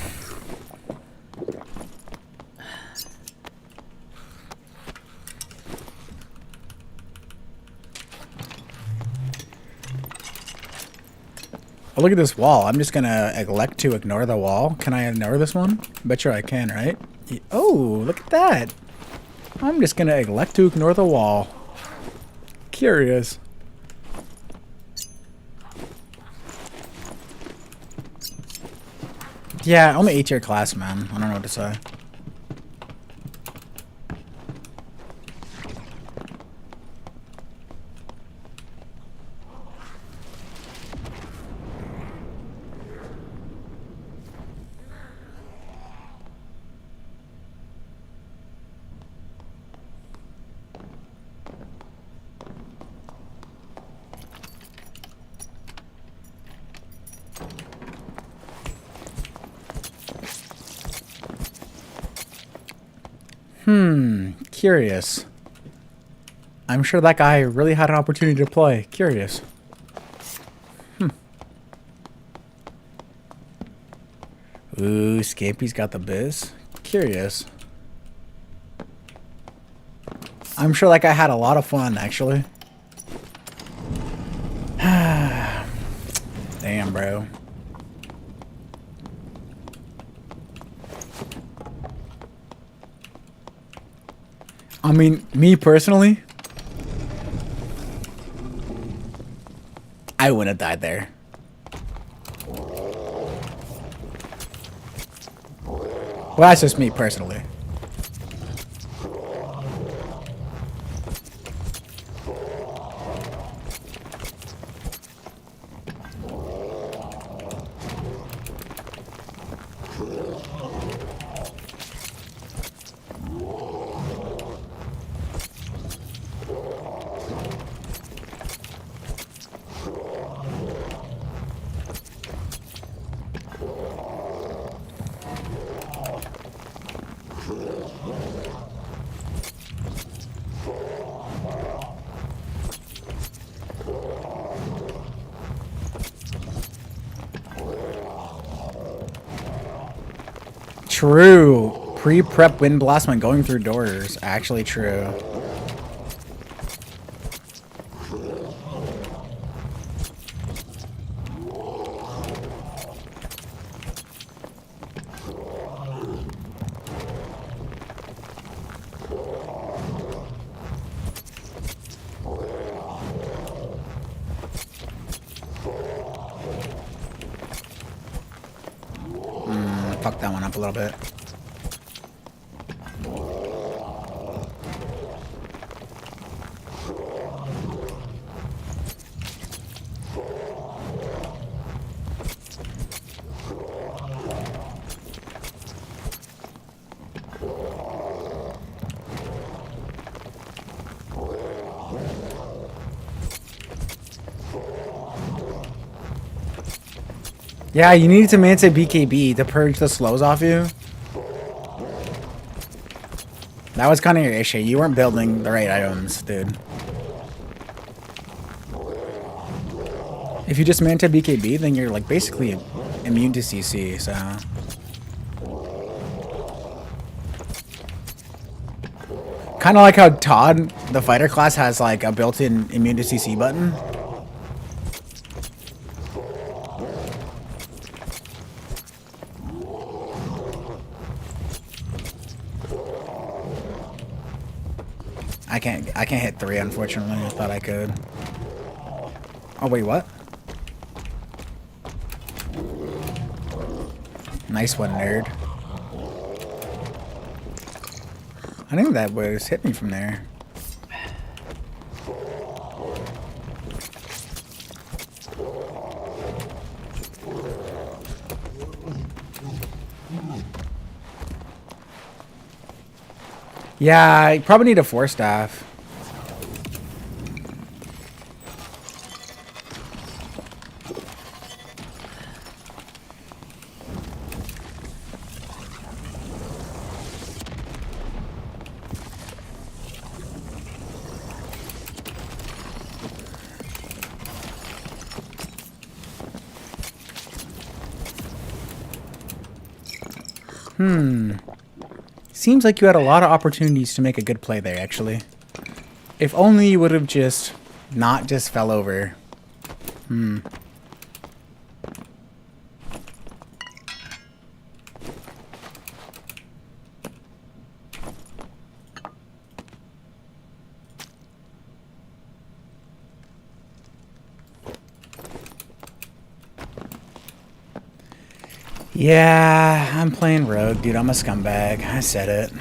Oh, look at this wall. I'm just gonna elect to ignore the wall. Can I ignore this one? Bet you I can, right? Oh, look at that. I'm just gonna elect to ignore the wall. Curious. Yeah, only A tier class, man. I don't know what to say. Curious. I'm sure that guy really had an opportunity to play. Curious. Ooh, Scampy's got the biz. Curious. I'm sure that guy had a lot of fun, actually. Damn, bro. I mean, me personally, I wouldn't have died there. Well, that's just me personally. True. Pre-prep wind blast when going through doors. Actually true. Fuck that one up a little bit. Yeah, you need to Manta BKB to purge the slows off you. That was kind of your issue. You weren't building the right items, dude. If you just Manta BKB, then you're like basically immune to CC, so. Kind of like how Todd, the fighter class, has like a built-in immune to CC button. I can't hit 3, unfortunately. I thought I could. Oh wait, what? Nice one, nerd. I think that was hit me from there. Yeah, I probably need a 4-staff. Seems like you had a lot of opportunities to make a good play there, actually. If only you would have just not just fell over. Yeah, I'm playing Rogue, dude. I'm a scumbag. I said it.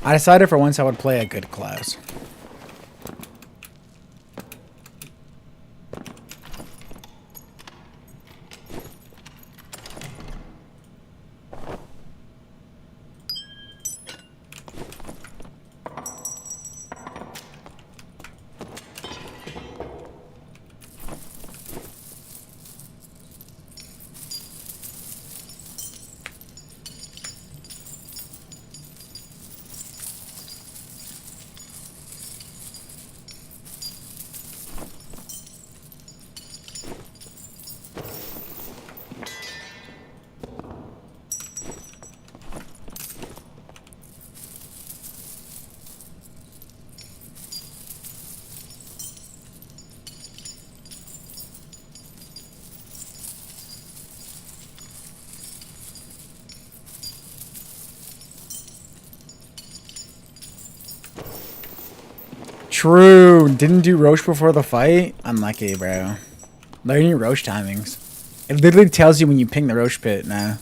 I decided for once I would play a good class. True. Didn't do Roche before the fight? Unlucky, bro. Learn your Roche timings. It literally tells you when you ping the Roche pit now.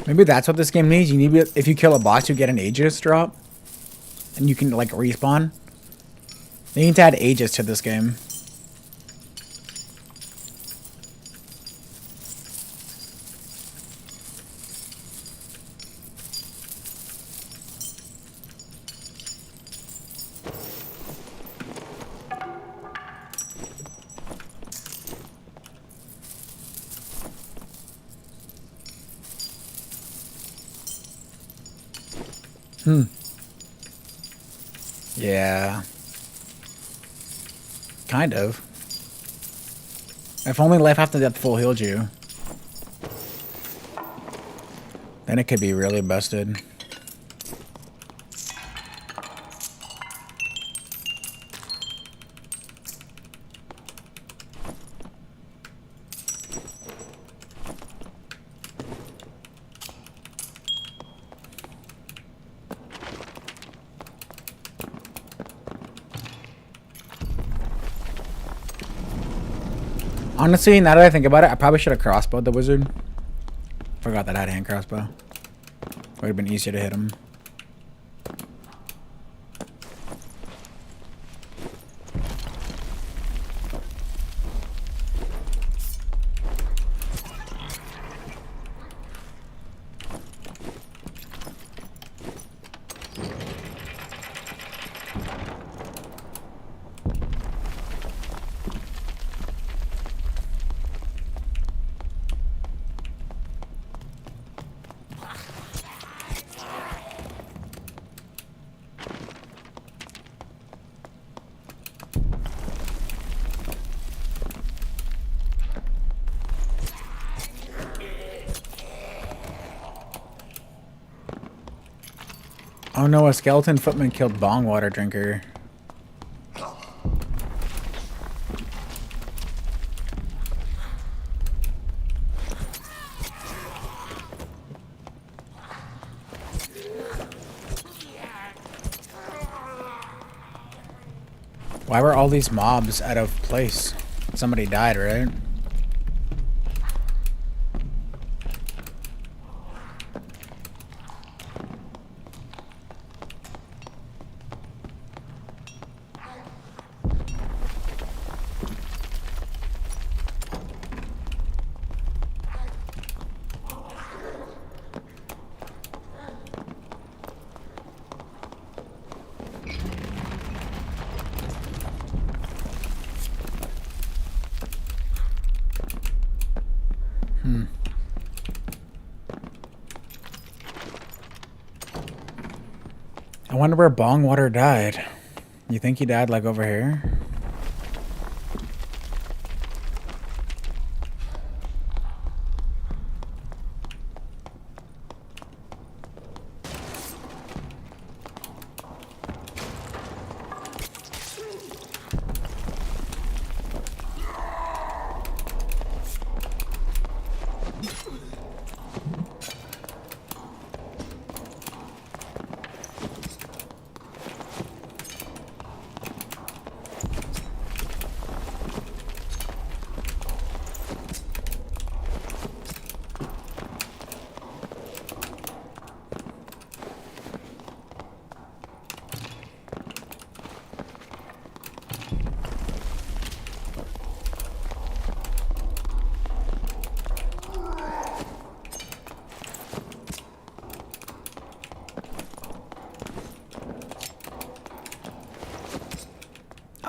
Maybe that's what this game needs. You need if you kill a boss, you get an Aegis drop, and you can like respawn. They need to add Aegis to this game. Yeah. Kind of. If only life after death full healed you. Then it could be really busted. Honestly, now that I think about it, I probably should have crossbowed the wizard. Forgot that I had a hand crossbow. Would have been easier to hit him. Oh no, a skeleton footman killed bong water drinker. Why were all these mobs out of place? Somebody died, right? I wonder where Bongwater died. You think he died like over here?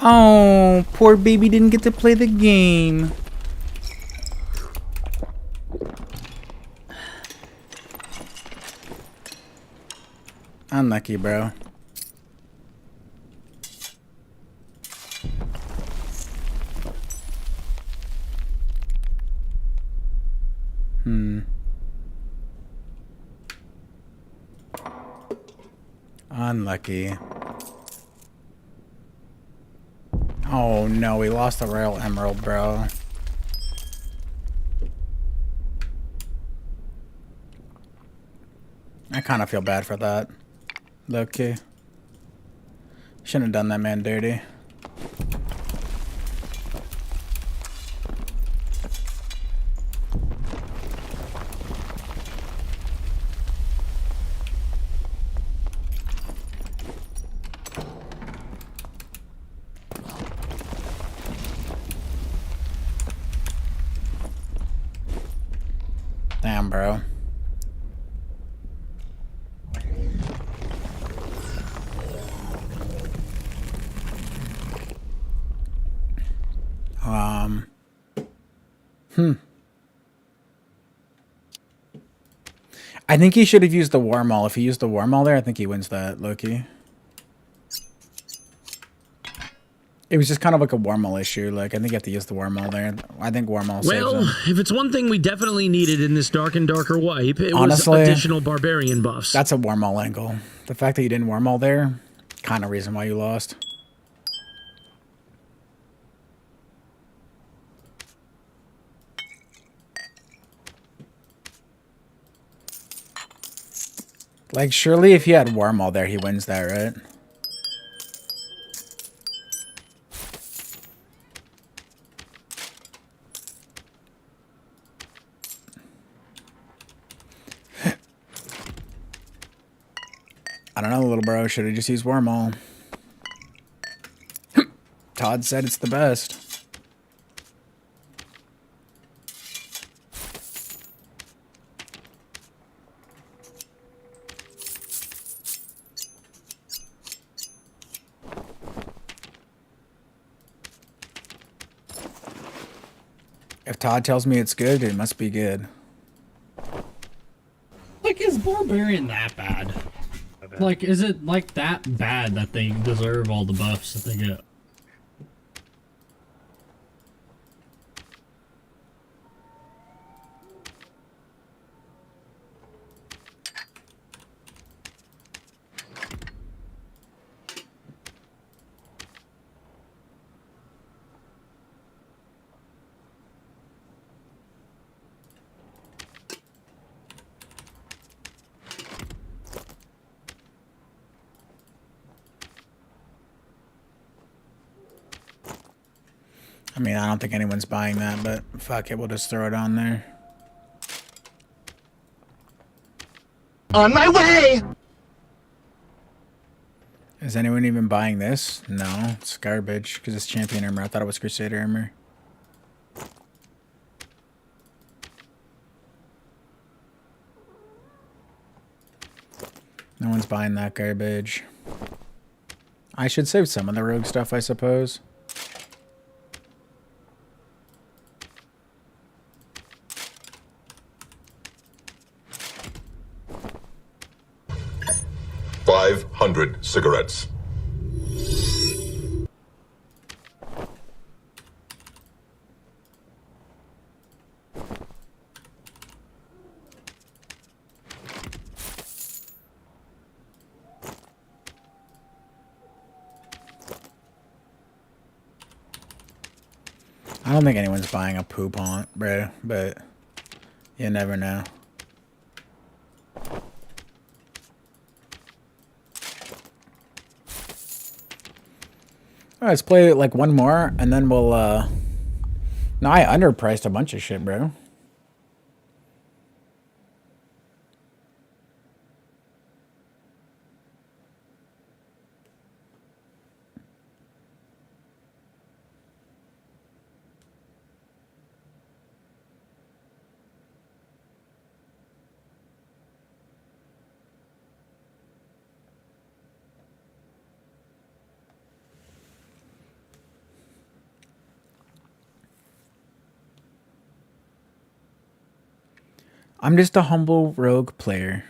Oh, poor baby didn't get to play the game. Unlucky, bro. Unlucky. Oh no, we lost the Royal Emerald, bro. I kind of feel bad for that. Low-key. Shouldn't have done that man dirty. Damn, bro. I think he should have used the Warmaul. If he used the Warmaul there, I think he wins that, Loki. It was just kind of like a Warmaul issue. Like, I think you have to use the Warmaul there. I think Warmaul saves Well, him. if it's one thing we definitely needed in this Dark and Darker wipe, it Honestly, was additional barbarian buffs. That's a Warmaul angle. The fact that you didn't Warmaul there, kind of reason why you lost. Like, surely if he had Warmaul there, he wins that, right? I don't know, little bro. Should have just used Wormhole. Todd said it's the best. If Todd tells me it's good, it must be good. Like, is Barbarian that bad? Like, is it, like, that bad that they deserve all the buffs that they get? I mean, I don't think anyone's buying that, but fuck it, we'll just throw it on there. On my way! Is anyone even buying this? No, it's garbage, because it's champion armor. I thought it was Crusader armor. No one's buying that garbage. I should save some of the rogue stuff, I suppose. 500 cigarettes. I don't think anyone's buying a poop haunt, bro, but you never know. Alright, let's play like one more, and then we'll, No, I underpriced a bunch of shit, bro. I'm just a humble rogue player.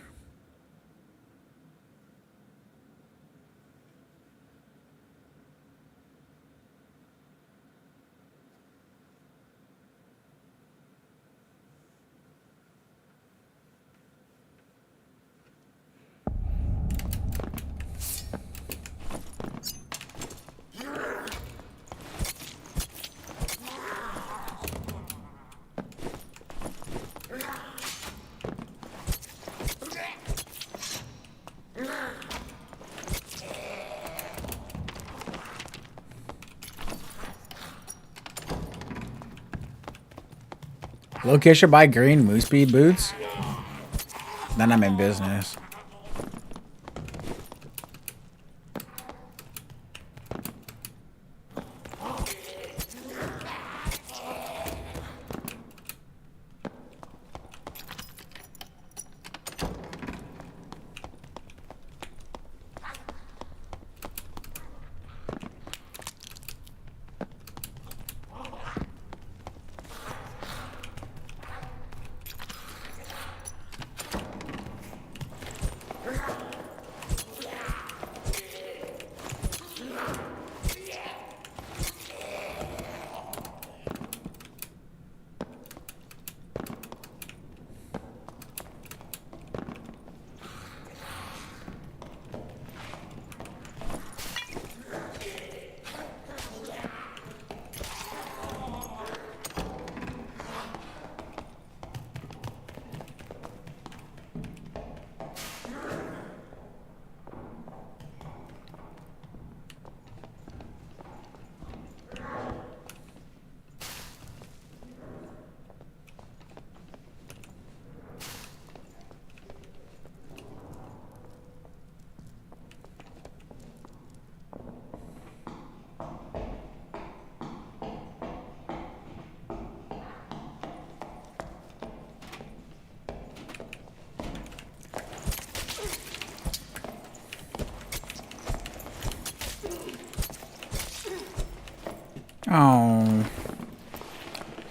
Loki should buy green moose speed boots. Then I'm in business. Oh.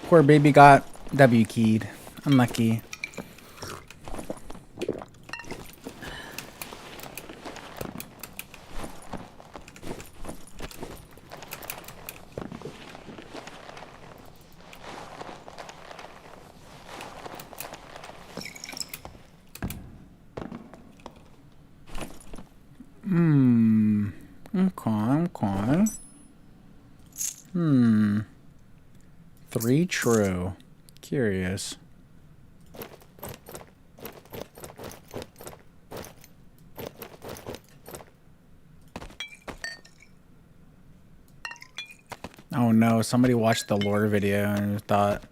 Poor baby got W keyed. Unlucky. Okay. 3 true. Curious. Oh no, somebody watched the lore video and thought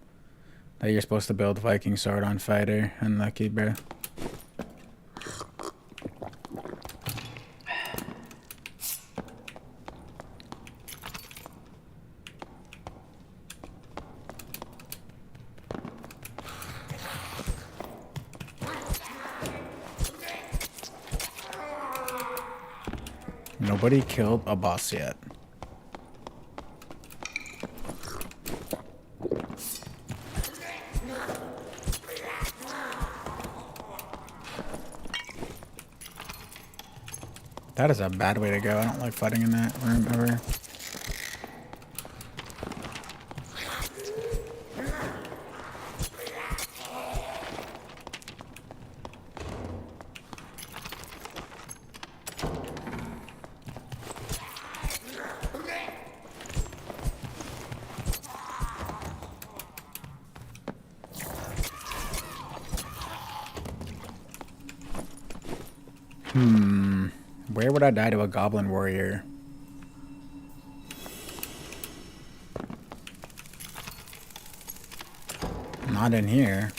that you're supposed to build Viking sword on fighter. Unlucky, bro. Nobody killed a boss yet. That is a bad way to go. I don't like fighting in that room ever. Where would I die to a goblin warrior? Not in here.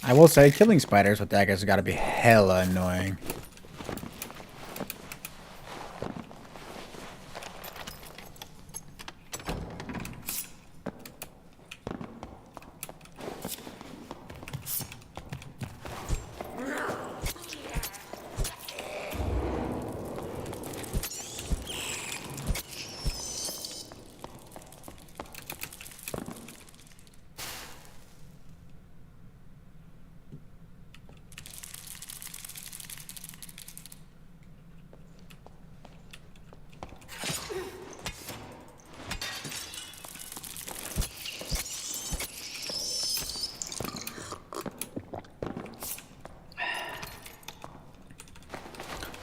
I will say, killing spiders with daggers has got to be hella annoying.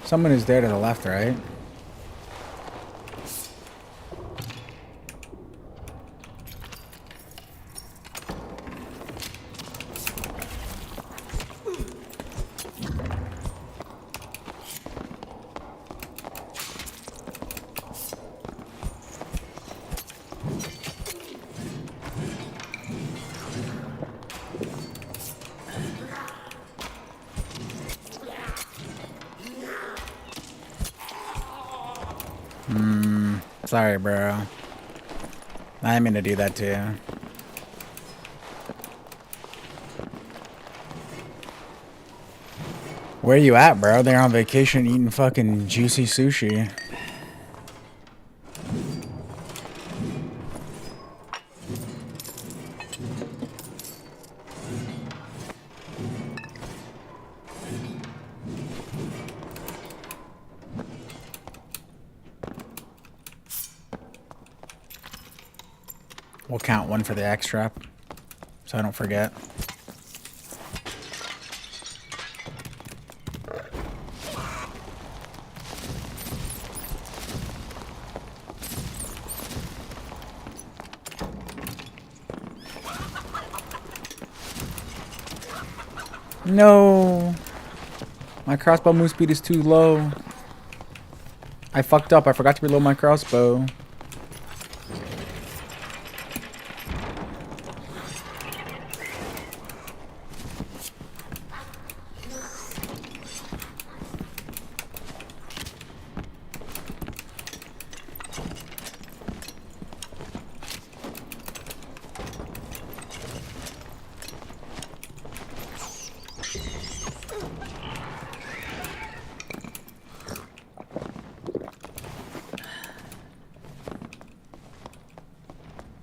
Someone is there to the left, right? Sorry, bro. I didn't mean to do that to you. Where you at, bro? They're on vacation eating fucking juicy sushi. We'll count one for the X trap, so I don't forget. No! My crossbow move speed is too low. I fucked up. I forgot to reload my crossbow.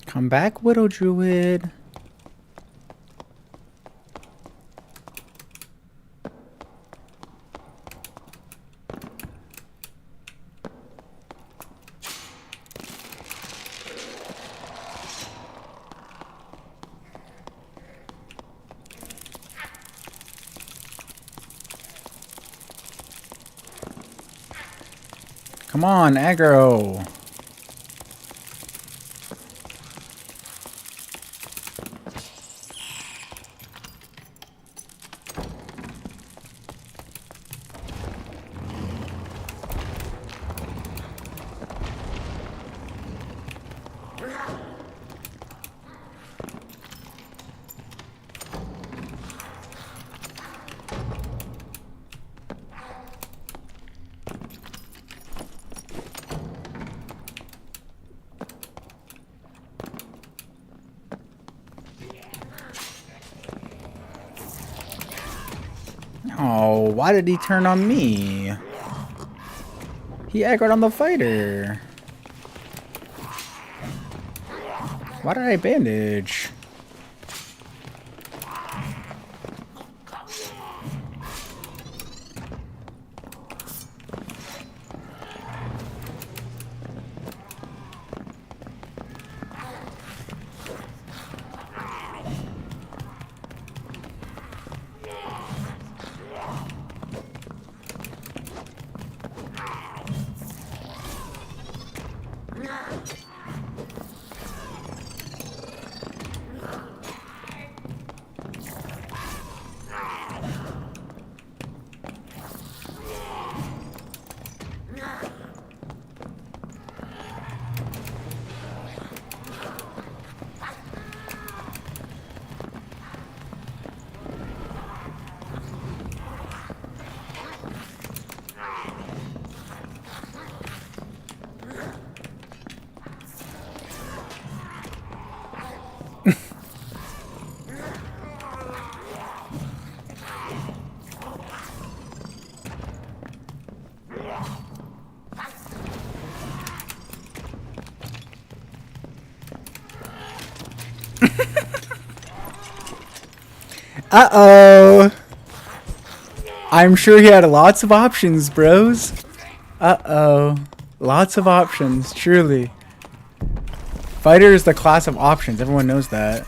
Come back, Widow Druid. Come on, aggro. Oh, why did he turn on me? He aggroed on the fighter. Why did I bandage? Uh-oh. I'm sure he had lots of options, bros. Uh-oh. Lots of options, truly. Fighter is the class of options. Everyone knows that.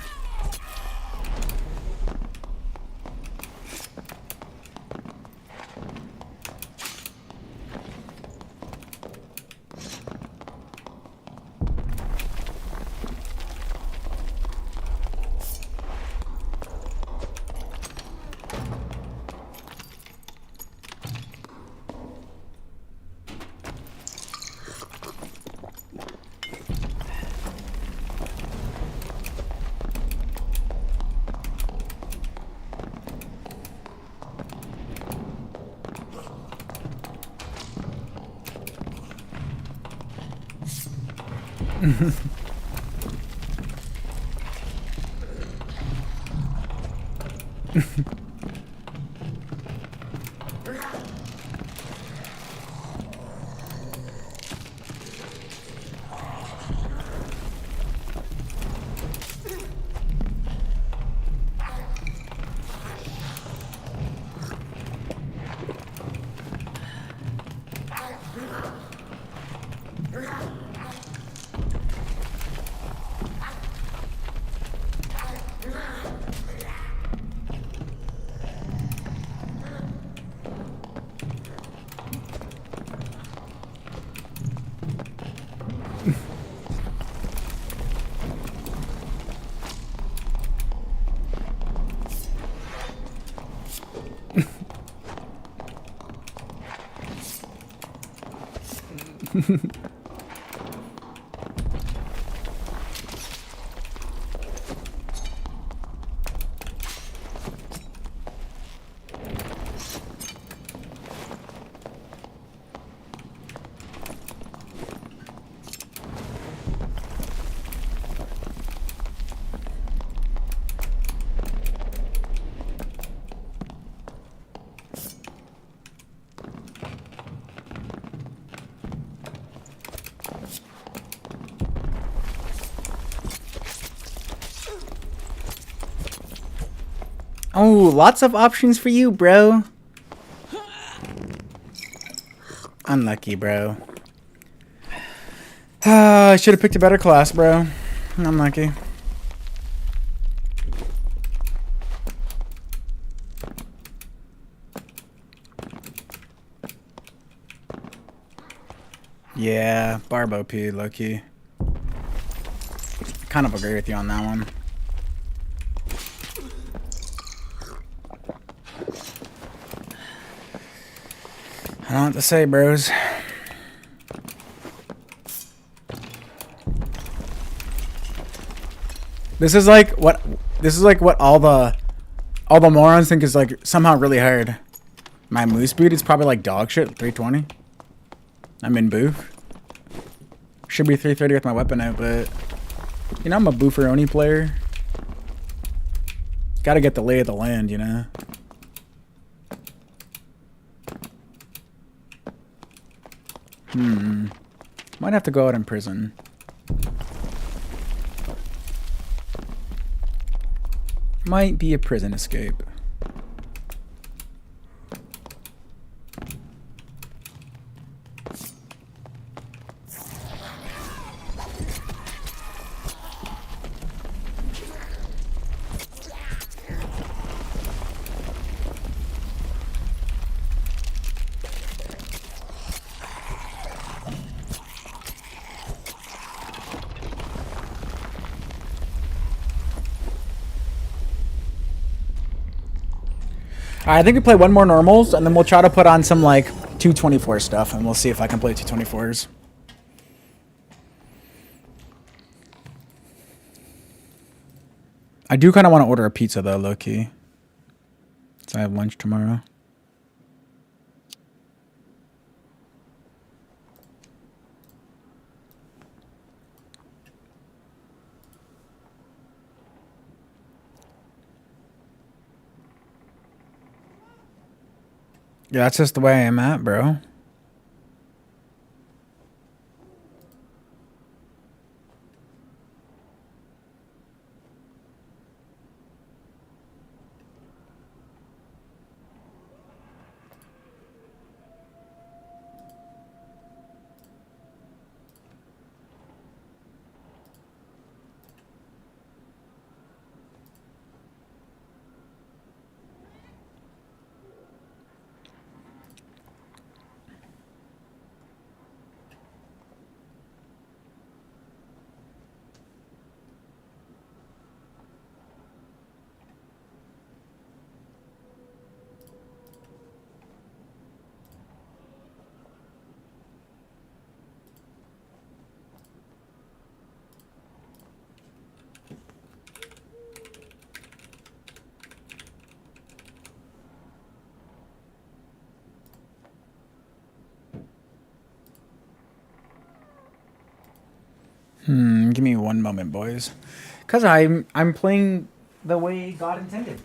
Oh, lots of options for you, bro. Unlucky, bro. I should have picked a better class, bro. Unlucky. Yeah, Barb OP, low-key. Kind of agree with you on that one. I don't know what to say, bros. This is like what all the morons think is like somehow really hard. My move speed is probably like dog shit, 320. I'm in boof. Should be 330 with my weapon out, but you know I'm a boofer-only player. Gotta get the lay of the land, you know. Might have to go out in prison. Might be a prison escape. I think we play one more normals, and then we'll try to put on some, like, 224 stuff, and we'll see if I can play 224s. I do kind of want to order a pizza, though, low-key. So I have lunch tomorrow. Yeah, that's just the way I am at, bro. Give me one moment, boys. Cause I'm playing the way God intended.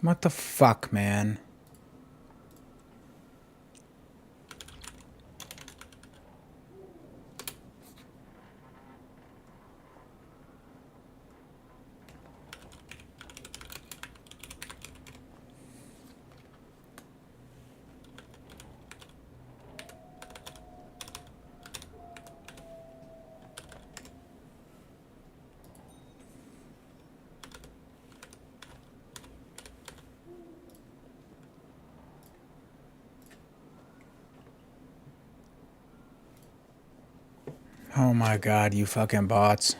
What the fuck, man? Oh my god, you fucking bots.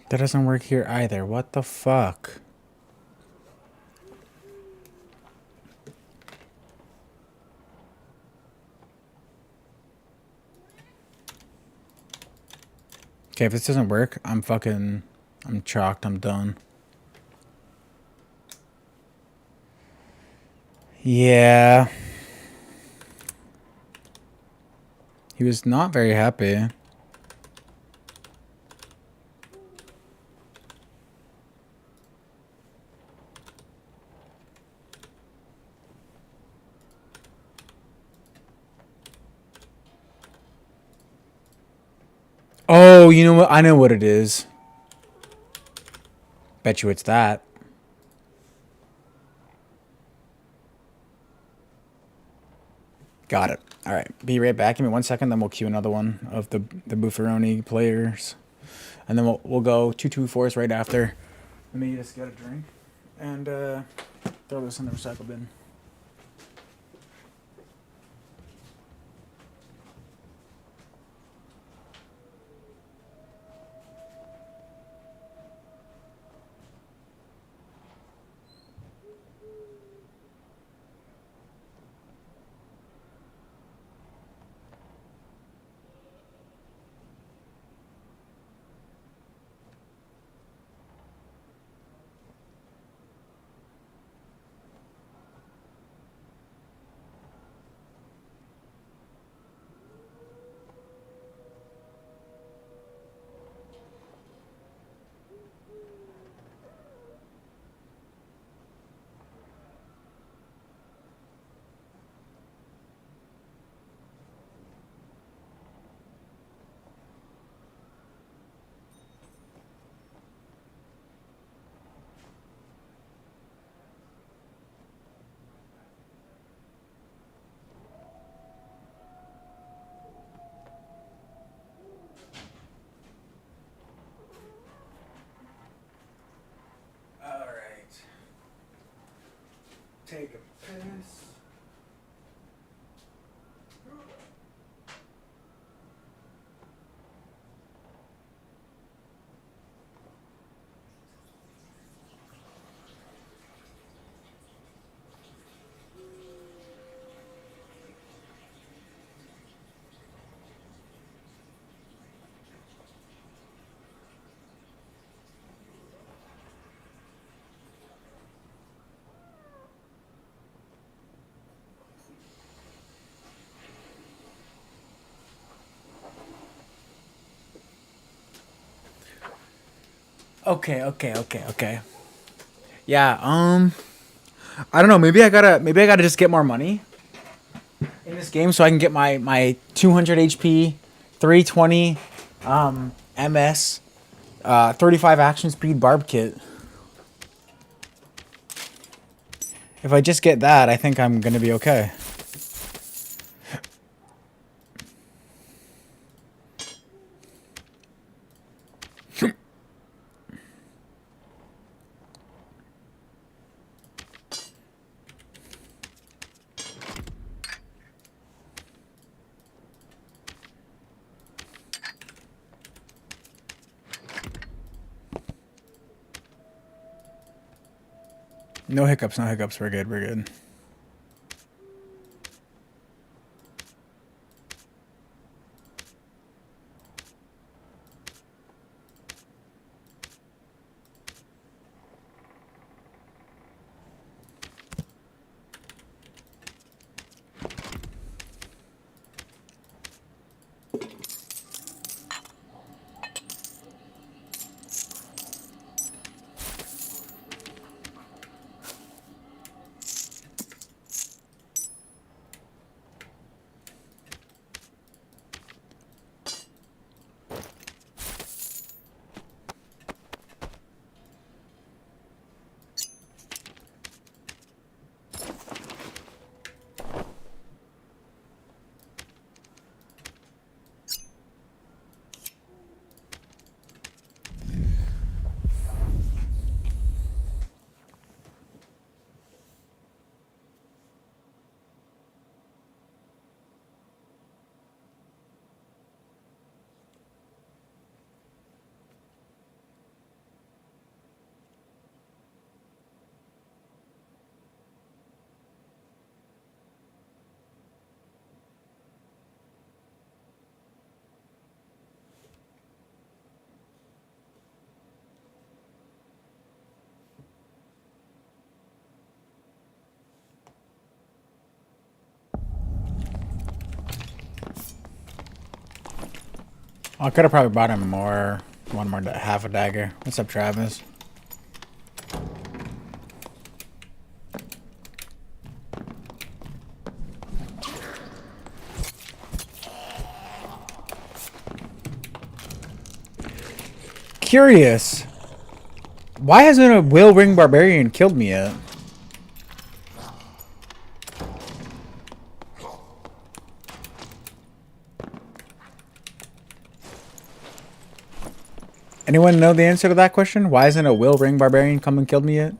That doesn't work here either. What the fuck? Okay, if this doesn't work, I'm chalked. I'm done. Yeah. He was not very happy. Oh, you know what? I know what it is. Bet you it's that. Got it. All right. Be right back. Give me 1 second, then we'll queue another one of the Bufferoni players. And then we'll go 2-2-4s right after. Let me just get a drink and throw this in the recycle bin. Take a piss. Okay. Yeah, I don't know, maybe I gotta just get more money in this game so I can get my 200 HP, 320 MS, 35 action speed barb kit. If I just get that, I think I'm gonna be okay. No hiccups, we're good. I could have probably bought him more. One more, half a dagger. What's up, Travis? Curious. Why hasn't a Will Ring Barbarian killed me yet? Anyone know the answer to that question? Why hasn't a Will Ring Barbarian come and killed me yet?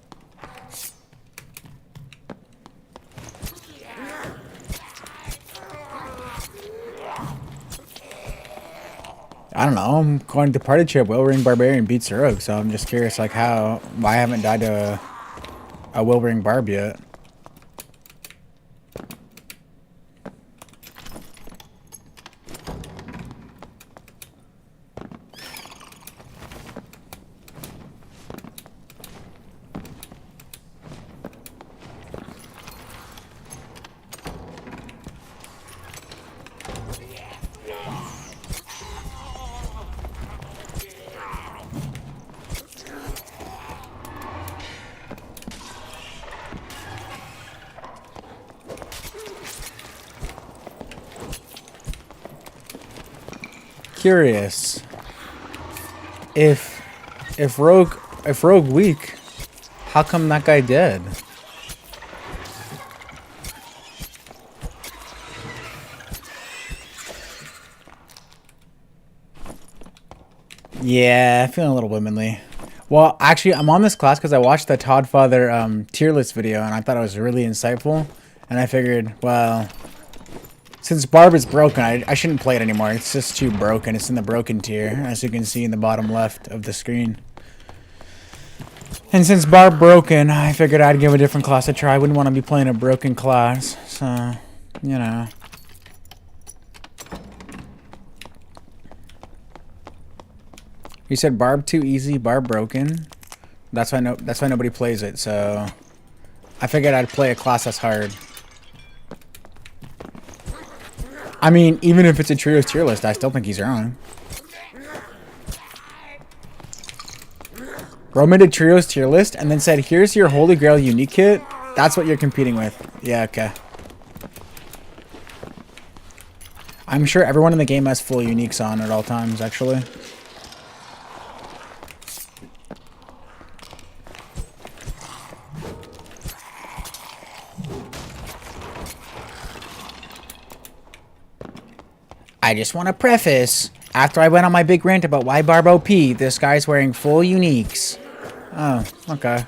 I don't know. According to Badiche, Will Ring Barbarian beats Rogue, so I'm just curious, like, why I haven't died to a Will Ring Barb yet. Curious. If Rogue weak, how come that guy dead? Yeah, feeling a little womanly. Well, actually, I'm on this class because I watched the Todd Father tier list video, and I thought it was really insightful. And I figured, well, since Barb is broken, I shouldn't play it anymore. It's just too broken. It's in the broken tier, as you can see in the bottom left of the screen. And since Barb broken, I figured I'd give a different class a try. I wouldn't want to be playing a broken class, so, you know. You said Barb too easy, Barb broken. That's why nobody plays it. So I figured I'd play a class that's hard. I mean, even if it's a trios tier list, I still think he's wrong. Bro made a trios tier list and then said, "Here's your Holy Grail unique kit." That's what you're competing with. Yeah, okay. I'm sure everyone in the game has full uniques on at all times, actually. I just want to preface, after I went on my big rant about why Barb OP, this guy's wearing full uniques. Oh, okay.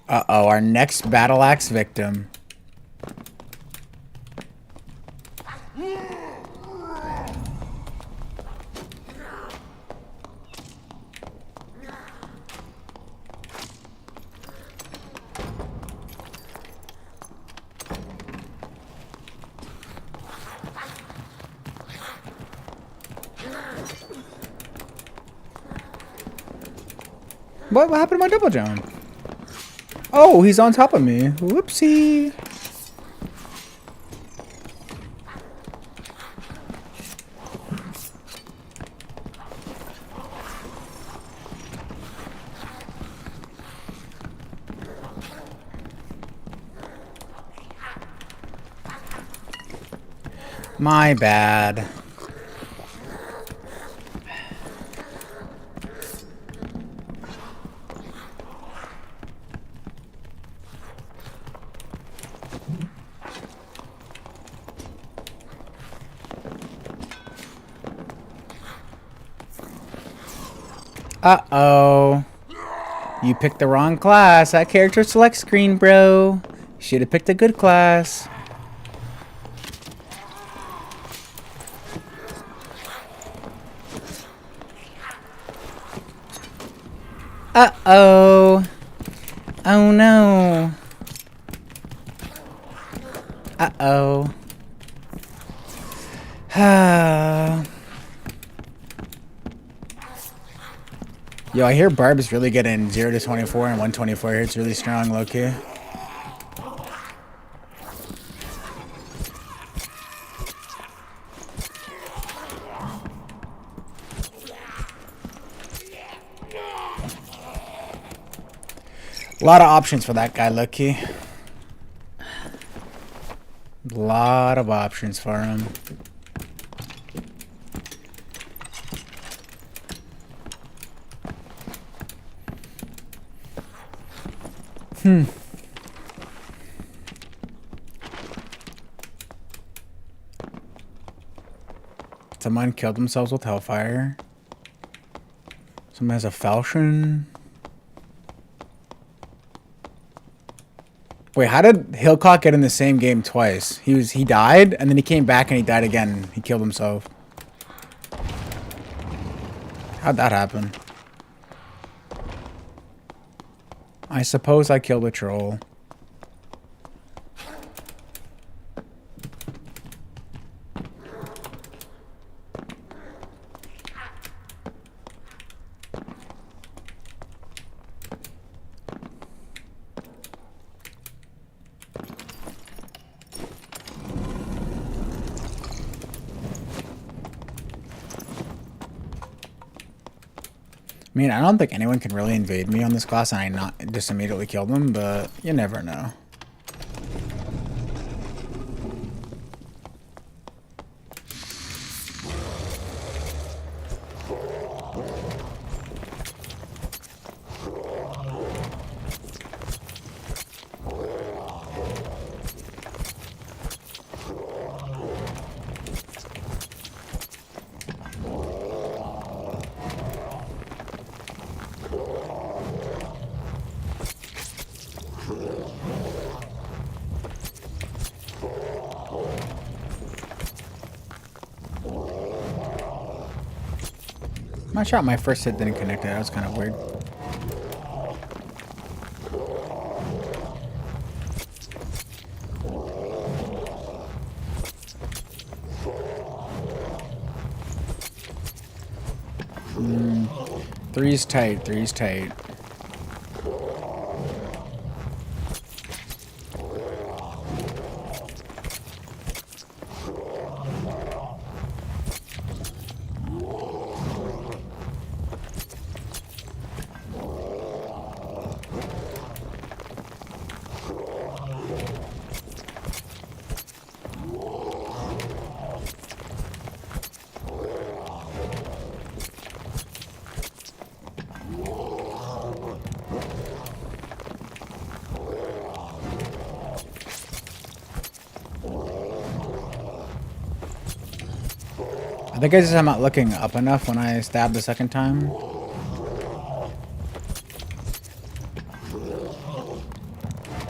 Uh-oh, our next battle axe victim. What happened to my double jump? Oh, he's on top of me. Whoopsie. My bad. Uh-oh. You picked the wrong class. That character select screen, bro. Should have picked a good class. Uh-oh. Oh, no. Uh-oh. Yo, I hear Barb's really good in 0 to 24 and 124 here. It's really strong, low key. A lot of options for that guy, low key. A lot of options for him. Someone killed themselves with Hellfire. Someone has a falchion. Wait, how did Hillcock get in the same game twice? He died, and then he came back and he died again. He killed himself. How'd that happen? I suppose I killed a troll. I mean, I don't think anyone can really invade me on this class and I not just immediately kill them, but you never know. My shot, my first hit didn't connect it. That was kind of weird. Three's tight. Three's tight. I think I just am not looking up enough when I stab the second time.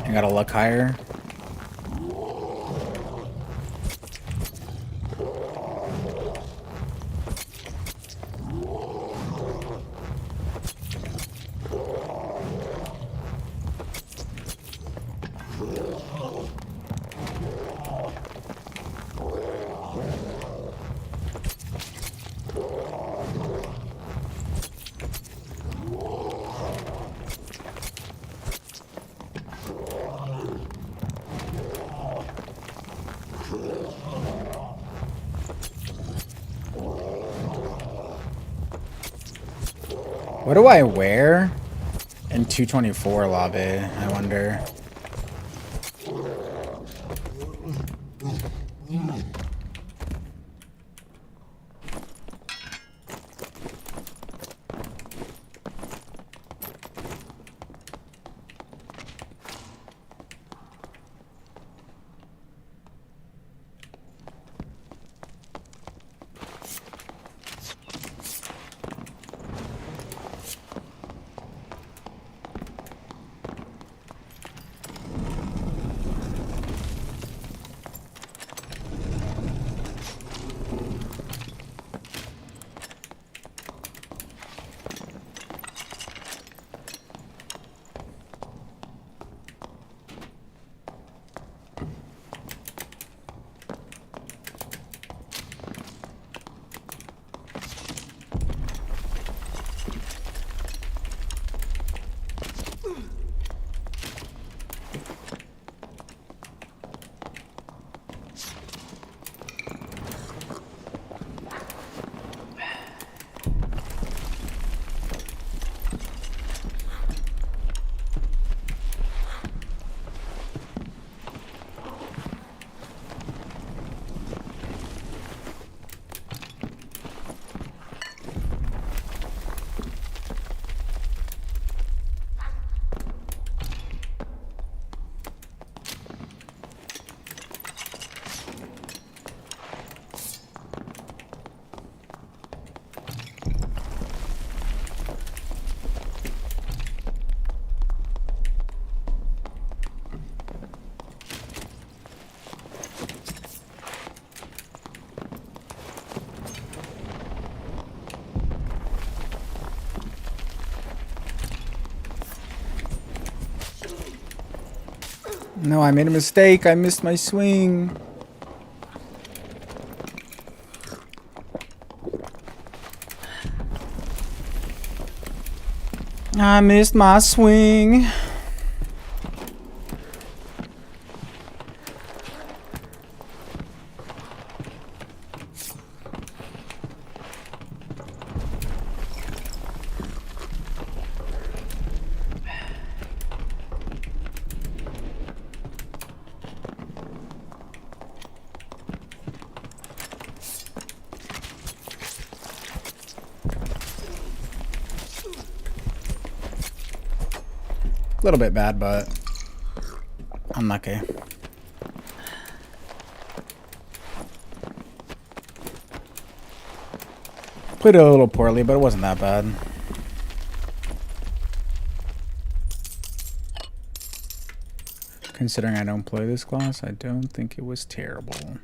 I gotta look higher. What do I wear in 224 lobby, I wonder? No, I made a mistake. I missed my swing. I missed my swing. A little bit bad, but unlucky. Played it a little poorly, but it wasn't that bad. Considering I don't play this class, I don't think it was terrible.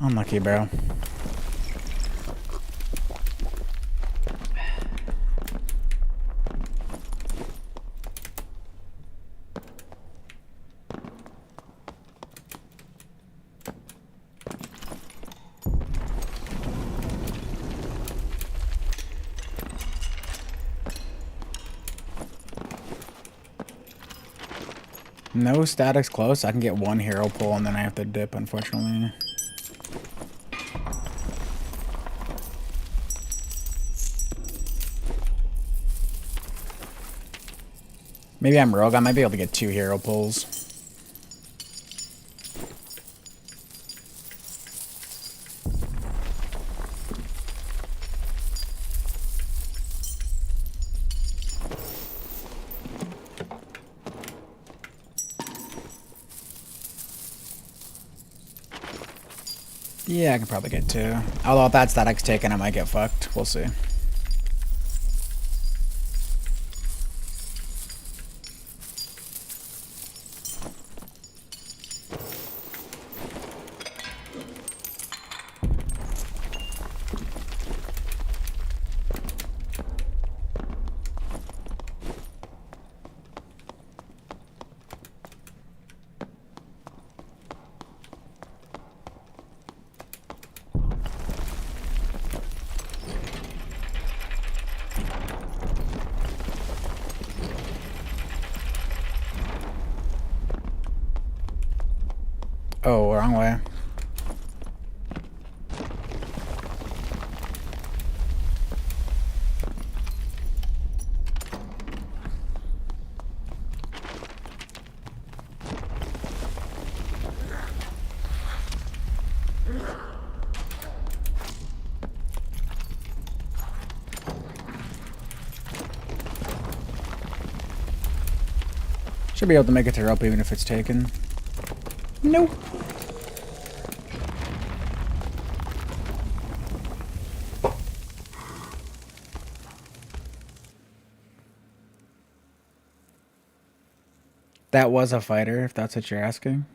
Unlucky, bro. No statics close. I can get one hero pull and then I have to dip, unfortunately. Maybe I'm rogue. I might be able to get 2 hero pulls. Yeah, I can probably get 2. Although if that static's taken, I might get fucked. We'll see. Oh, wrong way. Should be able to make it to rope even if it's taken. Nope. That was a fighter, if that's what you're asking.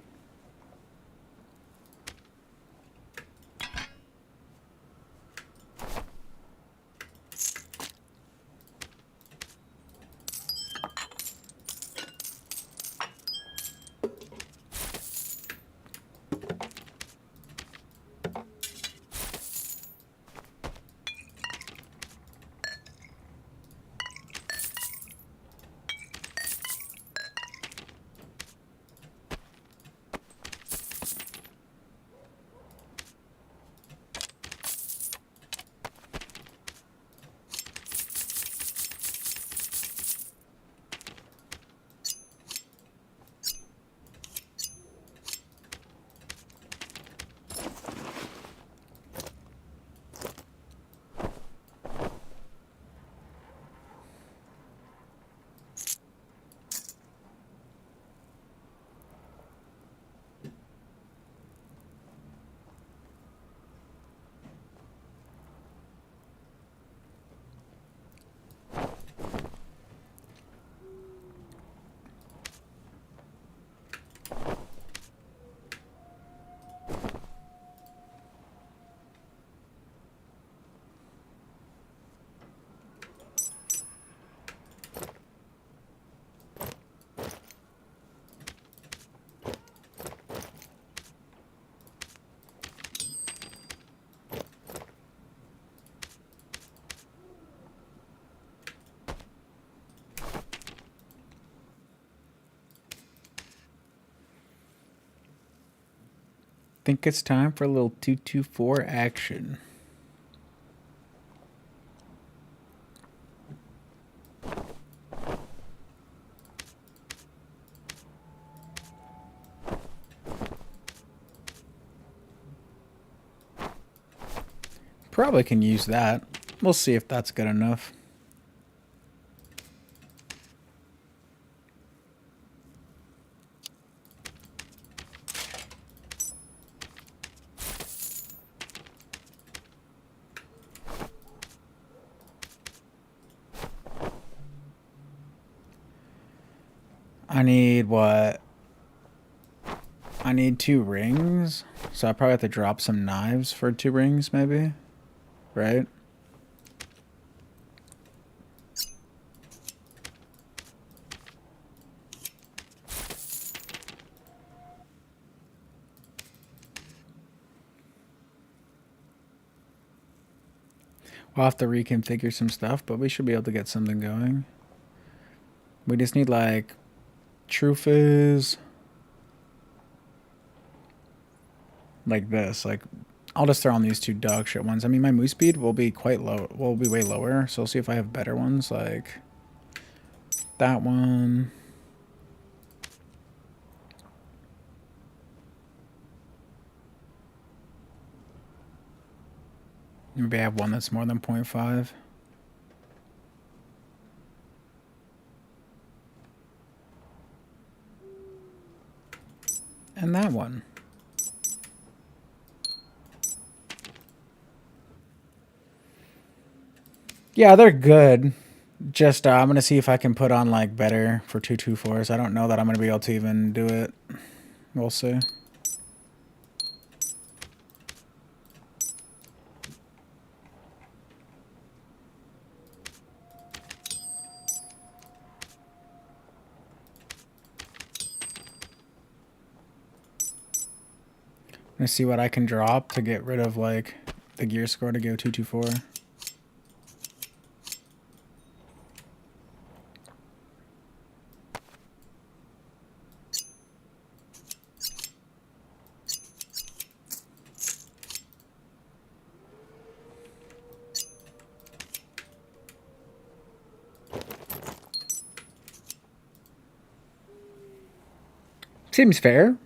Think it's time for a little 224 action. Probably can use that. We'll see if that's good enough. I need what? I need 2 rings. So I probably have to drop some knives for 2 rings, maybe. Right? We'll have to reconfigure some stuff, but we should be able to get something going. We just need like truth is like this. Like I'll just throw on these 2 dog shit ones. I mean, my move speed will be quite low. Will be way lower. So I'll see if I have better ones like that one. Maybe I have one that's more than 0.5. And that one. Yeah, they're good. Just I'm gonna see if I can put on like better for 224s. I don't know that I'm gonna be able to even do it. We'll see. I'm gonna see what I can drop to get rid of like the gear score to go 224. Seems fair.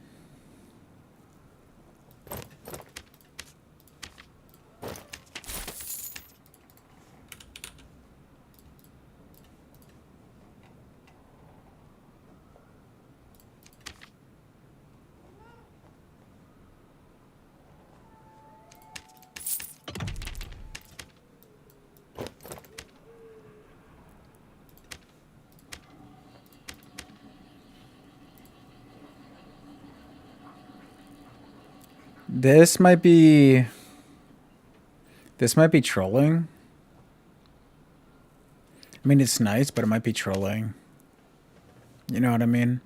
This might be trolling. I mean, it's nice, but it might be trolling. You know what I mean?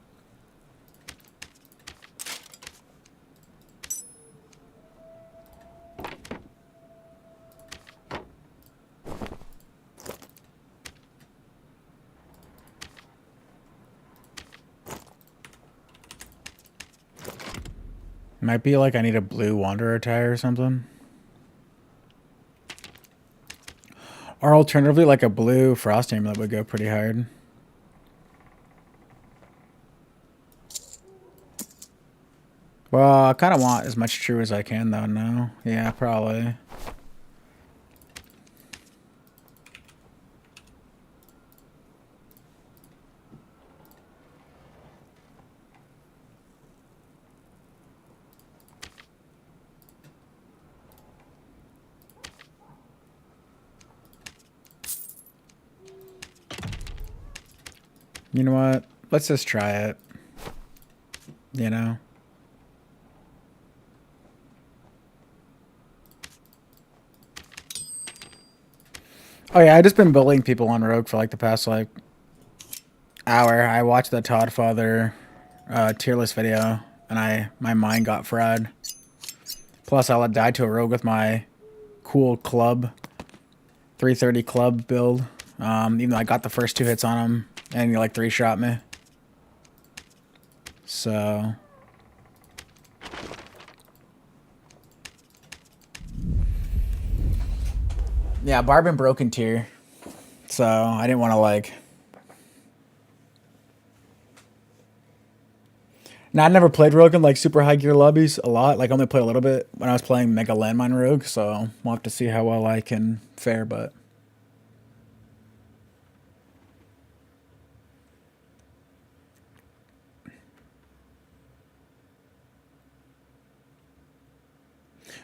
Might be like I need a blue Wanderer tire or something. Or alternatively, like a blue Frost Amulet would go pretty hard. Well, I kind of want as much true as I can, though, now. Yeah, probably. You know what? Let's just try it. You know? Oh yeah, I just been bullying people on Rogue for like the past like hour. I watched the Todd Father tier list video and my mind got fried. Plus I died to a Rogue with my cool club 330 club build. Even though I got the first 2 hits on him and he like 3-shot me. So Yeah, Barb and Broken tier. So I didn't want to like. Now I never played Rogue in like super high gear lobbies a lot. Like I only played a little bit when I was playing Mega Landmine Rogue. So we'll have to see how well I can fare. But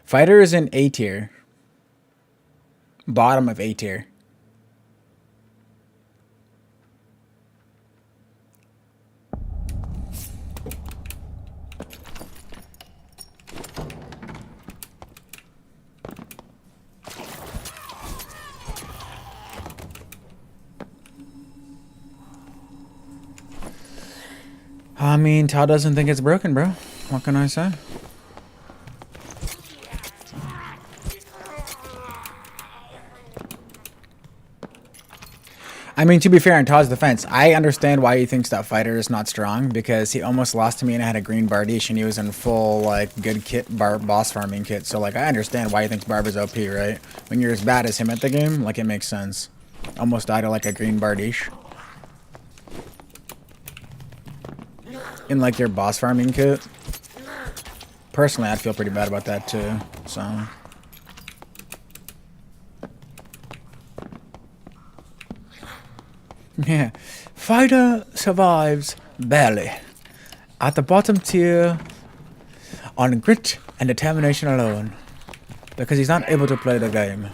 Fighter is in A tier. Bottom of A tier. I mean, Todd doesn't think it's broken, bro. What can I say? I mean, to be fair, in Todd's defense, I understand why he thinks that Fighter is not strong, because he almost lost to me and I had a green Badiche and he was in full, like, good kit, boss farming kit. So, like, I understand why he thinks Barb is OP, right? When you're as bad as him at the game, like, it makes sense. Almost died of, like, a green Badiche. In, like, your boss farming kit. Personally, I'd feel pretty bad about that, too. So... yeah, Fighter survives barely. At the bottom tier on grit and determination alone. Because he's not able to play the game.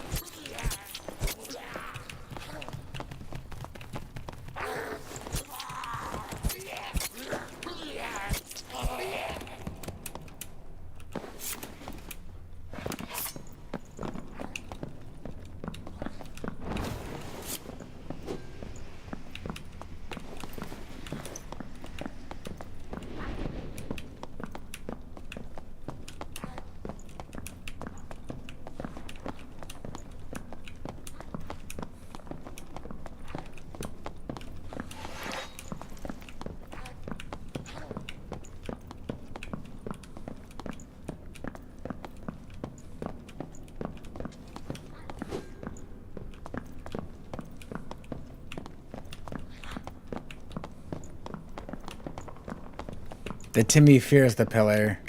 The Timmy fears the pillar.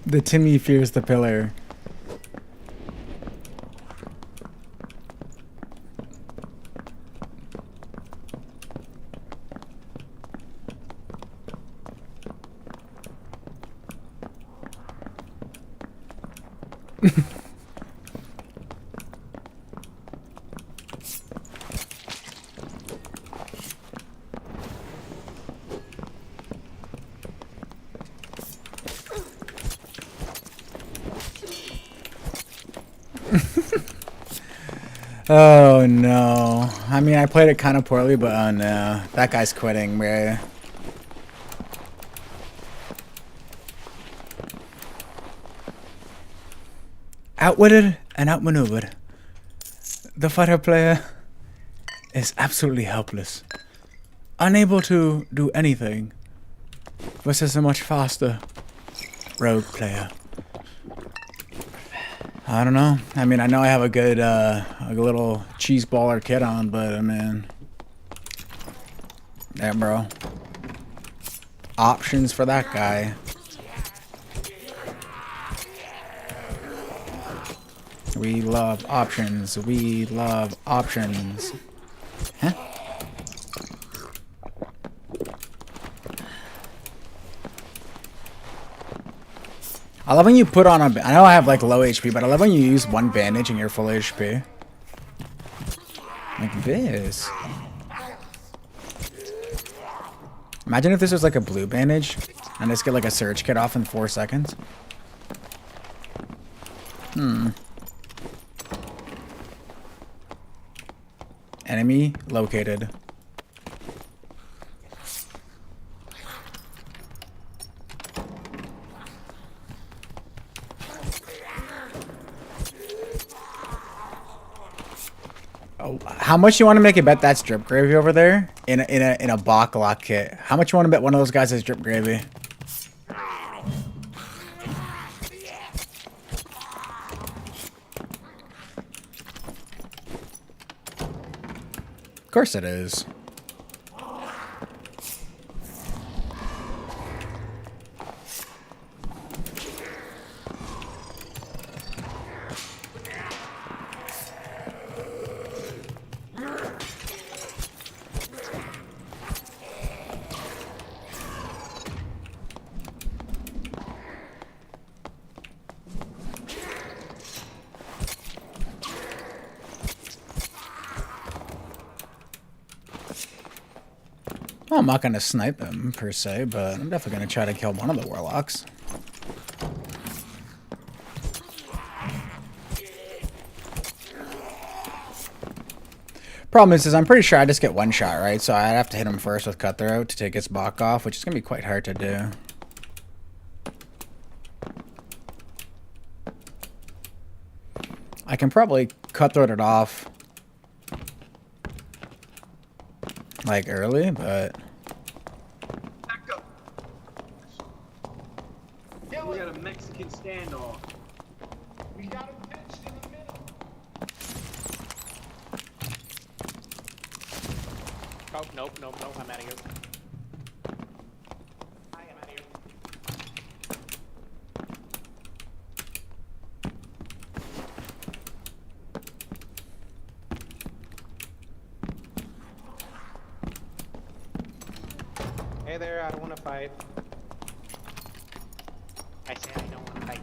The Timmy fears the pillar. Oh no. I mean, I played it kind of poorly, but oh no. That guy's quitting, bro. Outwitted and outmaneuvered. The fighter player is absolutely helpless. Unable to do anything versus a much faster rogue player. I don't know. I mean, I know I have a good, a little cheese baller kit on, but I mean, yeah, bro. Options for that guy. We love options. We love options. Huh? I love when you put on a... I know I have like low HP, but I love when you use one bandage and you're full HP. Like this. Imagine if this was like a blue bandage and just get like a surge kit off in 4 seconds. Enemy located. Oh, how much you want to make a bet that's drip gravy over there in a Bach lock kit? How much you want to bet one of those guys is drip gravy? Of course it is. Well, I'm not going to snipe him, per se, but I'm definitely going to try to kill one of the warlocks. Problem is I'm pretty sure I just get one shot, right? So I'd have to hit him first with Cutthroat to take his block off, which is going to be quite hard to do. I can probably Cutthroat it off like early, but We got a Mexican standoff. We got him pinched in the middle. Oh, nope, I'm out of here. I am out of here. Hey there, I don't want to fight. I say I don't want to fight.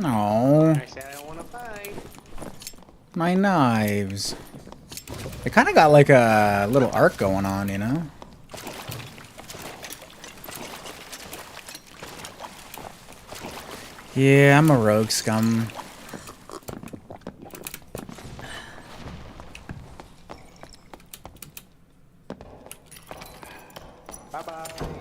no, I said I don't want to fight. my knives. They kind of got like a little arc going on, you know? Yeah, I'm a rogue scum. Bye-bye.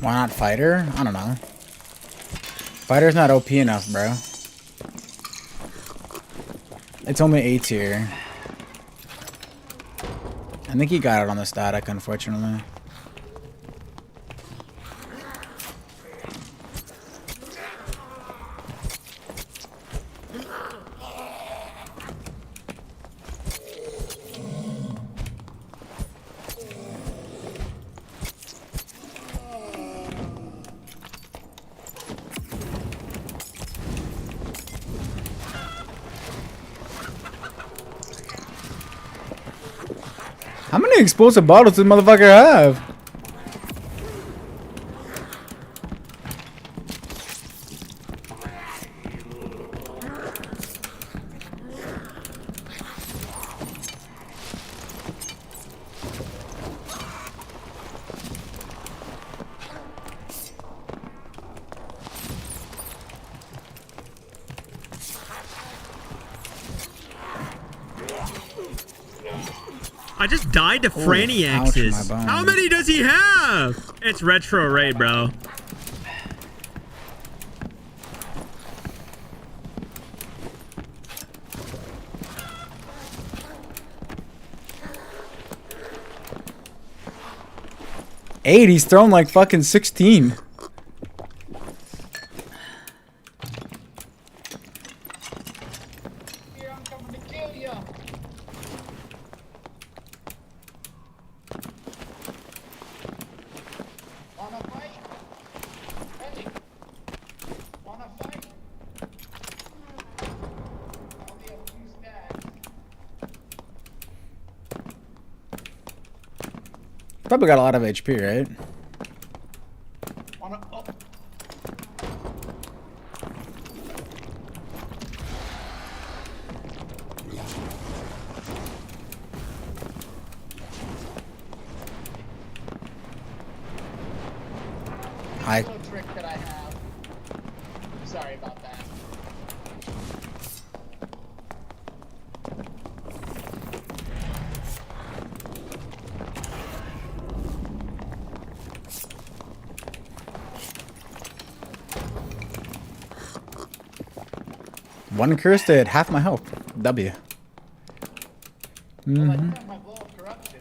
Why not fighter? I don't know. Fighter's not OP enough, bro. It's only A tier. I think he got it on the static, unfortunately. How many explosive bottles does this motherfucker have? I just died to Franny ouch, axes. my bone. How many does he have? It's retro raid, bro. Eight, he's thrown like fucking 16. Here, I'm coming to kill you. Wanna fight? Hey, wanna fight? Only a few stacks. Probably got a lot of HP, right? Wanna, oh. I little trick that I have. Sorry about that. one curse did half my health. W. Well, I don't have my blow of corruption.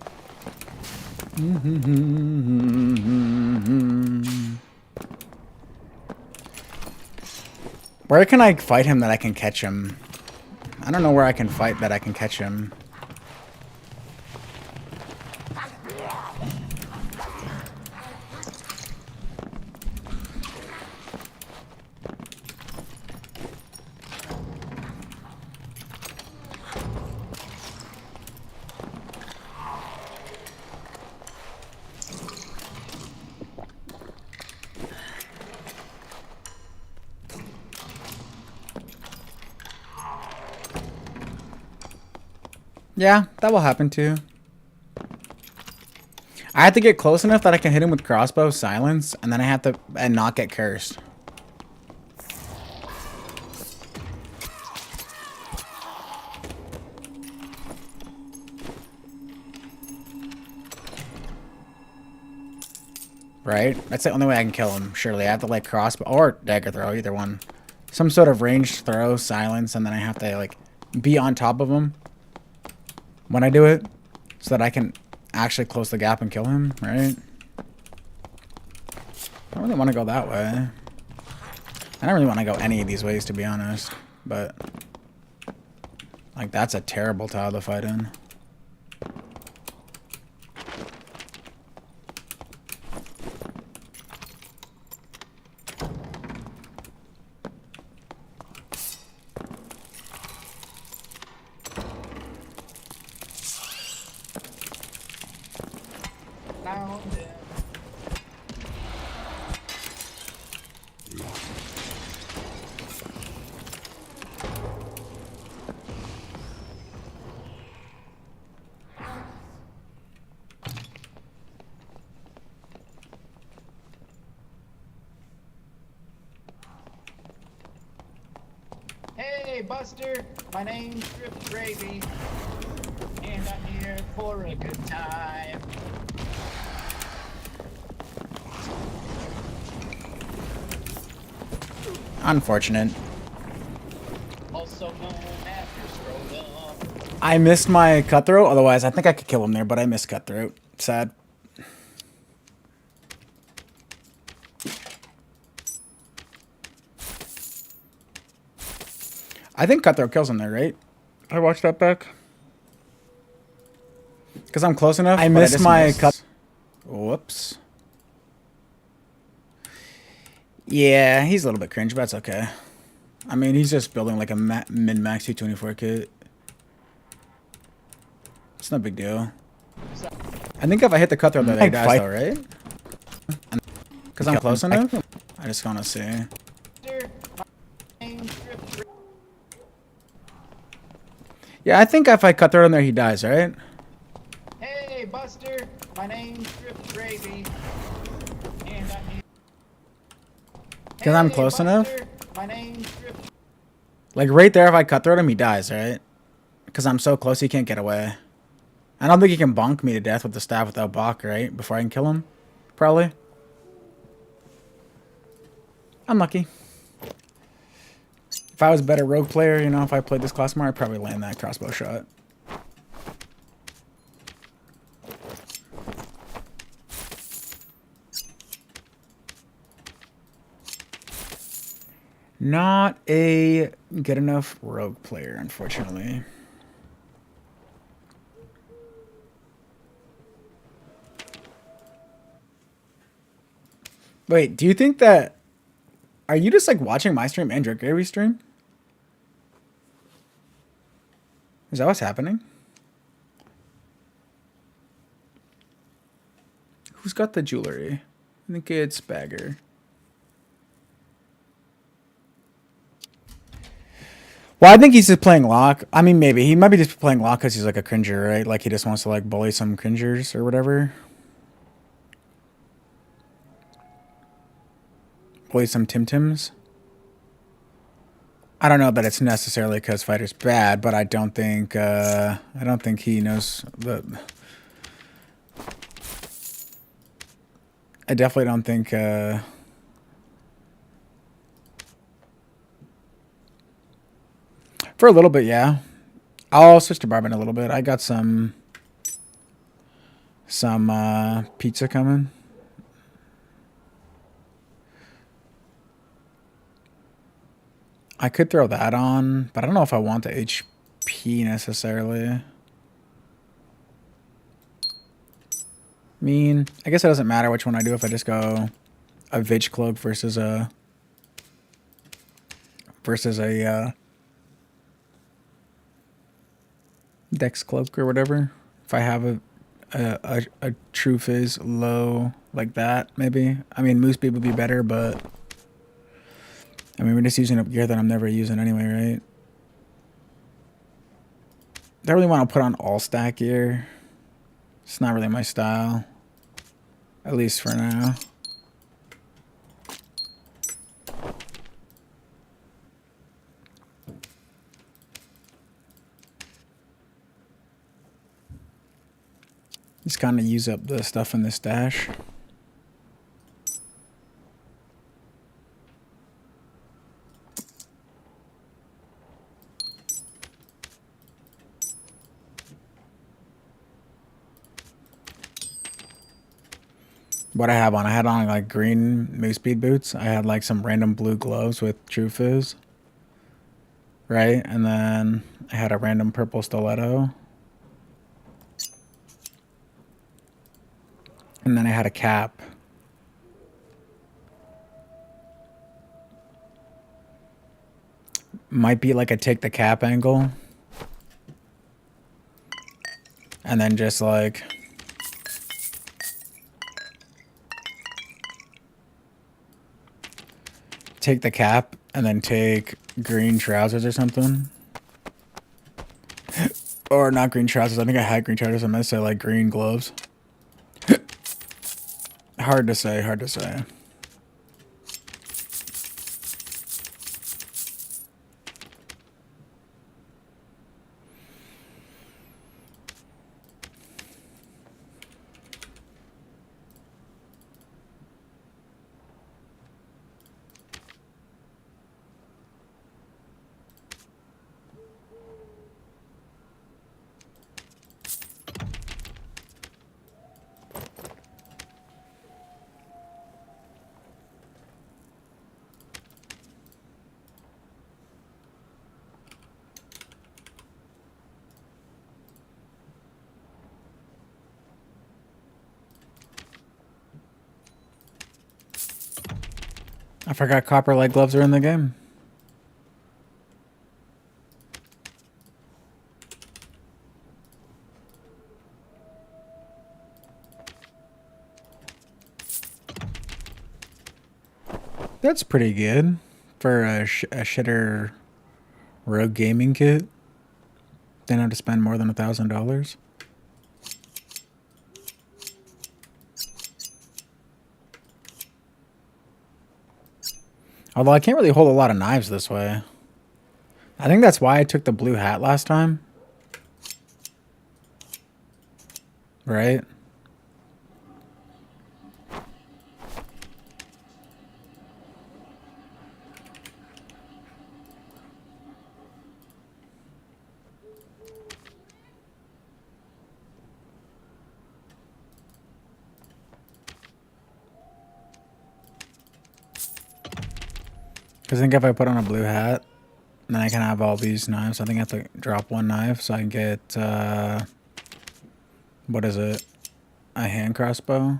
Where can I fight him that I can catch him? I don't know where I can fight that I can catch him. Yeah, that will happen too. I have to get close enough that I can hit him with crossbow silence, and then I have to not get cursed. Right? That's the only way I can kill him, surely. I have to like crossbow or dagger throw, either one. Some sort of ranged throw, silence, and then I have to like be on top of him when I do it, so that I can actually close the gap and kill him, right? I don't really want to go that way. I don't really want to go any of these ways, to be honest. But, like, that's a terrible tile to fight in. Now and then. Hey, Buster, my name's Strip Gravy, and I'm here for a good time. Unfortunate. Also known as Scrotum. I missed my cutthroat, otherwise I think I could kill him there, but I missed cutthroat. Sad. I think cutthroat kills him there, right? I watched that back. Because I'm close enough. I missed my cut. Whoops. Yeah, he's a little bit cringe, but that's okay. I mean, he's just building like a min-max 224 kit. It's no big deal. I think if I hit the cutthroat, that he dies though, right? Because I'm close enough? I just want to see. Yeah, I think if I cutthroat in there, he dies, right? Hey, Buster, my name's Strip Gravy, and I'm here. Because I'm close enough? My name's Strip. Like right there, if I cutthroat him, he dies, right? Because I'm so close, he can't get away. I don't think he can bonk me to death with the staff without Bach, right? Before I can kill him. Probably. Unlucky. If I was a better rogue player, you know, if I played this class more, I'd probably land that crossbow shot. Not a good enough rogue player, unfortunately. Wait, do you think that... Are you just like watching my stream and Drake Gary's stream? Is that what's happening? Who's got the jewelry? I think it's Bagger. Well, I think he's just playing lock. I mean, maybe. He might be just playing lock because he's like a cringer, right? Like he just wants to like bully some cringers or whatever. hopefully some Tim Tims. I don't know that it's necessarily because Fighter's bad, but I don't think he knows the. I definitely don't think. For a little bit, yeah. I'll switch to Barb in a little bit. I got some pizza coming. I could throw that on, but I don't know if I want the HP necessarily. I mean, I guess it doesn't matter which one I do if I just go a Vich Cloak versus a Dex Cloak or whatever. If I have a True Fizz low like that, maybe. I mean, Moose Bead would be better, but I mean, we're just using up gear that I'm never using anyway, right? Don't really want to put on all stack gear. It's not really my style, at least for now. Just kind of use up the stuff in the stash. What I have on, I had on like green Moose Speed boots. I had like some random blue gloves with True Fizz. Right? And then I had a random purple stiletto. And then I had a cap. Might be like a take the cap angle. And then just like take the cap and then take green trousers or something. Or not green trousers. I think I had green trousers. I meant to say like green gloves. Hard to say, hard to say. I forgot copper light gloves are in the game. That's pretty good for a shitter rogue gaming kit. Didn't have to spend more than $1,000. Although I can't really hold a lot of knives this way. I think that's why I took the blue hat last time. Right? Because I think if I put on a blue hat, then I can have all these knives. I think I have to drop one knife so I can get, what is it? A hand crossbow?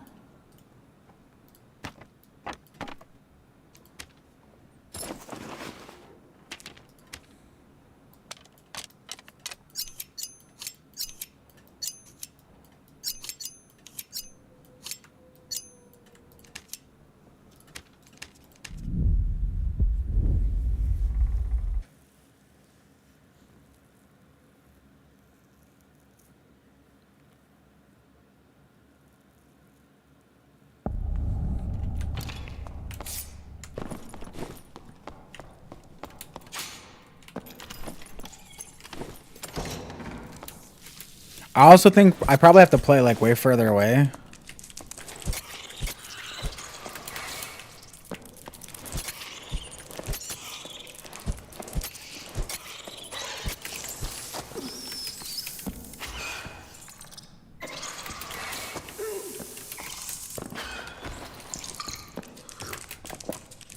I also think I probably have to play like way further away.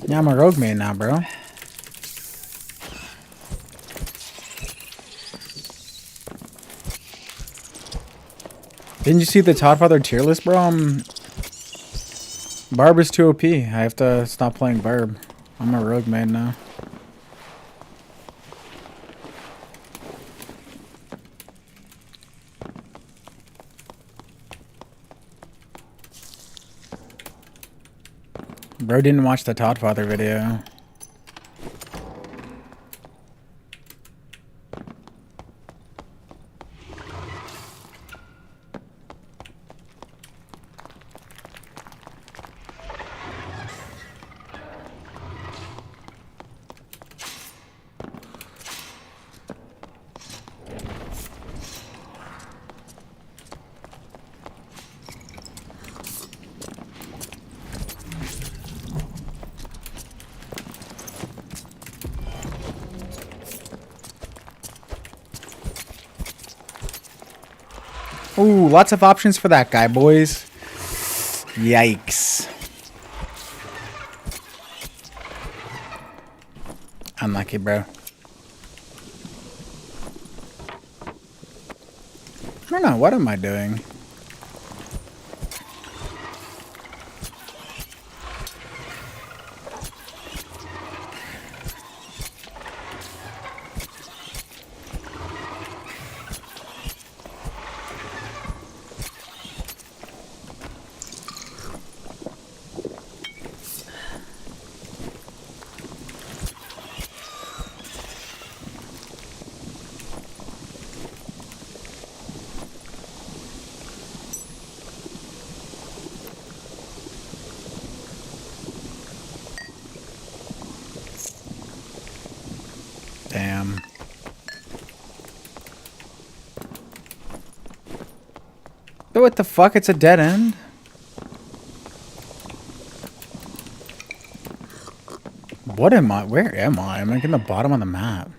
Yeah, I'm a rogue main now, bro. Didn't you see the Toddfather tier list, bro? Barb is too OP. I have to stop playing Barb. I'm a rogue main now. Bro didn't watch the Toddfather video. Ooh, lots of options for that guy, boys. Yikes. Unlucky, bro. I don't know. What am I doing? Damn. But what the fuck? It's a dead end? What am I? Where am I? I'm like in the bottom of the map.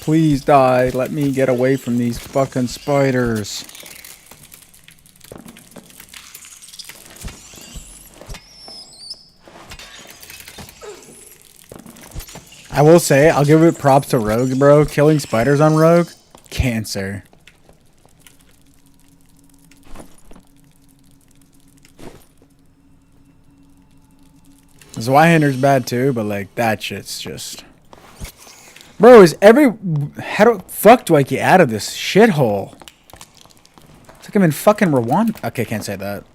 Please die. Let me get away from these fucking spiders. I will say, I'll give it props to Rogue, bro. Killing spiders on Rogue, cancer. Zweihander's bad too, but like that shit's just... Bro, is every... How the fuck do I get out of this shithole? It's like I'm in fucking Rwanda. Okay, can't say that.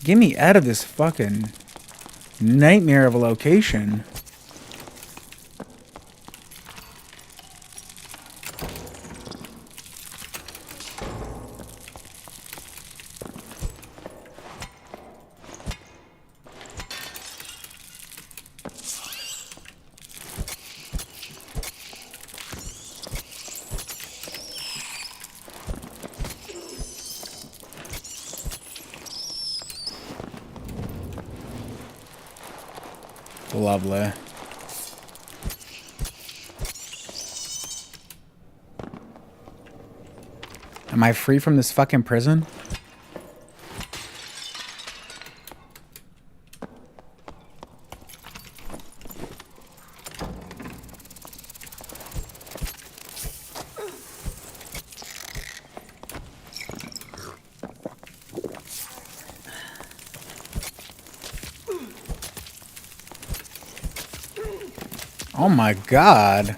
Get me out of this fucking nightmare of a location. Lovely. Am I free from this fucking prison? Oh my god.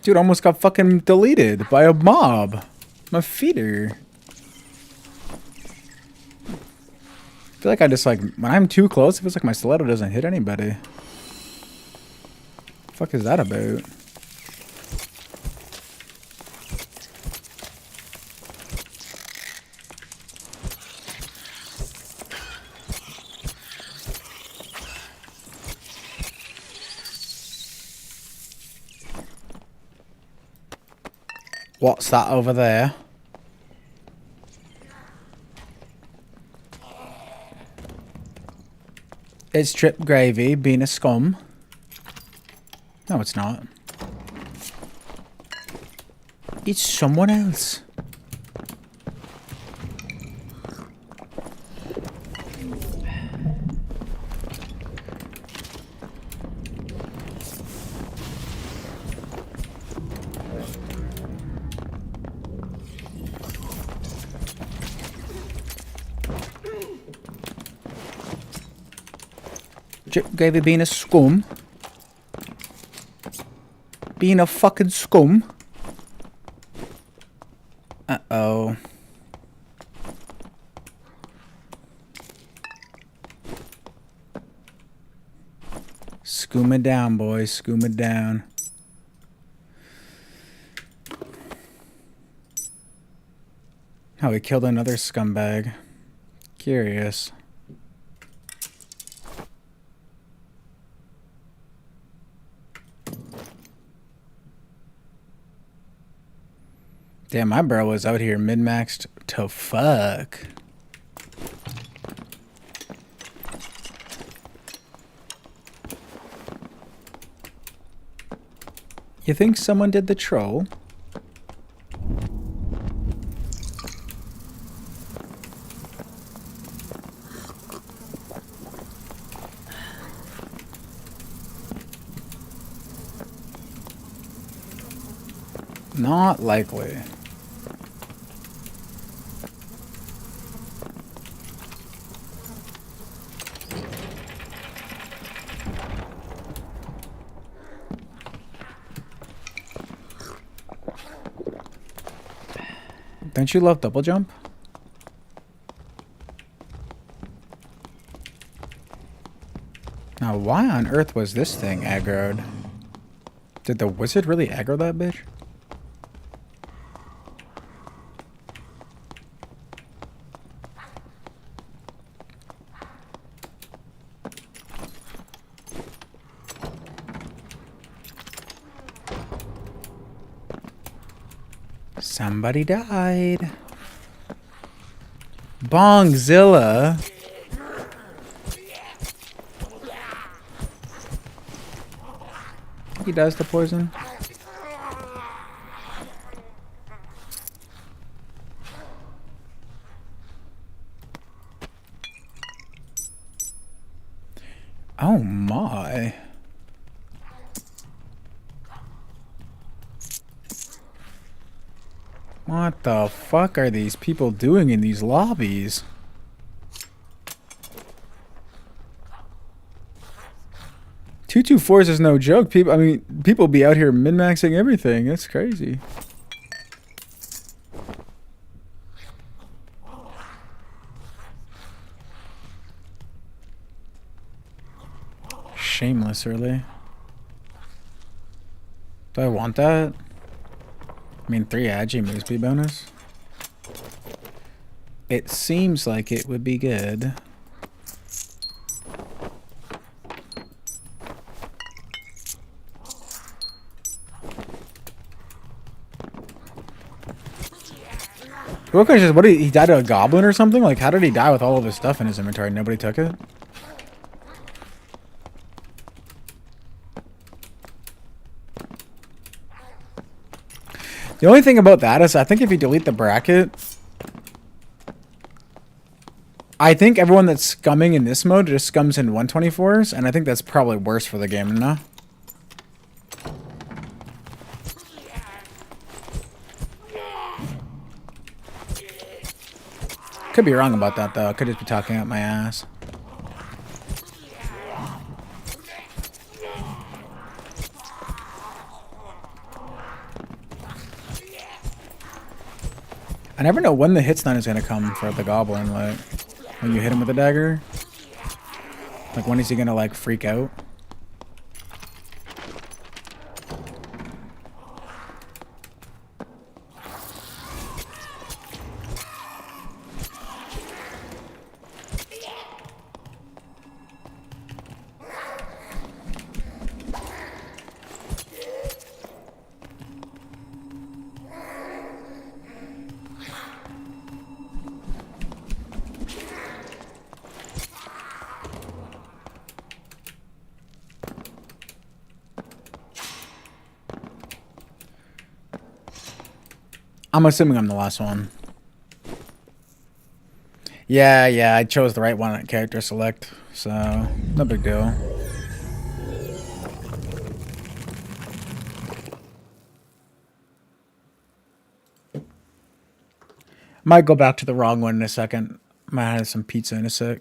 Dude almost got fucking deleted by a mob. My feeder. feel like I just like when I'm too close, it feels like my stiletto doesn't hit anybody. The fuck is that about? What's that over there? It's Trip Gravy being a scum. No, it's not. It's someone else. Trip Gravy being a scum. Being a fucking scum. Uh-oh. Scoom it down, boys. Scoom it down. Oh, he killed another scumbag. Curious. Damn, my bro was out here min-maxed to fuck. You think someone did the troll? Not likely. Don't you love double jump? Now, why on earth was this thing aggroed? Did the wizard really aggro that bitch? Somebody died. Bongzilla. He does the poison. Oh my. What the fuck are these people doing in these lobbies? Two 224s is no joke. People be out here min-maxing everything. That's crazy. Shameless, really. Do I want that? I mean, 3 Agi moves be bonus. It seems like it would be good. Real question is, what he died to a goblin or something? Like, how did he die with all of his stuff in his inventory? Nobody took it? The only thing about that is I think if you delete the bracket, I think everyone that's scumming in this mode just scums in 124s, and I think that's probably worse for the game, no? Could be wrong about that, though. I could just be talking out my ass. I never know when the hit stun is going to come for the goblin, like... When you hit him with the dagger? Like, when is he gonna, like, freak out? I'm assuming I'm the last one. Yeah, I chose the right one at character select, so no big deal. Might go back to the wrong one in a second. Might have some pizza in a sec.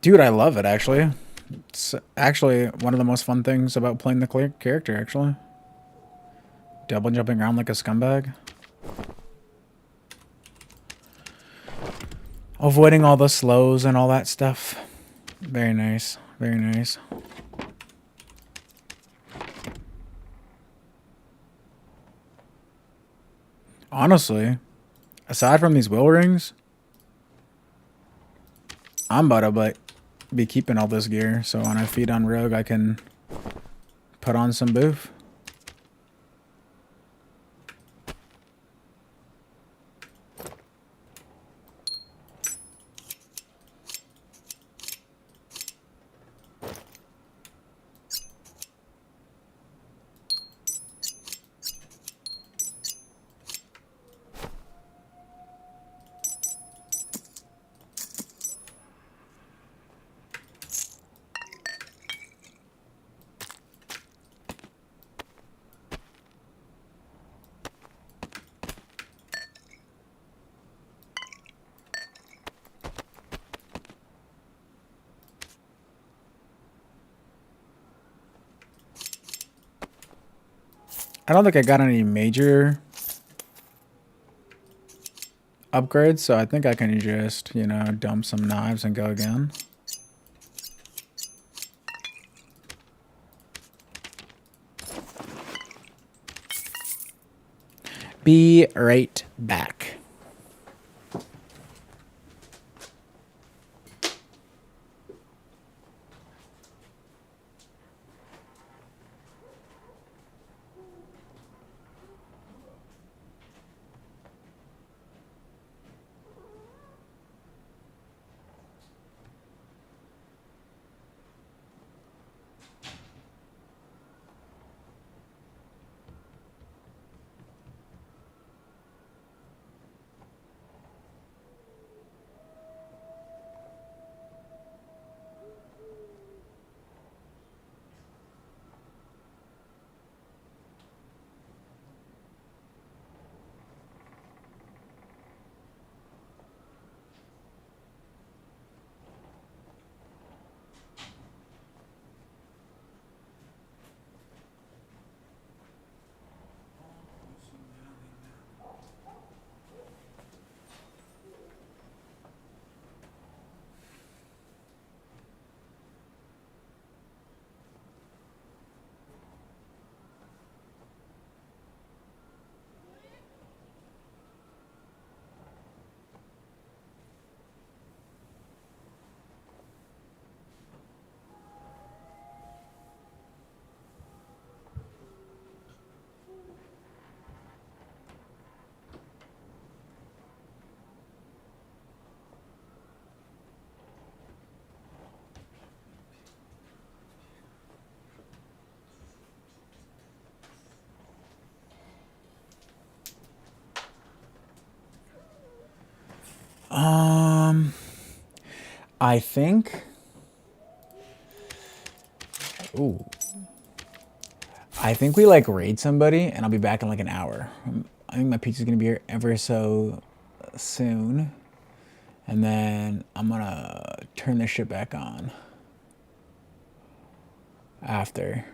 Dude, I love it, actually. It's actually one of the most fun things about playing the character, actually. Double jumping around like a scumbag. Avoiding all the slows and all that stuff. Very nice. Very nice. Honestly, aside from these will rings, I'm about to be keeping all this gear, so when I feed on Rogue, I can put on some boof. I don't think I got any major upgrades, so I think I can just, you know, dump some knives and go again. Be right back. I think. Ooh. I think we like raid somebody, and I'll be back in like an hour. I think my pizza's gonna be here ever so soon, and then I'm gonna turn this shit back on after.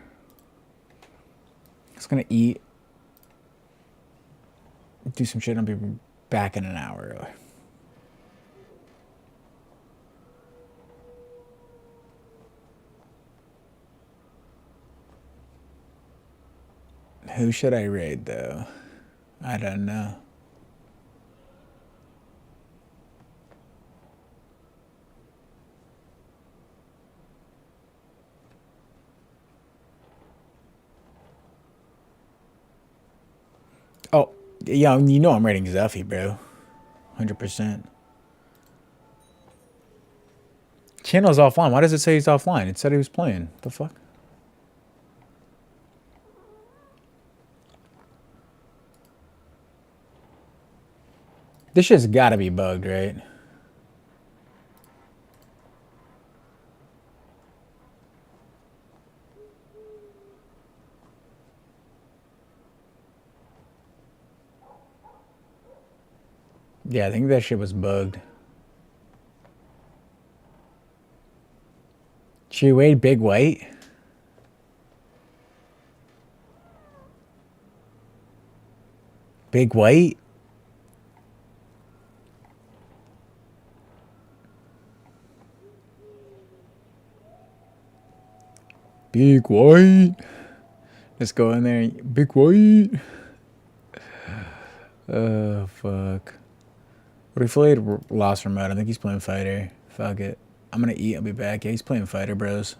Just gonna eat, do some shit. I'll be back in an hour. Who should I raid though? I don't know. Oh, yeah, you know I'm rating Zuffy, bro. 100%. Channel's offline. Why does it say he's offline? It said he was playing. The fuck? This shit's gotta be bugged, right? Yeah, I think that shit was bugged. She weighed Big White? Big White? Big White? Let's go in there. Big White? Oh, fuck. What if he played Lost Remote? I think he's playing Fighter. Fuck it. I'm gonna eat. I'll be back. Yeah, he's playing Fighter, bros.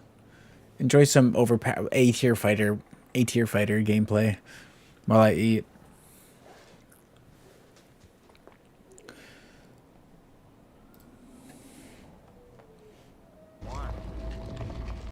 Enjoy some A tier fighter gameplay while I eat.